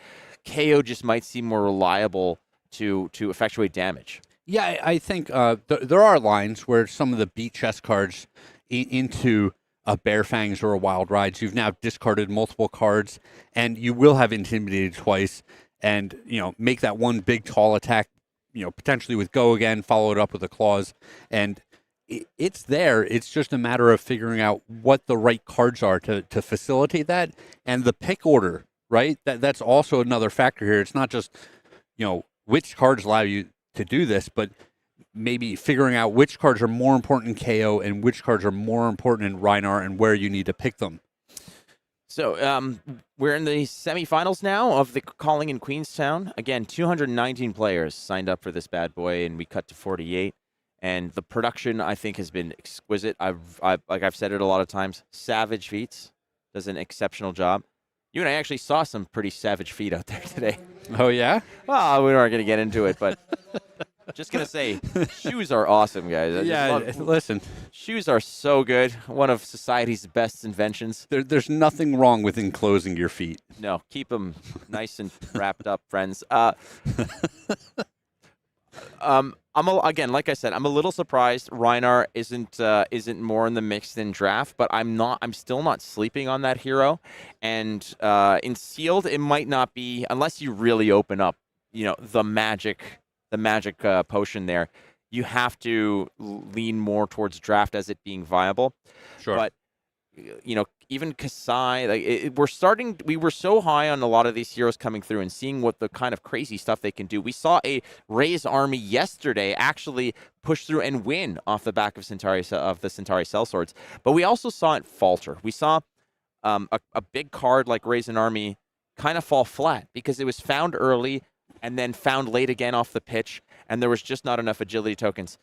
KO just might seem more reliable to effectuate damage. Yeah, I think there are lines where some of the beat chest cards into a Bear Fangs or a Wild Rides, you've now discarded multiple cards, and you will have intimidated twice, and make that one big tall attack, potentially with Go Again, followed up with a Claws, and it's there. It's just a matter of figuring out what the right cards are to facilitate that, and the pick order, right? That's also another factor here. It's not just which cards allow you to do this, but maybe figuring out which cards are more important in KO and which cards are more important in Rhinar and where you need to pick them. So we're in the semifinals now of the Calling in Queenstown. Again, 219 players signed up for this bad boy, and we cut to 48. And the production, I think, has been exquisite. Like I've said it a lot of times, Savage Feats does an exceptional job. You and I actually saw some pretty savage feet out there today. Oh, yeah? Well, we aren't going to get into it, but just going to say, shoes are awesome, guys. Listen. Shoes are so good. One of society's best inventions. There's nothing wrong with enclosing your feet. No, keep them nice and wrapped up, friends. Again, like I said, I'm a little surprised Rhinar isn't more in the mix than draft, but I'm still not sleeping on that hero. And in sealed, it might not be unless you really open up, the magic potion there. You have to lean more towards draft as it being viable. Sure. But even Kassai, we were so high on a lot of these heroes coming through and seeing what the kind of crazy stuff they can do. We saw a Raze army yesterday actually push through and win off the back of the Centauri sellswords, but we also saw it falter. We saw a big card like Raze army kind of fall flat because it was found early and then found late again off the pitch, and there was just not enough agility tokens.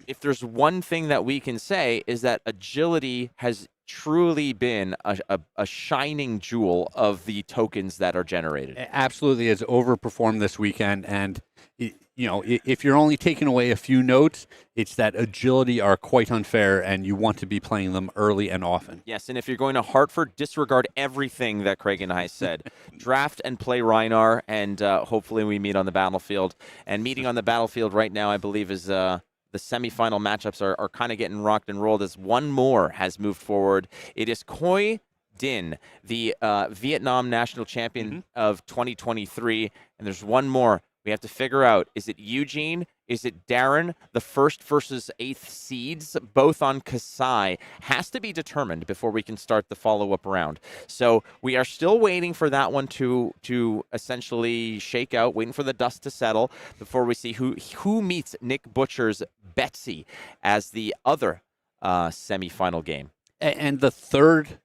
If there's one thing that we can say is that agility has truly been a shining jewel of the tokens that are generated. Absolutely, it's overperformed this weekend, and if you're only taking away a few notes, it's that agility are quite unfair, and you want to be playing them early and often. Yes, and if you're going to Hartford, disregard everything that Craig and I said. Draft and play Rhinar, and hopefully we meet on the battlefield. And meeting on the battlefield right now, I believe, is the semifinal matchups are kind of getting rocked and rolled as one more has moved forward. It is Khoi Din, the Vietnam national champion of 2023, and there's one more. We have to figure out, is it Eugene? Is it Darryn? The first versus 8th seeds, both on Kassai, has to be determined before we can start the follow-up round. So we are still waiting for that one to essentially shake out, waiting for the dust to settle before we see who meets Nick Butcher's Betsy as the other semifinal game. And the third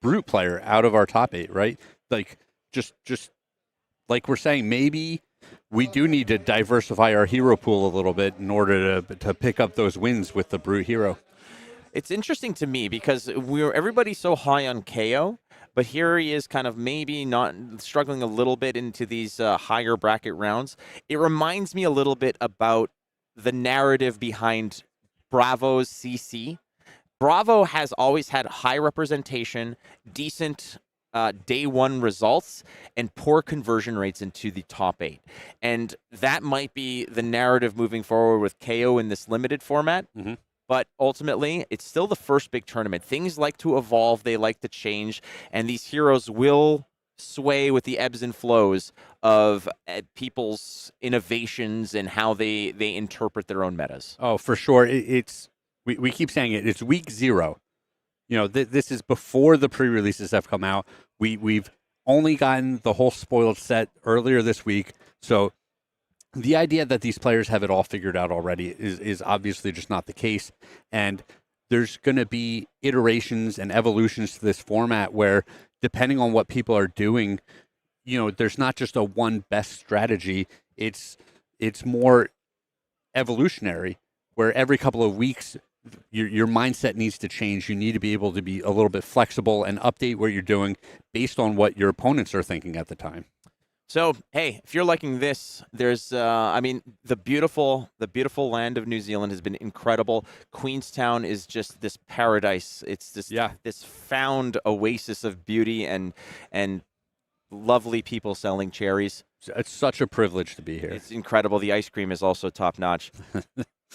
brute player out of our top 8, right? Like, just like we're saying, maybe we do need to diversify our hero pool a little bit in order to pick up those wins with the brute hero. It's interesting to me because everybody's so high on Kayo, but here he is kind of maybe not struggling a little bit into these higher bracket rounds. It reminds me a little bit about the narrative behind Bravo's CC. Bravo has always had high representation, decent day one results, and poor conversion rates into the top 8. And that might be the narrative moving forward with KO in this limited format. But ultimately, it's still the first big tournament. Things like to evolve, they like to change, and these heroes will sway with the ebbs and flows of people's innovations and how they interpret their own metas. Oh, for sure. We keep saying it. It's week 0. This is before the pre-releases have come out. We've only gotten the whole spoiled set earlier this week. So the idea that these players have it all figured out already is obviously just not the case. And there's going to be iterations and evolutions to this format where, depending on what people are doing, there's not just a one best strategy. It's more evolutionary, where every couple of weeks your mindset needs to change. You need to be able to be a little bit flexible and update what you're doing based on what your opponents are thinking at the time. So, hey, if you're liking this, there's, the beautiful land of New Zealand has been incredible. Queenstown is just this paradise. It's this found oasis of beauty and lovely people selling cherries. It's such a privilege to be here. It's incredible. The ice cream is also top notch.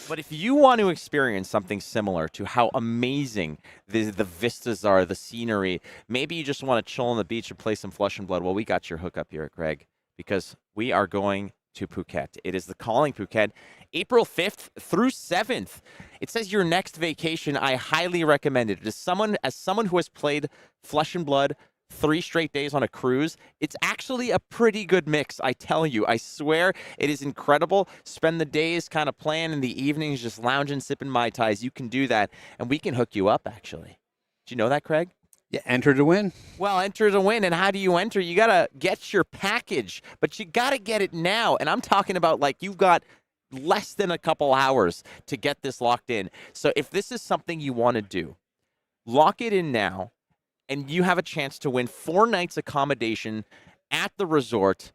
But if you want to experience something similar to how amazing the vistas are, the scenery, maybe you just want to chill on the beach and play some Flesh and Blood, well, we got your hookup here, Greg, because we are going to Phuket. It is the Calling Phuket, April 5th through 7th. It says your next vacation. I highly recommend it. As someone who has played Flesh and Blood 3 straight days on a cruise, it's actually a pretty good mix, I tell you. I swear, it is incredible. Spend the days kind of playing, in the evenings just lounging, sipping Mai Tais. You can do that, and we can hook you up, actually. Do you know that, Craig? Yeah, enter to win. Well, enter to win, and how do you enter? You got to get your package, but you got to get it now, and I'm talking about, like, you've got less than a couple hours to get this locked in. So if this is something you want to do, lock it in now, and you have a chance to win 4 nights accommodation at the resort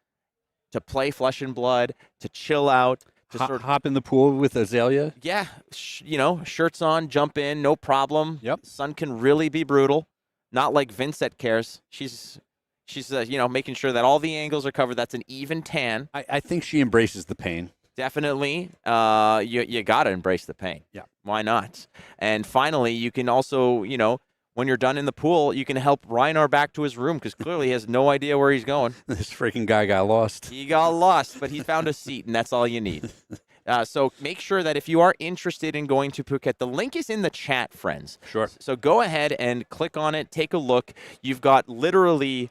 to play Flesh and Blood, to chill out, to hop in the pool with Azalea. Yeah, shirts on, jump in, no problem. Yep. Sun can really be brutal, not like Vincent cares. She's making sure that all the angles are covered. That's an even tan. I think she embraces the pain. Definitely. You got to embrace the pain. Yeah. Why not? And finally, you can also, when you're done in the pool, you can help Rhinar back to his room because clearly he has no idea where he's going. This freaking guy got lost. He got lost, but he found a seat, and that's all you need. So make sure that if you are interested in going to Phuket, the link is in the chat, friends. Sure. So go ahead and click on it, take a look. You've got literally,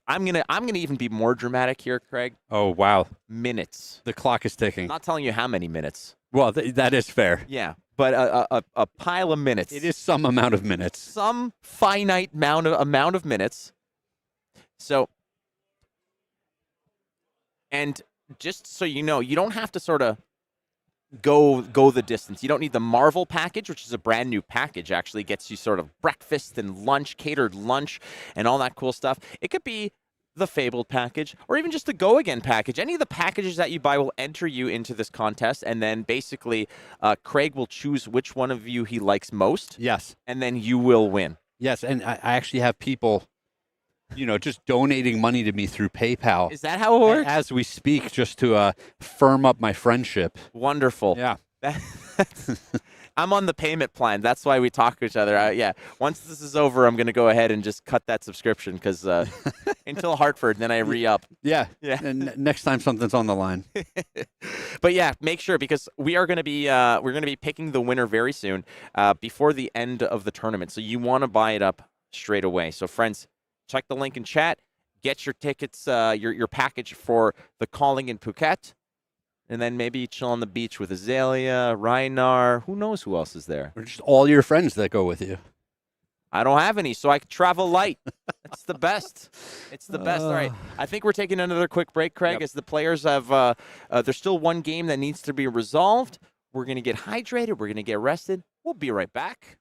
I'm gonna even be more dramatic here, Craig. Oh, wow. Minutes. The clock is ticking. I'm not telling you how many minutes. Well, that is fair. Yeah, but a pile of minutes. It is some amount of minutes. Some finite amount of minutes. So, and just so you know, you don't have to sort of go the distance. You don't need the Marvel package, which is a brand new package. Actually gets you sort of breakfast and lunch, catered lunch, and all that cool stuff. It could be the Fabled package, or even just the Go Again package. Any of the packages that you buy will enter you into this contest, and then basically Craig will choose which one of you he likes most. Yes. And then you will win. Yes, and I actually have people, just donating money to me through PayPal. Is that how it works? As we speak, just to firm up my friendship. Wonderful. Yeah. I'm on the payment plan. That's why we talk to each other. Yeah. Once this is over, I'm going to go ahead and just cut that subscription because until Hartford, then I re-up. Yeah. Yeah. And next time something's on the line. But yeah, make sure, because we are going to be picking the winner very soon, before the end of the tournament. So you want to buy it up straight away. So friends, check the link in chat. Get your tickets, your package for the Calling in Phuket. And then maybe chill on the beach with Azalea, Reinar. Who knows who else is there? Or just all your friends that go with you. I don't have any, so I can travel light. It's the best. It's the best. All right. I think we're taking another quick break, Craig, as the players have there's still one game that needs to be resolved. We're going to get hydrated. We're going to get rested. We'll be right back.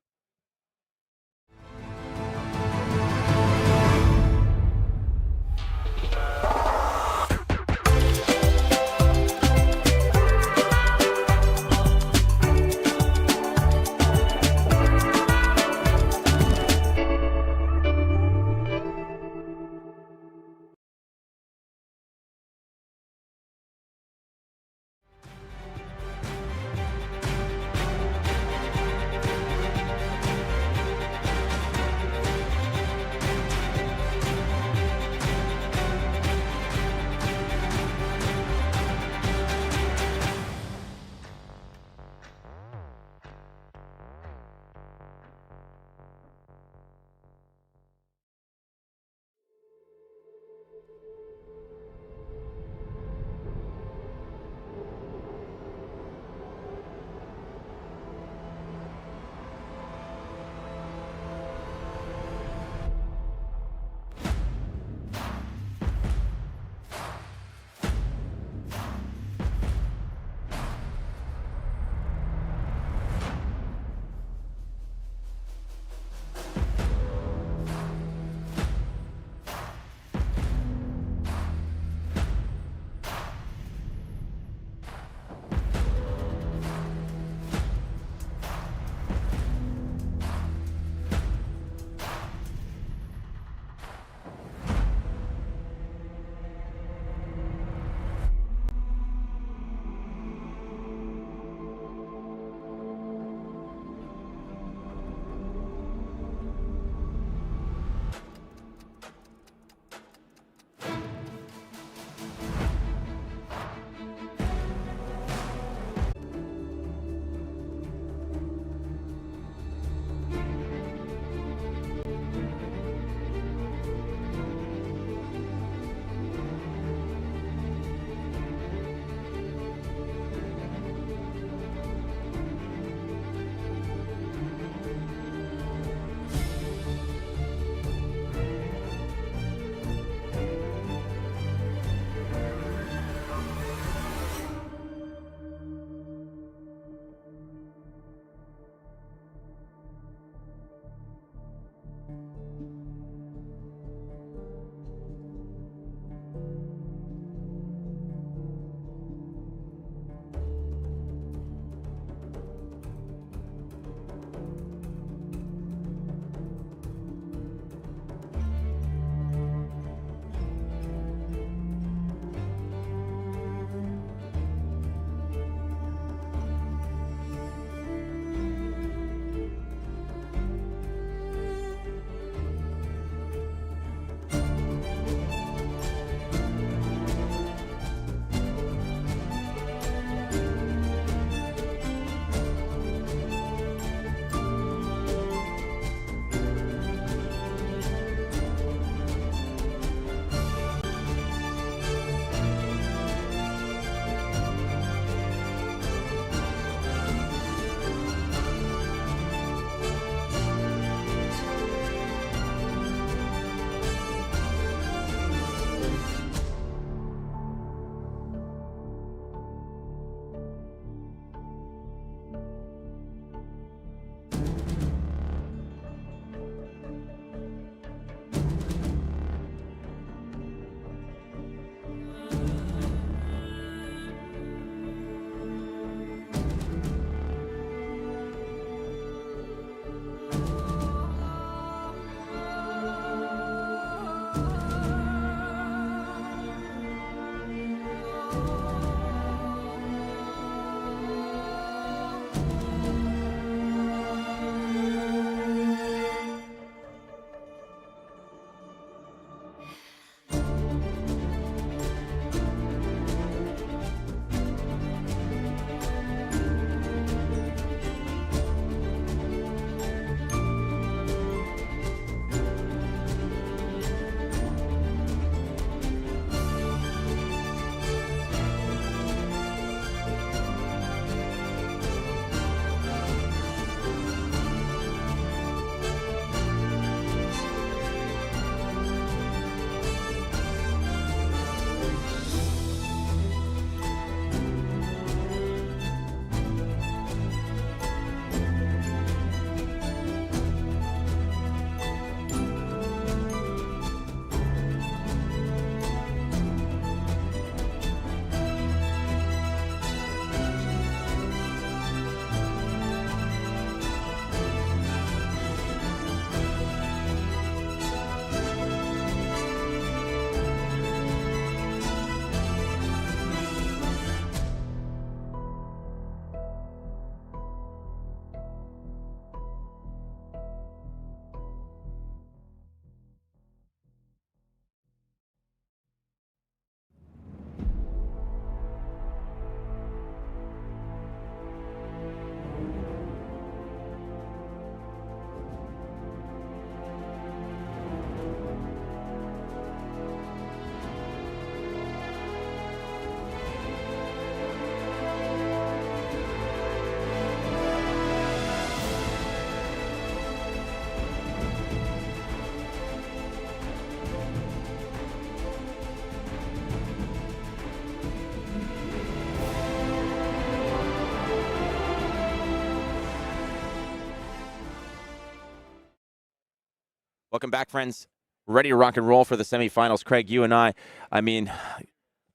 Welcome back, friends. Ready to rock and roll for the semifinals. Craig, you and I mean,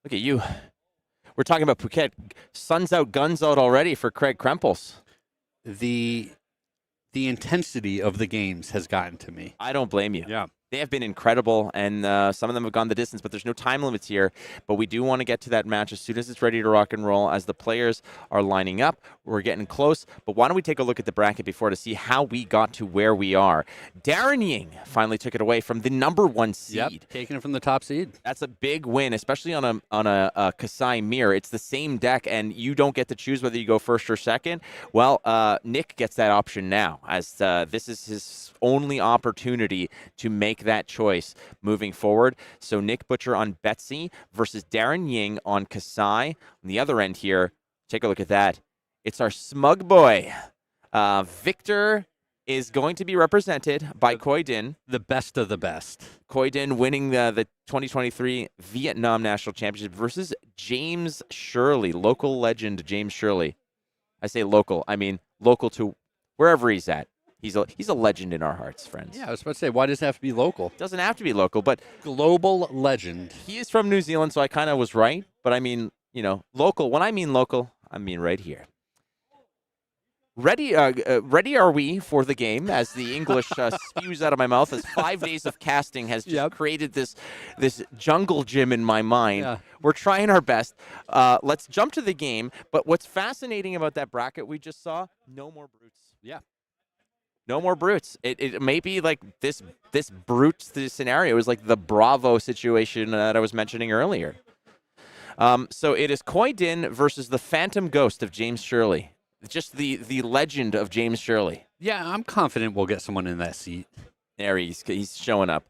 look at you. We're talking about Phuket. Sun's out, guns out already for Craig Krempels. The intensity of the games has gotten to me. I don't blame you. Yeah. They have been incredible, and some of them have gone the distance, but there's no time limits here. But we do want to get to that match as soon as it's ready to rock and roll. As the players are lining up, we're getting close. But why don't we take a look at the bracket before to see how we got to where we are. Darryn Ying finally took it away from the number 1 seed. Yep, taking it from the top seed. That's a big win, especially on a Kassai mirror. It's the same deck, and you don't get to choose whether you go first or second. Well, Nick gets that option now, as this is his only opportunity to make that choice moving forward. So Nick Butcher on Betsy versus Darryn Ying on Kassai. On the other end here, take a look at that. It's our smug boy. Victor is going to be represented by Khoi, the best of the best. Khoi winning the 2023 Vietnam National Championship versus James Shirley, local legend James Shirley. I say local, I mean local to wherever he's at. He's a legend in our hearts, friends. Yeah, I was about to say, why does it have to be local? Doesn't have to be local, but global legend. He is from New Zealand, so I kind of was right. But I mean, local. When I mean local, I mean right here. Ready are we for the game, as the English spews out of my mouth, as 5 days of casting has just created this jungle gym in my mind. Yeah. We're trying our best. Let's jump to the game. But what's fascinating about that bracket we just saw, no more brutes. Yeah. No more brutes. It may be like this brute scenario is like the Bravo situation that I was mentioning earlier. So it is Khoi versus the Phantom Ghost of James Shirley. Just the legend of James Shirley. Yeah, I'm confident we'll get someone in that seat. There he's showing up.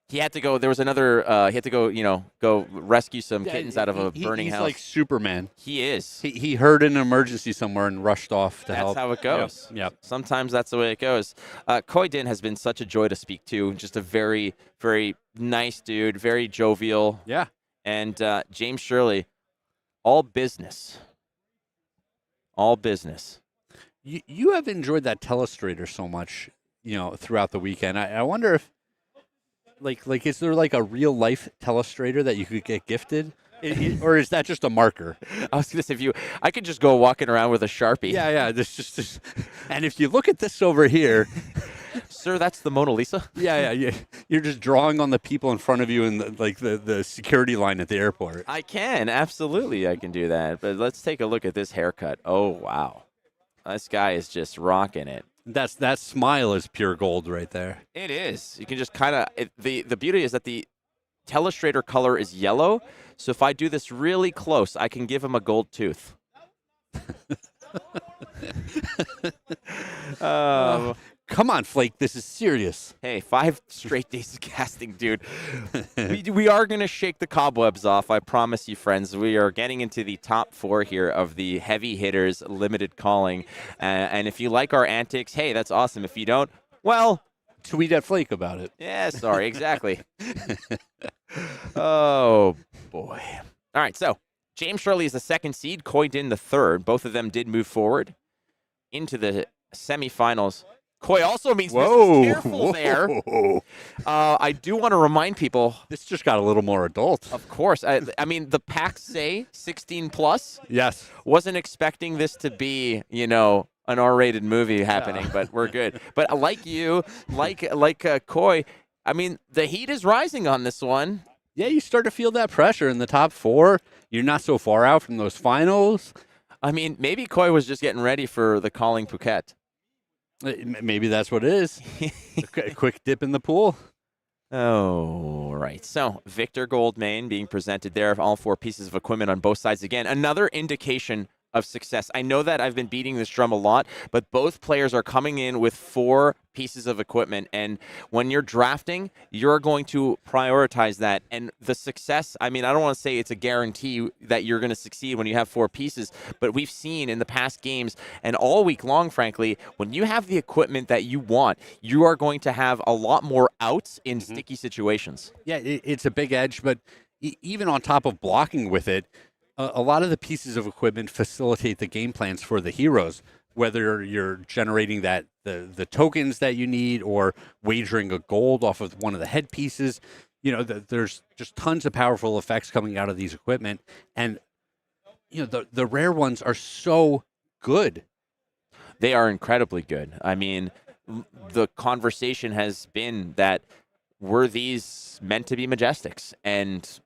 He had to go. There was another. He had to go. Go rescue some kittens out of a burning he's house. Like Superman. He is. He heard an emergency somewhere and rushed off to help. That's how it goes. Yep. Sometimes that's the way it goes. Khoi has been such a joy to speak to. Just a very, very nice dude. Very jovial. Yeah. And James Shirley, all business. All business. You have enjoyed that telestrator so much, throughout the weekend. I wonder if, like, is there like a real life telestrator that you could get gifted, or is that just a marker? I was gonna say, I could just go walking around with a Sharpie. Yeah. This. And if you look at this over here, sir, that's the Mona Lisa. Yeah. You're just drawing on the people in front of you in the security line at the airport. I can absolutely, I can do that. But let's take a look at this haircut. Oh wow, this guy is just rocking it. That smile is pure gold right there. It is. You can just kind of the beauty is that the telestrator color is yellow. So if I do this really close, I can give him a gold tooth. Come on, Flake. This is serious. Hey, 5 straight days of casting, dude. we are going to shake the cobwebs off. I promise you, friends. We are getting into the top 4 here of the heavy hitters limited calling. And if you like our antics, hey, that's awesome. If you don't, well, tweet at Flake about it. Yeah, sorry, exactly. Oh, boy. All right, so James Shirley is the 2nd seed, Khoi the 3rd. Both of them did move forward into the semifinals. Khoi also means Mrs. Careful there. I do want to remind people. This just got a little more adult. Of course. I mean, the packs say 16 plus. Yes. Wasn't expecting this to be, an R-rated movie happening, but we're good. But like you, like Khoi, I mean, the heat is rising on this one. Yeah, you start to feel that pressure in the top 4. You're not so far out from those finals. I mean, maybe Khoi was just getting ready for the Calling Phuket. Maybe that's what it is. A quick dip in the pool. Oh, right. So Victor Goldmain being presented there, all 4 pieces of equipment on both sides. Again, another indication of success. I know that I've been beating this drum a lot, but both players are coming in with 4 pieces of equipment. And when you're drafting, you're going to prioritize that. And the success, I mean, I don't want to say it's a guarantee that you're going to succeed when you have 4 pieces, but we've seen in the past games and all week long, frankly, when you have the equipment that you want, you are going to have a lot more outs in sticky situations. Yeah, it's a big edge, but even on top of blocking with it, a lot of the pieces of equipment facilitate the game plans for the heroes. whether you're generating the tokens that you need or wagering a gold off of one of the headpieces. There's just tons of powerful effects coming out of these equipment, and the rare ones are so good. They are incredibly good. I mean, the conversation has been that were these meant to be Majestics? And,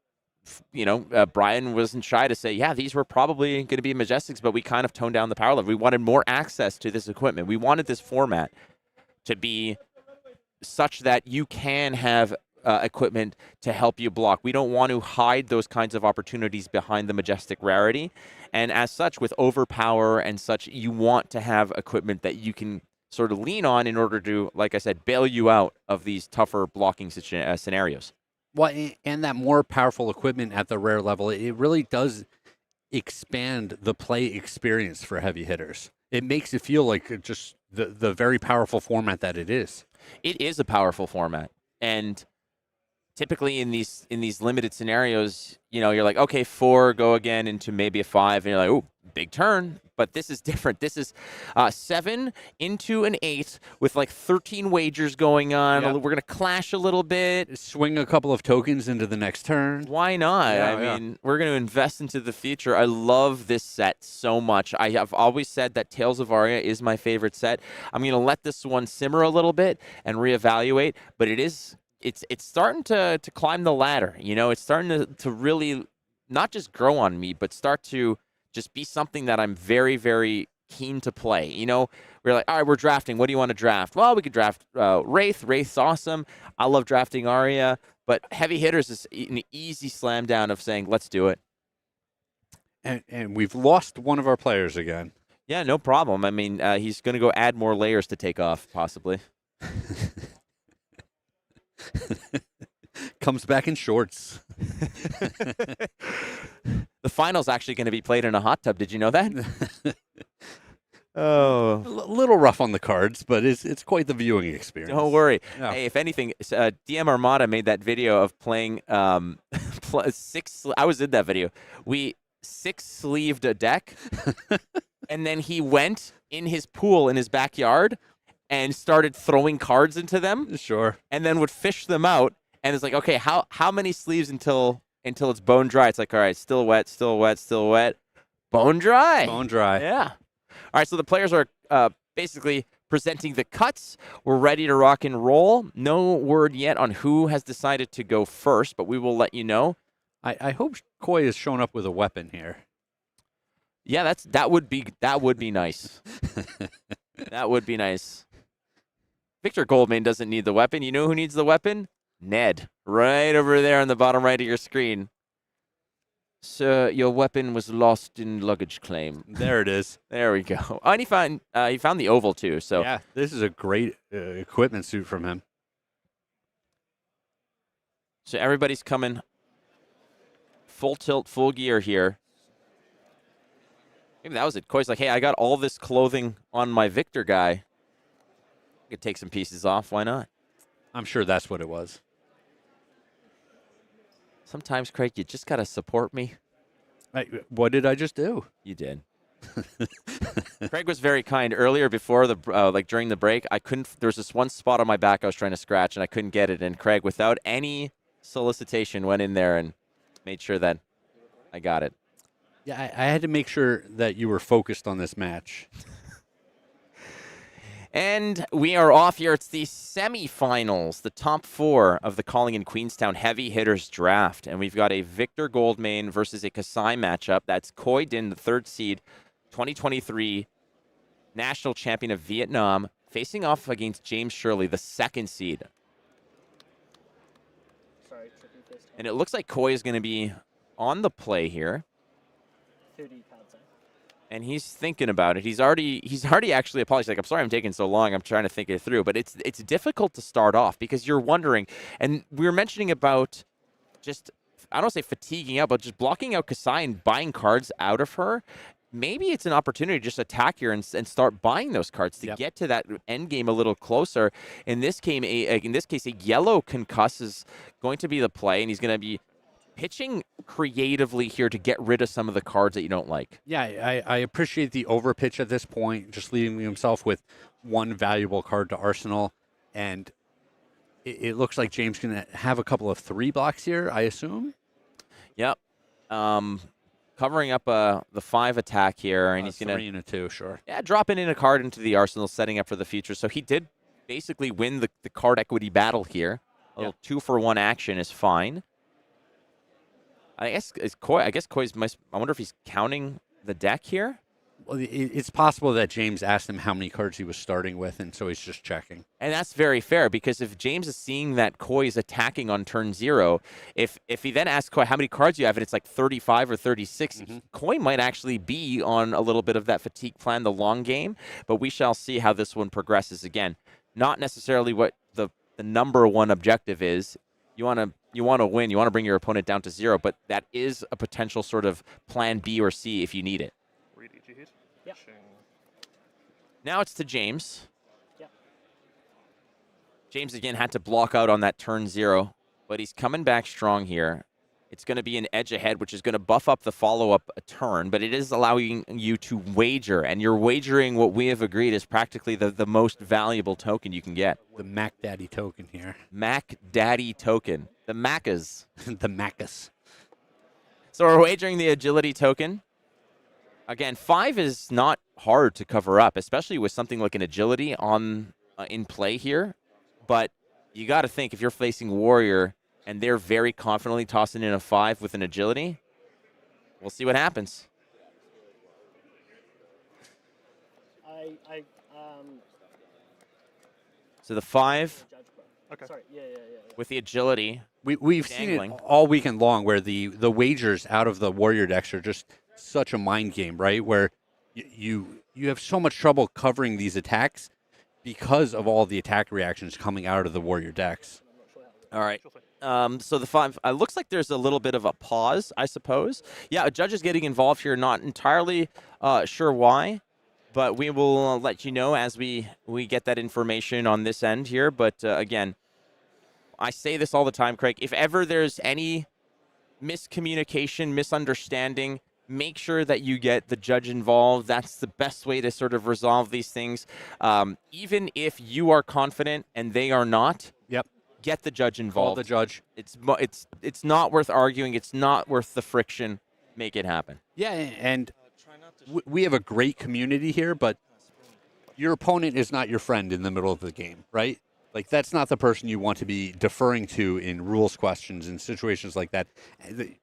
Brian wasn't shy to say, yeah, these were probably going to be Majestics, but we kind of toned down the power level. We wanted more access to this equipment. We wanted this format to be such that you can have equipment to help you block. We don't want to hide those kinds of opportunities behind the Majestic rarity. And as such, with overpower and such, you want to have equipment that you can sort of lean on in order to, like I said, bail you out of these tougher blocking scenarios. Well, and that more powerful equipment at the rare level, it really does expand the play experience for heavy hitters. It makes it feel like just the very powerful format that it is. It is a powerful format. And typically in these limited scenarios, you're like, okay, 4, go again into maybe a 5, and you're like, oh, big turn. But this is different. This is 7 into an 8 with like 13 wagers going on. Yep. We're going to clash a little bit. Swing a couple of tokens into the next turn. Why not? I mean, we're going to invest into the future. I love this set so much. I have always said that Tales of Aria is my favorite set. I'm going to let this one simmer a little bit and reevaluate, but it's starting to climb the ladder. It's starting to really not just grow on me, but start to just be something that I'm very, very keen to play. We're like, all right, we're drafting. What do you want to draft? Well, we could draft Wraith. Wraith's awesome. I love drafting Aria. But Heavy Hitters is an easy slam down of saying, let's do it. And we've lost one of our players again. Yeah, no problem. I mean, he's going to go add more layers to take off, possibly. Comes back in shorts. The final's actually going to be played in a hot tub. Did you know that? Oh, a little rough on the cards, but it's quite the viewing experience. Don't worry. Yeah. Hey, if anything, DM Armada made that video of playing 6. I was in that video. We 6-sleeved a deck, and then he went in his pool in his backyard and started throwing cards into them. Sure. And then would fish them out. And it's like, okay, how many sleeves until it's bone dry? It's like, all right, still wet, still wet, still wet. Bone dry. Bone dry. Yeah. All right, so the players are basically presenting the cuts. We're ready to rock and roll. No word yet on who has decided to go first, but we will let you know. I hope Khoi has shown up with a weapon here. Yeah, that would be nice. That would be nice. Victor Goldman doesn't need the weapon. You know who needs the weapon? Ned, right over there on the bottom right of your screen. Sir, your weapon was lost in luggage claim. There it is. There we go. Oh, and he found the oval too. So yeah, this is a great equipment suit from him. So everybody's coming full tilt, full gear here. Maybe that was it. Khoi's like, hey, I got all this clothing on my Victor guy. I could take some pieces off. Why not? I'm sure that's what it was. Sometimes, Craig, you just got to support me. What did I just do? You did. Craig was very kind earlier before during the break. There was this one spot on my back I was trying to scratch and I couldn't get it. And Craig, without any solicitation, went in there and made sure that I got it. Yeah, I had to make sure that you were focused on this match. And we are off here. It's the semifinals, the top 4 of the Calling in Queenstown Heavy Hitters Draft. And we've got a Victor Goldman versus a Kassai matchup. That's Khoi Din, the 3rd seed, 2023 national champion of Vietnam, facing off against James Shirley, the 2nd seed. And it looks like Khoi is going to be on the play here. 30 cards. And he's thinking about it. He's already actually apologized. Like, I'm sorry I'm taking so long. I'm trying to think it through. But it's difficult to start off because you're wondering. And we were mentioning about just, I don't want to say fatiguing out, but just blocking out Kassai and buying cards out of her. Maybe it's an opportunity to just attack her and start buying those cards to get to that end game a little closer. In this case, a yellow concuss is going to be the play, and he's going to be pitching creatively here to get rid of some of the cards that you don't like. Yeah, I appreciate the overpitch at this point, just leaving himself with one valuable card to arsenal. And it looks like James going to have a couple of 3 blocks here, I assume. Yep. Covering up the 5 attack here, and he's going to 3 and a 2, sure. Yeah, dropping in a card into the arsenal, setting up for the future. So he did basically win the card equity battle here. A little 2-for-1 action is fine. I guess Khoi's. I wonder if he's counting the deck here. Well, it's possible that James asked him how many cards he was starting with, and so he's just checking. And that's very fair, because if James is seeing that Khoi is attacking on turn 0, if he then asks Khoi how many cards you have, and it's like 35 or 36, Khoi might actually be on a little bit of that fatigue plan, the long game. But we shall see how this one progresses. Again, not necessarily what the number one objective is. You want to win. You want to bring your opponent down to 0, but that is a potential sort of plan B or C if you need it. Yep. Now it's to James. Yep. James again had to block out on that turn 0, but he's coming back strong here. It's going to be an edge ahead, which is going to buff up the follow-up a turn, but it is allowing you to wager, and you're wagering what we have agreed is practically the most valuable token you can get. The Mac Daddy token here. Mac Daddy token. The Macas. The Macas. So we're wagering the agility token. Again, 5 is not hard to cover up, especially with something like an agility on in play here. But you got to think, if you're facing Warrior and they're very confidently tossing in a 5 with an agility, we'll see what happens. So the 5 Sorry. Yeah. with the agility. We've dangling. seen it all weekend long, where the wagers out of the Warrior decks are just such a mind game, right? Where you have so much trouble covering these attacks because of all the attack reactions coming out of the Warrior decks. All right. So the 5, looks like there's a little bit of a pause, I suppose. Yeah, a judge is getting involved here. Not entirely sure why, but we will let you know as we get that information on this end here. But again, I say this all the time, Craig. If ever there's any miscommunication, misunderstanding, make sure that you get the judge involved. That's the best way to sort of resolve these things. Even if you are confident and they are not, get the judge involved. Call the judge. It's not worth arguing. It's not worth the friction. Make it happen. Yeah, and we have a great community here, but your opponent is not your friend in the middle of the game, right? Like, that's not the person you want to be deferring to in rules questions and situations like that.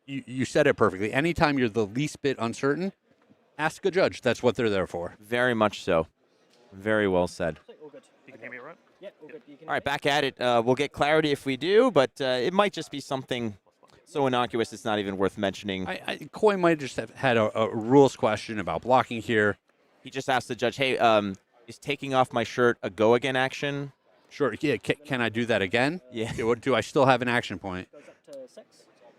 You said it perfectly. Anytime you're the least bit uncertain, ask a judge. That's what they're there for. Very much so. Very well said. All good. You can hear me all right? Yeah, all good. You can All right, back at it. We'll get clarity if we do, but it might just be something so innocuous it's not even worth mentioning. Khoi might just have had a rules question about blocking here. He just asked the judge, hey, is taking off my shirt a go again action? Sure, yeah, can I do that again? Yeah. Do I still have an action point? goes up to 6.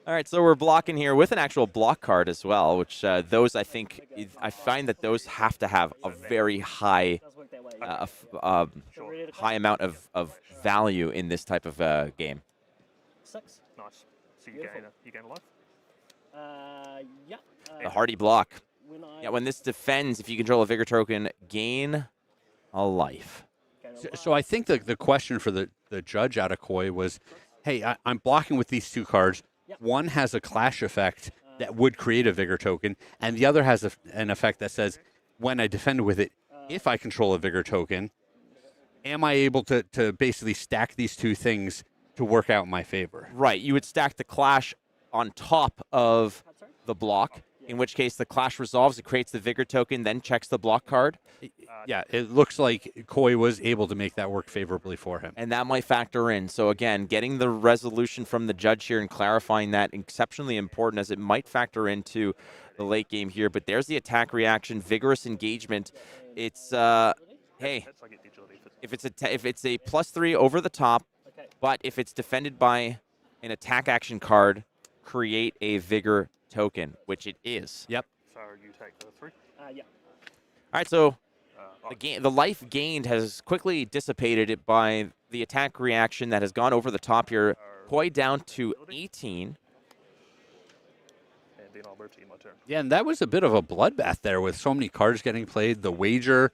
All right, so we're blocking here with an actual block card as well, which those I think, I find that those have to have a very high Does work that way. high amount of value in this type of game. 6. Nice. So you gain a life? Yeah. The hardy block. When Yeah, when this defends, if you control a Vigor token, gain a life. So I think the question for the judge out of Khoi was, hey, I'm blocking with these 2 cards. Yep. One has a clash effect that would create a Vigor token, and the other has an effect that says, when I defend with it, if I control a Vigor token, am I able to basically stack these 2 things to work out in my favor? Right, you would stack the clash on top of the block, in which case the clash resolves, it creates the Vigor token, then checks the block card. Yeah, it looks like Khoi was able to make that work favorably for him. And that might factor in. So again, getting the resolution from the judge here and clarifying that exceptionally important, as it might factor into the late game here. But there's the attack reaction, vigorous engagement. It's hey, if it's a +3 over the top, but if it's defended by an attack action card, create a Vigor token, which it is. Yep. So you take the 3? Yeah. All right, so the life gained has quickly dissipated it by the attack reaction that has gone over the top here. Khoi down to 18. then I'll rotate my turn. Yeah, and that was a bit of a bloodbath there with so many cards getting played. The wager,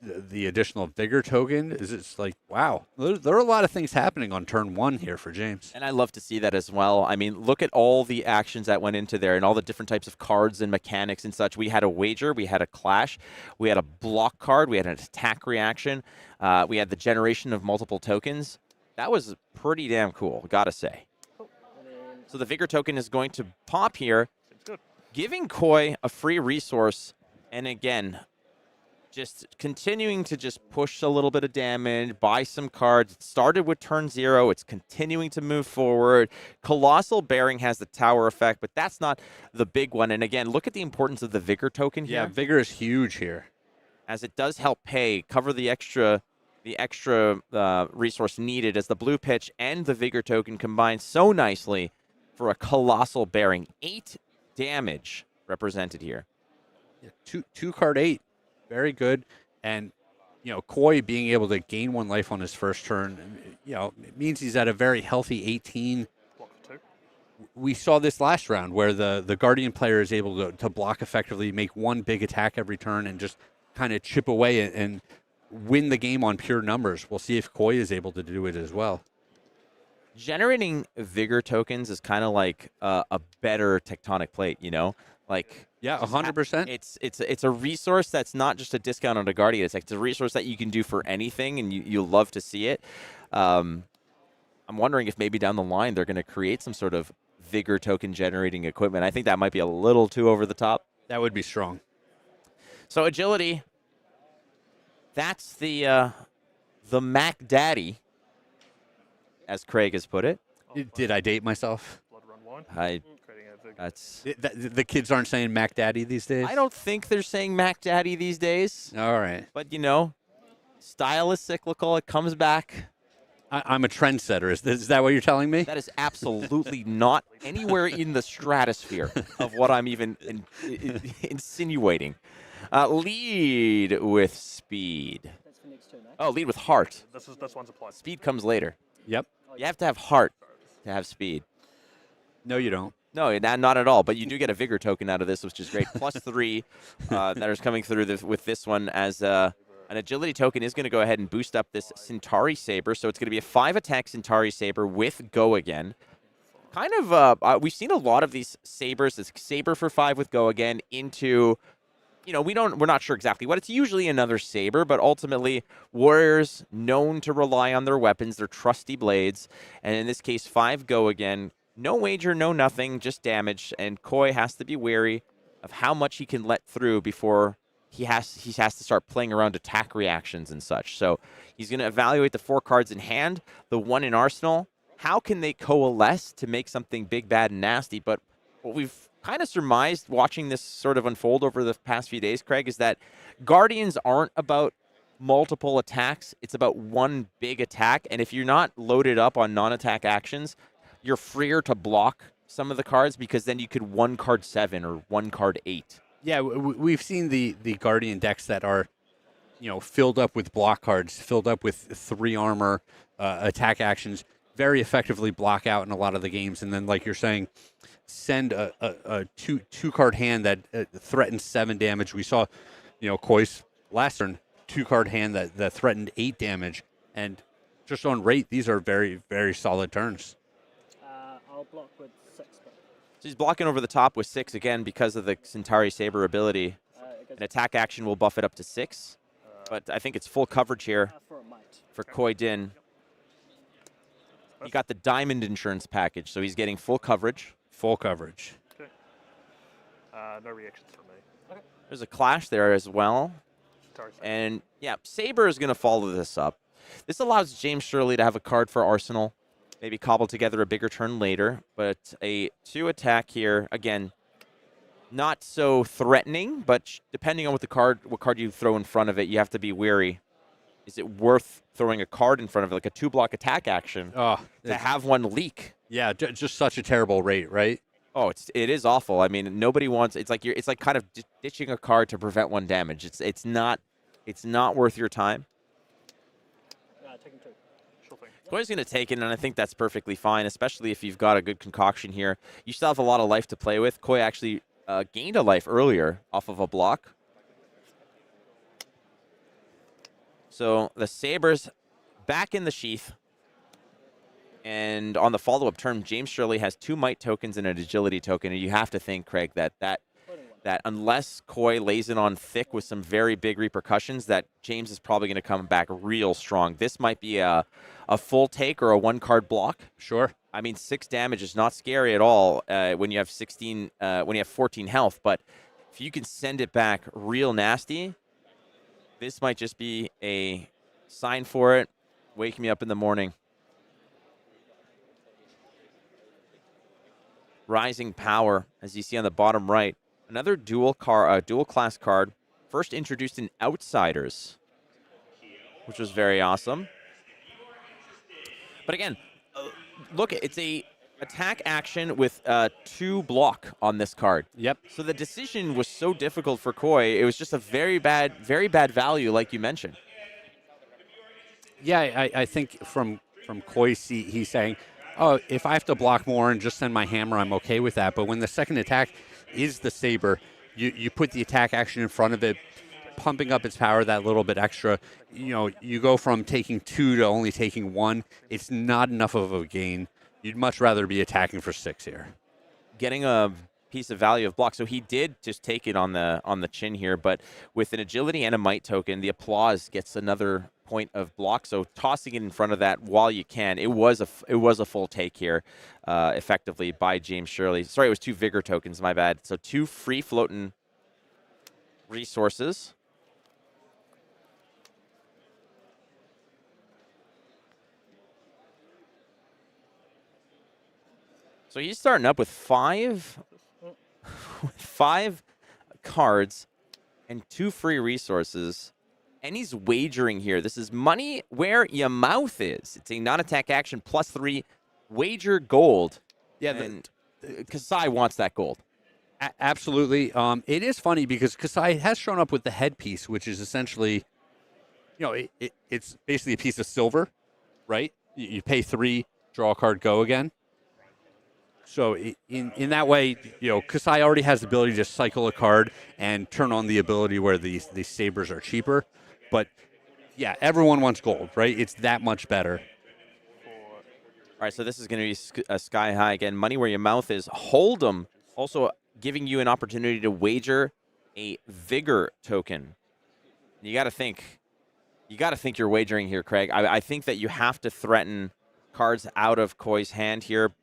the additional vigor token is it's like, wow, there are a lot of things happening on turn 1 here for James. And I love to see that as well. I mean, look at all the actions that went into there and all the different types of cards and mechanics and such. We had a wager, we had a clash, we had a block card, we had an attack reaction, we had the generation of multiple tokens. That was pretty damn cool, gotta say. So the vigor token is going to pop here, giving Khoi a free resource. And again, just continuing to just push a little bit of damage, buy some cards. It started with turn 0. It's continuing to move forward. Colossal Bearing has the tower effect, but that's not the big one. And again, look at the importance of the vigor token here. Yeah, vigor is huge here. As it does help cover the extra resource needed as the blue pitch and the vigor token combine so nicely for a Colossal Bearing. 8 damage represented here. Yeah, two card 8. Very good. And, Khoi being able to gain 1 life on his first turn, it means he's at a very healthy 18. We saw this last round where the Guardian player is able to block effectively, make 1 big attack every turn, and just kind of chip away and win the game on pure numbers. We'll see if Khoi is able to do it as well. Generating vigor tokens is kind of like a better tectonic plate, Like, yeah, 100%. It's a resource that's not just a discount on a Guardian. It's a resource that you can do for anything, and you'll love to see it. I'm wondering if maybe down the line they're going to create some sort of vigor token generating equipment. I think that might be a little too over the top. That would be strong. So agility, that's the Mac Daddy, as Craig has put it. Did I date myself? Blood run 1. That's the kids aren't saying Mac Daddy these days? I don't think they're saying Mac Daddy these days. All right. But, style is cyclical. It comes back. I'm a trendsetter. Is that what you're telling me? That is absolutely not anywhere in the stratosphere of what I'm even insinuating. Lead with speed. That's for next turn, eh? Oh, lead with heart. This one's applied. Speed comes later. Yep. You have to have heart to have speed. No, you don't. No, not at all. But you do get a vigor token out of this, which is great. +3 that is coming through with this one as an agility token is going to go ahead and boost up this Centauri Saber. So it's going to be a 5-attack Centauri Saber with Go Again. Kind of, we've seen a lot of these Sabers. It's Saber for 5 with Go Again into, we're not sure exactly what. It's usually another Saber, but ultimately warriors known to rely on their weapons, their trusty blades. And in this case, 5 Go Again. No wager, no nothing, just damage. And Khoi has to be wary of how much he can let through before he has to start playing around attack reactions and such. So he's going to evaluate the 4 cards in hand, the 1 in arsenal. How can they coalesce to make something big, bad, and nasty? But what we've kind of surmised watching this sort of unfold over the past few days, Craig, is that Guardians aren't about multiple attacks. It's about 1 big attack. And if you're not loaded up on non-attack actions, you're freer to block some of the cards because then you could 1 card 7 or 1 card 8. Yeah, we've seen the Guardian decks that are, filled up with block cards, filled up with 3 armor, attack actions, very effectively block out in a lot of the games. And then, like you're saying, send a 2 card hand that threatens 7 damage. We saw, Khoi's last turn, 2 card hand that threatened 8 damage. And just on rate, these are very, very solid turns. I'll block with 6. But So he's blocking over the top with 6 again because of the Centauri Saber ability. An attack action will buff it up to 6. But I think it's full coverage here for Khoi Din. He got the Diamond Insurance package, so he's getting full coverage. Full coverage. Okay. No reactions from me. Okay. There's a clash there as well. And, yeah, Saber is going to follow this up. This allows James Shirley to have a card for Arsenal. Maybe cobble together a bigger turn later. But a 2 attack here, again, not so threatening, but depending on what card you throw in front of it, you have to be wary. Is it worth throwing a card in front of it, like a 2-block attack action, to have 1 leak? Yeah, just such a terrible rate, right? Oh, it is awful. I mean, nobody wants. It's like kind of ditching a card to prevent 1 damage. It's not worth your time. taking 2. Sure thing. Khoi's going to take it, and I think that's perfectly fine, especially if you've got a good concoction here. You still have a lot of life to play with. Khoi actually gained a life earlier off of a block. So the Sabres back in the sheath. And on the follow-up turn, James Shirley has 2 might tokens and an agility token. And you have to think, Craig, that unless Khoi lays it on thick with some very big repercussions, that James is probably going to come back real strong. This might be a full take or a 1-card block. Sure. I mean, 6 damage is not scary at all when you have 14 health. But if you can send it back real nasty, this might just be a sign for it. Wake me up in the morning. Rising Power, as you see on the bottom right. Another dual class card. First introduced in Outsiders, which was very awesome. But again, look, it's a attack action with 2 block on this card. Yep. So the decision was so difficult for Khoi. It was just a very bad value, like you mentioned. Yeah, I think from Khoi's seat, he's saying, oh, if I have to block more and just send my hammer, I'm okay with that. But when the second attack is the Saber, you put the attack action in front of it, pumping up its power that little bit extra. You know, you go from taking 2 to only taking 1. It's not enough of a gain. You'd much rather be attacking for 6 here. Getting a piece of value of block. So he did just take it on the chin here, but with an agility and a might token, the applause gets another point of block. So tossing it in front of that while you can, it was a full take here, effectively by James Shirley. Sorry, it was 2 vigor tokens. My bad. So 2 free floating resources. So he's starting up with 5 cards and 2 free resources. And he's wagering here. This is money where your mouth is. It's a non-attack action plus 3 wager gold. Yeah, and Kassai wants that gold. Absolutely. It is funny because Kassai has shown up with the headpiece, which is essentially, it's basically a piece of silver, right? You pay 3, draw a card, go again. So in that way, Kassai already has the ability to cycle a card and turn on the ability where these Sabres are cheaper. But, yeah, everyone wants gold, right? It's that much better. All right, so this is going to be a sky high again. Money where your mouth is. Hold'em, also giving you an opportunity to wager a vigor token. You got to think you're wagering here, Craig. I think that you have to threaten cards out of Khoi's hand here.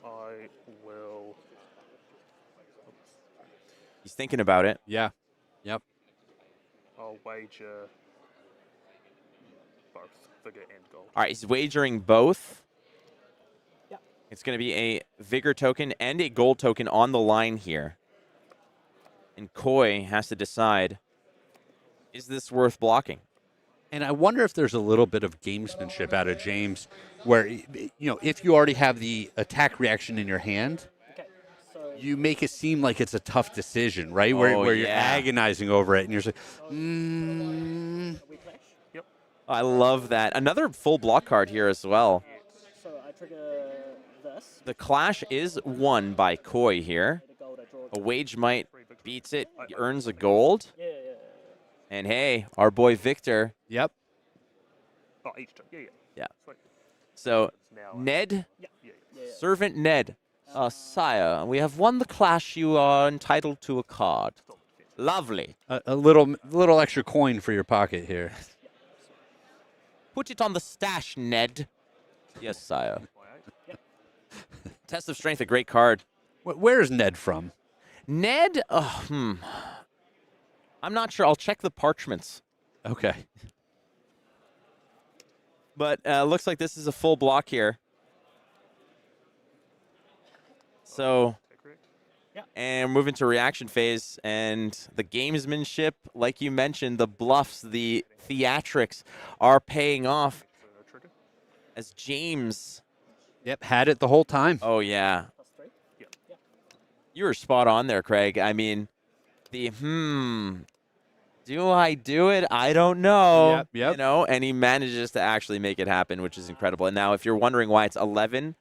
I will. He's thinking about it. Yeah. Yep. I'll wager both vigor and gold. All right, he's wagering both. Yep. It's going to be a vigor token and a gold token on the line here. And Khoi has to decide, is this worth blocking? And I wonder if there's a little bit of gamesmanship out of James where, if you already have the attack reaction in your hand, you make it seem like it's a tough decision, right? Where you're agonizing over it, and you're just like, Yep. I love that. Another full block card here as well. So I trigger this. The clash is won by Khoi here. A wage might beats it, he earns a gold. Yeah. And hey, our boy Victor. Yep. Oh, each turn. Yeah. Yeah. Sweet. So Now, Ned, Yeah. Servant Ned. Sire, we have won the clash. You are entitled to a card. Lovely. A little extra coin for your pocket here. Put it on the stash, Ned. Yes, sire. Test of Strength, a great card. Where is Ned from? Ned? I'm not sure. I'll check the parchments. Okay. But looks like this is a full block here. So, and we're moving to reaction phase, and the gamesmanship, like you mentioned, the bluffs, the theatrics are paying off as James. Yep, had it the whole time. Oh, yeah. Plus 3. You were spot on there, Craig. I mean, Do I do it? I don't know. Yep. You know, and he manages to actually make it happen, which is incredible. And now, if you're wondering why it's 11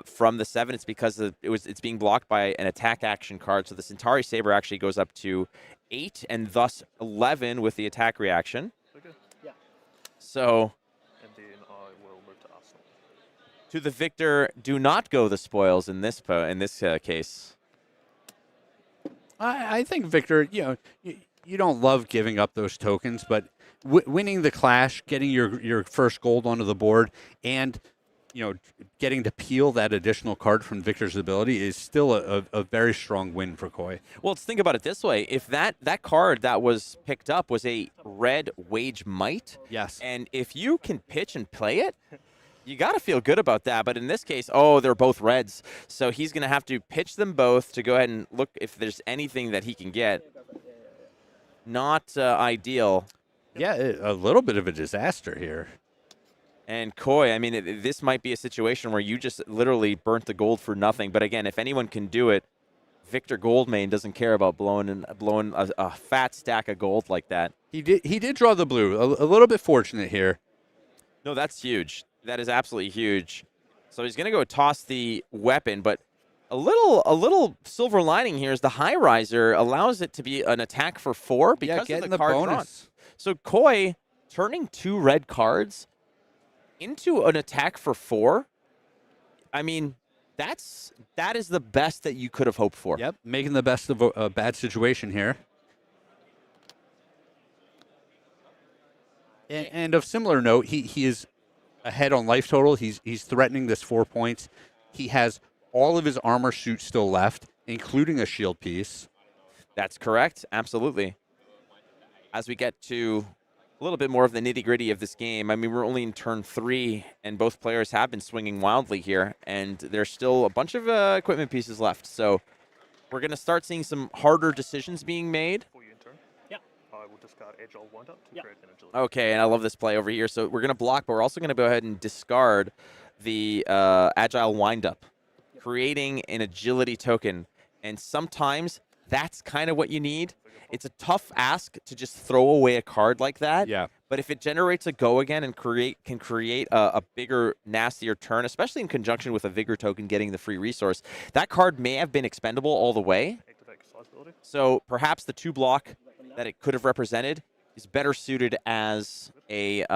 from the 7, it's because it's being blocked by an attack action card. So the Centauri Saber actually goes up to 8, and thus 11 with the attack reaction. Okay. Yeah. So And then I will move to Arsenal. to the victor, do not go the spoils in this case. I think, Victor, you don't love giving up those tokens, but winning the clash, getting your first gold onto the board, and getting to peel that additional card from Victor's ability is still a very strong win for Khoi. Well, let's think about it this way. If that card that was picked up was a red Wage Might, Yes. and if you can pitch and play it, you got to feel good about that. But in this case, they're both reds. So he's going to have to pitch them both to go ahead and look if there's anything that he can get. Not ideal. Yeah, a little bit of a disaster here. And Khoi, I mean, this might be a situation where you just literally burnt the gold for nothing. But again, if anyone can do it, Victor Goldmane doesn't care about blowing a fat stack of gold like that. He did draw the blue. A little bit fortunate here. No, that's huge. That is absolutely huge. So he's going to go toss the weapon, but a little silver lining here is the High Riser allows it to be an attack for 4 because of the card bonus. drawn. So Khoi turning 2 red cards into an attack for 4. I mean, that is the best that you could have hoped for. Yep, making the best of a bad situation here. And of similar note, he is ahead on life total. He's threatening this 4 points. He has all of his armor suit still left, including a shield piece. That's correct. Absolutely. As we get to a little bit more of the nitty-gritty of this game, I mean, we're only in turn 3, and both players have been swinging wildly here, and there's still a bunch of equipment pieces left. So we're going to start seeing some harder decisions being made. For you in turn. Yeah. I will discard Agile Wind Up to Yeah. create an agility. Okay, and I love this play over here. So we're going to block, but we're also going to go ahead and discard the Agile Windup, creating an agility token. And sometimes that's kind of what you need. It's a tough ask to just throw away a card like that. Yeah. But if it generates a go again and can create a bigger, nastier turn, especially in conjunction with a Vigor token getting the free resource, that card may have been expendable all the way. Activate Kassai's ability. So perhaps the 2 block that it could have represented is better suited as a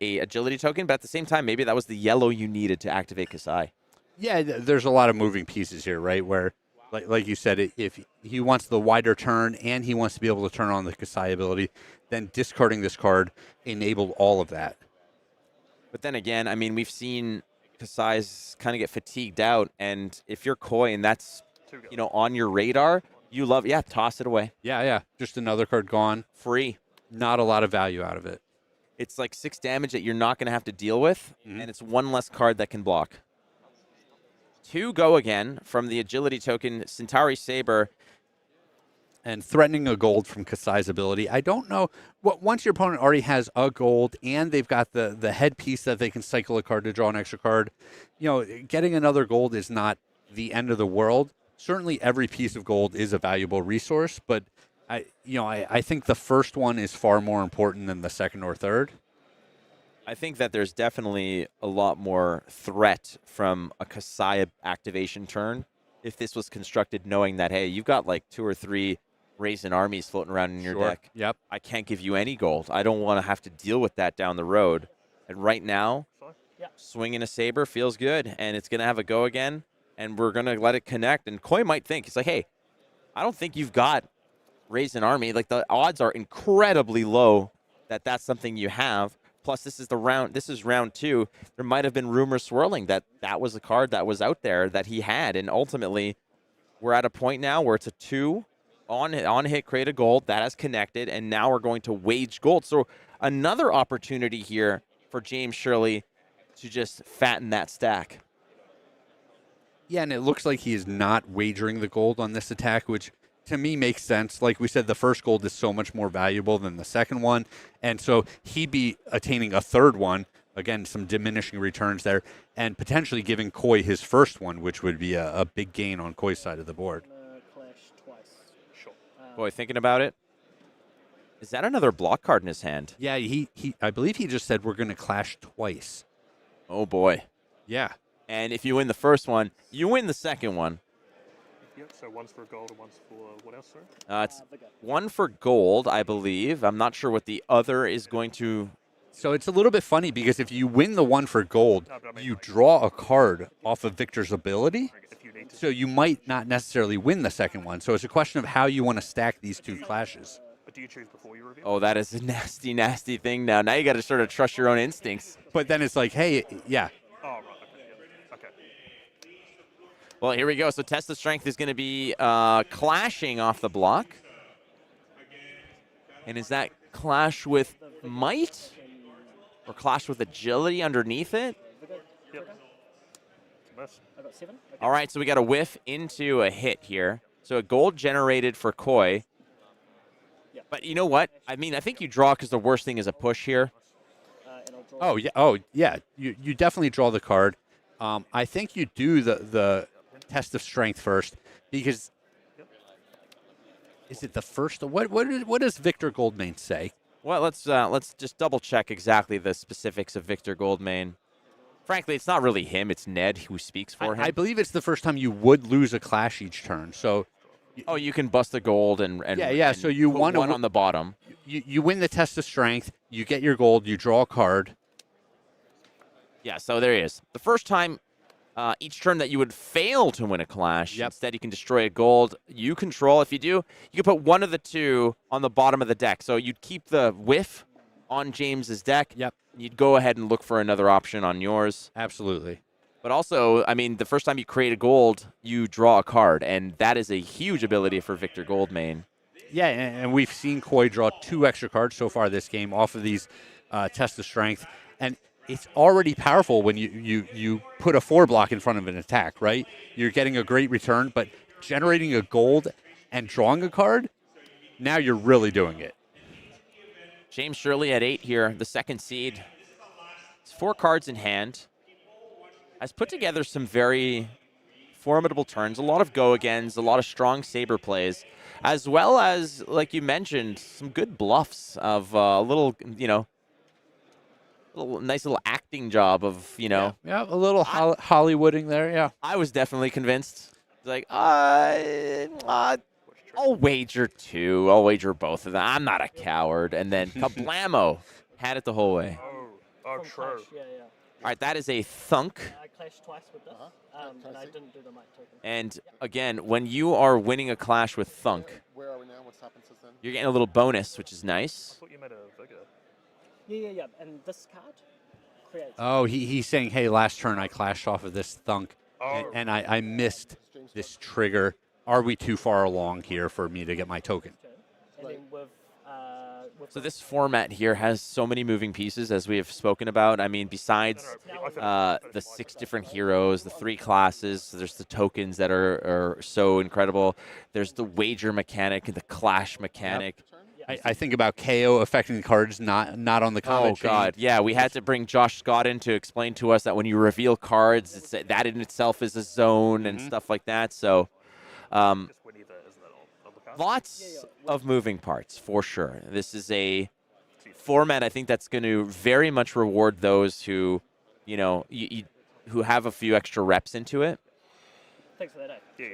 agility token. But at the same time, maybe that was the yellow you needed to activate Kassai. Yeah, there's a lot of moving pieces here, right? Where, like you said, if he wants the wider turn and he wants to be able to turn on the Kassai ability, then discarding this card enabled all of that. But then again, I mean, we've seen Kassai's kind of get fatigued out, and if you're Khoi and that's on your radar, you love toss it away. Yeah, just another card gone. Free. Not a lot of value out of it. It's like 6 damage that you're not going to have to deal with, and it's 1 less card that can block. 2 go again from the agility token, Centauri Saber. And threatening a gold from Kassai's ability. I don't know. Once your opponent already has a gold and they've got the headpiece that they can cycle a card to draw an extra card, getting another gold is not the end of the world. Certainly every piece of gold is a valuable resource, but I think the first one is far more important than the second or third. I think that there's definitely a lot more threat from a Kassai activation turn if this was constructed knowing that, hey, you've got like 2 or 3 Raisin armies floating around in your deck. Yep. I can't give you any gold. I don't want to have to deal with that down the road. And right now, swinging a Saber feels good, and it's going to have a go again, and we're going to let it connect. And Khoi might think, it's like, hey, I don't think you've got Raisin army. Like, the odds are incredibly low that that's something you have. Plus, this is round 2. There might have been rumors swirling that was a card that was out there that he had, and ultimately, we're at a point now where it's a 2 on hit, create a gold that has connected, and now we're going to wage gold. So another opportunity here for James Shirley to just fatten that stack. Yeah, and it looks like he is not wagering the gold on this attack, which to me makes sense. Like we said, the first gold is so much more valuable than the second one, and so he'd be attaining a third one. Again, some diminishing returns there, and potentially giving Khoi his first one, which would be a big gain on Khoi's side of the board. Clash twice. Sure. Boy, thinking about it. Is that another block card in his hand? Yeah, I believe he just said we're going to clash twice. Oh, boy. Yeah. And if you win the first one, you win the second one. Yep, so one's for gold and one's for what else, sorry? It's one for gold, I believe. I'm not sure what the other is going to... So it's a little bit funny because if you win the one for gold, you draw a card off of Victor's ability. So you might not necessarily win the second one. So it's a question of how you want to stack these two clashes. But do you choose before you reveal? Oh, that is a nasty, nasty thing now. Now you got to sort of trust your own instincts. But then it's like, hey, yeah. Oh, right. Okay. Well, here we go. So Test of Strength is going to be clashing off the block. And is that clash with might? Or clash with agility underneath it? Yep. I got 7. Okay. All right, so we got a whiff into a hit here. So a gold generated for Khoi. But you know what? I mean, I think you draw because the worst thing is a push here. And I'll draw Oh, yeah. Oh, yeah. You definitely draw the card. I think you do the Test of Strength first because is it the first? What does Victor Goldmane say? Well, let's just double check exactly the specifics of Victor Goldmane. Frankly, it's not really him; it's Ned who speaks for him. I believe it's the first time you would lose a clash each turn. So, oh, you can bust the gold and yeah. And so you put want one on the bottom. You win the Test of Strength. You get your gold. You draw a card. Yeah. So there he is. The first time, each turn that you would fail to win a clash, instead you can destroy a gold you control. If you do, you can put one of the two on the bottom of the deck. So you'd keep the whiff on James's deck. Yep. You'd go ahead and look for another option on yours. Absolutely. But also, I mean, the first time you create a gold, you draw a card, and that is a huge ability for Victor Goldmane. Yeah, and we've seen Khoi draw 2 extra cards so far this game off of these Test of Strength, and it's already powerful when you put a 4 block in front of an attack, right? You're getting a great return, but generating a gold and drawing a card, now you're really doing it. James Shirley at 8 here, the second seed. It's 4 cards in hand. Has put together some very formidable turns, a lot of go-agains, a lot of strong saber plays, as well as, like you mentioned, some good bluffs of a little, nice little acting job of, Yeah, a little Hollywooding there, yeah. I was definitely convinced. Like, I'll wager 2. I'll wager both of them. I'm not a coward. And then kablamo, had it the whole way. Oh, From true. Clash, yeah. All right, that is a thunk. I clashed twice with this, and I didn't do the might token. And again, when you are winning a clash with thunk, Where are we now? What's happened since then? you're getting a little bonus, which is nice. I thought you made a vigor. Yeah. And this card creates. Oh, he's saying, hey, last turn I clashed off of this thunk, Oh. and I missed this trigger. Are we too far along here for me to get my token? And then with So this format here has so many moving pieces, as we have spoken about. I mean, besides the 6 different heroes, the 3 classes, there's the tokens that are so incredible. There's the wager mechanic and the clash mechanic. I think about Kayo affecting the cards not on the comment chain. God, yeah, we had to bring Josh Scott in to explain to us that when you reveal cards, that in itself is a zone and stuff like that. So, lots of moving parts for sure. This is a format I think that's going to very much reward those who, who have a few extra reps into it. Thanks for that. Yeah.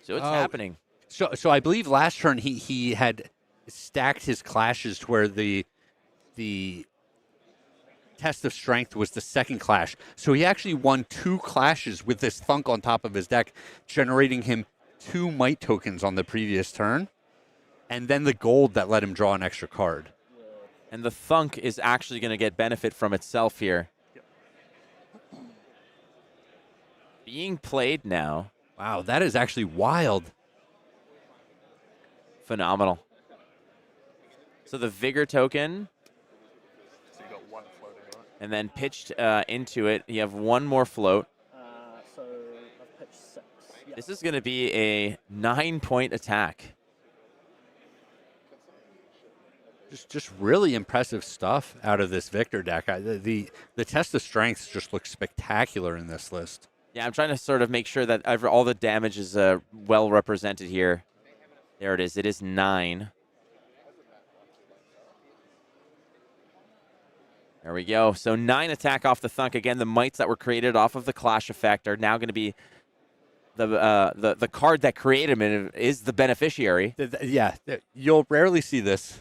So it's happening. So I believe last turn he had stacked his clashes to where the Test of Strength was the second clash. So he actually won 2 clashes with this thunk on top of his deck, generating him 2 might tokens on the previous turn, and then the gold that let him draw an extra card. And the thunk is actually going to get benefit from itself here. Being played now. Wow, that is actually wild. Phenomenal. So the Vigor token. So you got 1 floating, right? And then pitched into it. You have 1 more float. So I've pitched 6. Yeah. This is going to be a 9-point attack. Just really impressive stuff out of this Victor deck. The Test of Strengths just looks spectacular in this list. Yeah, I'm trying to sort of make sure that all the damage is well represented here. There it is. It is 9. There we go. So 9 attack off the Thunk. Again, the mites that were created off of the Clash effect are now going to be the card that created him is the beneficiary. Yeah, you'll rarely see this.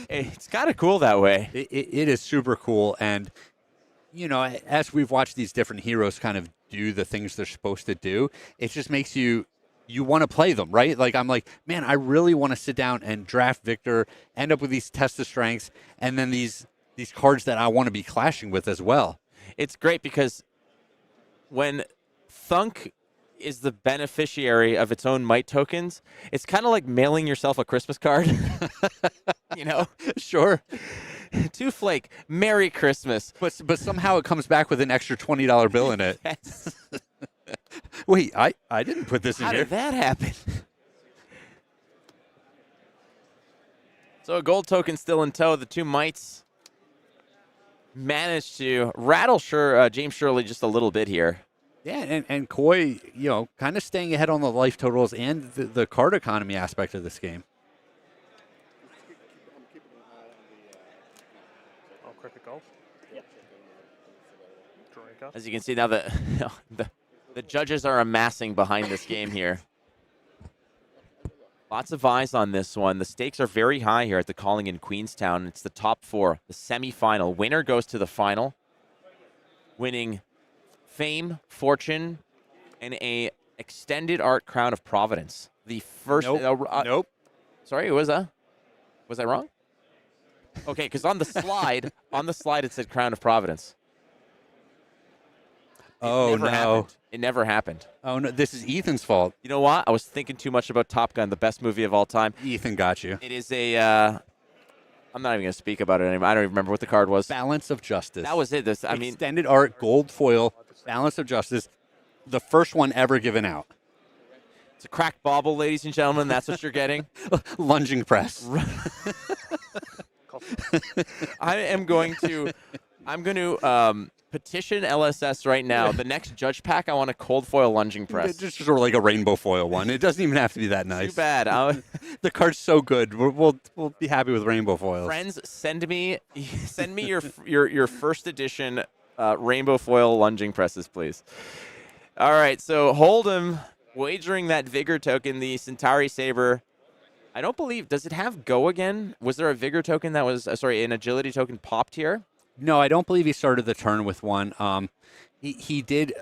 It's kind of cool that way. It is super cool. And, you know, as we've watched these different heroes kind of do the things they're supposed to do, it just makes you want to play them, right? Like, I'm like, man, I really want to sit down and draft Victor, end up with these test of strengths, and then these cards that I want to be clashing with as well. It's great because when Thunk is the beneficiary of its own might tokens, it's kind of like mailing yourself a Christmas card. You know? Sure. To Flake, Merry Christmas. But somehow it comes back with an extra $20 bill in it. Yes. Wait, I didn't put this in How here. did that happen? So a gold token still in tow. The two mites managed to rattle James Shirley just a little bit here. Yeah, and Khoi, you know, kind of staying ahead on the life totals and the card economy aspect of this game. Oh, cricket goal. Yep. Drawing card. As you can see now, the judges are amassing behind this game here. Lots of eyes on this one. The stakes are very high here at the Calling in Queenstown. It's the top 4, the semifinal. Winner goes to the final, winning fame, fortune, and a extended art crown of Providence. The first. Nope. Sorry, was I wrong? Okay, because on the slide, it said crown of Providence. Oh, no. Happened. It never happened. Oh, no. This is Ethan's fault. You know what? I was thinking too much about Top Gun, the best movie of all time. Ethan got you. It is a. I'm not even going to speak about it anymore. I don't even remember what the card was. Balance of Justice. That was it. Extended art, gold foil, Balance of Justice. The first one ever given out. It's a cracked bauble, ladies and gentlemen. That's what you're getting. Lunging press. I'm going to petition LSS right now. The next judge pack, I want a cold foil lunging press. Just sort of like a rainbow foil one. It doesn't even have to be that nice. Too bad. The card's so good. We'll be happy with rainbow foils. Friends, send me your first edition rainbow foil lunging presses, please. All right, so Hold'em wagering that Vigor token, the Centauri Saber. I don't believe, does it have Go again? Was there a Vigor token that was, an agility token popped here? No, I don't believe he started the turn with one. He did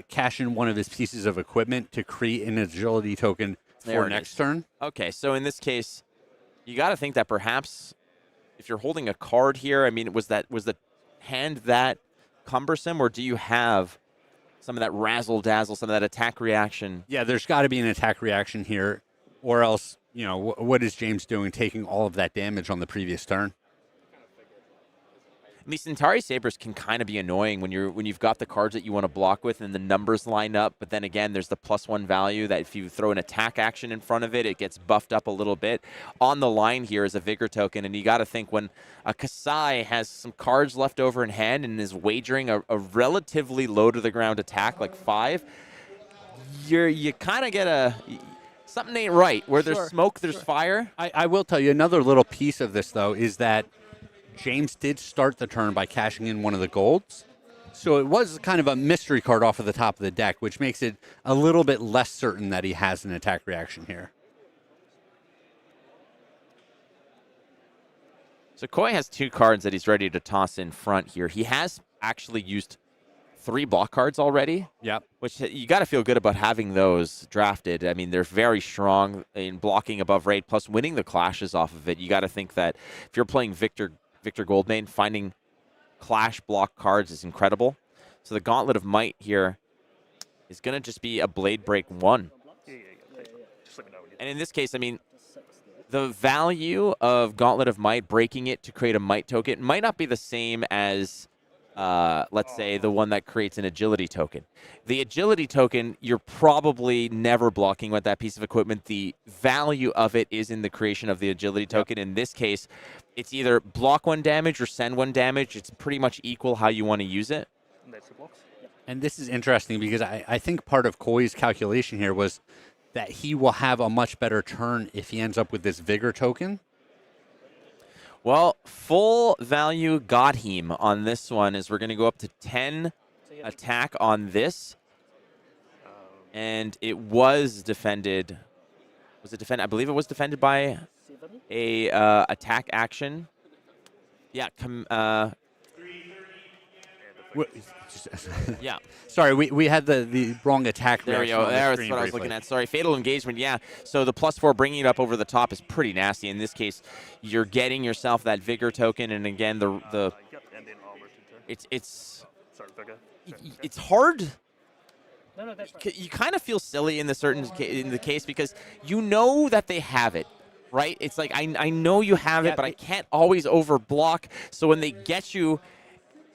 cash in one of his pieces of equipment to create an agility token for next turn. Okay, so in this case, you got to think that perhaps if you're holding a card here, I mean, was the hand that cumbersome, or do you have some of that razzle-dazzle, some of that attack reaction? Yeah, there's got to be an attack reaction here, or else, you know, what is James doing, taking all of that damage on the previous turn? And these Centauri Sabers can kind of be annoying when you've got the cards that you want to block with and the numbers line up, but then again, there's the +1 value that if you throw an attack action in front of it, it gets buffed up a little bit. On the line here is a Vigor token, and you got to think when a Kassai has some cards left over in hand and is wagering a relatively low-to-the-ground attack like 5, you kind of get something ain't right. Where there's smoke, there's fire. I will tell you another little piece of this, though, is that James did start the turn by cashing in one of the golds. So it was kind of a mystery card off of the top of the deck, which makes it a little bit less certain that he has an attack reaction here. So Khoi has 2 cards that he's ready to toss in front here. He has actually used 3 block cards already. Yep. Which you got to feel good about having those drafted. I mean, they're very strong in blocking above rate, plus winning the clashes off of it. You got to think that if you're playing Victor Goldmane, finding clash block cards is incredible. So the Gauntlet of Might here is going to just be a Blade Break 1. Yeah. Just let me know when you're And in this case, I mean, the value of Gauntlet of Might, breaking it to create a Might token, might not be the same as, let's say, the one that creates an Agility token. The Agility token, you're probably never blocking with that piece of equipment. The value of it is in the creation of the Agility token. In this case, it's either block 1 damage or send 1 damage. It's pretty much equal how you want to use it. And there's 2 blocks. And this is interesting because I think part of Khoi's calculation here was that he will have a much better turn if he ends up with this Vigor token. Well, full value got him on this one is we're going to go up to 10 attack on this. And it was defended. Was it defended? I believe it was defended by a attack action. Yeah. Yeah. Sorry, we had the wrong attack. There we go. That's what I was looking at. Sorry. Fatal engagement. Yeah. So the +4 bringing it up over the top is pretty nasty. In this case, you're getting yourself that Vigor token, and again it's hard. No, that's right. You kind of feel silly in the case because you know that they have it, right? It's like I know you have it, but I can't always overblock. So when they get you,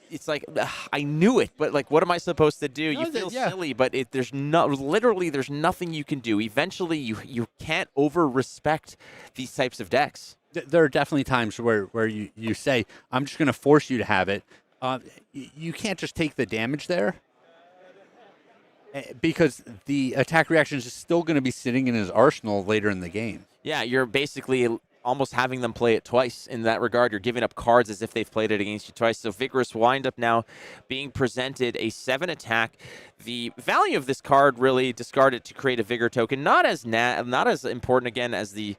it's like I knew it, but like, what am I supposed to do? You feel silly, but there's nothing you can do. Eventually, you can't over-respect these types of decks. There are definitely times where you say, I'm just going to force you to have it. You can't just take the damage there because the attack reaction is still going to be sitting in his arsenal later in the game. Yeah, you're basically almost having them play it twice in that regard. You're giving up cards as if they've played it against you twice. So Vigorous Wind-Up now being presented a 7 attack. The value of this card really discarded to create a Vigor token. Not as important again as the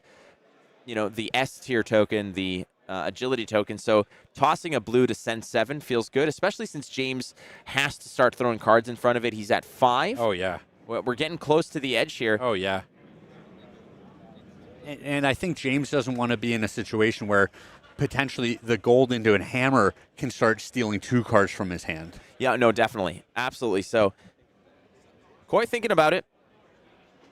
S tier token, the agility token. So tossing a blue to send 7 feels good, especially since James has to start throwing cards in front of it. He's at 5. Oh, yeah. We're getting close to the edge here. Oh, yeah. And I think James doesn't want to be in a situation where potentially the gold into a hammer can start stealing 2 cards from his hand. Yeah, no, definitely. Absolutely. So Khoi thinking about it.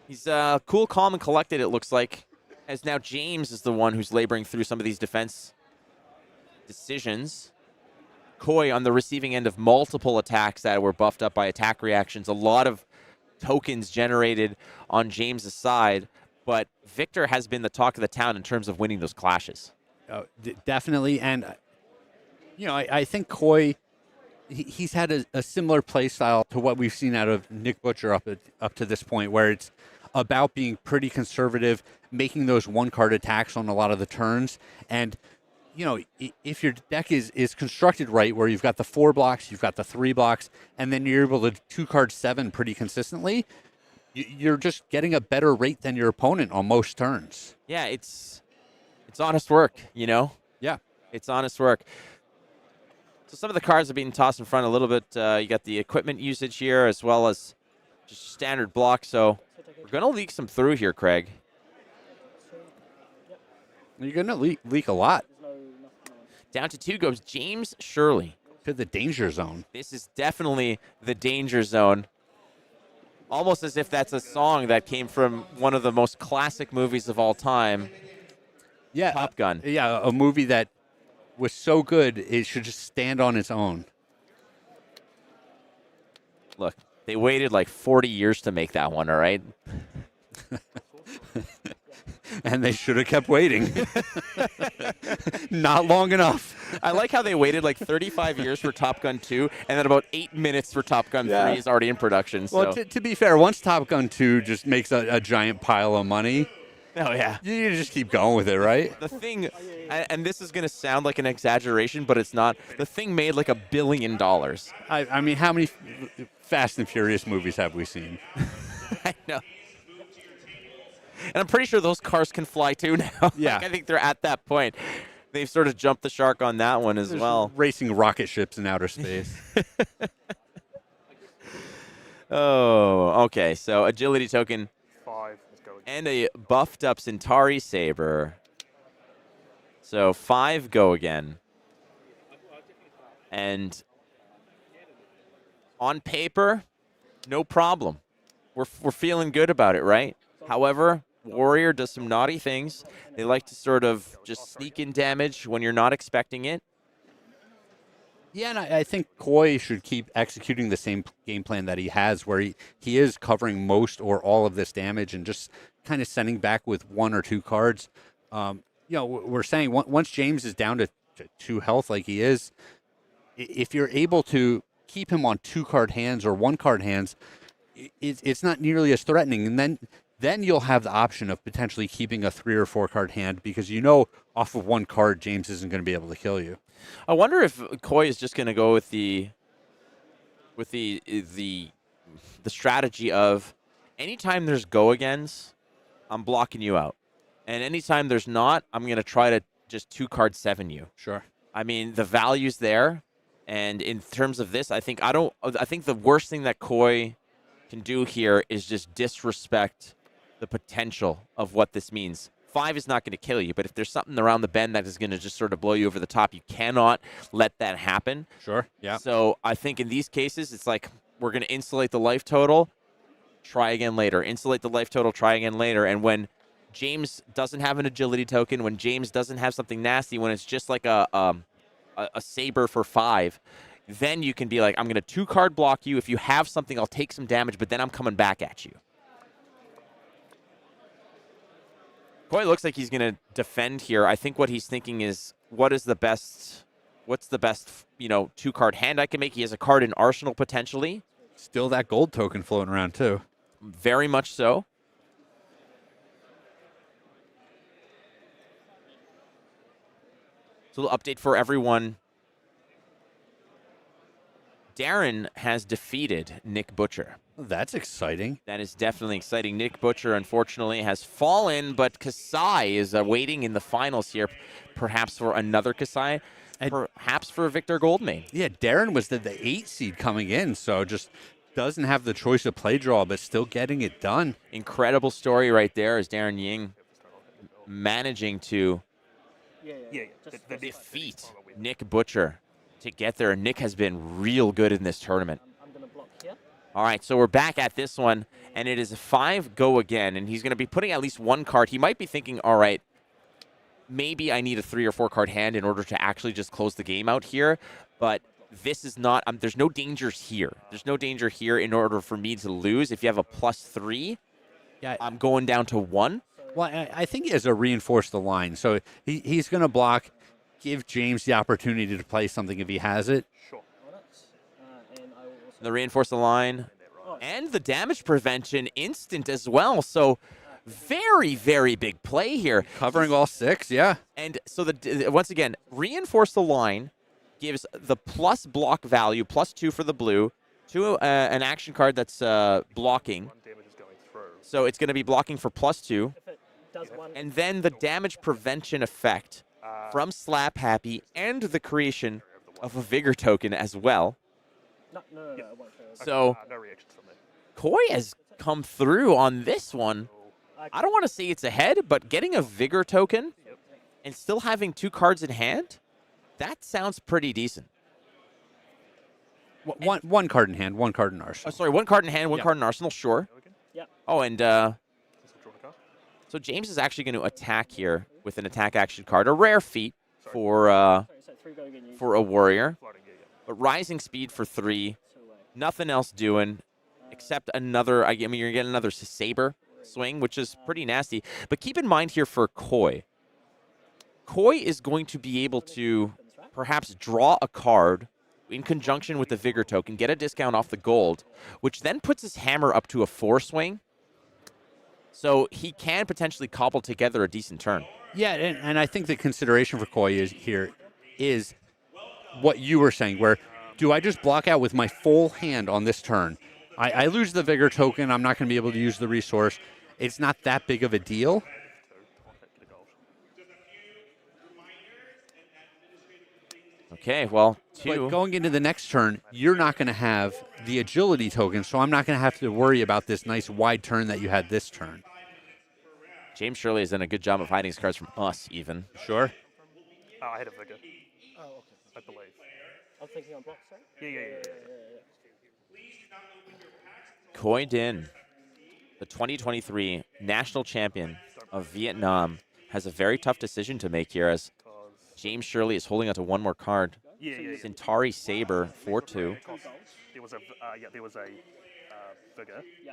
He's cool, calm, and collected, it looks like. As now James is the one who's laboring through some of these defense decisions. Khoi on the receiving end of multiple attacks that were buffed up by attack reactions. A lot of tokens generated on James's side, but Victor has been the talk of the town in terms of winning those clashes. Definitely, and I think Khoi, he's had a similar play style to what we've seen out of Nick Butcher up to this point, where it's about being pretty conservative, making those 1-card attacks on a lot of the turns. And, if your deck is constructed right, where you've got the 4 blocks, you've got the 3 blocks, and then you're able to 2-card 7 pretty consistently, you're just getting a better rate than your opponent on most turns. Yeah, it's honest work, Yeah. It's honest work. So some of the cards are being tossed in front a little bit. You got the equipment usage here as well as just standard block. So we're going to leak some through here, Craig. You're going to leak a lot. Down to 2 goes James Shirley. To the danger zone. This is definitely the danger zone. Almost as if that's a song that came from one of the most classic movies of all time. Yeah. Top Gun. A movie that was so good, it should just stand on its own. Look, they waited like 40 years to make that one, all right? And they should have kept waiting. Not long enough. I like how they waited like 35 years for Top Gun 2, and then about 8 minutes for Top Gun 3 is already in production. Well, so. to be fair, once Top Gun 2 just makes a giant pile of money, oh yeah, you just keep going with it, right? The thing, and this is going to sound like an exaggeration, but it's not. The thing made like $1 billion. I mean, how many Fast and Furious movies have we seen? I know. And I'm pretty sure those cars can fly too now. Yeah. I think they're at that point. They've sort of jumped the shark on that one as well. Racing rocket ships in outer space. Oh, okay. So agility token 5. Let's go. and a buffed up Centauri Saber. So 5 go again. And on paper, no problem. We're feeling good about it, right? However, Warrior does some naughty things. They like to sort of just sneak in damage when you're not expecting it. Yeah, and I think Khoi should keep executing the same game plan that he has, where he is covering most or all of this damage and just kind of sending back with 1 or 2 cards. We're saying once James is down to 2 health like he is, if you're able to keep him on 2-card hands or 1-card hands, it's not nearly as threatening. And then you'll have the option of potentially keeping a 3 or 4-card hand because you know off of 1 card James isn't going to be able to kill you. I wonder if Khoi is just going to go with the strategy of anytime there's go-agains, I'm blocking you out. And anytime there's not, I'm going to try to just 2-card 7 you. Sure. I mean, the value's there. And in terms of this, I think the worst thing that Khoi can do here is just disrespect the potential of what this means. 5 is not going to kill you, but if there's something around the bend that is going to just sort of blow you over the top, you cannot let that happen. Sure, yeah. So I think in these cases, it's like we're going to insulate the life total, try again later. Insulate the life total, try again later. And when James doesn't have an agility token, when James doesn't have something nasty, when it's just like a saber for 5, then you can be like, I'm going to 2-card block you. If you have something, I'll take some damage, but then I'm coming back at you. Khoi looks like he's going to defend here. I think what he's thinking is, what's the best, 2-card hand I can make? He has a card in Arsenal potentially. Still that gold token floating around too. Very much so. So a little update for everyone. Darryn has defeated Nick Butcher. That's exciting. That is definitely exciting. Nick Butcher, unfortunately, has fallen, but Kassai is waiting in the finals here, perhaps for another Kassai, perhaps for Victor Goldmane. Yeah, Darryn was the 8 seed coming in, so just doesn't have the choice of play draw, but still getting it done. Incredible story right there as Darryn Ying managing to defeat Nick Butcher to get there. Nick has been real good in this tournament. I'm going to block here. All right, so we're back at this one, and it is a 5 go again, and he's going to be putting at least 1 card. He might be thinking, all right, maybe I need a 3 or 4 card hand in order to actually just close the game out here, but this is not, there's no dangers here. There's no danger here in order for me to lose. If you have a +3, I'm going down to 1. Well, I think he has to reinforce the line, so he's going to block, give James the opportunity to play something if he has it. Sure. The reinforce the line and the damage prevention instant as well. So very, very big play here. Covering all 6, yeah. And so once again, reinforce the line gives the plus block value, +2 for the blue, to an action card that's blocking. So it's going to be blocking for +2. And then the damage prevention effect from Slap Happy and the creation of a Vigor token as well. No, I won't show it. So No reactions from me. Khoi has come through on this one. I don't want to say it's ahead, but getting a Vigor token and still having 2 cards in hand, that sounds pretty decent. One card in hand, 1 card in arsenal. Oh, sorry, 1 card in hand, 1 card in arsenal, sure. Yeah. Oh, and so James is actually going to attack here with an attack action card, a rare feat for a warrior. But rising speed for 3, nothing else doing except another, I mean, you're getting another saber swing, which is pretty nasty. But keep in mind here for Khoi. Khoi is going to be able to perhaps draw a card in conjunction with the Vigor token, get a discount off the gold, which then puts his hammer up to a 4 swing. So he can potentially cobble together a decent turn. Yeah, and I think the consideration for Khoi is what you were saying, where do I just block out with my full hand on this turn? I lose the Vigor token. I'm not going to be able to use the resource. It's not that big of a deal. Okay, well, 2. But going into the next turn, you're not going to have the agility token, so I'm not going to have to worry about this nice wide turn that you had this turn. James Shirley has done a good job of hiding his cards from us, even. Sure. Oh, I had a Vigor. Oh, okay. I believe. I'm thinking on block, sorry? Yeah. Khoi Din, the 2023 national champion of Vietnam, has a very tough decision to make here as James Shirley is holding on to 1 more card. Centauri Saber, 4-2. There was a Vigor. Yeah.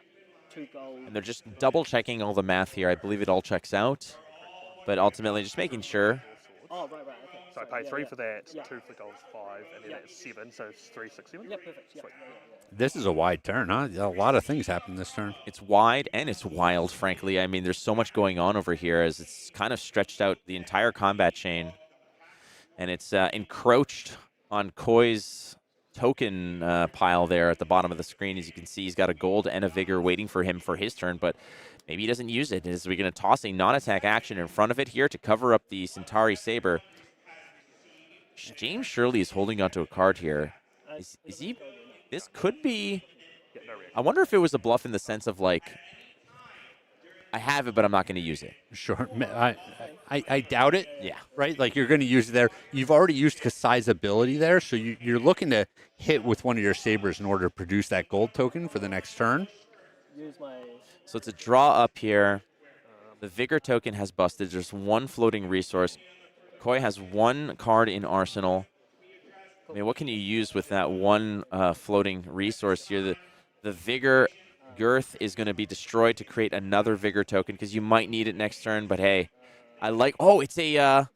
2 gold. And they're just double-checking all the math here. I believe it all checks out. But ultimately, just making sure. Oh, right. Okay. So I pay 3 yeah. for that, Yeah. 2 for gold's 5, and then Yeah. that's 7, so it's 3, 6, 7. Yeah, perfect. Yeah. Sweet. This is a wide turn, huh? A lot of things happen this turn. It's wide and it's wild, frankly. I mean, there's so much going on over here as it's kind of stretched out the entire combat chain. And it's encroached on Khoi's token pile there at the bottom of the screen. As you can see, he's got a gold and a vigor waiting for him for his turn, but maybe he doesn't use it. Is we going to toss a non-attack action in front of it here to cover up the Centauri Saber? James Shirley is holding onto a card here. Is he? This could be. Yeah, no reaction. I wonder if it was a bluff in the sense of like, I have it, but I'm not going to use it. Sure. I doubt it. Yeah. Right? Like you're going to use it there. You've already used Kassai's ability there, so you're looking to hit with one of your sabers in order to produce that gold token for the next turn. Use my. So it's a draw up here. The Vigor token has busted. There's one floating resource. Khoi has one card in Arsenal. I mean, what can you use with that one floating resource here? The Vigor Girth is going to be destroyed to create another Vigor token because you might need it next turn. But hey, I like. Oh, it's a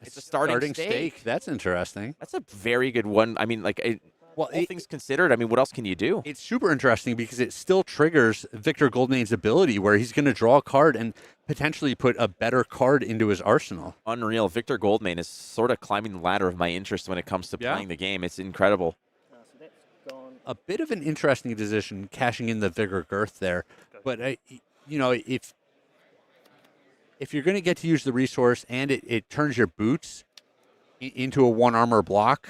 starting stake. That's interesting. That's a very good one. I mean, like, all things considered, I mean, what else can you do? It's super interesting because it still triggers Victor Goldmane's ability where he's going to draw a card and potentially put a better card into his arsenal. Unreal. Victor Goldmane is sort of climbing the ladder of my interest when it comes to playing the game. It's incredible. So that's gone. A bit of an interesting decision cashing in the Vigor Girth there. But, if you're going to get to use the resource and it turns your boots into a one armor block,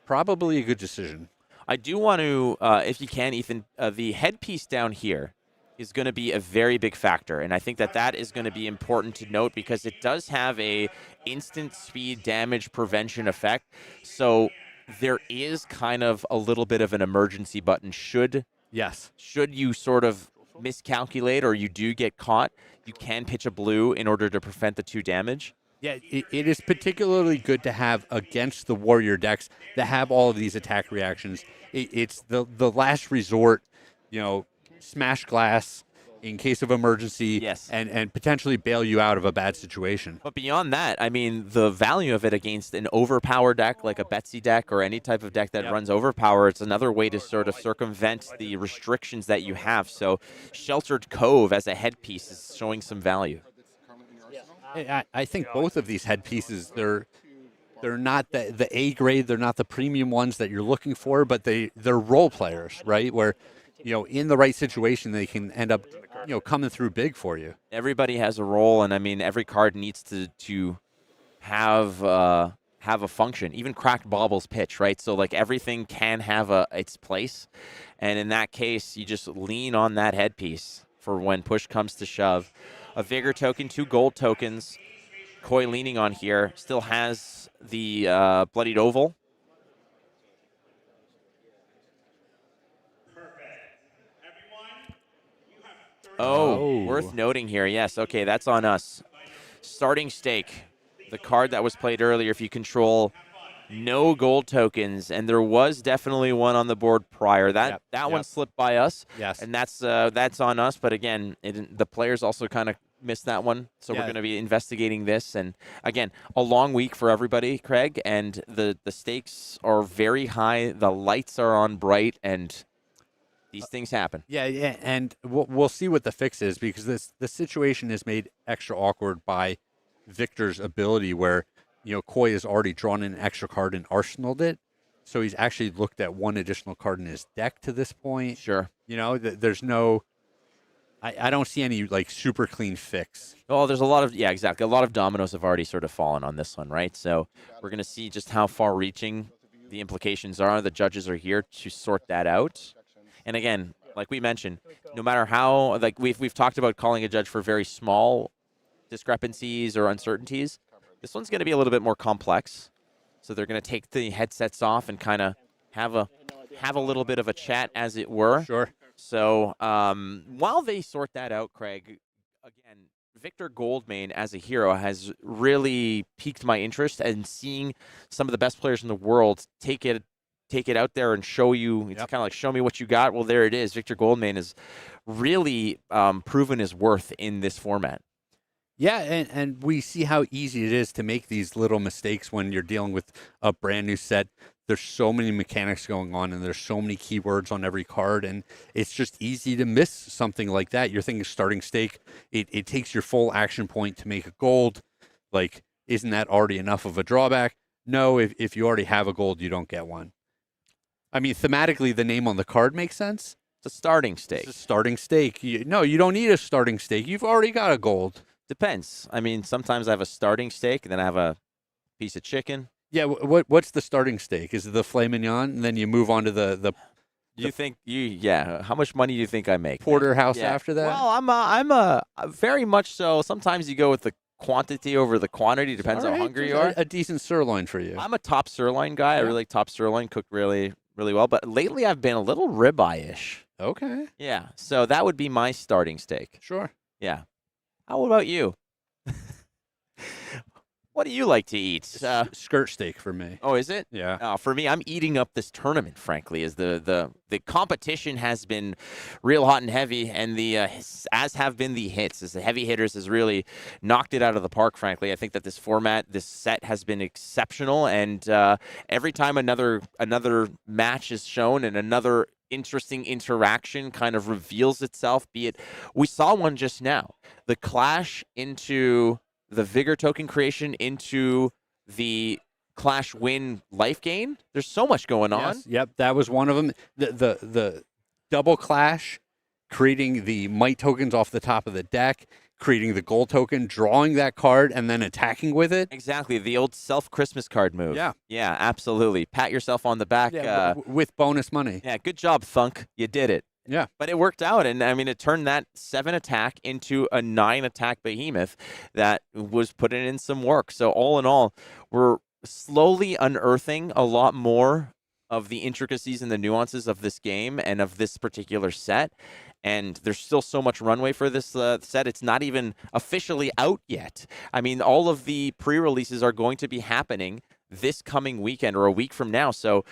probably a good decision. I do want to, if you can, Ethan, the headpiece down here is going to be a very big factor, and I think that is going to be important to note because it does have a instant speed damage prevention effect. So there is kind of a little bit of an emergency button should you sort of miscalculate or you do get caught, you can pitch a blue in order to prevent the 2 damage. Yeah, it is particularly good to have against the warrior decks that have all of these attack reactions. It's the last resort, smash glass in case of emergency and potentially bail you out of a bad situation. But beyond that, I mean, the value of it against an overpower deck like a Betsy deck or any type of deck that runs overpower, it's another way to sort of circumvent the restrictions that you have. So Sheltered Cove as a headpiece is showing some value. I think both of these headpieces, they're not the A grade, they're not the premium ones that you're looking for, but they're role players, right? Where, in the right situation, they can end up, coming through big for you. Everybody has a role, and I mean, every card needs to have a function. Even Cracked Baubles pitch, right? So like everything can have its place, and in that case, you just lean on that headpiece for when push comes to shove. A Vigor token, 2 gold tokens. Khoi leaning on here. Still has the Bloodied Oval. Oh, worth noting here. Yes, okay, that's on us. Starting stake. The card that was played earlier, if you control no gold tokens, and there was definitely one on the board prior. That one slipped by us. Yes. And that's on us, but again, the players also kind of missed that one, so we're going to be investigating this. And again, a long week for everybody, Craig, and the stakes are very high. The lights are on bright, and these things happen. Yeah, and we'll see what the fix is because the situation is made extra awkward by Victor's ability where, Khoi has already drawn an extra card and arsenaled it, so he's actually looked at one additional card in his deck to this point. Sure. There's no... I don't see any super clean fix. Oh, there's a lot of exactly. A lot of dominoes have already sort of fallen on this one, right? So we're going to see just how far-reaching the implications are. The judges are here to sort that out. And again, like we mentioned, no matter how we've talked about calling a judge for very small discrepancies or uncertainties, this one's going to be a little bit more complex. So they're going to take the headsets off and kind of have a little bit of a chat, as it were. Sure. So while they sort that out, Craig, again, Victor Goldmane as a hero has really piqued my interest, and seeing some of the best players in the world take it out there and show you. It's kind of like, show me what you got. Well, there it is. Victor Goldmane has really proven his worth in this format. Yeah, and we see how easy it is to make these little mistakes when you're dealing with a brand new set. There's so many mechanics going on, and there's so many keywords on every card, and it's just easy to miss something like that. You're thinking starting stake, it takes your full action point to make a gold. Like, isn't that already enough of a drawback? No, if you already have a gold, you don't get one. I mean, thematically, the name on the card makes sense. It's a starting stake. It's a starting stake. No, you don't need a starting stake. You've already got a gold. Depends. I mean, sometimes I have a starting steak, and then I have a piece of chicken. Yeah, what's the starting stake? Is it the filet mignon, and then you move on to the You think yeah? How much money do you think I make? porterhouse Yeah. after that? Well, I'm a very much so. Sometimes you go with the quantity over the quantity. Depends All how right, hungry you there's are. a decent sirloin for you. I'm a top sirloin guy. I really like top sirloin, cooked really, really well. But lately, I've been a little ribeye-ish. Okay, Yeah, so that would be my starting steak. sure. Yeah. How about you? What do you like to eat? Skirt steak for me. Oh, is it? Yeah. For me, I'm eating up this tournament. Frankly, as the competition has been real hot and heavy, and the as have been the hits. As the heavy hitters has really knocked it out of the park. Frankly, I think that this format, this set has been exceptional, and every time another match is shown and another interesting interaction kind of reveals itself. Be it, we saw one just now, the clash into the Vigor token creation into the Clash win life gain. There's so much going on. Yes, yep, that was one of them. The double clash, creating the might tokens off the top of the deck, creating the gold token, drawing that card, and then attacking with it. Exactly, the old self-Christmas card move. Yeah. Yeah, absolutely. Pat yourself on the back. Yeah, with bonus money. Yeah, good job, Thunk. You did it. Yeah. But it worked out, and I mean, it turned that 7 attack into a 9 attack behemoth that was putting in some work. So all in all, we're slowly unearthing a lot more of the intricacies and the nuances of this game and of this particular set. And there's still so much runway for this set. It's not even officially out yet. I mean, all of the pre-releases are going to be happening this coming weekend or a week from now. So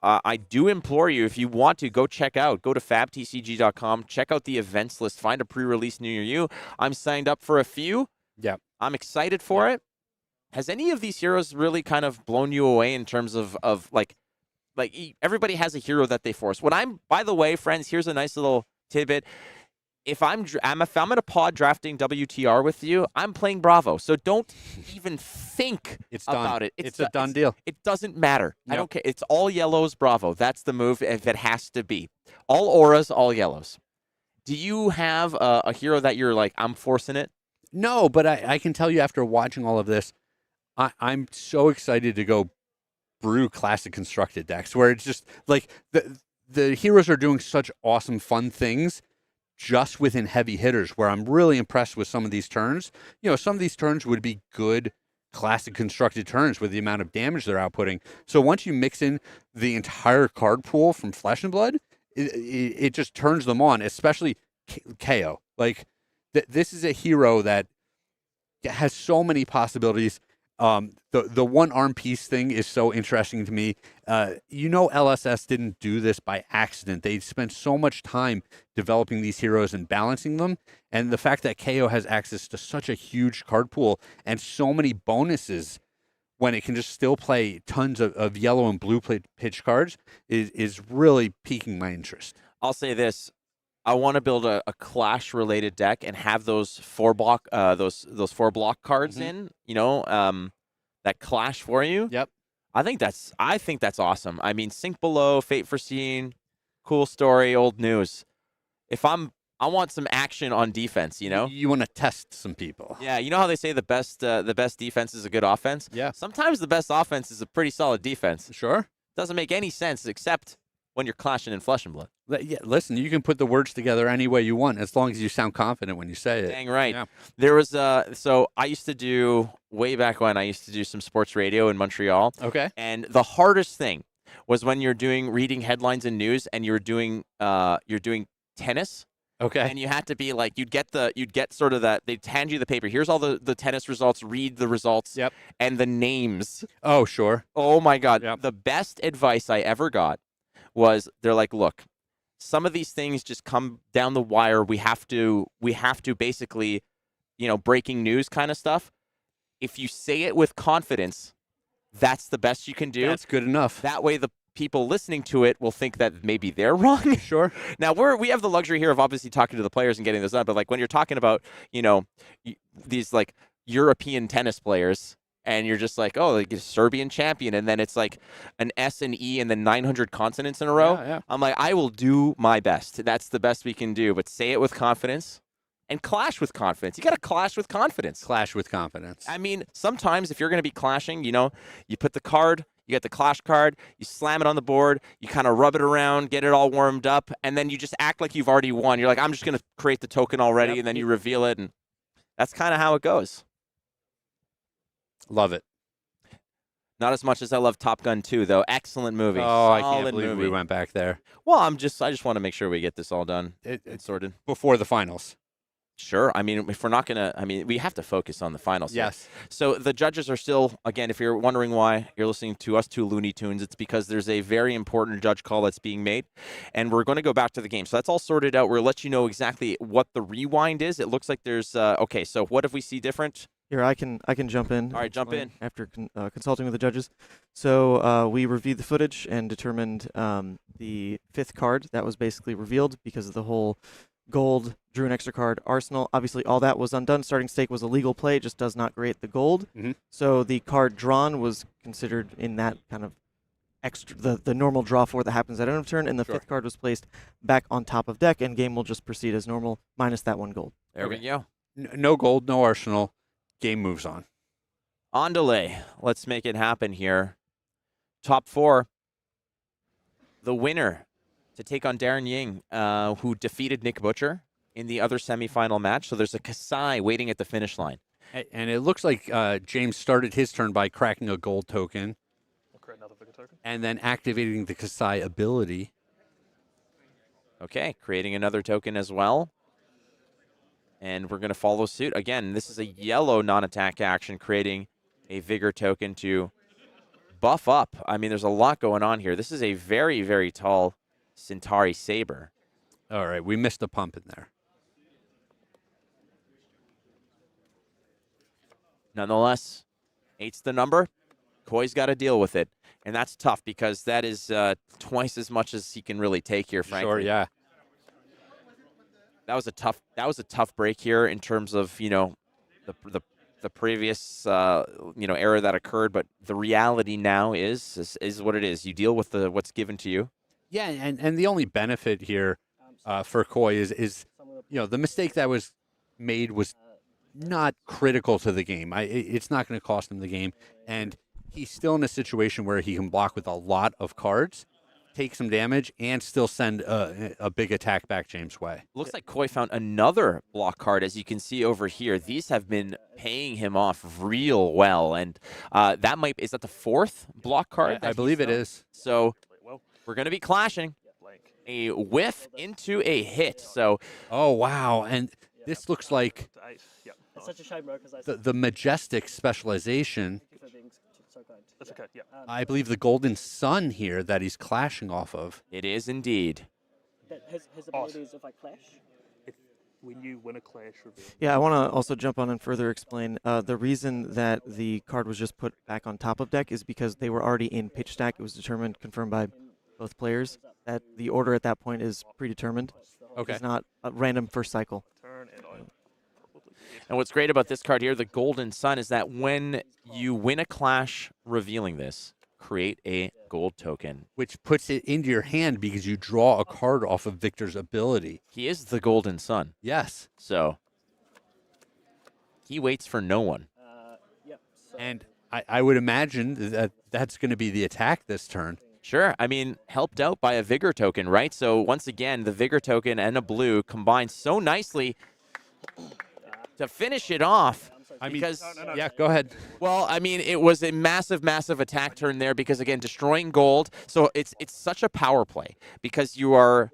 I do implore you, if you want to, go to fabtcg.com, check out the events list, find a pre-release near you. I'm signed up for a few. Yeah. I'm excited for it. Has any of these heroes really kind of blown you away in terms of like everybody has a hero that they force? By the way, friends, here's a nice little tidbit. If I'm in a pod drafting WTR with you, I'm playing Bravo. So don't even think about it. It's a done deal. It doesn't matter. Yep. I don't care. It's all yellows, Bravo. That's the move if it has to be. All auras, all yellows. Do you have a hero that you're like, I'm forcing it? No, but I can tell you after watching all of this, I'm so excited to go brew classic constructed decks where it's just like the heroes are doing such awesome, fun things just within heavy hitters, where I'm really impressed with some of these turns. You know, some of these turns would be good classic constructed turns with the amount of damage they're outputting. So once you mix in the entire card pool from Flesh and Blood, it just turns them on, especially Kayo. Like, this is a hero that has so many possibilities. The one arm piece thing is so interesting to me. LSS didn't do this by accident. They spent so much time developing these heroes and balancing them. And the fact that Kayo has access to such a huge card pool and so many bonuses when it can just still play tons of yellow and blue pitch cards is really piquing my interest. I'll say this. I want to build a Clash related deck and have those 4-block those 4-block cards in, that Clash for you. Yep. I think that's awesome. I mean, Sink Below, Fate Foreseen, cool story, old news. I want some action on defense, You want to test some people. Yeah, you know how they say the best defense is a good offense? Yeah. Sometimes the best offense is a pretty solid defense. Sure. Doesn't make any sense except when you're clashing in Flesh and Blood. Yeah, listen, you can put the words together any way you want, as long as you sound confident when you say it. Dang right. Yeah. There was so I used to do, way back when, I used to do some sports radio in Montreal. Okay. And the hardest thing was when you're reading headlines and news and you're doing tennis. Okay. And you had to be like, you'd get sort of that, they'd hand you the paper. Here's all the tennis results, read the results. Yep. And the names. Oh, sure. Oh my God. Yep. The best advice I ever got was, they're like, look, some of these things just come down the wire. We have to basically, breaking news kind of stuff. If you say it with confidence, that's the best you can do. That's good enough. That way the people listening to it will think that maybe they're wrong. Sure. Now we have the luxury here of obviously talking to the players and getting this done, but like when you're talking about, these like European tennis players and you're just like, oh, like a Serbian champion, and then it's like an S and E and then 900 consonants in a row. Yeah. I'm like, I will do my best. That's the best we can do, but say it with confidence. And clash with confidence. You got to clash with confidence. Clash with confidence. I mean, sometimes if you're going to be clashing, you put the card, you get the clash card, you slam it on the board, you kind of rub it around, get it all warmed up, and then you just act like you've already won. You're like, I'm just going to create the token already, and then you reveal it, and that's kind of how it goes. Love it. Not as much as I love Top Gun 2, though. Excellent movie. Oh, I Solid can't believe movie. we went back there. Well, I just want to make sure we get this all done and sorted. Before the finals. Sure. I mean, if we're not going to, we have to focus on the finals. Yes. Here. So the judges are still, again, if you're wondering why you're listening to us two Looney Tunes, it's because there's a very important judge call that's being made. And we're going to go back to the game. So that's all sorted out. We'll let you know exactly what the rewind is. It looks like there's, okay, so what if we see different? Here, I can jump in. All right, jump in. After consulting with the judges. So we reviewed the footage and determined the 5th card that was basically revealed because of the whole gold, drew an extra card, arsenal. Obviously, all that was undone. Starting stake was a legal play, just does not create the gold. Mm-hmm. So the card drawn was considered in that kind of extra, the normal draw for that happens at end of turn, and the 5th card was placed back on top of deck, and game will just proceed as normal, minus that 1 gold. There we go. No gold, no arsenal. Game moves on. On delay. Let's make it happen here. Top 4. The winner to take on Darryn Ying, who defeated Nick Butcher in the other semifinal match. So there's a Kassai waiting at the finish line. And it looks like James started his turn by cracking a gold token. We'll create another bigger token. And then activating the Kassai ability. Okay, creating another token as well. And we're going to follow suit. Again, this is a yellow non-attack action, creating a Vigor token to buff up. I mean, there's a lot going on here. This is a very, very tall Centauri Saber. All right, we missed a pump in there. Nonetheless, 8's the number. Khoi's got to deal with it. And that's tough because that is twice as much as he can really take here, frankly. Sure, yeah. That was a tough break here in terms of, the previous error that occurred, but the reality now is what it is. You deal with what's given to you. Yeah, and the only benefit here for Khoi is the mistake that was made was not critical to the game. It's not going to cost him the game, and he's still in a situation where he can block with a lot of cards, take some damage, and still send a big attack back James' way. Looks like Khoi found another block card, as you can see over here. These have been paying him off real well, and is that the 4th block card? I believe it is. So we're going to be clashing. A whiff into a hit. So, oh wow, and this looks like It's such a shame, bro, because the majestic specialization. Thank you for being so kind. That's okay, yeah. I believe the Golden Sun here that he's clashing off of. It is indeed. But his ability is if I clash. When you win a clash reveal. Yeah, I want to also jump on and further explain. The reason that the card was just put back on top of deck is because they were already in pitch stack. It was confirmed by both players that the order at that point is predetermined. Okay. It's not a random first cycle. And what's great about this card here, the Golden Sun, is that when you win a clash revealing this, create a gold token. Which puts it into your hand because you draw a card off of Victor's ability. He is the Golden Sun. Yes. So he waits for no one. And I would imagine that that's going to be the attack this turn. Sure. I mean, helped out by a Vigor token, right? So once again, the Vigor token and a blue combine so nicely to finish it off. Yeah, go ahead. Well, I mean, it was a massive, massive attack turn there because, again, destroying gold. So it's such a power play because you are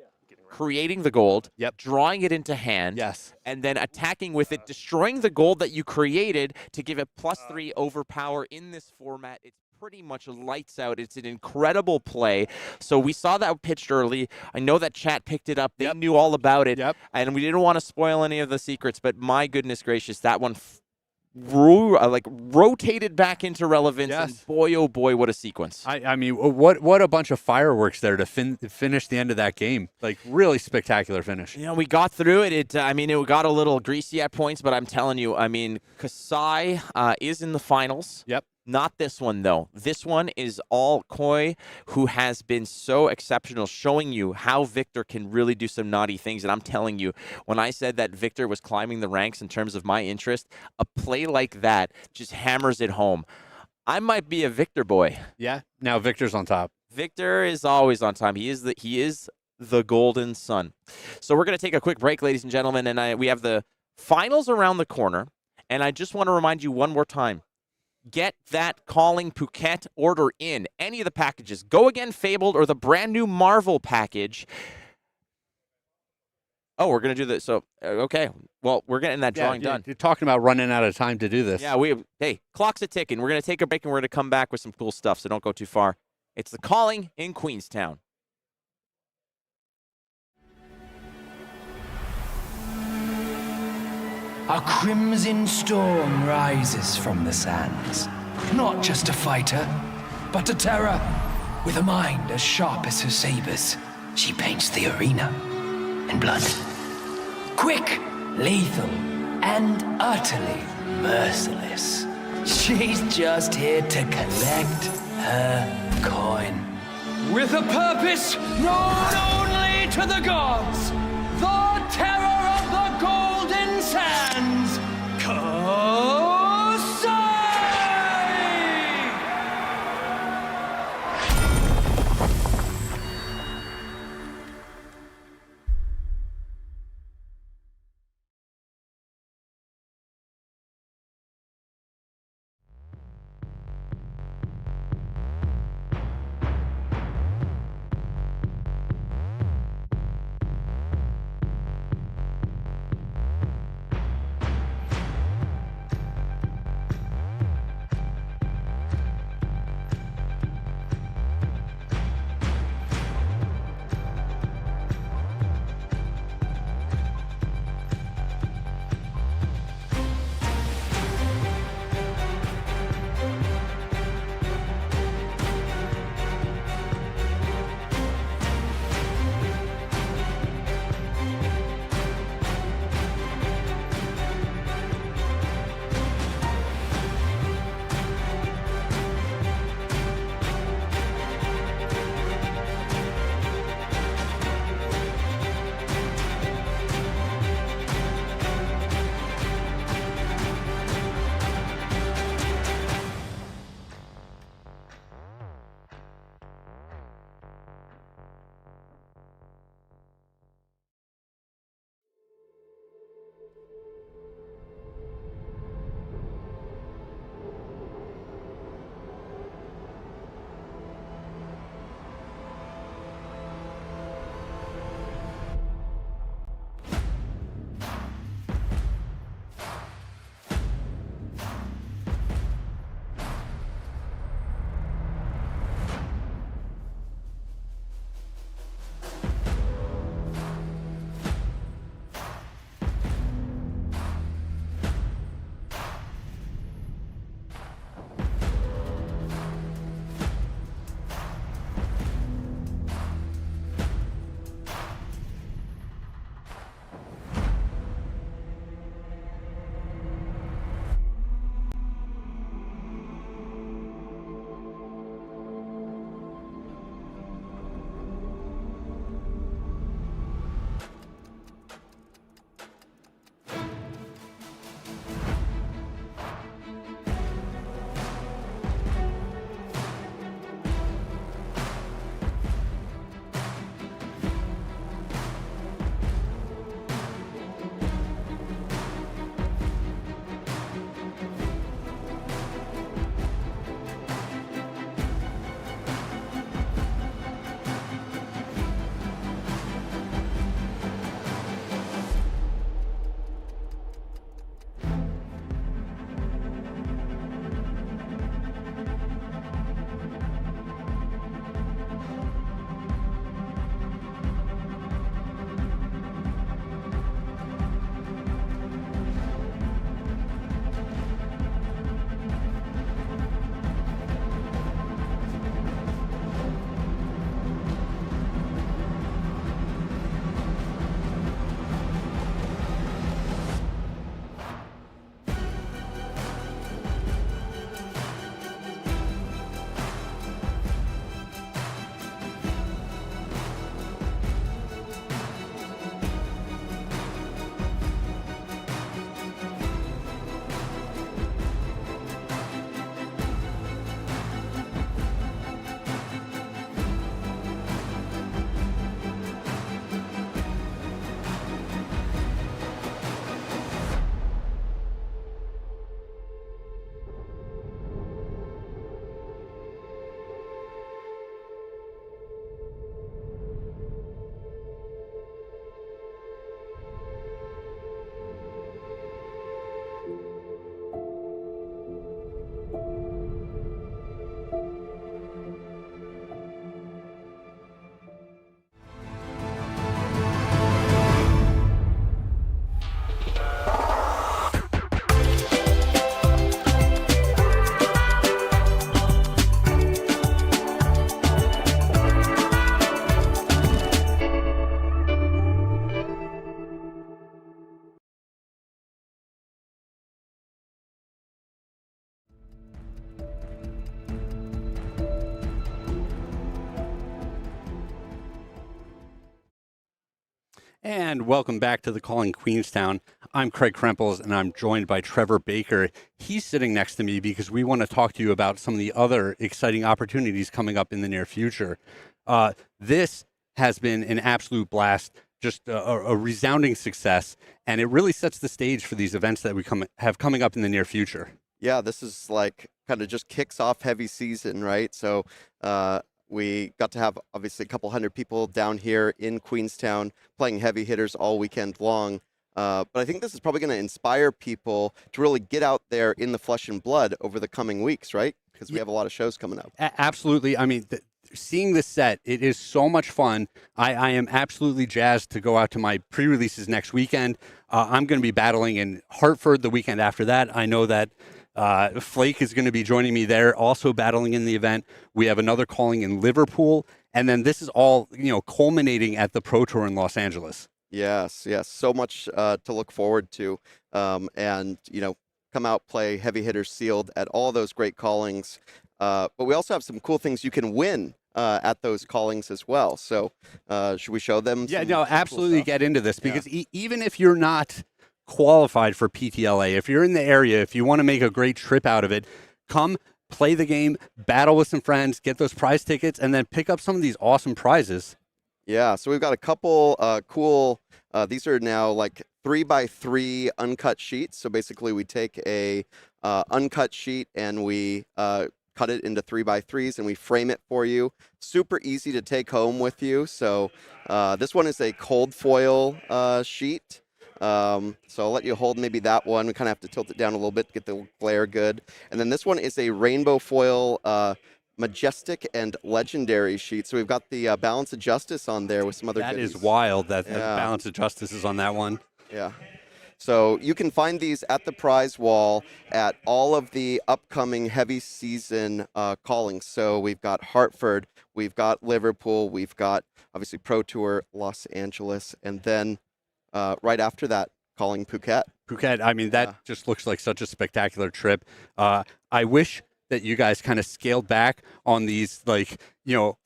creating the gold, drawing it into hand, and then attacking with it, destroying the gold that you created to give it +3 overpower in this format. It's pretty much lights out. It's an incredible play. So we saw that pitched early. I know that chat picked it up. They knew all about it. And we didn't want to spoil any of the secrets, but my goodness gracious, that one rotated back into relevance. And boy, oh boy, what a sequence. I mean, what a bunch of fireworks there to finish the end of that game. Like, really spectacular finish. You know, we got through it. It got a little greasy at points, but I'm telling you, I mean, Kassai is in the finals. Not this one, though. This one is all Khoi, who has been so exceptional, showing you how Victor can really do some naughty things. And I'm telling you, when I said that Victor was climbing the ranks in terms of my interest, a play like that just hammers it home. I might be a Victor boy. Yeah, now Victor's on top. Victor is always on time. He is the golden son. So we're going to take a quick break, ladies and gentlemen, and we have the finals around the corner. And I just want to remind you one more time. Get that Calling Phuket order in. Any of the packages. Go Again Fabled or the brand new Marvel package. Oh, we're going to do this. So, okay. Well, we're getting that drawing done. You're talking about running out of time to do this. Yeah, hey, clock's a ticking. We're going to take a break and we're going to come back with some cool stuff, so don't go too far. It's the Calling in Queenstown. A crimson storm rises from the sands. Not just a fighter, but a terror. With a mind as sharp as her sabers, she paints the arena in blood. Quick, lethal, and utterly merciless. She's just here to collect her coin. With a purpose known only to the gods. The terror of the Golden Sands, Kassai! And welcome back to the Calling Queenstown. I'm Craig Krempels, and I'm joined by Trevor Baker. He's sitting next to me because we want to talk to you about some of the other exciting opportunities coming up in the near future. This has been an absolute blast, just a resounding success, and it really sets the stage for these events that we have coming up in the near future. Yeah, this is like kind of just kicks off heavy season, right? So we got to have obviously a couple hundred people down here in Queenstown playing heavy hitters all weekend long. But I think this is probably going to inspire people to really get out there in the flesh and blood over the coming weeks, right? Because we have a lot of shows coming up. Absolutely. I mean, seeing this set, it is so much fun. I am absolutely jazzed to go out to my pre-releases next weekend. I'm going to be battling in Hartford the weekend after that. I know that Flake is going to be joining me there, also battling in the event. We have another calling in Liverpool, and then this is all culminating at the Pro Tour in Los Angeles. Yes, so much to look forward to, and come out, play heavy hitters sealed at all those great callings. But we also have some cool things you can win at those callings as well. So should we show them? Yeah, no, absolutely. Cool get into this because even if you're not qualified for PTLA, if you're in the area, if you want to make a great trip out of it, come play the game, battle with some friends, get those prize tickets, and then pick up some of these awesome prizes. Yeah, so we've got a couple cool, these are now like 3x3 uncut sheets. So basically we take a uncut sheet and we cut it into 3x3s and we frame it for you. Super easy to take home with you. So this one is a cold foil sheet. So I'll let you hold maybe that one. We kind of have to tilt it down a little bit to get the glare good. And then this one is a rainbow foil majestic and legendary sheet. So we've got the Balance of Justice on there with some other goodies. That is wild that Balance of Justice is on that one. Yeah. So you can find these at the prize wall at all of the upcoming heavy season callings. So we've got Hartford, we've got Liverpool, we've got obviously Pro Tour Los Angeles, and then right after that, calling Phuket. Phuket, I mean, that just looks like such a spectacular trip. I wish that you guys kind of scaled back on these,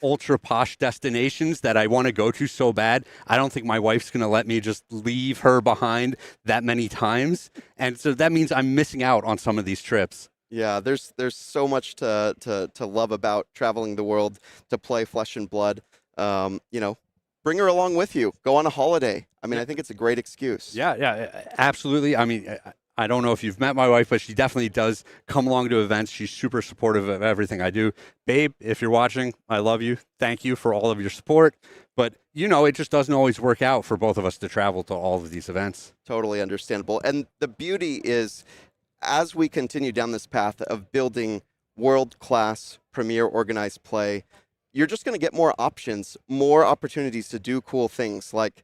ultra posh destinations that I want to go to so bad. I don't think my wife's going to let me just leave her behind that many times. And so that means I'm missing out on some of these trips. Yeah, there's so much to love about traveling the world, to play flesh and blood. Bring her along with you. Go on a holiday. I mean, I think it's a great excuse. Yeah, absolutely. I mean, I don't know if you've met my wife, but she definitely does come along to events. She's super supportive of everything I do. Babe, if you're watching, I love you. Thank you for all of your support. But, it just doesn't always work out for both of us to travel to all of these events. Totally understandable. And the beauty is, as we continue down this path of building world-class premier organized play, you're just going to get more options, more opportunities to do cool things. Like,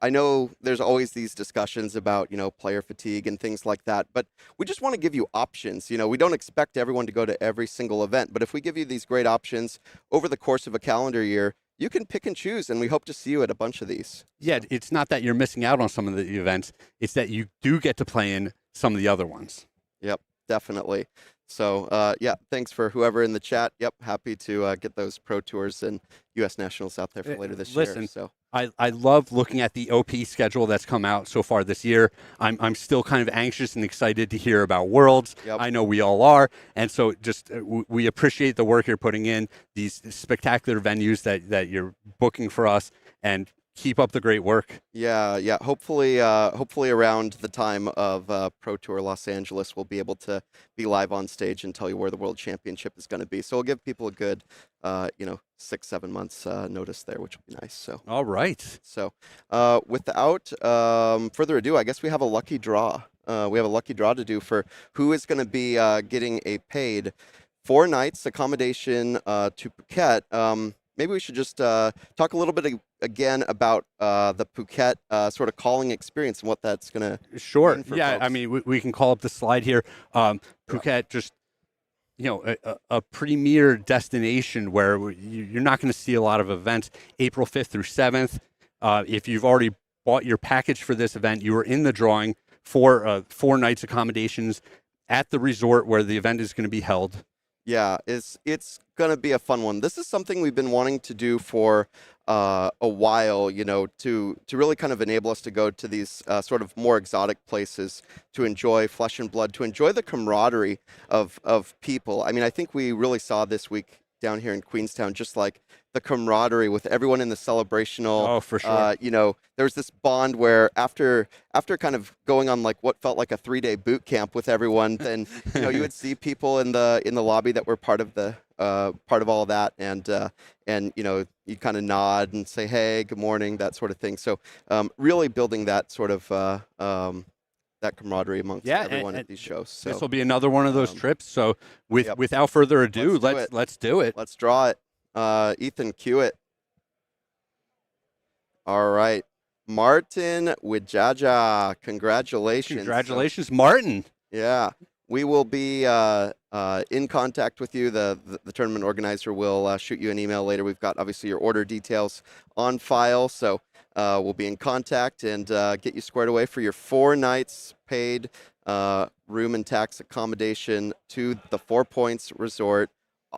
I know there's always these discussions about, player fatigue and things like that, but we just want to give you options. We don't expect everyone to go to every single event, but if we give you these great options over the course of a calendar year, you can pick and choose, and we hope to see you at a bunch of these. Yeah, it's not that you're missing out on some of the events. It's that you do get to play in some of the other ones. Yep, definitely. So, thanks for whoever in the chat. Yep, happy to get those Pro Tours and U.S. Nationals out there for later this year. So. I love looking at the OP schedule that's come out so far this year. I'm still kind of anxious and excited to hear about Worlds. Yep. I know we all are. And so just we appreciate the work you're putting in, these spectacular venues that you're booking for us, and keep up the great work. Yeah. Hopefully around the time of Pro Tour Los Angeles, we'll be able to be live on stage and tell you where the World Championship is going to be. So we'll give people a good, 6-7 months notice there, which will be nice. So. All right. So without further ado, I guess we have a lucky draw. We have a lucky draw to do for who is going to be getting a paid 4 nights accommodation to Phuket. Maybe we should just talk a little bit again about the Phuket sort of calling experience and what that's going to Sure. mean for Yeah, folks. I mean, we can call up the slide here. Phuket, just, a premier destination where you're not going to see a lot of events. April 5th through 7th. If you've already bought your package for this event, you are in the drawing for 4 nights accommodations at the resort where the event is going to be held. Yeah, it's gonna be a fun one. This is something we've been wanting to do for a while, you know, to really kind of enable us to go to these sort of more exotic places to enjoy Flesh and Blood, to enjoy the camaraderie of people. I mean, I think we really saw this week down here in Queenstown, just like the camaraderie with everyone in the celebrational. Oh, for sure. You know, there was this bond where after kind of going on like what felt like a 3-day boot camp with everyone, then you know you would see people in the lobby that were part of all that, and you know you kind of nod and say hey, good morning, that sort of thing. So really building that sort of that camaraderie amongst everyone at these shows. So this will be another one of those trips. So without further ado, let's do it. Let's draw it. Ethan, cue it. All right. Martin Wijaja, congratulations. Congratulations, Martin. Yeah. We will be in contact with you. The tournament organizer will shoot you an email later. We've got obviously your order details on file, so we'll be in contact and get you squared away for your 4 nights paid room and tax accommodation to the 4 Points Resort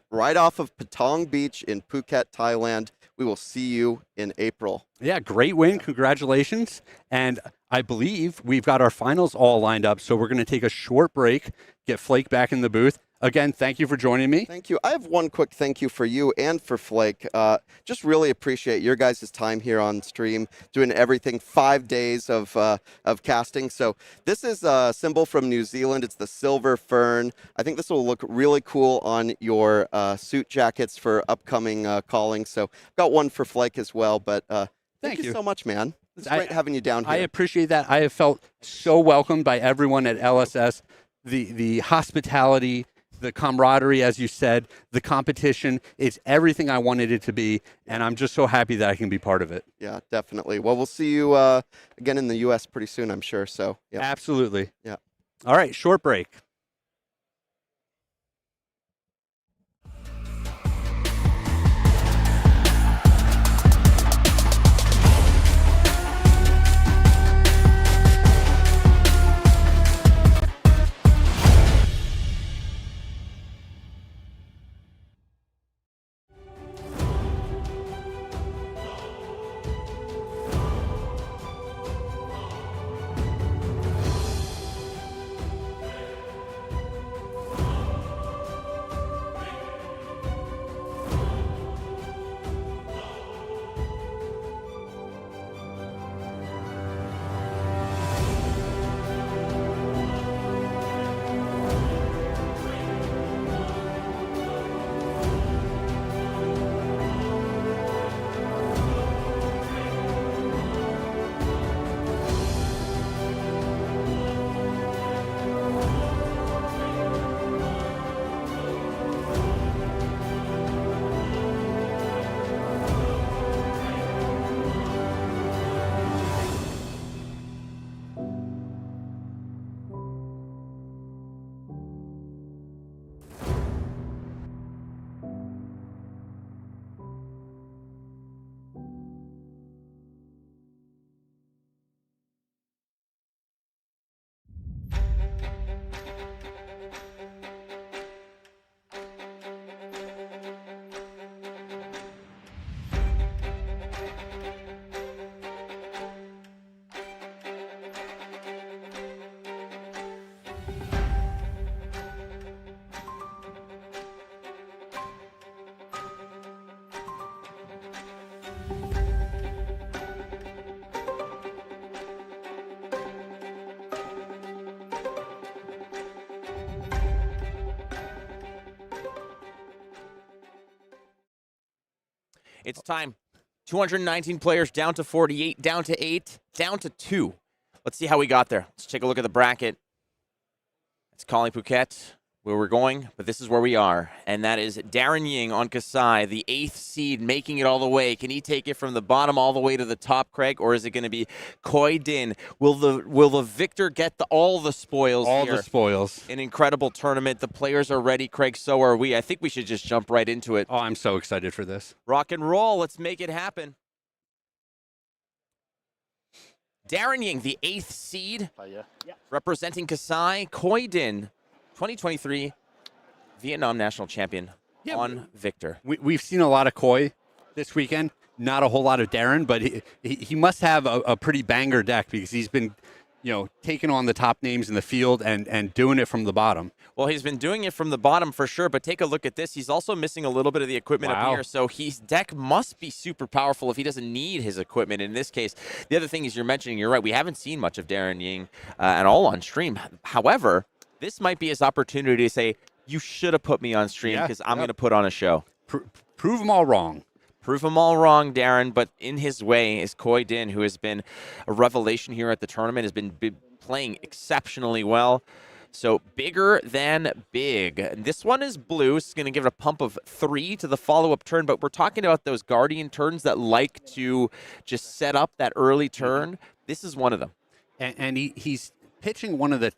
right off of Patong Beach in Phuket, Thailand. We will see you in April. Yeah, great win. Congratulations. And I believe we've got our finals all lined up, so we're going to take a short break, get Flake back in the booth. Again, thank you for joining me. Thank you. I have one quick thank you for you and for Flake. Just really appreciate your guys' time here on stream, doing everything, 5 days of casting. So this is a symbol from New Zealand. It's the silver fern. I think this will look really cool on your suit jackets for upcoming calling. So I've got one for Flake as well. But thank you so much, man. It's great having you down here. I appreciate that. I have felt so welcomed by everyone at LSS. The hospitality, the camaraderie, as you said, the competition, it's everything I wanted it to be, and I'm just so happy that I can be part of it. Yeah, definitely. Well, we'll see you again in the U.S. pretty soon, I'm sure. So, yeah. Absolutely. Yeah. All right, short break. It's time. 219 players down to 48, down to 8, down to 2. Let's see how we got there. Let's take a look at the bracket. It's Calling Phuket, where we're going, but this is where we are. And that is Darryn Ying on Kassai, the 8th seed, making it all the way. Can he take it from the bottom all the way to the top, Craig, or is it going to be Khoi Din? Will the victor get all the spoils All here? the spoils. An incredible tournament. The players are ready, Craig. So are we. I think we should just jump right into it. Oh, I'm so excited for this. Rock and roll. Let's make it happen. Darryn Ying, the 8th seed, representing Kassai. Khoi Din, 2023 Vietnam national champion on Victor. We've seen a lot of Khoi this weekend. Not a whole lot of Darryn, but he must have a pretty banger deck because he's been, taking on the top names in the field and doing it from the bottom. Well, he's been doing it from the bottom for sure, but take a look at this. He's also missing a little bit of the equipment up here, so his deck must be super powerful if he doesn't need his equipment. In this case, the other thing is you're mentioning, you're right, we haven't seen much of Darryn Ying at all on stream. However, this might be his opportunity to say, you should have put me on stream because I'm going to put on a show. Prove them all wrong. Prove them all wrong, Darryn, but in his way is Khoi Din, who has been a revelation here at the tournament, has been playing exceptionally well. So bigger than big. And this one is blue. It's going to give it a pump of 3 to the follow-up turn, but we're talking about those Guardian turns that like to just set up that early turn. This is one of them. And he's pitching one of the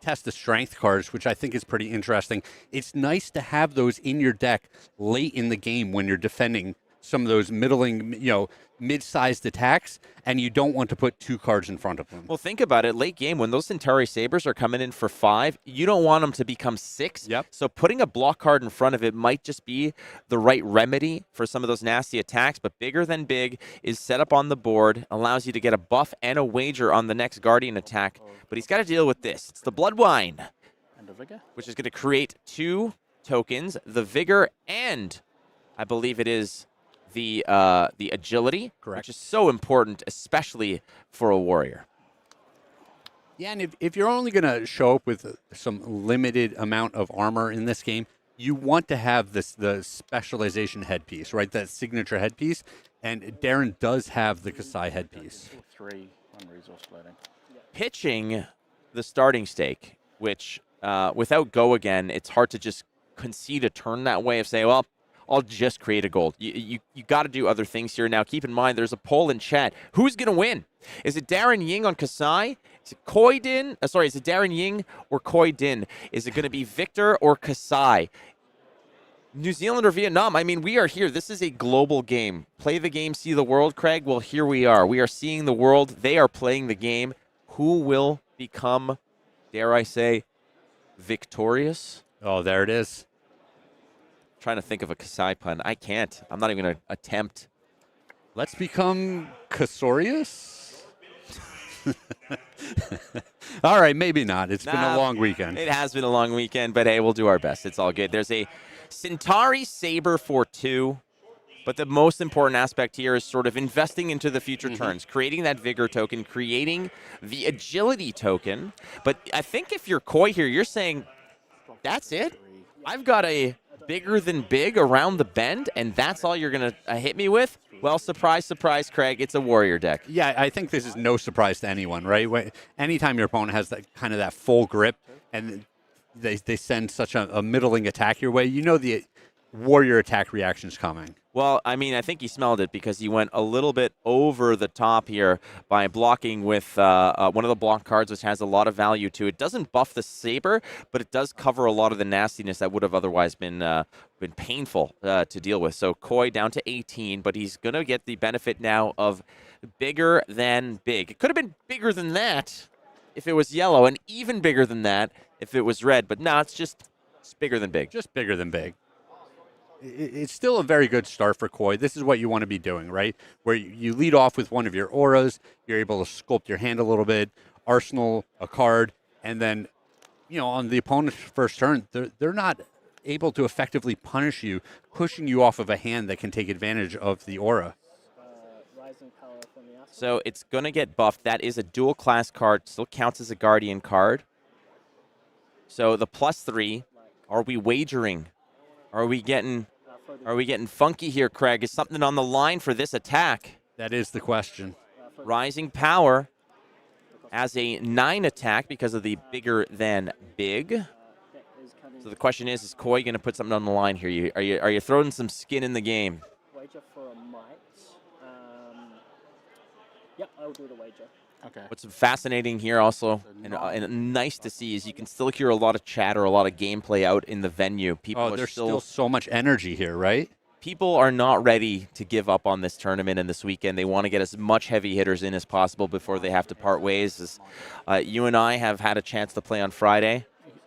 Test of Strength cards, which I think is pretty interesting. It's nice to have those in your deck late in the game when you're defending some of those middling, mid-sized attacks, and you don't want to put 2 cards in front of them. Well, think about it. Late game, when those Centauri Sabers are coming in for 5, you don't want them to become 6. Yep. So putting a block card in front of it might just be the right remedy for some of those nasty attacks, but bigger than big is set up on the board, allows you to get a buff and a wager on the next Guardian attack, but he's got to deal with this. It's the Blood Wine, And a Vigor. which is going to create 2 tokens, the Vigor and I believe it is the agility, which is so important, especially for a warrior. Yeah, and if you're only going to show up with some limited amount of armor in this game, you want to have the specialization headpiece, right? That signature headpiece, and Darryn does have the Kassai headpiece. 3 on resource floating. Pitching the starting stake, which without go again, it's hard to just concede a turn that way of saying, well, I'll just create a gold. You got to do other things here. Now, keep in mind, there's a poll in chat. Who's going to win? Is it Darryn Ying on Kassai? Is it Khoi Din? Is it Darryn Ying or Khoi Din? Is it going to be Victor or Kassai? New Zealand or Vietnam? I mean, we are here. This is a global game. Play the game, see the world, Craig. Well, here we are. We are seeing the world. They are playing the game. Who will become, dare I say, victorious? Oh, there it is. Trying to think of a Kassai pun. I can't. I'm not even going to attempt. Let's become Kassorius? All right, maybe not. It's been a long weekend. It has been a long weekend, but hey, we'll do our best. It's all good. There's a Centauri Saber for 2, but the most important aspect here is sort of investing into the future turns, creating that Vigor token, creating the Agility token. But I think if you're Khoi here, you're saying, that's it? I've got a bigger than big around the bend, and that's all you're going to hit me with? Well, surprise, surprise, Craig, it's a warrior deck. Yeah, I think this is no surprise to anyone, right? Anytime your opponent has that kind of that full grip and they send such a middling attack your way, you know the warrior attack reaction's coming. Well, I mean, I think he smelled it because he went a little bit over the top here by blocking with one of the block cards, which has a lot of value to it. Doesn't buff the Saber, but it does cover a lot of the nastiness that would have otherwise been painful to deal with. So Khoi down to 18, but he's going to get the benefit now of bigger than big. It could have been bigger than that if it was yellow, and even bigger than that if it was red. But no, it's bigger than big. Just bigger than big. It's still a very good start for Khoi. This is what you want to be doing, right? Where you lead off with one of your auras, you're able to sculpt your hand a little bit, arsenal a card, and then, on the opponent's first turn, they're not able to effectively punish you, pushing you off of a hand that can take advantage of the aura. So it's going to get buffed. That is a dual class card, still counts as a Guardian card. So the +3, are we wagering? Are we getting funky here, Craig? Is something on the line for this attack? That is the question. Rising Power as a 9 attack because of the bigger than big. So the question is Khoi going to put something on the line here? Are you throwing some skin in the game? Wager for a might. Yep, I'll do the wager. Okay. What's fascinating here also, and nice to see, is you can still hear a lot of chatter, a lot of gameplay out in the venue. There's still so much energy here, right? People are not ready to give up on this tournament and this weekend. They want to get as much heavy hitters in as possible before they have to part ways. You and I have had a chance to play on Friday,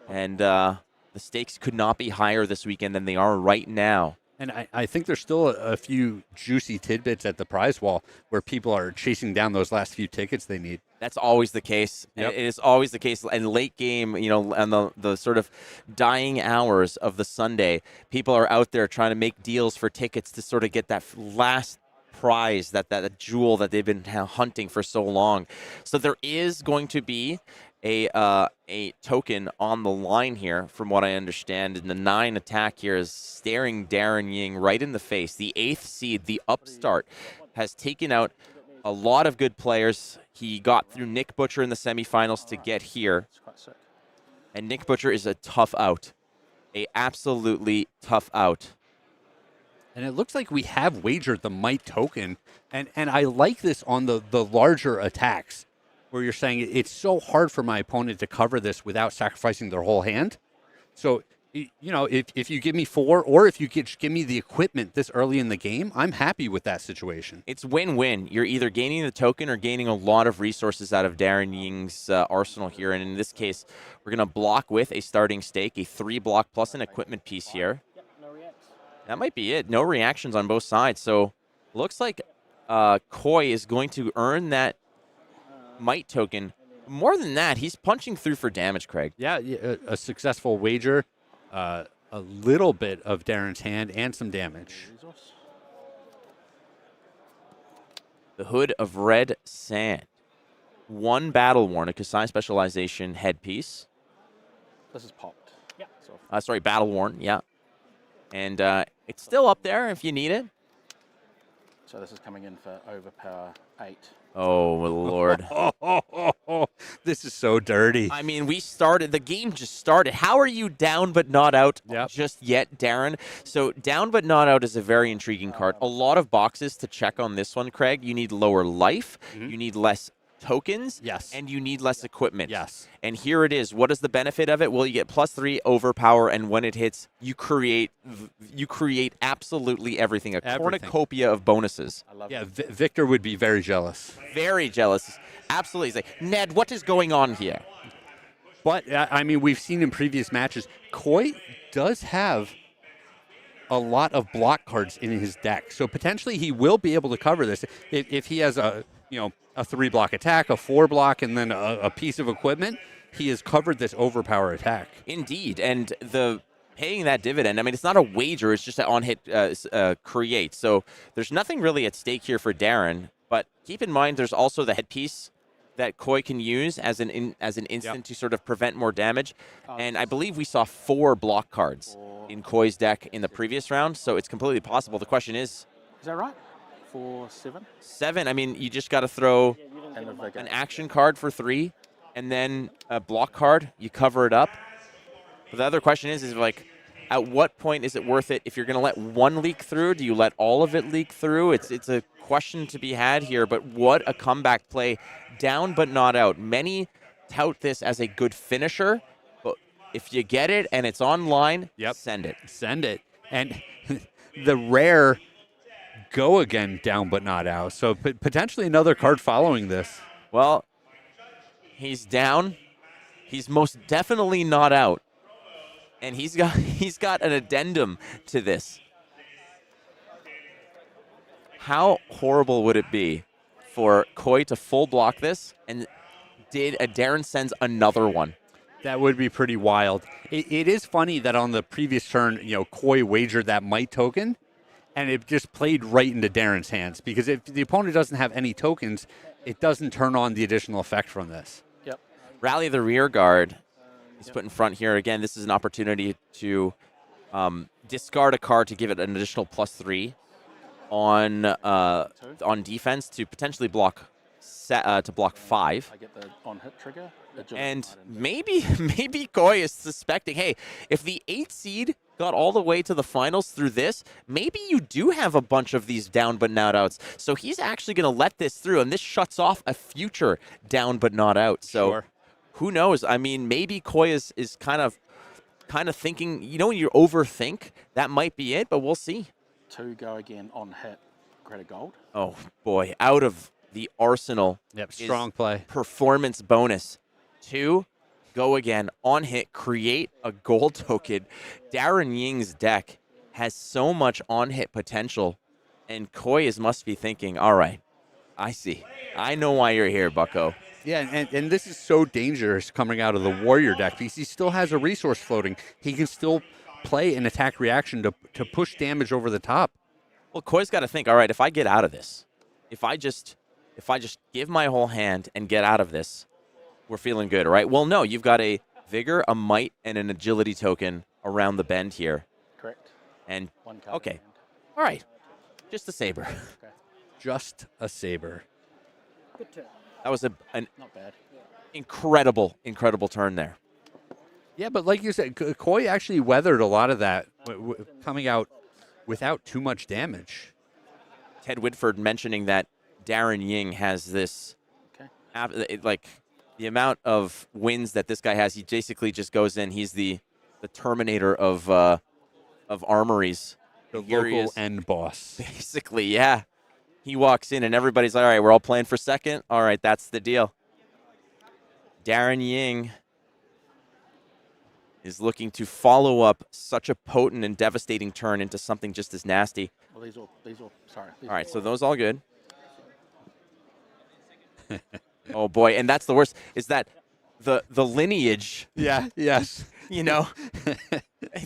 and the The stakes could not be higher this weekend than they are right now. And I think there's still a few juicy tidbits at the prize wall where people are chasing down those last few tickets they need. That's always the case. Yep. It is always the case. And late game, and the sort of dying hours of the Sunday, people are out there trying to make deals for tickets to sort of get that last prize, that jewel that they've been hunting for so long. So there is going to be a token on the line here, from what I understand. And the 9 attack here is staring Darryn Ying right in the face. The 8th seed, the upstart, has taken out a lot of good players. He got through Nick Butcher in the semifinals to get here. And Nick Butcher is a tough out. A absolutely tough out. And it looks like we have wagered the might token. And I like this on the larger attacks, where you're saying it's so hard for my opponent to cover this without sacrificing their whole hand. So, if you give me 4, or if you give me the equipment this early in the game, I'm happy with that situation. It's win-win. You're either gaining the token or gaining a lot of resources out of Darryn Ying's arsenal here. And in this case, we're going to block with a starting stake, a 3 block plus an equipment piece here. That might be it. No reactions on both sides. So looks like Khoi is going to earn that might token. More than that, he's punching through for damage, Craig. Yeah, a successful wager, a little bit of Darren's hand, and some damage. The Hood of Red Sand. 1 Battle Worn, a Kassai specialization headpiece. This is popped. Yeah. Sorry, Battle Worn, yeah. And it's still up there if you need it. So this is coming in for overpower 8. Oh, Lord. This is so dirty. I mean, the game just started. How are you down but not out just yet, Darryn? So down but not out is a very intriguing card. A lot of boxes to check on this one, Craig. You need lower life. Mm-hmm. You need less tokens. Yes. And you need less equipment. Yes. And here it is. What is the benefit of it? Well, you get +3 overpower, and when it hits, you create absolutely everything. A cornucopia of bonuses. I love it. Victor would be very jealous. Very jealous. Absolutely. He's like, Ned, what is going on here? But, I mean, we've seen in previous matches, Khoi does have a lot of block cards in his deck. So potentially he will be able to cover this. If he has a 3 block attack, a 4 block, and then a piece of equipment, he has covered this overpower attack. Indeed. And the paying that dividend, I mean, it's not a wager. It's just an on-hit create. So there's nothing really at stake here for Darryn. But keep in mind, there's also the headpiece that Khoi can use as an instant to sort of prevent more damage. And I believe we saw 4 block cards in Khoi's deck in the previous round. So it's completely possible. The question is that right? 4, 7? 7. I mean, you just got to throw an action card for 3, and then a block card. You cover it up. But the other question is like, at what point is it worth it? If you're going to let 1 leak through, do you let all of it leak through? It's a question to be had here. But what a comeback play, down but not out. Many tout this as a good finisher, but if you get it and it's online, send it. Send it. And the rare go again, down but not out. So potentially another card following this. Well, he's down. He's most definitely not out. And he's got an addendum to this. How horrible would it be for Khoi to full block this, and Darryn sends another one? That would be pretty wild. It is funny that on the previous turn, Khoi wagered that might token, and it just played right into Darren's hands, because if the opponent doesn't have any tokens, it doesn't turn on the additional effect from this. Yep. Rally the rear guard. He's put in front here. Again, this is an opportunity to discard a card to give it an additional +3 on defense to potentially block 5. I get the on-hit trigger. And maybe Khoi is suspecting, hey, if the 8 seed got all the way to the finals through this, maybe you do have a bunch of these down but not outs. So he's actually going to let this through, and this shuts off a future down but not out. So who knows? I mean, maybe Khoi is kind of thinking, when you overthink, that might be it, but we'll see. 2 go again on hit, create a gold. Oh, boy. Out of the arsenal. Yep, strong play. Performance bonus. 2 go again, on hit, create a gold token. Darryn Ying's deck has so much on hit potential, and Khoi must be thinking, all right, I see. I know why you're here, bucko. Yeah, and this is so dangerous coming out of the Warrior deck because he still has a resource floating. He can still play an attack reaction to push damage over the top. Well, Khoi's got to think, all right, if I get out of this, if I just give my whole hand and get out of this, we're feeling good, all right? Well, no, you've got a Vigor, a Might, and an Agility token around the bend here. Correct. And, One card okay, in hand. all right, just a Saber. Okay. Just a Saber. Good turn. That was an Not bad. incredible turn there. Yeah, but like you said, Khoi actually weathered a lot of that, coming out without too much damage. Ted Whitford mentioning that Darryn Ying has this, like the amount of wins that this guy has. He basically just goes in. He's the Terminator of armories. The Here he local is. end boss. Basically, yeah. He walks in and everybody's like, all right, we're all playing for second. All right, that's the deal. Darryn Ying is looking to follow up such a potent and devastating turn into something just as nasty. Well, these all, sorry. All right, so those all good. Oh boy, and that's the worst, is that the lineage. Yeah, yes. You know,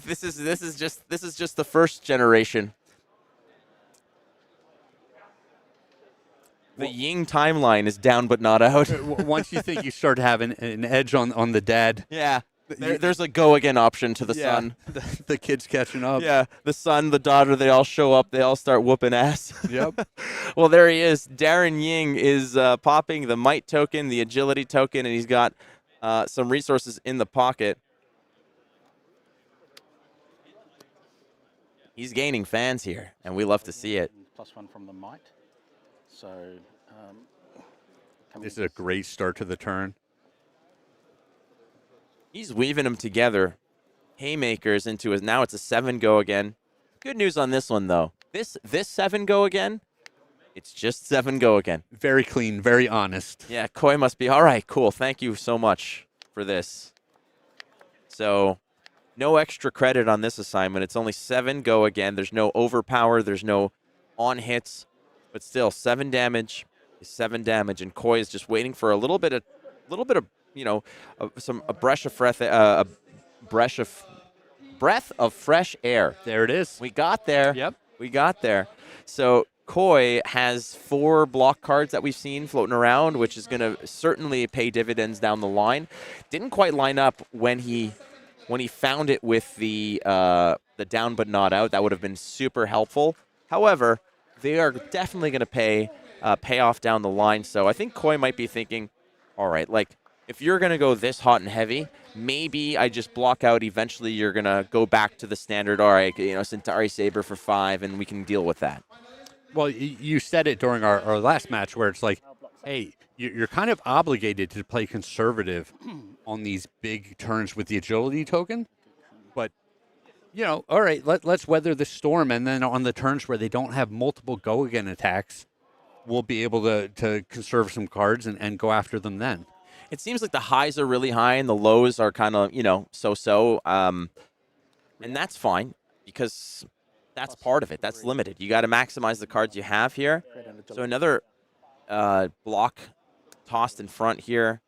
this is just the first generation. The Ying timeline is down but not out. Once you think you start having an edge on the dad. Yeah. There's a go again option to the son. The kid's catching up. Yeah, the son, the daughter, they all show up. They all start whooping ass. Yep. Well, there he is. Darryn Ying is popping the Might token, the Agility token, and he's got some resources in the pocket. He's gaining fans here, and we love to see it. +1 from the Might. So this is a great start to the turn. He's weaving them together. Haymakers into his. Now it's a 7 go again. Good news on this one, though. This 7 go again, it's just 7 go again. Very clean, very honest. Yeah, Khoi must be, all right, cool. Thank you so much for this. So no extra credit on this assignment. It's only 7 go again. There's no overpower. There's no on hits. But still, 7 damage is 7 damage. And Khoi is just waiting for a little bit of you know, a breath of fresh air. There it is. We got there. Yep. We got there. So Khoi has 4 block cards that we've seen floating around, which is going to certainly pay dividends down the line. Didn't quite line up when he found it with the down but not out. That would have been super helpful. However, they are definitely going to pay off down the line. So I think Khoi might be thinking, all right, like, if you're going to go this hot and heavy, maybe I just block out. Eventually, you're going to go back to the standard, all right, you know, Centauri Saber for 5, and we can deal with that. Well, you said it during our last match where it's like, hey, you're kind of obligated to play conservative on these big turns with the agility token. But, you know, all right, let's weather the storm. And then on the turns where they don't have multiple go-again attacks, we'll be able to conserve some cards and go after them then. It seems like the highs are really high and the lows are kind of, you know, so-so. And that's fine because that's part of it. That's limited. You got to maximize the cards you have here. So another block tossed in front here.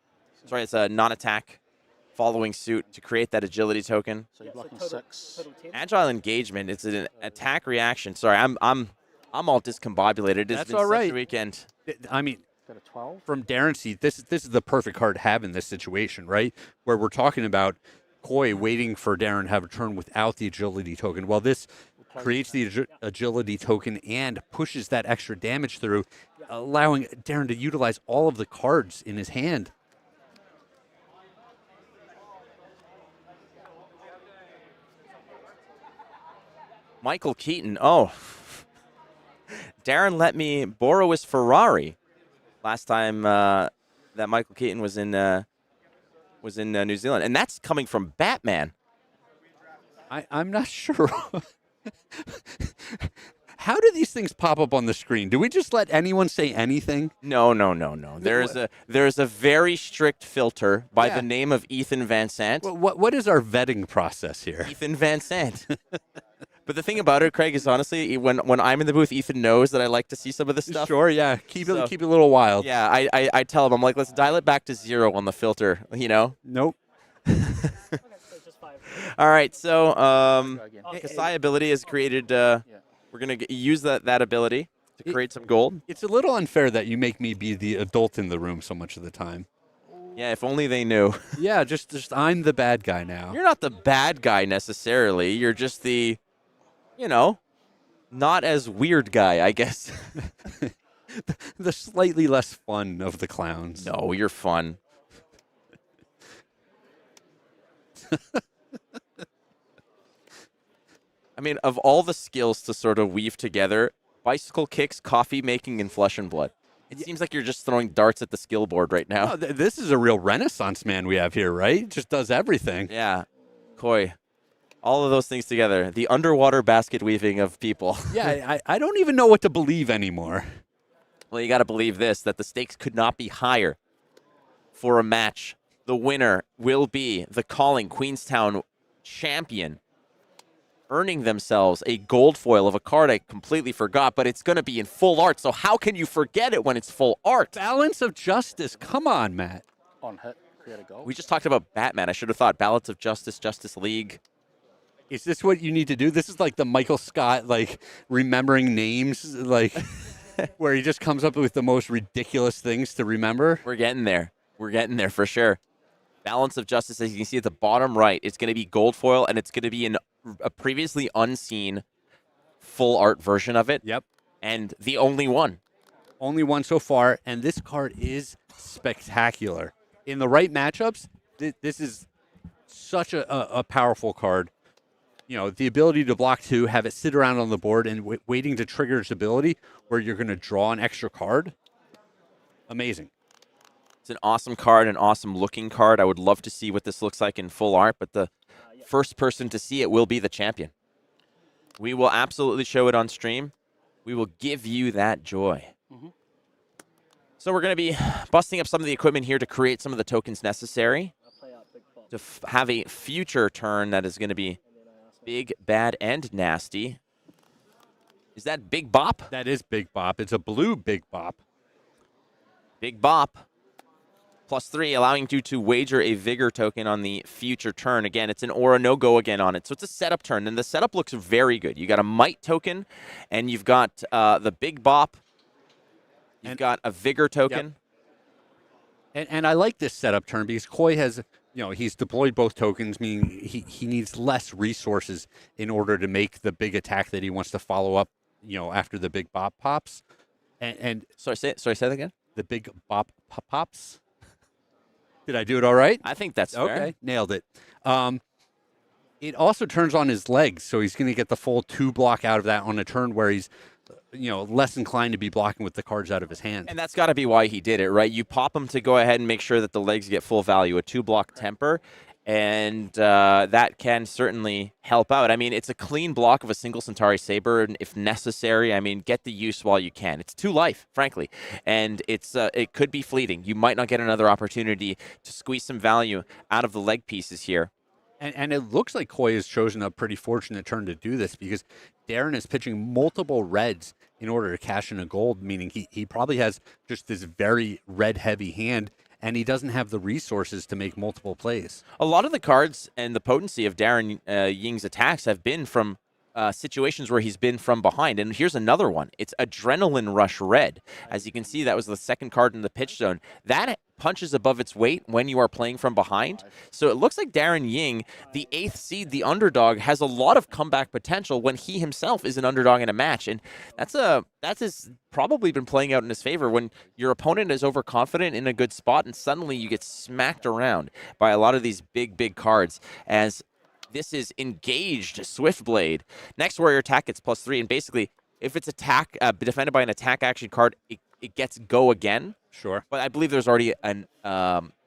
Sorry, it's a non-attack following suit to create that agility token. So you're blocking 6. Agile engagement. It's an attack reaction. Sorry, I'm all discombobulated. It's That's been all right. such a weekend. I mean, Got a 12. from Darryn's seat, this is the perfect card to have in this situation, right? Where we're talking about Khoi waiting for Darryn to have a turn without the agility token. Well, this creates the agility token and pushes that extra damage through, allowing Darryn to utilize all of the cards in his hand. Michael Keaton. Oh, Darryn let me borrow his Ferrari last time that Michael Keaton was in New Zealand, and that's coming from Batman. I'm not sure. How do these things pop up on the screen? Do we just let anyone say anything? No. There's a very strict filter by Yeah. the name of Ethan Van Sant. What is our vetting process here? Ethan Van Sant. But the thing about it, Craig, is honestly, when I'm in the booth, Ethan knows that I like to see some of this stuff. Sure, yeah. Keep it a little wild. Yeah, I tell him, I'm like, let's dial it back to 0 on the filter, you know? Nope. All right, so Kassai ability has created, we're going to use that ability to create some gold. It's a little unfair that you make me be the adult in the room so much of the time. Yeah, if only they knew. Yeah, just I'm the bad guy now. You're not the bad guy necessarily. You're just the, not as weird guy, I guess. The slightly less fun of the clowns. No, you're fun. I mean, of all the skills to sort of weave together, bicycle kicks, coffee making, and flesh and blood. It seems like you're just throwing darts at the skill board right now. Oh, this is a real renaissance man we have here, right? Just does everything. Yeah. Khoi. All of those things together. The underwater basket weaving of people. Yeah, I don't even know what to believe anymore. Well, you got to believe this, that the stakes could not be higher for a match. The winner will be the Calling Queenstown champion, earning themselves a gold foil of a card I completely forgot, but it's going to be in full art, so how can you forget it when it's full art? Balance of Justice. Come on, Matt. On hit, create a goal. We just talked about Batman. I should have thought Balance of Justice, Justice League. Is this what you need to do? This is like the Michael Scott, remembering names, where he just comes up with the most ridiculous things to remember. We're getting there. We're getting there for sure. Balance of Justice, as you can see at the bottom right, it's going to be gold foil, and it's going to be a previously unseen full art version of it. Yep. And the only one. Only one so far, and this card is spectacular. In the right matchups, this is such a powerful card. The ability to block 2, have it sit around on the board, and waiting to trigger its ability where you're going to draw an extra card. Amazing. It's an awesome card, an awesome looking card. I would love to see what this looks like in full art, but the first person to see it will be the champion. We will absolutely show it on stream. We will give you that joy. Mm-hmm. So we're going to be busting up some of the equipment here to create some of the tokens necessary to have a future turn that is going to be big, bad, and nasty. Is that Big Bop? That is Big Bop. It's a blue Big Bop. Big Bop. +3, allowing you to wager a Vigor token on the future turn. Again, it's an aura no-go again on it. So it's a setup turn, and the setup looks very good. You got a Might token, and you've got the Big Bop. You've got a Vigor token. Yep. And I like this setup turn because Khoi has, he's deployed both tokens, meaning he needs less resources in order to make the big attack that he wants to follow up, after the Big Bop pops. And Sorry, say that again? The Big Bop pops. Did I do it all right? I think that's fair. Okay, nailed it. It also turns on his legs, so he's going to get the full 2 block out of that on a turn where he's, less inclined to be blocking with the cards out of his hand. And that's got to be why he did it, right? You pop him to go ahead and make sure that the legs get full value, a 2-block temper, and that can certainly help out. I mean, it's a clean block of a single Centauri Saber, and if necessary, I mean, get the use while you can. It's 2 life, frankly, and it could be fleeting. You might not get another opportunity to squeeze some value out of the leg pieces here. And it looks like Khoi has chosen a pretty fortunate turn to do this because Darryn is pitching multiple reds in order to cash in a gold, meaning he probably has just this very red-heavy hand, and he doesn't have the resources to make multiple plays. A lot of the cards and the potency of Darryn Ying's attacks have been from situations where he's been from behind. And here's another one. It's Adrenaline Rush Red. As you can see, that was the second card in the pitch zone. That punches above its weight when you are playing from behind. So it looks like Darryn Ying, the 8th seed, the underdog, has a lot of comeback potential when he himself is an underdog in a match. And that's probably been playing out in his favor when your opponent is overconfident in a good spot and suddenly you get smacked around by a lot of these big cards as this is engaged Swiftblade. Next warrior attack gets +3, and basically, if it's attack defended by an attack action card, it gets go again. Sure. But I believe there's already an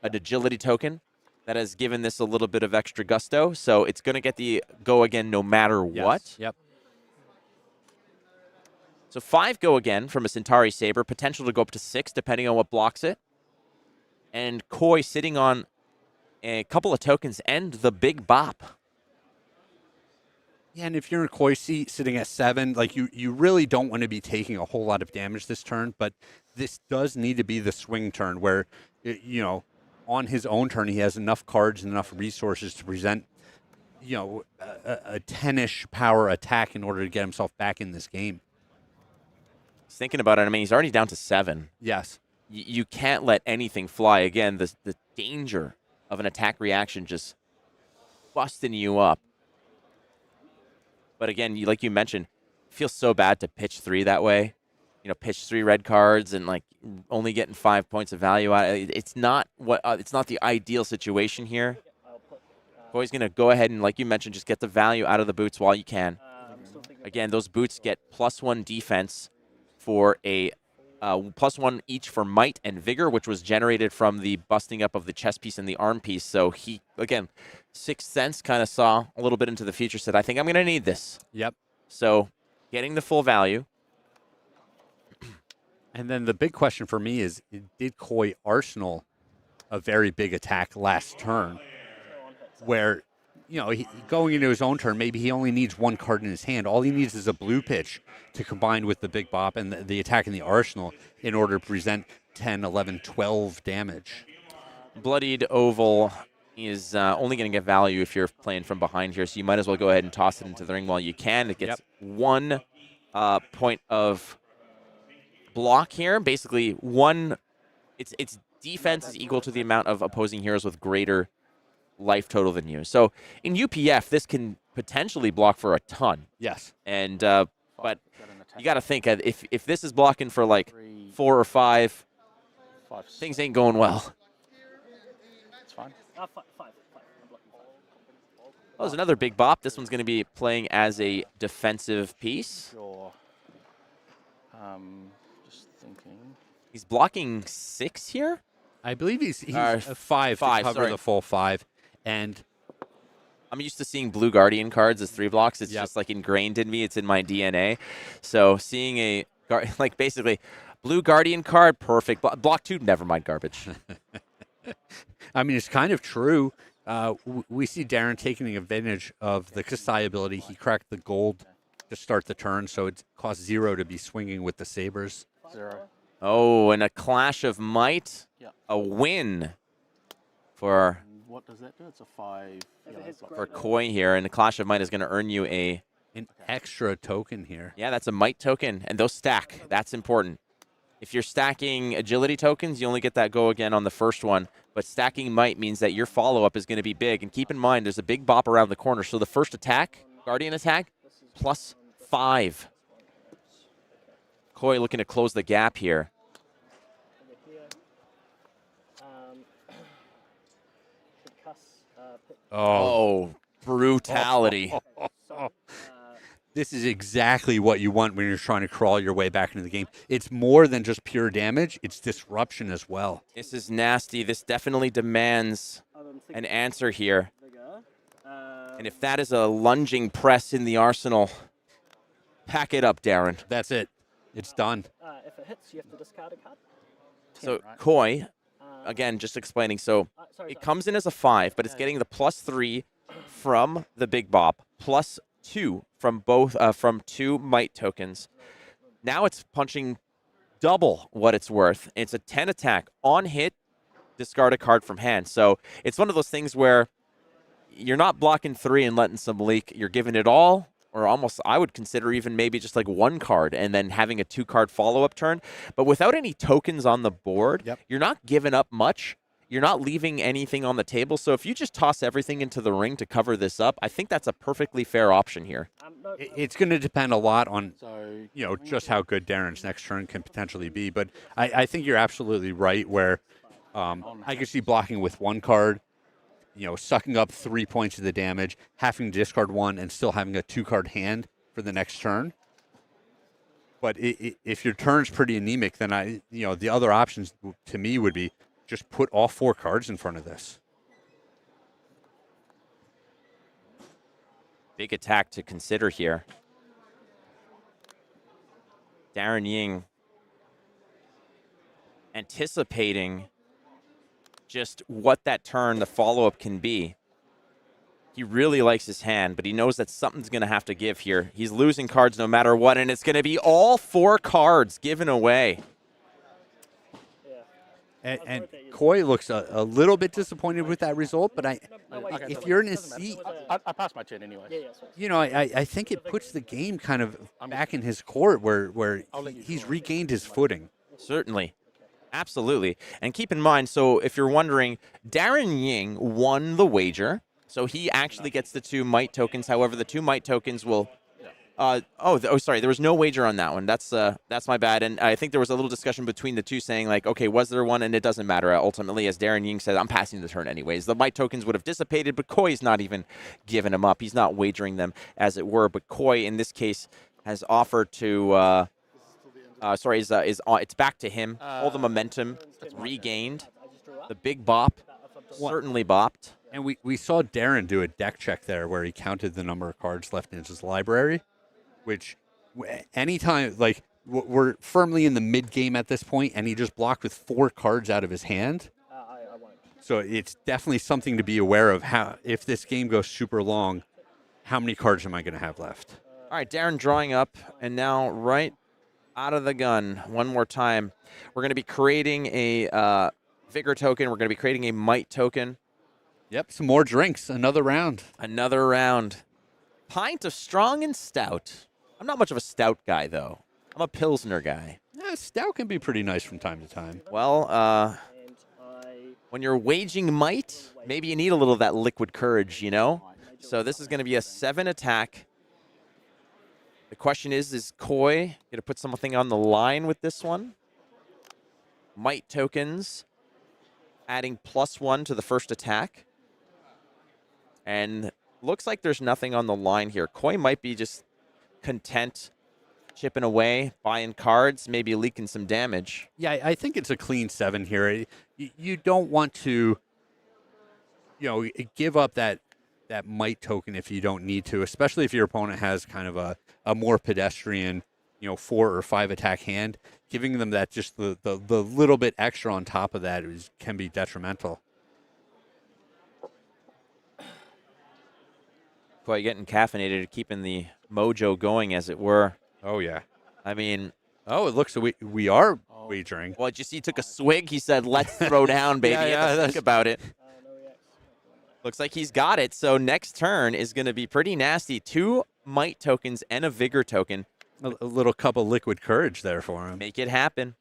agility token that has given this a little bit of extra gusto, so it's going to get the go again no matter what. Yep. So 5 go again from a Centauri Saber, potential to go up to 6 depending on what blocks it. And Khoi sitting on a couple of tokens and the big bop. Yeah, and if you're in Khoi seat sitting at 7, like you really don't want to be taking a whole lot of damage this turn, but this does need to be the swing turn where, on his own turn, he has enough cards and enough resources to present, a 10-ish power attack in order to get himself back in this game. He's thinking about it. I mean, he's already down to 7. Yes. You can't let anything fly. Again, the danger of an attack reaction just busting you up. But again, like you mentioned, it feels so bad to pitch 3 that way. Pitch 3 red cards and like only getting 5 points of value out. It's not the ideal situation here. Khoi's going to go ahead and, like you mentioned, just get the value out of the boots while you can. Again, those boots get +1 defense for a +1 each for might and vigor, which was generated from the busting up of the chest piece and the arm piece. So he, again, Sixth Sense kind of saw a little bit into the future, said, I think I'm going to need this. Yep. So getting the full value. And then the big question for me is, did Khoi arsenal a very big attack last turn where, going into his own turn, maybe he only needs 1 card in his hand. All he needs is a blue pitch to combine with the big bop and the attack in the arsenal in order to present 10, 11, 12 damage. Bloodied Oval is only going to get value if you're playing from behind here, so you might as well go ahead and toss it into the ring while you can. It gets 1 point of block here. Basically, its defense is equal to the amount of opposing heroes with greater life total than you. So in UPF, this can potentially block for a ton. Yes. And but you got to think, if this is blocking for like 4 or 5, things ain't going well. It's fine. 5. I'm blocking 5. Oh, there's another big bop. This one's going to be playing as a defensive piece. Sure. Just thinking. He's blocking 6 here? I believe he's a 5 to cover the full 5. And I'm used to seeing blue Guardian cards as 3 blocks. It's just like ingrained in me. It's in my DNA. So seeing basically blue Guardian card, perfect. Block 2, never mind, garbage. I mean, it's kind of true. We see Darryn taking advantage of the Kassai ability. He cracked the gold to start the turn, so it costs 0 to be swinging with the sabers. 0. Oh, and a Clash of Might. Yeah. A win for... What does that do? It's a 5. For Khoi here, and the Clash of Might is going to earn you an extra token here. Yeah, that's a Might token, and those stack. That's important. If you're stacking agility tokens, you only get that go again on the first one, but stacking Might means that your follow-up is going to be big, and keep in mind, there's a big bop around the corner, so the first attack, Guardian attack, +5. Khoi looking to close the gap here. Oh, brutality. This is exactly what you want when you're trying to crawl your way back into the game. It's more than just pure damage. It's disruption as well. This is nasty. This definitely demands an answer here. And if that is a lunging press in the arsenal, pack it up, Darryn. That's it. It's done. If it hits, you have to discard a card. So Khoi, again, just explaining. So it comes in as a 5, but it's getting the +3 from the big bop, +2 from both from 2 might tokens. Now it's punching double what it's worth. It's a 10 attack on hit, discard a card from hand. So it's one of those things where you're not blocking 3 and letting some leak. You're giving it all, or almost, I would consider even maybe just like 1 card and then having a 2-card follow-up turn. But without any tokens on the board, you're not giving up much. You're not leaving anything on the table. So if you just toss everything into the ring to cover this up, I think that's a perfectly fair option here. It's going to depend a lot on, just how good Darryn's next turn can potentially be. But I think you're absolutely right where I can see blocking with 1 card, sucking up 3 points of the damage, having to discard 1 and still having a 2-card hand for the next turn. But if your turn's pretty anemic, then the other options to me would be just put all 4 cards in front of this. Big attack to consider here. Darryn Ying anticipating just what that turn, the follow-up can be. He really likes his hand, but he knows that something's going to have to give here. He's losing cards no matter what, and it's going to be all 4 cards given away. And Khoi looks a little bit disappointed with that result, but if you're in his seat, I passed my turn anyway. you know, I think it puts the game kind of back in his court where he's regained his footing. Certainly. Absolutely. And keep in mind, so if you're wondering, Darryn Ying won the wager. So he actually gets the 2 might tokens. However, the 2 might tokens will... sorry. There was no wager on that one. That's my bad. And I think there was a little discussion between the two saying, like, okay, was there one? And it doesn't matter. Ultimately, as Darryn Ying said, I'm passing the turn anyways. The might tokens would have dissipated, but Khoi's not even giving them up. He's not wagering them, as it were. But Khoi, in this case, has offered to... it's back to him. All the momentum regained. The big bop certainly bopped. And we saw Darryn do a deck check there where he counted the number of cards left in his library, which anytime, like, we're firmly in the mid-game at this point, and he just blocked with 4 cards out of his hand. I won't. So it's definitely something to be aware of. How, if this game goes super long, how many cards am I going to have left? All right, Darryn drawing up, and now right out of the gun, one more time. We're going to be creating a Vigor token. We're going to be creating a Might token. Yep, some more drinks. Another round. Another round. Pint of strong and stout. I'm not much of a stout guy, though. I'm a Pilsner guy. Yeah, stout can be pretty nice from time to time. Well, when you're waging might, maybe you need a little of that liquid courage, you know? So this is going to be a 7 attack. The question is Khoi going to put something on the line with this one? Might tokens, adding +1 to the first attack. And looks like there's nothing on the line here. Khoi might be just content chipping away, buying cards, maybe leaking some damage. Yeah, I think it's a clean 7 here. You don't want to, give up that might token if you don't need to, especially if your opponent has kind of a more pedestrian, 4 or 5 attack hand. Giving them that just the little bit extra on top of that can be detrimental. Khoi getting caffeinated, keeping the mojo going, as it were. Oh, yeah. I mean... Oh, it looks like we are wagering. Well, just he took a swig. He said, let's throw down, baby. Yeah, think about it. Looks like he's got it. So next turn is going to be pretty nasty. 2 might tokens and a vigor token. A little cup of liquid courage there for him. Make it happen.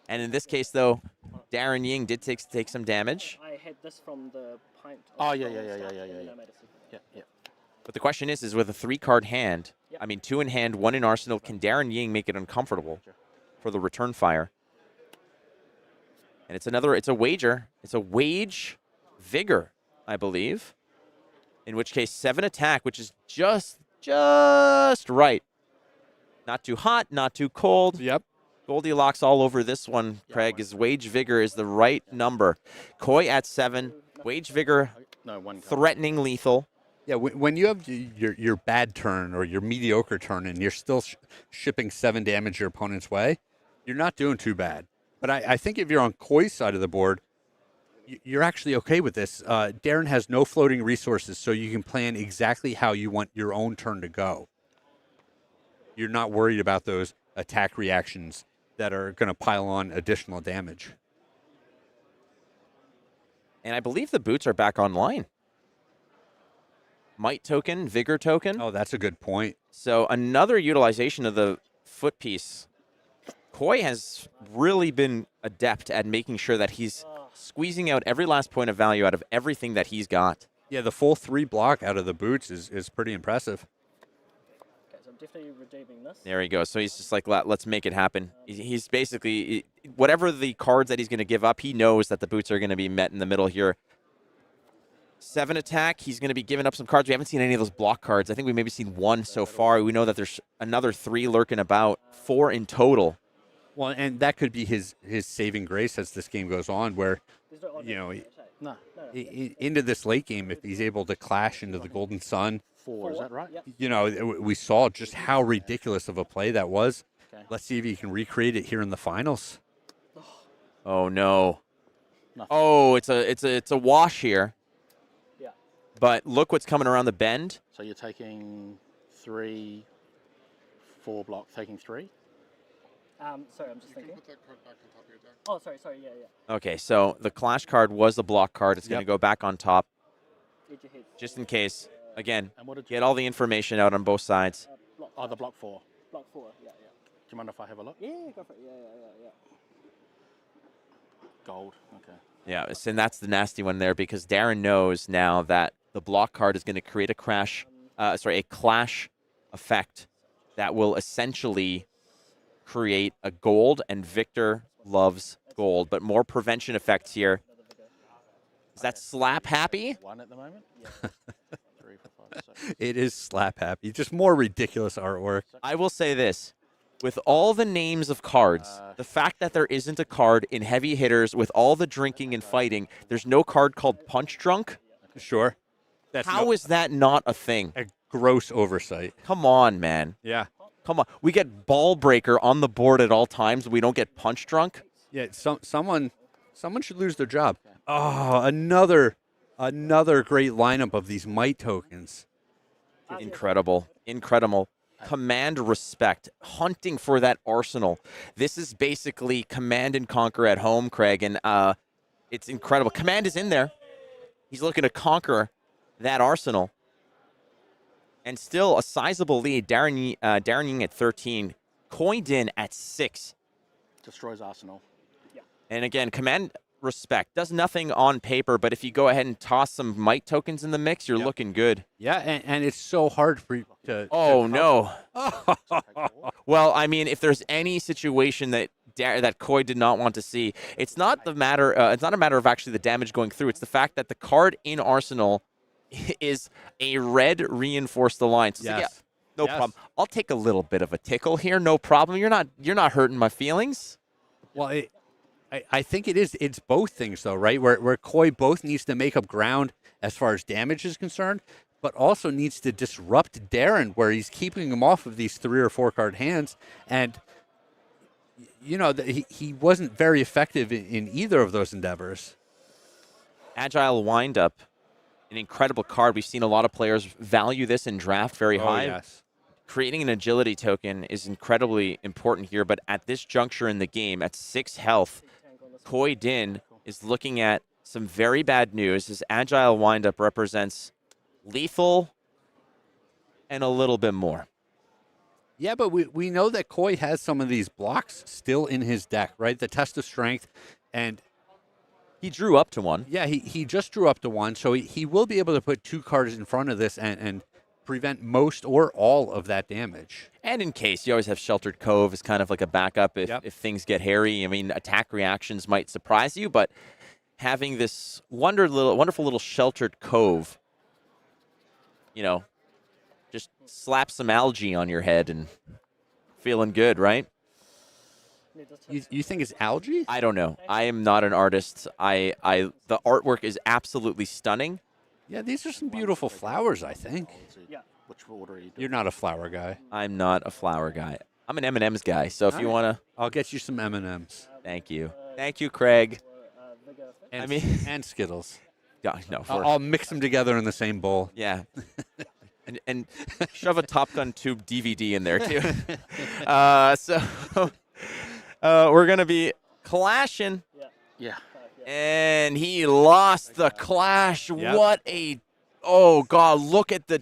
And in this case, though, Darryn Ying did take some damage. I had this from the pint. Oh, yeah. But the question is with a 3-card hand, I mean, 2 in hand, 1 in arsenal, can Darryn Ying make it uncomfortable for the return fire? And it's a wager. It's a wage vigor, I believe. In which case, 7 attack, which is just right. Not too hot, not too cold. Yep. Goldilocks all over this one, Craig, is wage vigor is the right number. Khoi at 7, wage vigor, threatening lethal. Yeah, when you have your bad turn or your mediocre turn and you're still shipping 7 damage your opponent's way, you're not doing too bad. But I think if you're on Khoi's side of the board, you're actually okay with this. Darryn has no floating resources, so you can plan exactly how you want your own turn to go. You're not worried about those attack reactions that are going to pile on additional damage. And I believe the boots are back online. Might token, vigor token. Oh, that's a good point. So another utilization of the foot piece. Khoi has really been adept at making sure that he's squeezing out every last point of value out of everything that he's got. Yeah, the full 3 block out of the boots is pretty impressive. Okay, so I'm definitely redeeming this. There he goes. So he's just like, let's make it happen. He's basically, whatever the cards that he's going to give up, he knows that the boots are going to be met in the middle here. 7 attack, he's going to be giving up some cards. We haven't seen any of those block cards. I think we've maybe seen 1 so far. We know that there's another 3 lurking about, 4 in total. Well, and that could be his saving grace as this game goes on, where, into this late game, if he's able to clash into the Golden Sun. 4, is that right? We saw just how ridiculous of a play that was. Okay. Let's see if he can recreate it here in the finals. Oh no. Nothing. Oh, it's a wash here. Yeah. But look what's coming around the bend. So you're taking 3, 4 block, taking 3? Sorry, I'm just thinking. Put that card back on top of your deck. Oh, sorry, yeah. Okay, so the clash card was the block card. It's going to go back on top, just in case. Again, get all the information out on both sides. The block 4. Block 4, yeah. Do you mind if I have a look? Yeah, go for it. Yeah. Gold, okay. Yeah, and that's the nasty one there because Darryn knows now that the block card is going to create a clash effect that will essentially create a gold, and Victor loves gold, but more prevention effects here. Is that slap happy? 1 at the moment? Yeah. 3, 4, 5, 6. It is slap happy. Just more ridiculous artwork. I will say this. With all the names of cards, the fact that there isn't a card in heavy hitters with all the drinking and fighting, there's no card called Punch Drunk? Sure. How is that not a thing? A gross oversight. Come on, man. Yeah. Come on. We get Ball Breaker on the board at all times. We don't get Punch Drunk? Yeah, someone should lose their job. Oh, another great lineup of these might tokens. Incredible. Command respect, hunting for that arsenal. This is basically command and conquer at home, Craig, and it's incredible. Command is in there. He's looking to conquer that arsenal. And still a sizable lead. Darryn Ying at 13. Khoi Din at 6. Destroys Arsenal. Yeah. And again, command respect. Does nothing on paper, but if you go ahead and toss some might tokens in the mix, you're looking good. Yeah, and it's so hard for you to... no. Well, I mean, if there's any situation that Khoi did not want to see, it's not a matter of actually the damage going through. It's the fact that the card in Arsenal is a red reinforced alliance. So Yes. no problem. I'll take a little bit of a tickle here. No problem. You're not hurting my feelings. Well, I think it's both things, though, right? Where Khoi both needs to make up ground as far as damage is concerned, but also needs to disrupt Darryn, where he's keeping him off of these 3 or 4 card hands. And, he wasn't very effective in either of those endeavors. Agile Windup, an incredible card. We've seen a lot of players value this in draft very high. Yes. Creating an agility token is incredibly important here, but at this juncture in the game, at 6 health, Khoi Din is looking at some very bad news. His Agile Windup represents lethal and a little bit more. Yeah, but we know that Khoi has some of these blocks still in his deck, right? The Test of Strength, and he drew up to 1. Yeah, he just drew up to 1, so he will be able to put 2 cards in front of this and prevent most or all of that damage. And in case, you always have Sheltered Cove as kind of like a backup if things get hairy. I mean, attack reactions might surprise you, but having this wonderful little Sheltered Cove, just slap some algae on your head and feeling good, right? You think it's algae? I don't know. I am not an artist. The artwork is absolutely stunning. Yeah, these are some beautiful flowers, I think. Yeah. Which order are you doing? You're not a flower guy. I'm not a flower guy. I'm an M&M's guy, so if you want to... I'll get you some M&Ms. Thank you. Thank you, Craig. And Skittles. Yeah, no. I'll mix them together in the same bowl. Yeah. and shove a Top Gun tube DVD in there, too. So we're going to be clashing. Yeah. And he lost the clash. Yep. What a... Oh, God, look at the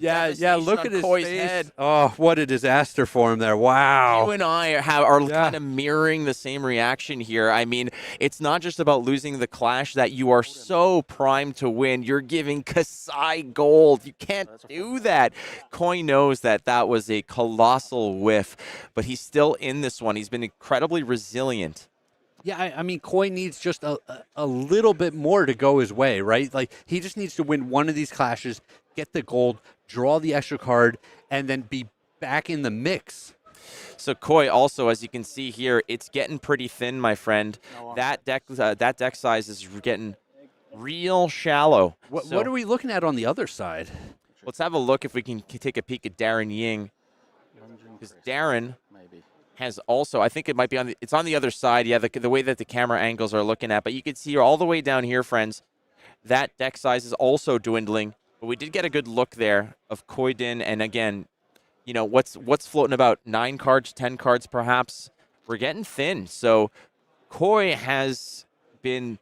look on at his Khoi's face. head. Oh, what a disaster for him there. Wow. You and I are kind of mirroring the same reaction here. I mean, it's not just about losing the clash that you are so primed to win. You're giving Kassai gold. You can't do that. Khoi knows that was a colossal whiff, but he's still in this one. He's been incredibly resilient. Yeah, I mean, Khoi needs just a little bit more to go his way, right? Like, he just needs to win one of these clashes, get the gold, draw the extra card, and then be back in the mix. So Khoi also, as you can see here, it's getting pretty thin, my friend. That deck size is getting real shallow. What are we looking at on the other side? Let's have a look if we can take a peek at Darryn Ying. Because Darryn has also, I think it might be it's on the other side. Yeah, the way that the camera angles are looking at, but you can see all the way down here, friends, that deck size is also dwindling. But we did get a good look there of Khoi, and again, you know, what's floating about 9 cards, 10 cards perhaps. We're getting thin. So Khoi has been,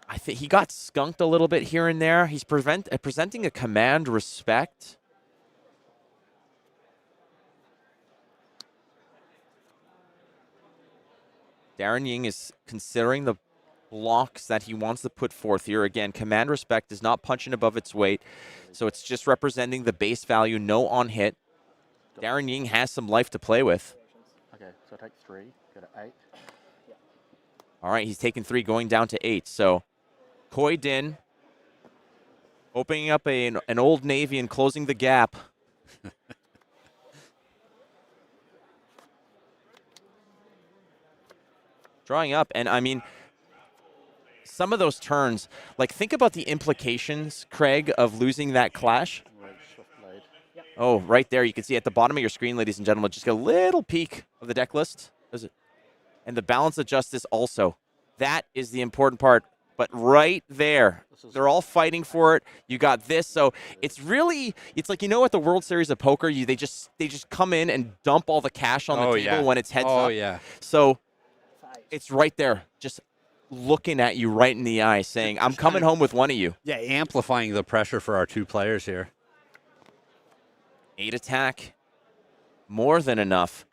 I think he got skunked a little bit here and there. He's presenting a command respect. Darryn Ying is considering the blocks that he wants to put forth here. Again, command respect is not punching above its weight, so it's just representing the base value, no on hit. Darryn Ying has some life to play with. Okay, so take 3, go to 8. All right, he's taking 3, going down to 8. So Khoi Din opening up an Old Navy and closing the gap. Drawing up, and I mean, some of those turns, like think about the implications, Craig, of losing that clash. Oh, right there, you can see at the bottom of your screen, ladies and gentlemen, just a little peek of the deck list. And the balance of justice also. That is the important part. But right there, they're all fighting for it. You got this, so it's really, it's like, you know, at the World Series of Poker, they just come in and dump all the cash on the table when it's heads up. Oh yeah. So it's right there, just looking at you right in the eye, saying, I'm coming home with one of you. Yeah, amplifying the pressure for our 2 players here. 8 attack, more than enough.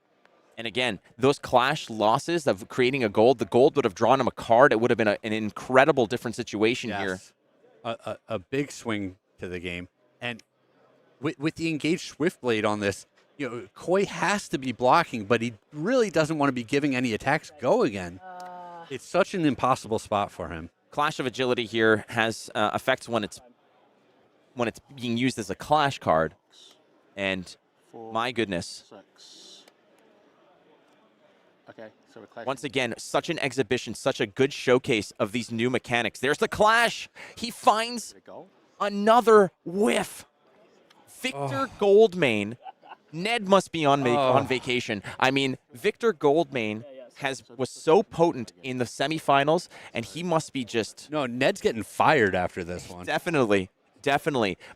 And again, those clash losses of creating a gold, the gold would have drawn him a card. It would have been an incredible different situation here. A big swing to the game. And with the engaged Swiftblade on this, you know, Khoi has to be blocking, but he really doesn't want to be giving any attacks go again. It's such an impossible spot for him. Clash of Agility here has effects when it's being used as a clash card. And 4, my goodness. 6. Okay, so we're clashing. Once again, such an exhibition, such a good showcase of these new mechanics. There's the clash. He finds another whiff. Victor Goldmane. Ned must be on vacation. I mean, Victor Goldmane was so potent in the semifinals, and he must be just... No, Ned's getting fired after this one. Definitely.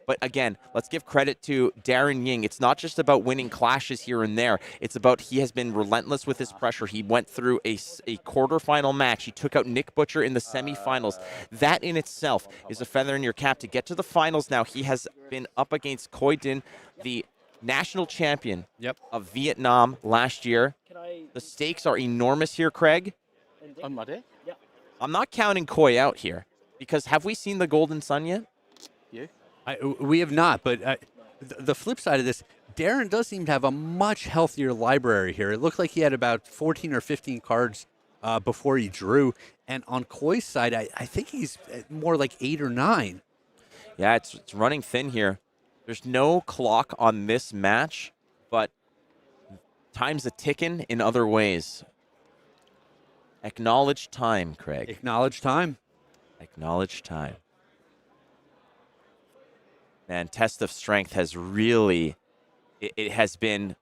But again, let's give credit to Darryn Ying. It's not just about winning clashes here and there. It's about he has been relentless with his pressure. He went through a quarterfinal match. He took out Nick Butcher in the semifinals. That in itself is a feather in your cap. To get to the finals now, he has been up against Khoi Din, the national champion of Vietnam last year. The stakes are enormous here, Craig. On my deck? Yeah. I'm not counting Khoi out here, because have we seen the Golden Sun yet? You? We have not, but the flip side of this, Darryn does seem to have a much healthier library here. It looked like he had about 14 or 15 cards before he drew. And on Khoi's side, I think he's more like 8 or 9. Yeah, it's running thin here. There's no clock on this match, but time's a ticking in other ways. Acknowledge time, Craig. Acknowledge time. Acknowledge time. Man, Test of Strength has really, it has been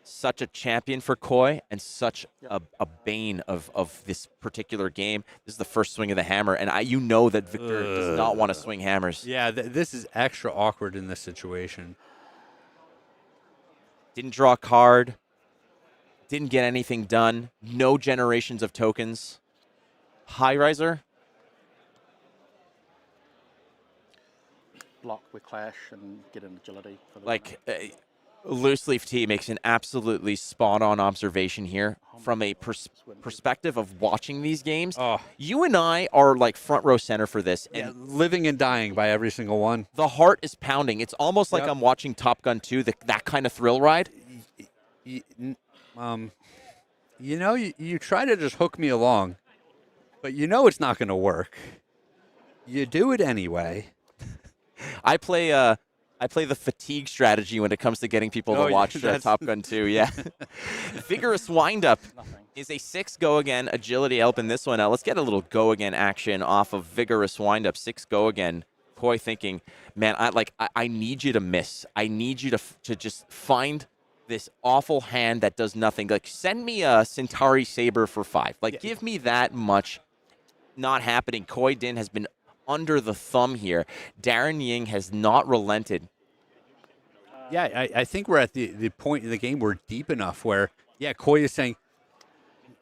such a champion for Khoi and such a bane of this particular game. This is the first swing of the hammer, and you know that Victor does not want to swing hammers. Yeah, this is extra awkward in this situation. Didn't draw a card. Didn't get anything done. No generations of tokens. High riser. Block with clash and get an agility. For the like, Loose Leaf Tea makes an absolutely spot-on observation here from a perspective of watching these games. You and I are like front row center for this. And living and dying by every single one. The heart is pounding. It's almost like I'm watching Top Gun 2, that kind of thrill ride. You know, you try to just hook me along, but you know it's not going to work. You do it anyway. I play the fatigue strategy when it comes to getting people to watch Top Gun 2. Yeah. Vigorous Windup is a 6 go again agility helping this one out. Let's get a little go again action off of Vigorous Windup. 6 go again. Khoi thinking, man, I need you to miss. I need you to just find this awful hand that does nothing. Like, send me a Centauri Saber for 5. Like, give me that much. Not happening. Khoi Din has been under the thumb here. Darryn Ying has not relented. Yeah, I think we're at the point in the game we're deep enough where, yeah, Khoi is saying,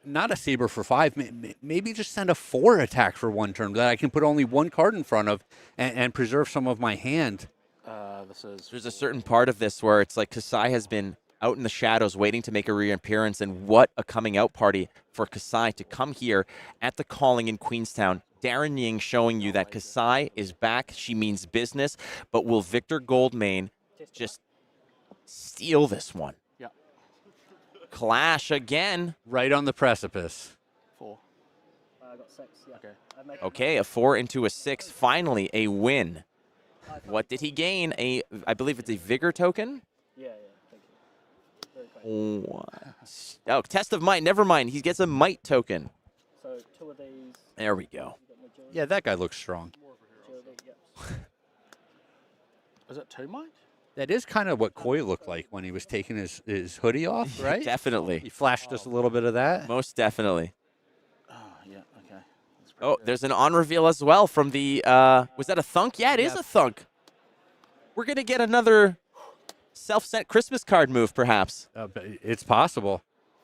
not a Saber for 5, maybe just send a 4 attack for 1 turn that I can put only 1 card in front of and preserve some of my hand. There's a certain part of this where it's like Kassai has been out in the shadows waiting to make a reappearance, and what a coming out party for Kassai to come here at the Calling in Queenstown. Darryn Ying showing you that Kassai is back. She means business, but will Victor Goldmane just steal this one? Yeah. Clash again. Right on the precipice. 4. I got 6. Yeah. Okay. Okay, a 4 into a 6. Finally, a win. What did he gain? I believe it's a Vigor token? Yeah. Thank you. Very kind. Oh, Test of Might. Never mind. He gets a Might token. So 2 of these. There we go. Yeah, that guy looks strong. 2 of these, yeah. Is it 2 might? That is kind of what Khoi looked like when he was taking his hoodie off, right? Definitely. He flashed us a little bit of that. Most definitely. Oh, yeah, okay. Oh, there's an on reveal as well from the, was that a thunk? Yeah, it is a thunk. We're going to get another self-sent Christmas card move, perhaps. But it's possible.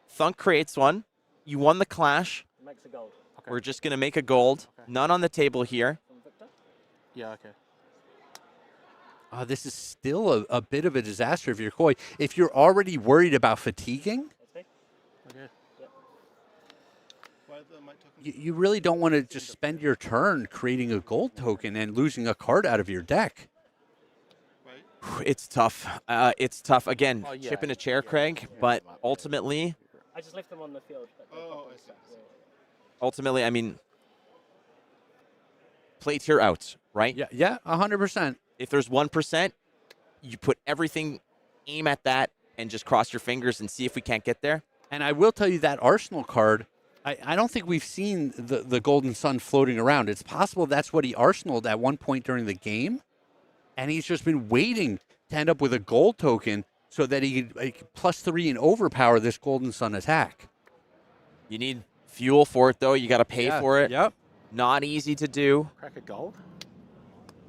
Thunk creates one. You won the clash. Makes a gold. Okay. We're just going to make a gold. Okay. None on the table here. From Victor. Yeah, okay. This is still a bit of a disaster if you're Khoi. If you're already worried about fatiguing, Okay. you really don't want to just spend your turn creating a gold token and losing a card out of your deck. It's tough. It's tough. Again, Oh, yeah. chipping a chair, Craig, but ultimately, I just left them on the field. But I mean, play tier out, right? Yeah, 100%. If there's 1%, you put everything, aim at that, and just cross your fingers and see if we can't get there. And I will tell you that Arsenal card, I don't think we've seen the Golden Sun floating around. It's possible that's what he arsenaled at one point during the game, and he's just been waiting to end up with a gold token so that he could +3 and overpower this Golden Sun attack. You need fuel for it, though. You got to pay for it. Yep. Not easy to do. Crack a gold?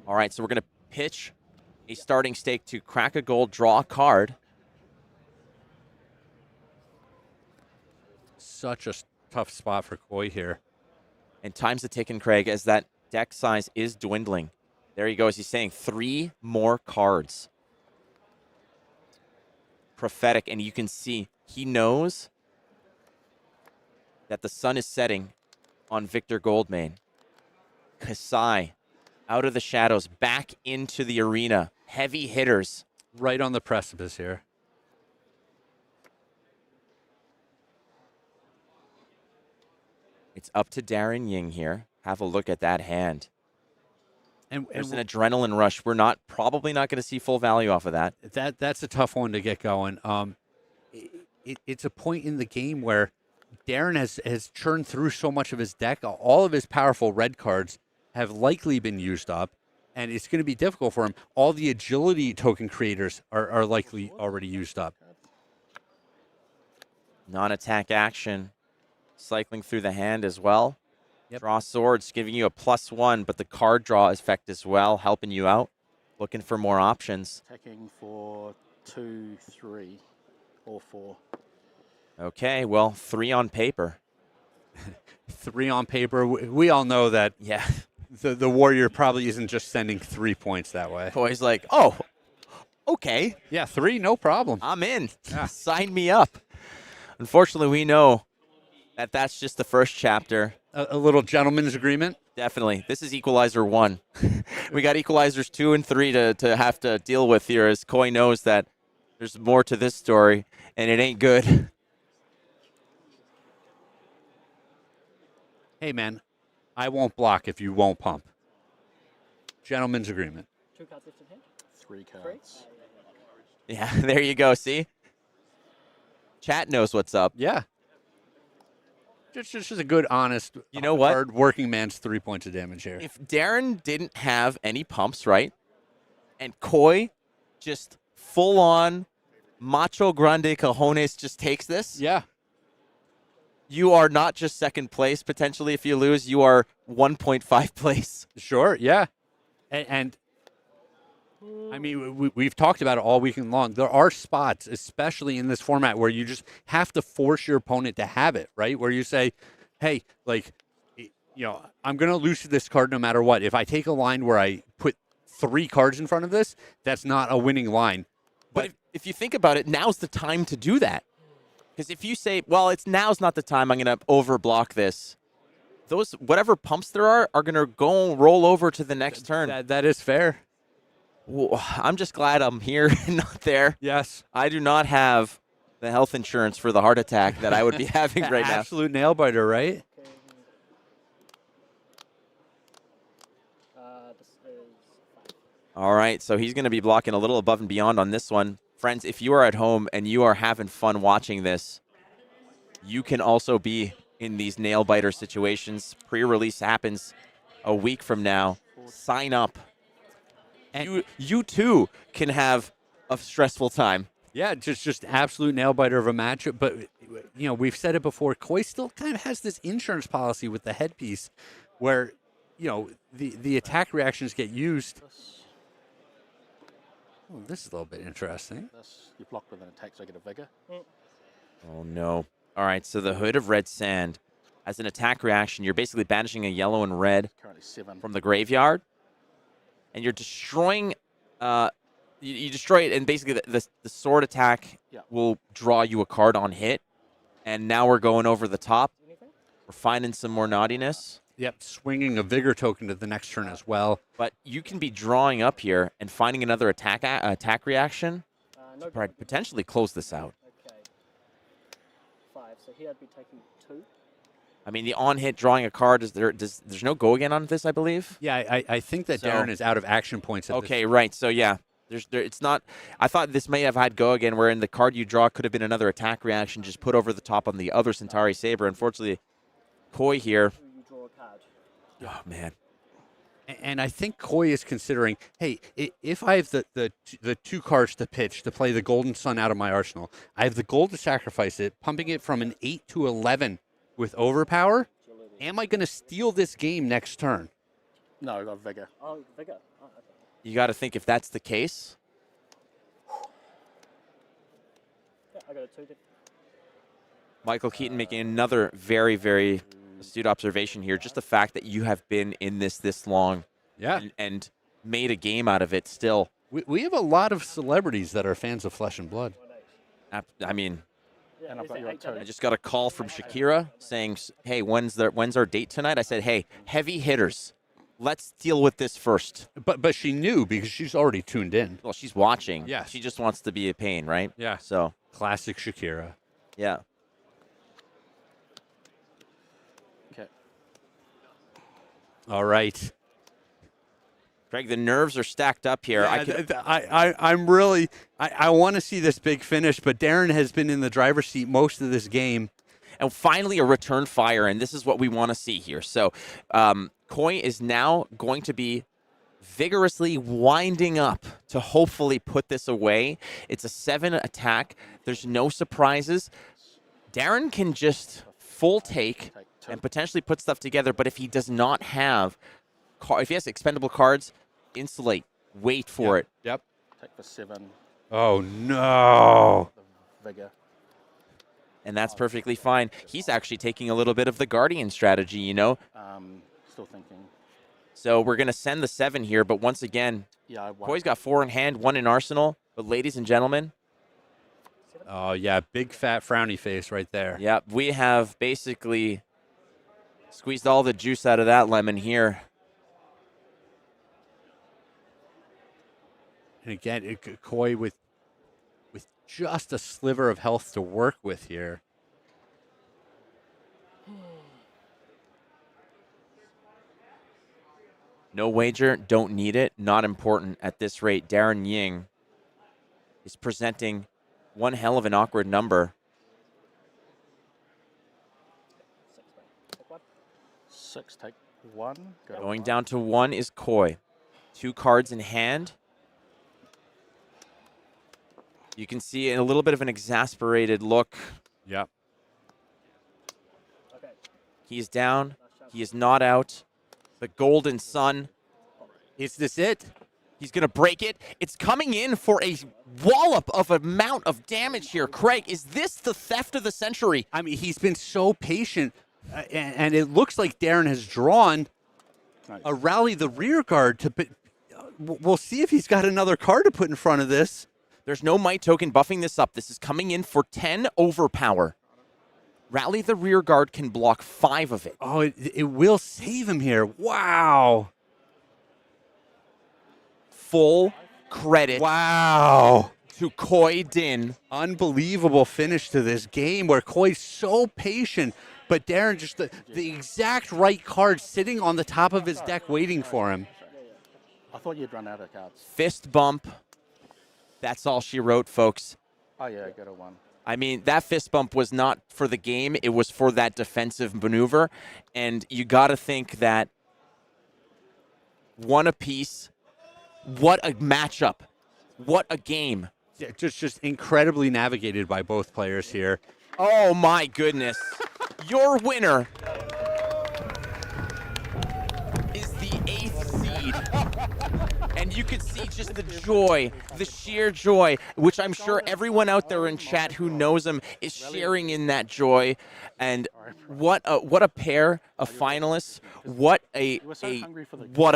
All right, so we're going to pitch a starting stake to crack a gold, draw a card. Such a tough spot for Khoi here. And time's a ticking, Craig, as that deck size is dwindling. There he goes. He's saying 3 more cards. Prophetic, and you can see he knows that the sun is setting on Victor Goldmane. Kassai out of the shadows, back into the arena. Heavy hitters. Right on the precipice here. It's up to Darryn Ying here. Have a look at that hand. And there's an adrenaline rush. We're probably not going to see full value off of that. That's a tough one to get going. It's a point in the game where Darryn has churned through so much of his deck. All of his powerful red cards have likely been used up, and it's going to be difficult for him. All the agility token creators are likely already used up. Non-attack action. Cycling through the hand as well. Yep. Draw swords, giving you a +1, but the card draw effect as well, helping you out. Looking for more options. Attacking for 2, 3, or 4. Okay, well, 3 on paper. 3 on paper. We all know that. Yeah. The warrior probably isn't just sending 3 points that way. Khoi's like, oh, okay. Yeah, 3, no problem. I'm in. Yeah. Sign me up. Unfortunately, we know that that's just the first chapter. A little gentleman's agreement. Definitely. This is Equalizer 1. We got Equalizers 2 and 3 to have to deal with here, as Khoi knows that there's more to this story, and it ain't good. Hey, man, I won't block if you won't pump. Gentleman's agreement. 2 cards left in hand. 3 cards. Yeah, there you go. See? Chat knows what's up. Yeah. Just a good, honest, you know what? hard working man's 3 points of damage here. If Darryn didn't have any pumps, right, and Khoi just full on Macho Grande Cajones just takes this, Yeah. you are not just second place potentially if you lose. You are 1.5 place. Sure, yeah. And I mean, we've talked about it all weekend long. There are spots, especially in this format, where you just have to force your opponent to have it, right? Where you say, hey, like, I'm going to lose to this card no matter what. If I take a line where I put 3 cards in front of this, that's not a winning line. But if you think about it, now's the time to do that. Because if you say, well, now's not the time, I'm going to overblock this, those whatever pumps there are going to go roll over to the next turn. That is fair. Well, I'm just glad I'm here and not there. Yes. I do not have the health insurance for the heart attack that I would be having right now. Absolute nail biter, right? This is 5. All right, so he's going to be blocking a little above and beyond on this one. Friends, if you are at home and you are having fun watching this, you can also be in these nail biter situations. Pre-release happens a week from now. Sign up. And you too can have a stressful time. Yeah, just absolute nail biter of a matchup. But we've said it before. Khoi still kind of has this insurance policy with the headpiece, where the attack reactions get used. Oh, this is a little bit interesting. You block with an attack, so I get a vigor. Oh no! All right, so the Hood of Red Sand, as an attack reaction, you're basically banishing a yellow and red Currently 7 from the graveyard, and you're destroying. You destroy it, and basically the sword attack will draw you a card on hit. And now we're going over the top. We're finding some more naughtiness. Yep, swinging a vigor token to the next turn as well. But you can be drawing up here and finding another attack reaction to potentially close this out. Okay. 5. So here I'd be taking 2. I mean, the on-hit drawing a card, there's no go again on this, I believe? Yeah, I think that Darryn is out of action points at Okay, right. So, yeah. It's not. I thought this may have had go again, wherein the card you draw could have been another attack reaction just put over the top on the other Centauri Saber. Unfortunately, Khoi here. You draw a card. Oh, man. And I think Khoi is considering, hey, if I have the 2 cards to pitch to play the Golden Sun out of my arsenal, I have the gold to sacrifice it, pumping it from an 8 to 11 with overpower. Am I going to steal this game next turn? No, I got vigor. Oh, vigor. Oh, okay. You got to think if that's the case. Yeah, I got a 2. Michael Keaton making another very, very astute observation here. Just the fact that you have been in this long, and made a game out of it. Still, we have a lot of celebrities that are fans of Flesh and Blood. I mean, And I've got your toe. I just got a call from Shakira saying, "Hey, when's our date tonight?" I said, "Hey, heavy hitters, let's deal with this first." But she knew because she's already tuned in. Well, she's watching. Yeah, she just wants to be a pain, right? Yeah. So classic Shakira. Yeah. Okay. All right. Greg, the nerves are stacked up here. Yeah, I'm really I want to see this big finish, but Darryn has been in the driver's seat most of this game. And finally, a return fire, and this is what we want to see here. So, Khoi is now going to be vigorously winding up to hopefully put this away. It's a 7 attack. There's no surprises. Darryn can just full take and potentially put stuff together, but if he does not have, if he has expendable cards, insulate, wait for it. Yep. Take for 7. Oh, no. Vigor. And that's perfectly fine. He's actually taking a little bit of the Guardian strategy, you know? Still thinking. So we're going to send the 7 here, but once again, Khoi's got 4 in hand, 1 in arsenal. But ladies and gentlemen. Oh, yeah, big fat frowny face right there. Yeah, we have basically squeezed all the juice out of that lemon here. And again, Khoi with just a sliver of health to work with here. No wager, don't need it, not important at this rate. Darryn Ying is presenting one hell of an awkward number. 6, take 1. Going down to 1 is Khoi. 2 cards in hand. You can see a little bit of an exasperated look. Yeah. He's down. He is not out. The golden sun. Is this it? He's going to break it. It's coming in for a wallop of amount of damage here. Craig, is this the theft of the century? I mean, he's been so patient, and it looks like Darryn has drawn a rally the rear guard to. We'll see if he's got another card to put in front of this. There's no might token buffing this up. This is coming in for 10 overpower. Rally the rear guard can block 5 of it. Oh, it will save him here. Wow. Full credit. Wow. To Khoi Din. Unbelievable finish to this game where Khoi's so patient, but Darryn just the exact right card sitting on the top of his deck waiting for him. I thought you'd run out of cards. Fist bump. That's all she wrote, folks. Oh, yeah, got a 1. I mean, that fist bump was not for the game. It was for that defensive maneuver. And you got to think that 1 apiece. What a matchup. What a game. Yeah, just incredibly navigated by both players here. Oh, my goodness. Your winner is the 8th seed. And you could see just the joy, the sheer joy, which I'm sure everyone out there in chat who knows him is sharing in that joy. And what a pair of finalists. What a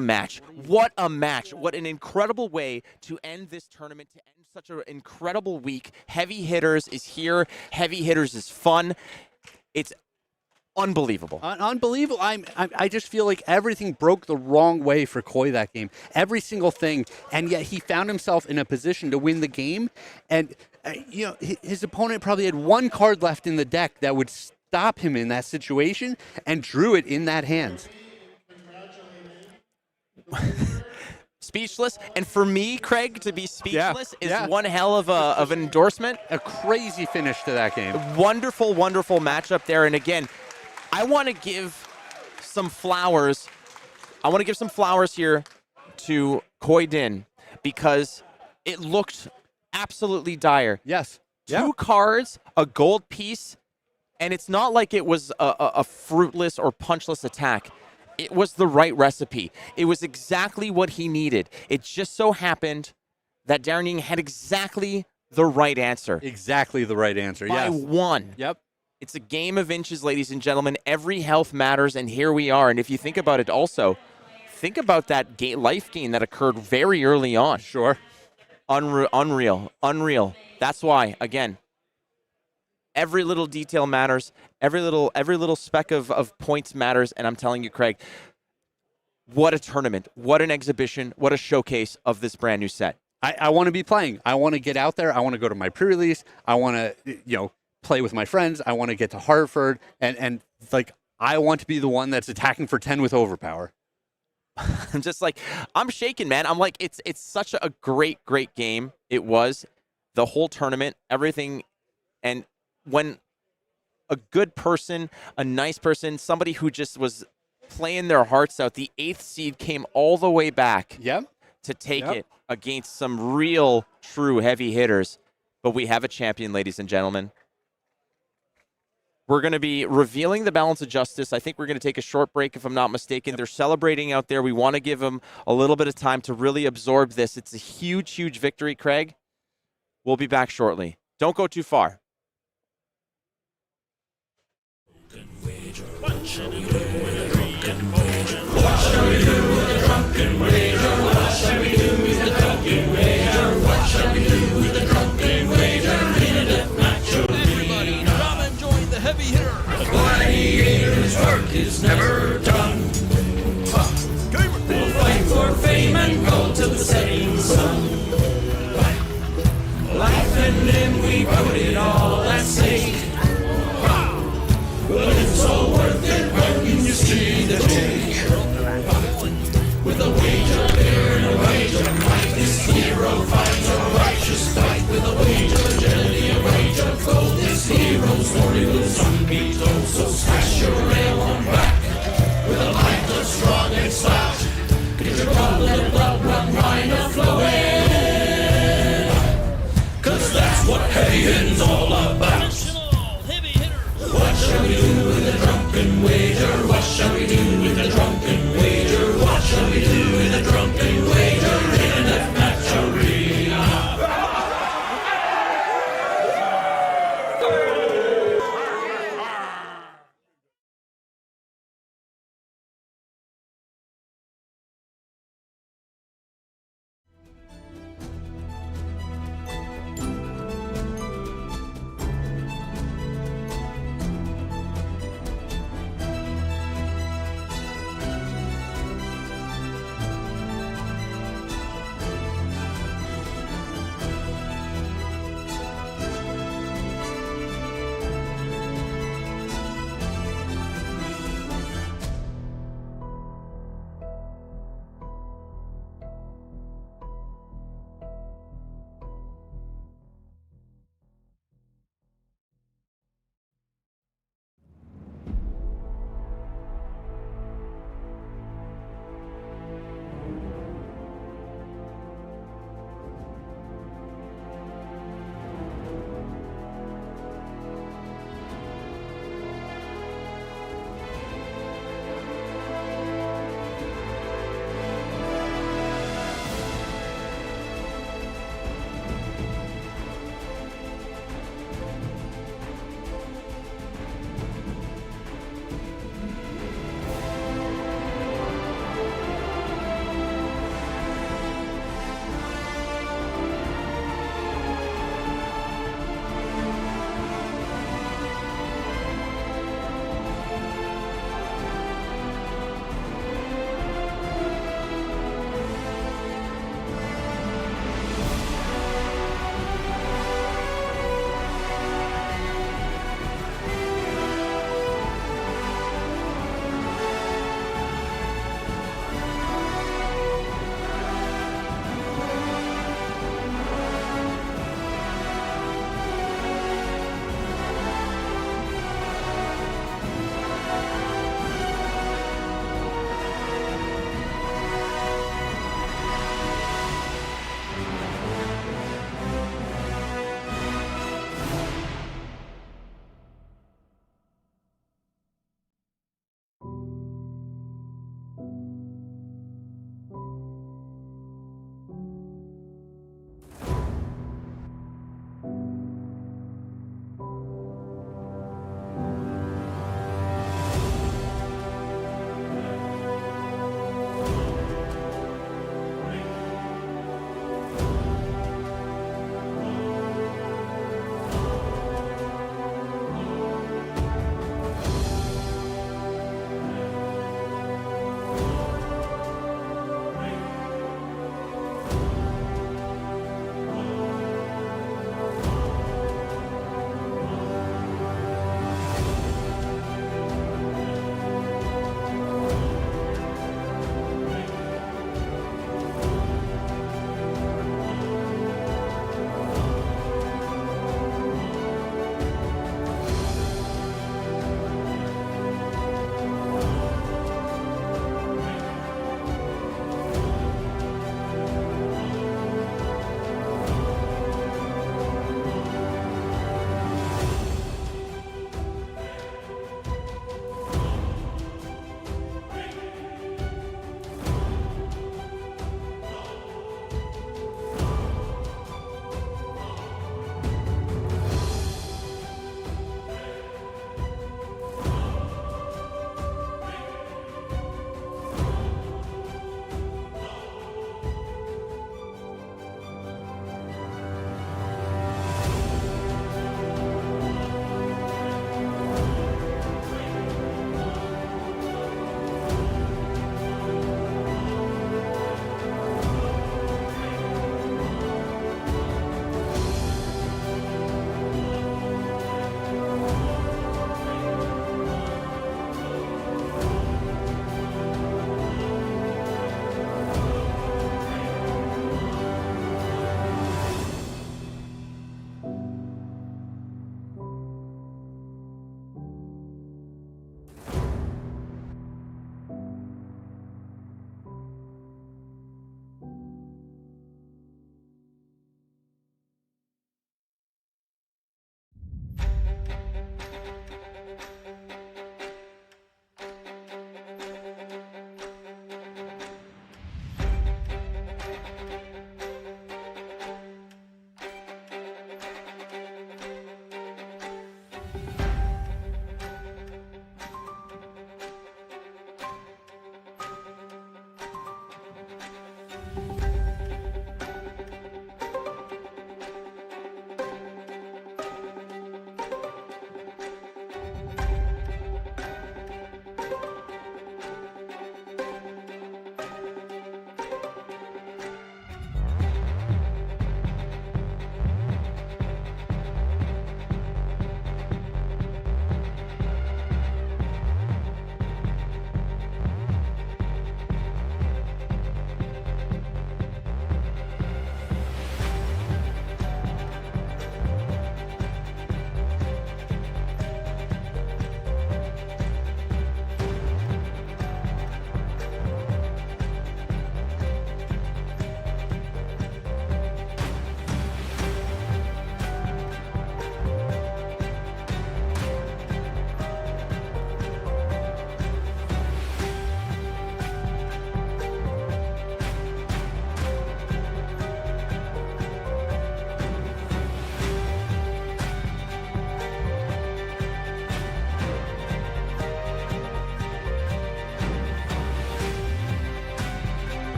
match. What a match. What an incredible way to end this tournament, to end such an incredible week. Heavy Hitters is here. Heavy Hitters is fun. It's unbelievable. Unbelievable. I just feel like everything broke the wrong way for Khoi that game. Every single thing. And yet he found himself in a position to win the game. And, his opponent probably had 1 card left in the deck that would stop him in that situation and drew it in that hand. Speechless. And for me, Craig, to be speechless is one hell of an endorsement. A crazy finish to that game. Wonderful, wonderful matchup there. And again, I want to give some flowers. I want to give some flowers here to Khoi Din because it looked absolutely dire. Yes. 2 cards, a gold piece, and it's not like it was a fruitless or punchless attack. It was the right recipe. It was exactly what he needed. It just so happened that Darryn Ying had exactly the right answer. Exactly the right answer, by 1. Yep. It's a game of inches, ladies and gentlemen. Every health matters, and here we are. And if you think about it also, think about that life gain that occurred very early on. Sure. Unreal. That's why, again, every little detail matters. Every little speck of points matters. And I'm telling you, Craig, what a tournament. What an exhibition. What a showcase of this brand new set. I want to be playing. I want to get out there. I want to go to my pre-release. I want to, play with my friends. I want to get to Hartford. And I want to be the one that's attacking for 10 with overpower. I'm just like, I'm shaking, man. I'm like, it's such a great game. It was the whole tournament, everything. And when a good person, a nice person, somebody who just was playing their hearts out, the 8th seed came all the way back to take it against some real, true heavy hitters. But we have a champion, ladies and gentlemen. We're going to be revealing the balance of justice. I think we're going to take a short break, if I'm not mistaken. They're celebrating out there. We want to give them a little bit of time to really absorb this. It's a huge, huge victory, Craig. We'll be back shortly. Don't go too far. What shall we do with a drunken wager? What shall we do with a drunken wager? What shall we do with a drunken wager? What shall we do with a drunken wager? In a death match, everybody come and join the heavy hitter. The gladiator's work is never done. We'll fight for fame and gold till the setting sun. Life and limb, we put it all at stake. But it's all worth it when you see the take. With a wage of beer and a wage of might, this hero fights a righteous fight. With a wage of agility, a wage of gold, this hero's story will soon be told. So smash your rail on back with a might that's strong and stout. Get your blood, let blood run, wine a flowing.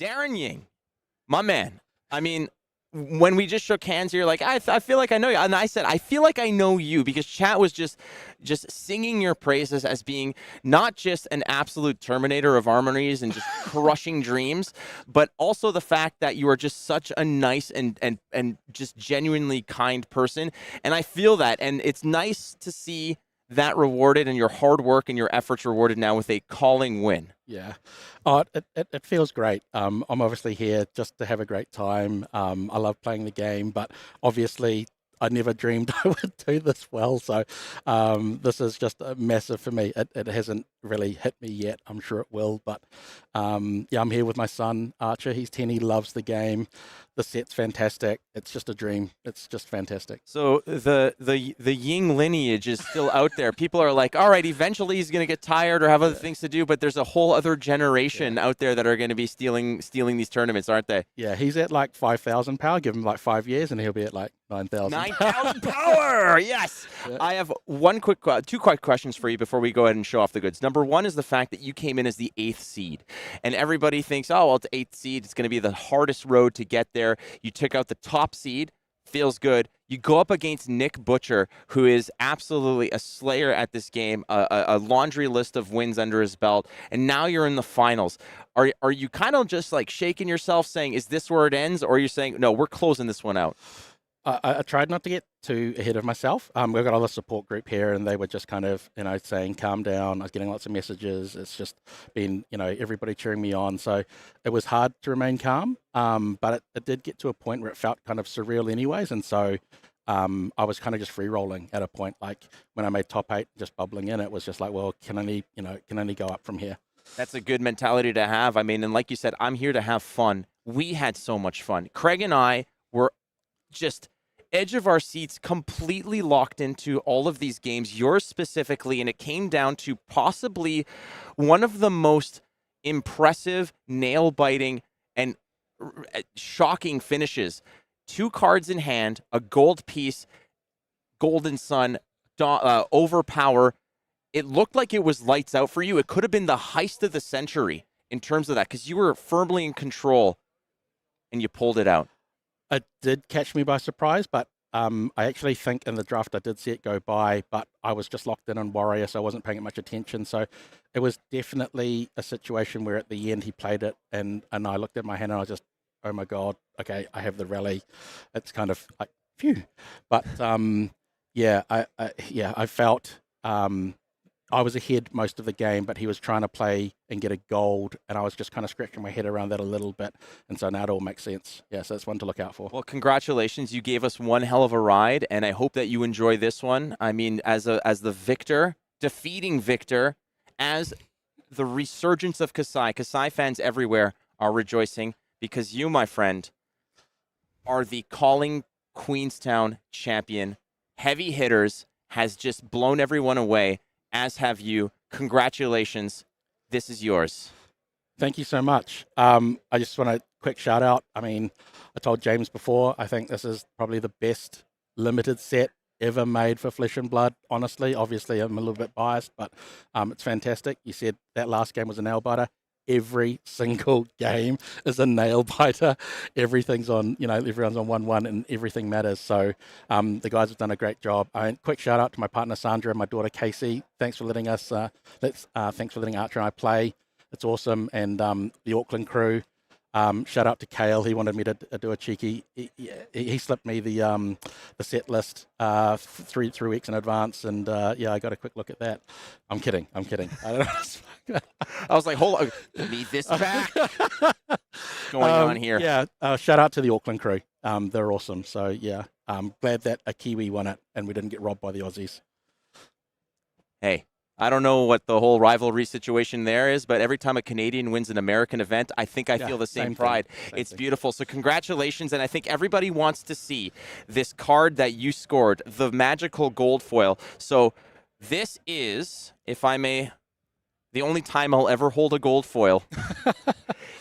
Darryn Ying, my man. I mean, when we just shook hands, you're like, I feel like I know you. And I said, I feel like I know you because chat was just singing your praises as being not just an absolute terminator of armories and just crushing dreams, but also the fact that you are just such a nice and just genuinely kind person. And I feel that. And it's nice to see that rewarded and your hard work and your efforts rewarded now with a calling win. Yeah. Oh, it feels great. I'm obviously here just to have a great time. I love playing the game, but obviously I never dreamed I would do this well. So this is just massive for me. It hasn't really hit me yet. I'm sure it will. But yeah, I'm here with my son, Archer. He's 10. He loves the game. The set's fantastic. It's just a dream. It's just fantastic. So the Ying lineage is still out there. People are like, all right, eventually he's going to get tired or have other things to do, but there's a whole other generation out there that are going to be stealing these tournaments, aren't they? Yeah, he's at like 5,000 power. Give him like 5 years and he'll be at like 9,000. 9,000 power! Yes! Yeah. I have two quick questions for you before we go ahead and show off the goods. Number one is the fact that you came in as the 8th seed. And everybody thinks, oh, well, it's 8th seed. It's going to be the hardest road to get there. You took out the top seed. Feels good. You go up against Nick Butcher, who is absolutely a slayer at this game, a laundry list of wins under his belt, and now you're in the finals. Are you kind of just like shaking yourself saying, is this where it ends? Or are you saying, no, we're closing this one out? I tried not to get too ahead of myself. We've got a support group here, and they were just kind of, saying, calm down. I was getting lots of messages. It's just been, everybody cheering me on. So it was hard to remain calm, but it did get to a point where it felt kind of surreal anyways. And so I was kind of just free rolling at a point, like when I made top 8, just bubbling in, it was just like, well, can only go up from here. That's a good mentality to have. I mean, and like you said, I'm here to have fun. We had so much fun. Craig and I were just edge of our seats, completely locked into all of these games, yours specifically, and it came down to possibly one of the most impressive, nail-biting, and shocking finishes. 2 cards in hand, a gold piece, Golden Sun, Overpower. It looked like it was lights out for you. It could have been the heist of the century in terms of that, because you were firmly in control, and you pulled it out. It did catch me by surprise, but I actually think in the draft I did see it go by, but I was just locked in on Warrior, so I wasn't paying it much attention. So it was definitely a situation where at the end he played it, and I looked at my hand and I was just, oh my God, okay, I have the rally. It's kind of like, phew. But I felt I was ahead most of the game, but he was trying to play and get a gold, and I was just kind of scratching my head around that a little bit, and so now it all makes sense. Yeah, so that's one to look out for. Well, congratulations. You gave us one hell of a ride, and I hope that you enjoy this one. I mean, as the victor, defeating victor, as the resurgence of Kassai. Kassai fans everywhere are rejoicing because you, my friend, are the Calling Queenstown champion. Heavy hitters has just blown everyone away, as have you. Congratulations. This is yours. Thank you so much. I just want a quick shout out. I mean, I told James before, I think this is probably the best limited set ever made for Flesh and Blood. Honestly, obviously I'm a little bit biased, but it's fantastic. You said that last game was a nail biter. Every single game is a nail biter. Everything's on, everyone's on 1-1 and everything matters. So the guys have done a great job. Quick shout out to my partner Sandra and my daughter Casey. Thanks for letting us, thanks for letting Archer and I play. It's awesome. And the Auckland crew. Shout out to Kayo. He wanted me to do a cheeky. He slipped me the set list 3 weeks in advance, and I got a quick look at that. I'm kidding. I don't know. I was like, hold on, give me this back. What's going on here? Yeah. Shout out to the Auckland crew. They're awesome. So yeah, I'm glad that a Kiwi won it and we didn't get robbed by the Aussies. Hey. I don't know what the whole rivalry situation there is, but every time a Canadian wins an American event, I think I feel the same pride. It's beautiful. So congratulations, and I think everybody wants to see this card that you scored, the magical gold foil. So this is, if I may, the only time I'll ever hold a gold foil.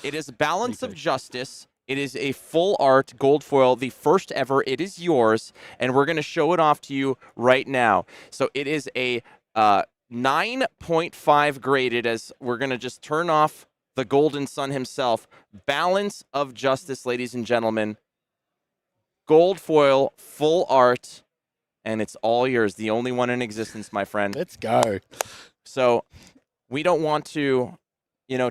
It is Balance of Justice. It is a full art gold foil, the first ever. It is yours, and we're going to show it off to you right now. So it is a 9.5 graded, as we're going to just turn off the Golden Sun himself. Balance of Justice, ladies and gentlemen. Gold foil, full art, and it's all yours. The only one in existence, my friend. Let's go. So we don't want to,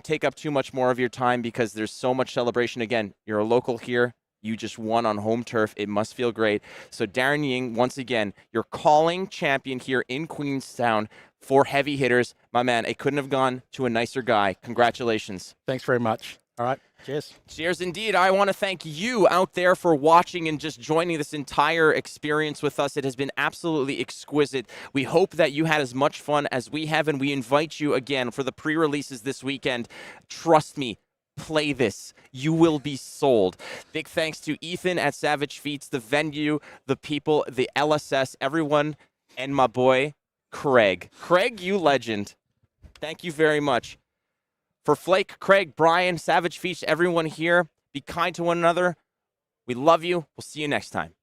take up too much more of your time because there's so much celebration. Again, you're a local here. You just won on home turf. It must feel great. So Darryn Ying, once again, your calling champion here in Queenstown for heavy hitters. My man, it couldn't have gone to a nicer guy. Congratulations. Thanks very much. All right. Cheers. Cheers indeed. I want to thank you out there for watching and just joining this entire experience with us. It has been absolutely exquisite. We hope that you had as much fun as we have, and we invite you again for the pre-releases this weekend. Trust me, play this. You will be sold. Big thanks to Ethan at Savage Feats, the venue, the people, the LSS, everyone, and my boy, Craig. Craig, you legend. Thank you very much. For Flake, Craig, Brian, Savage Feats, everyone here, be kind to one another. We love you. We'll see you next time.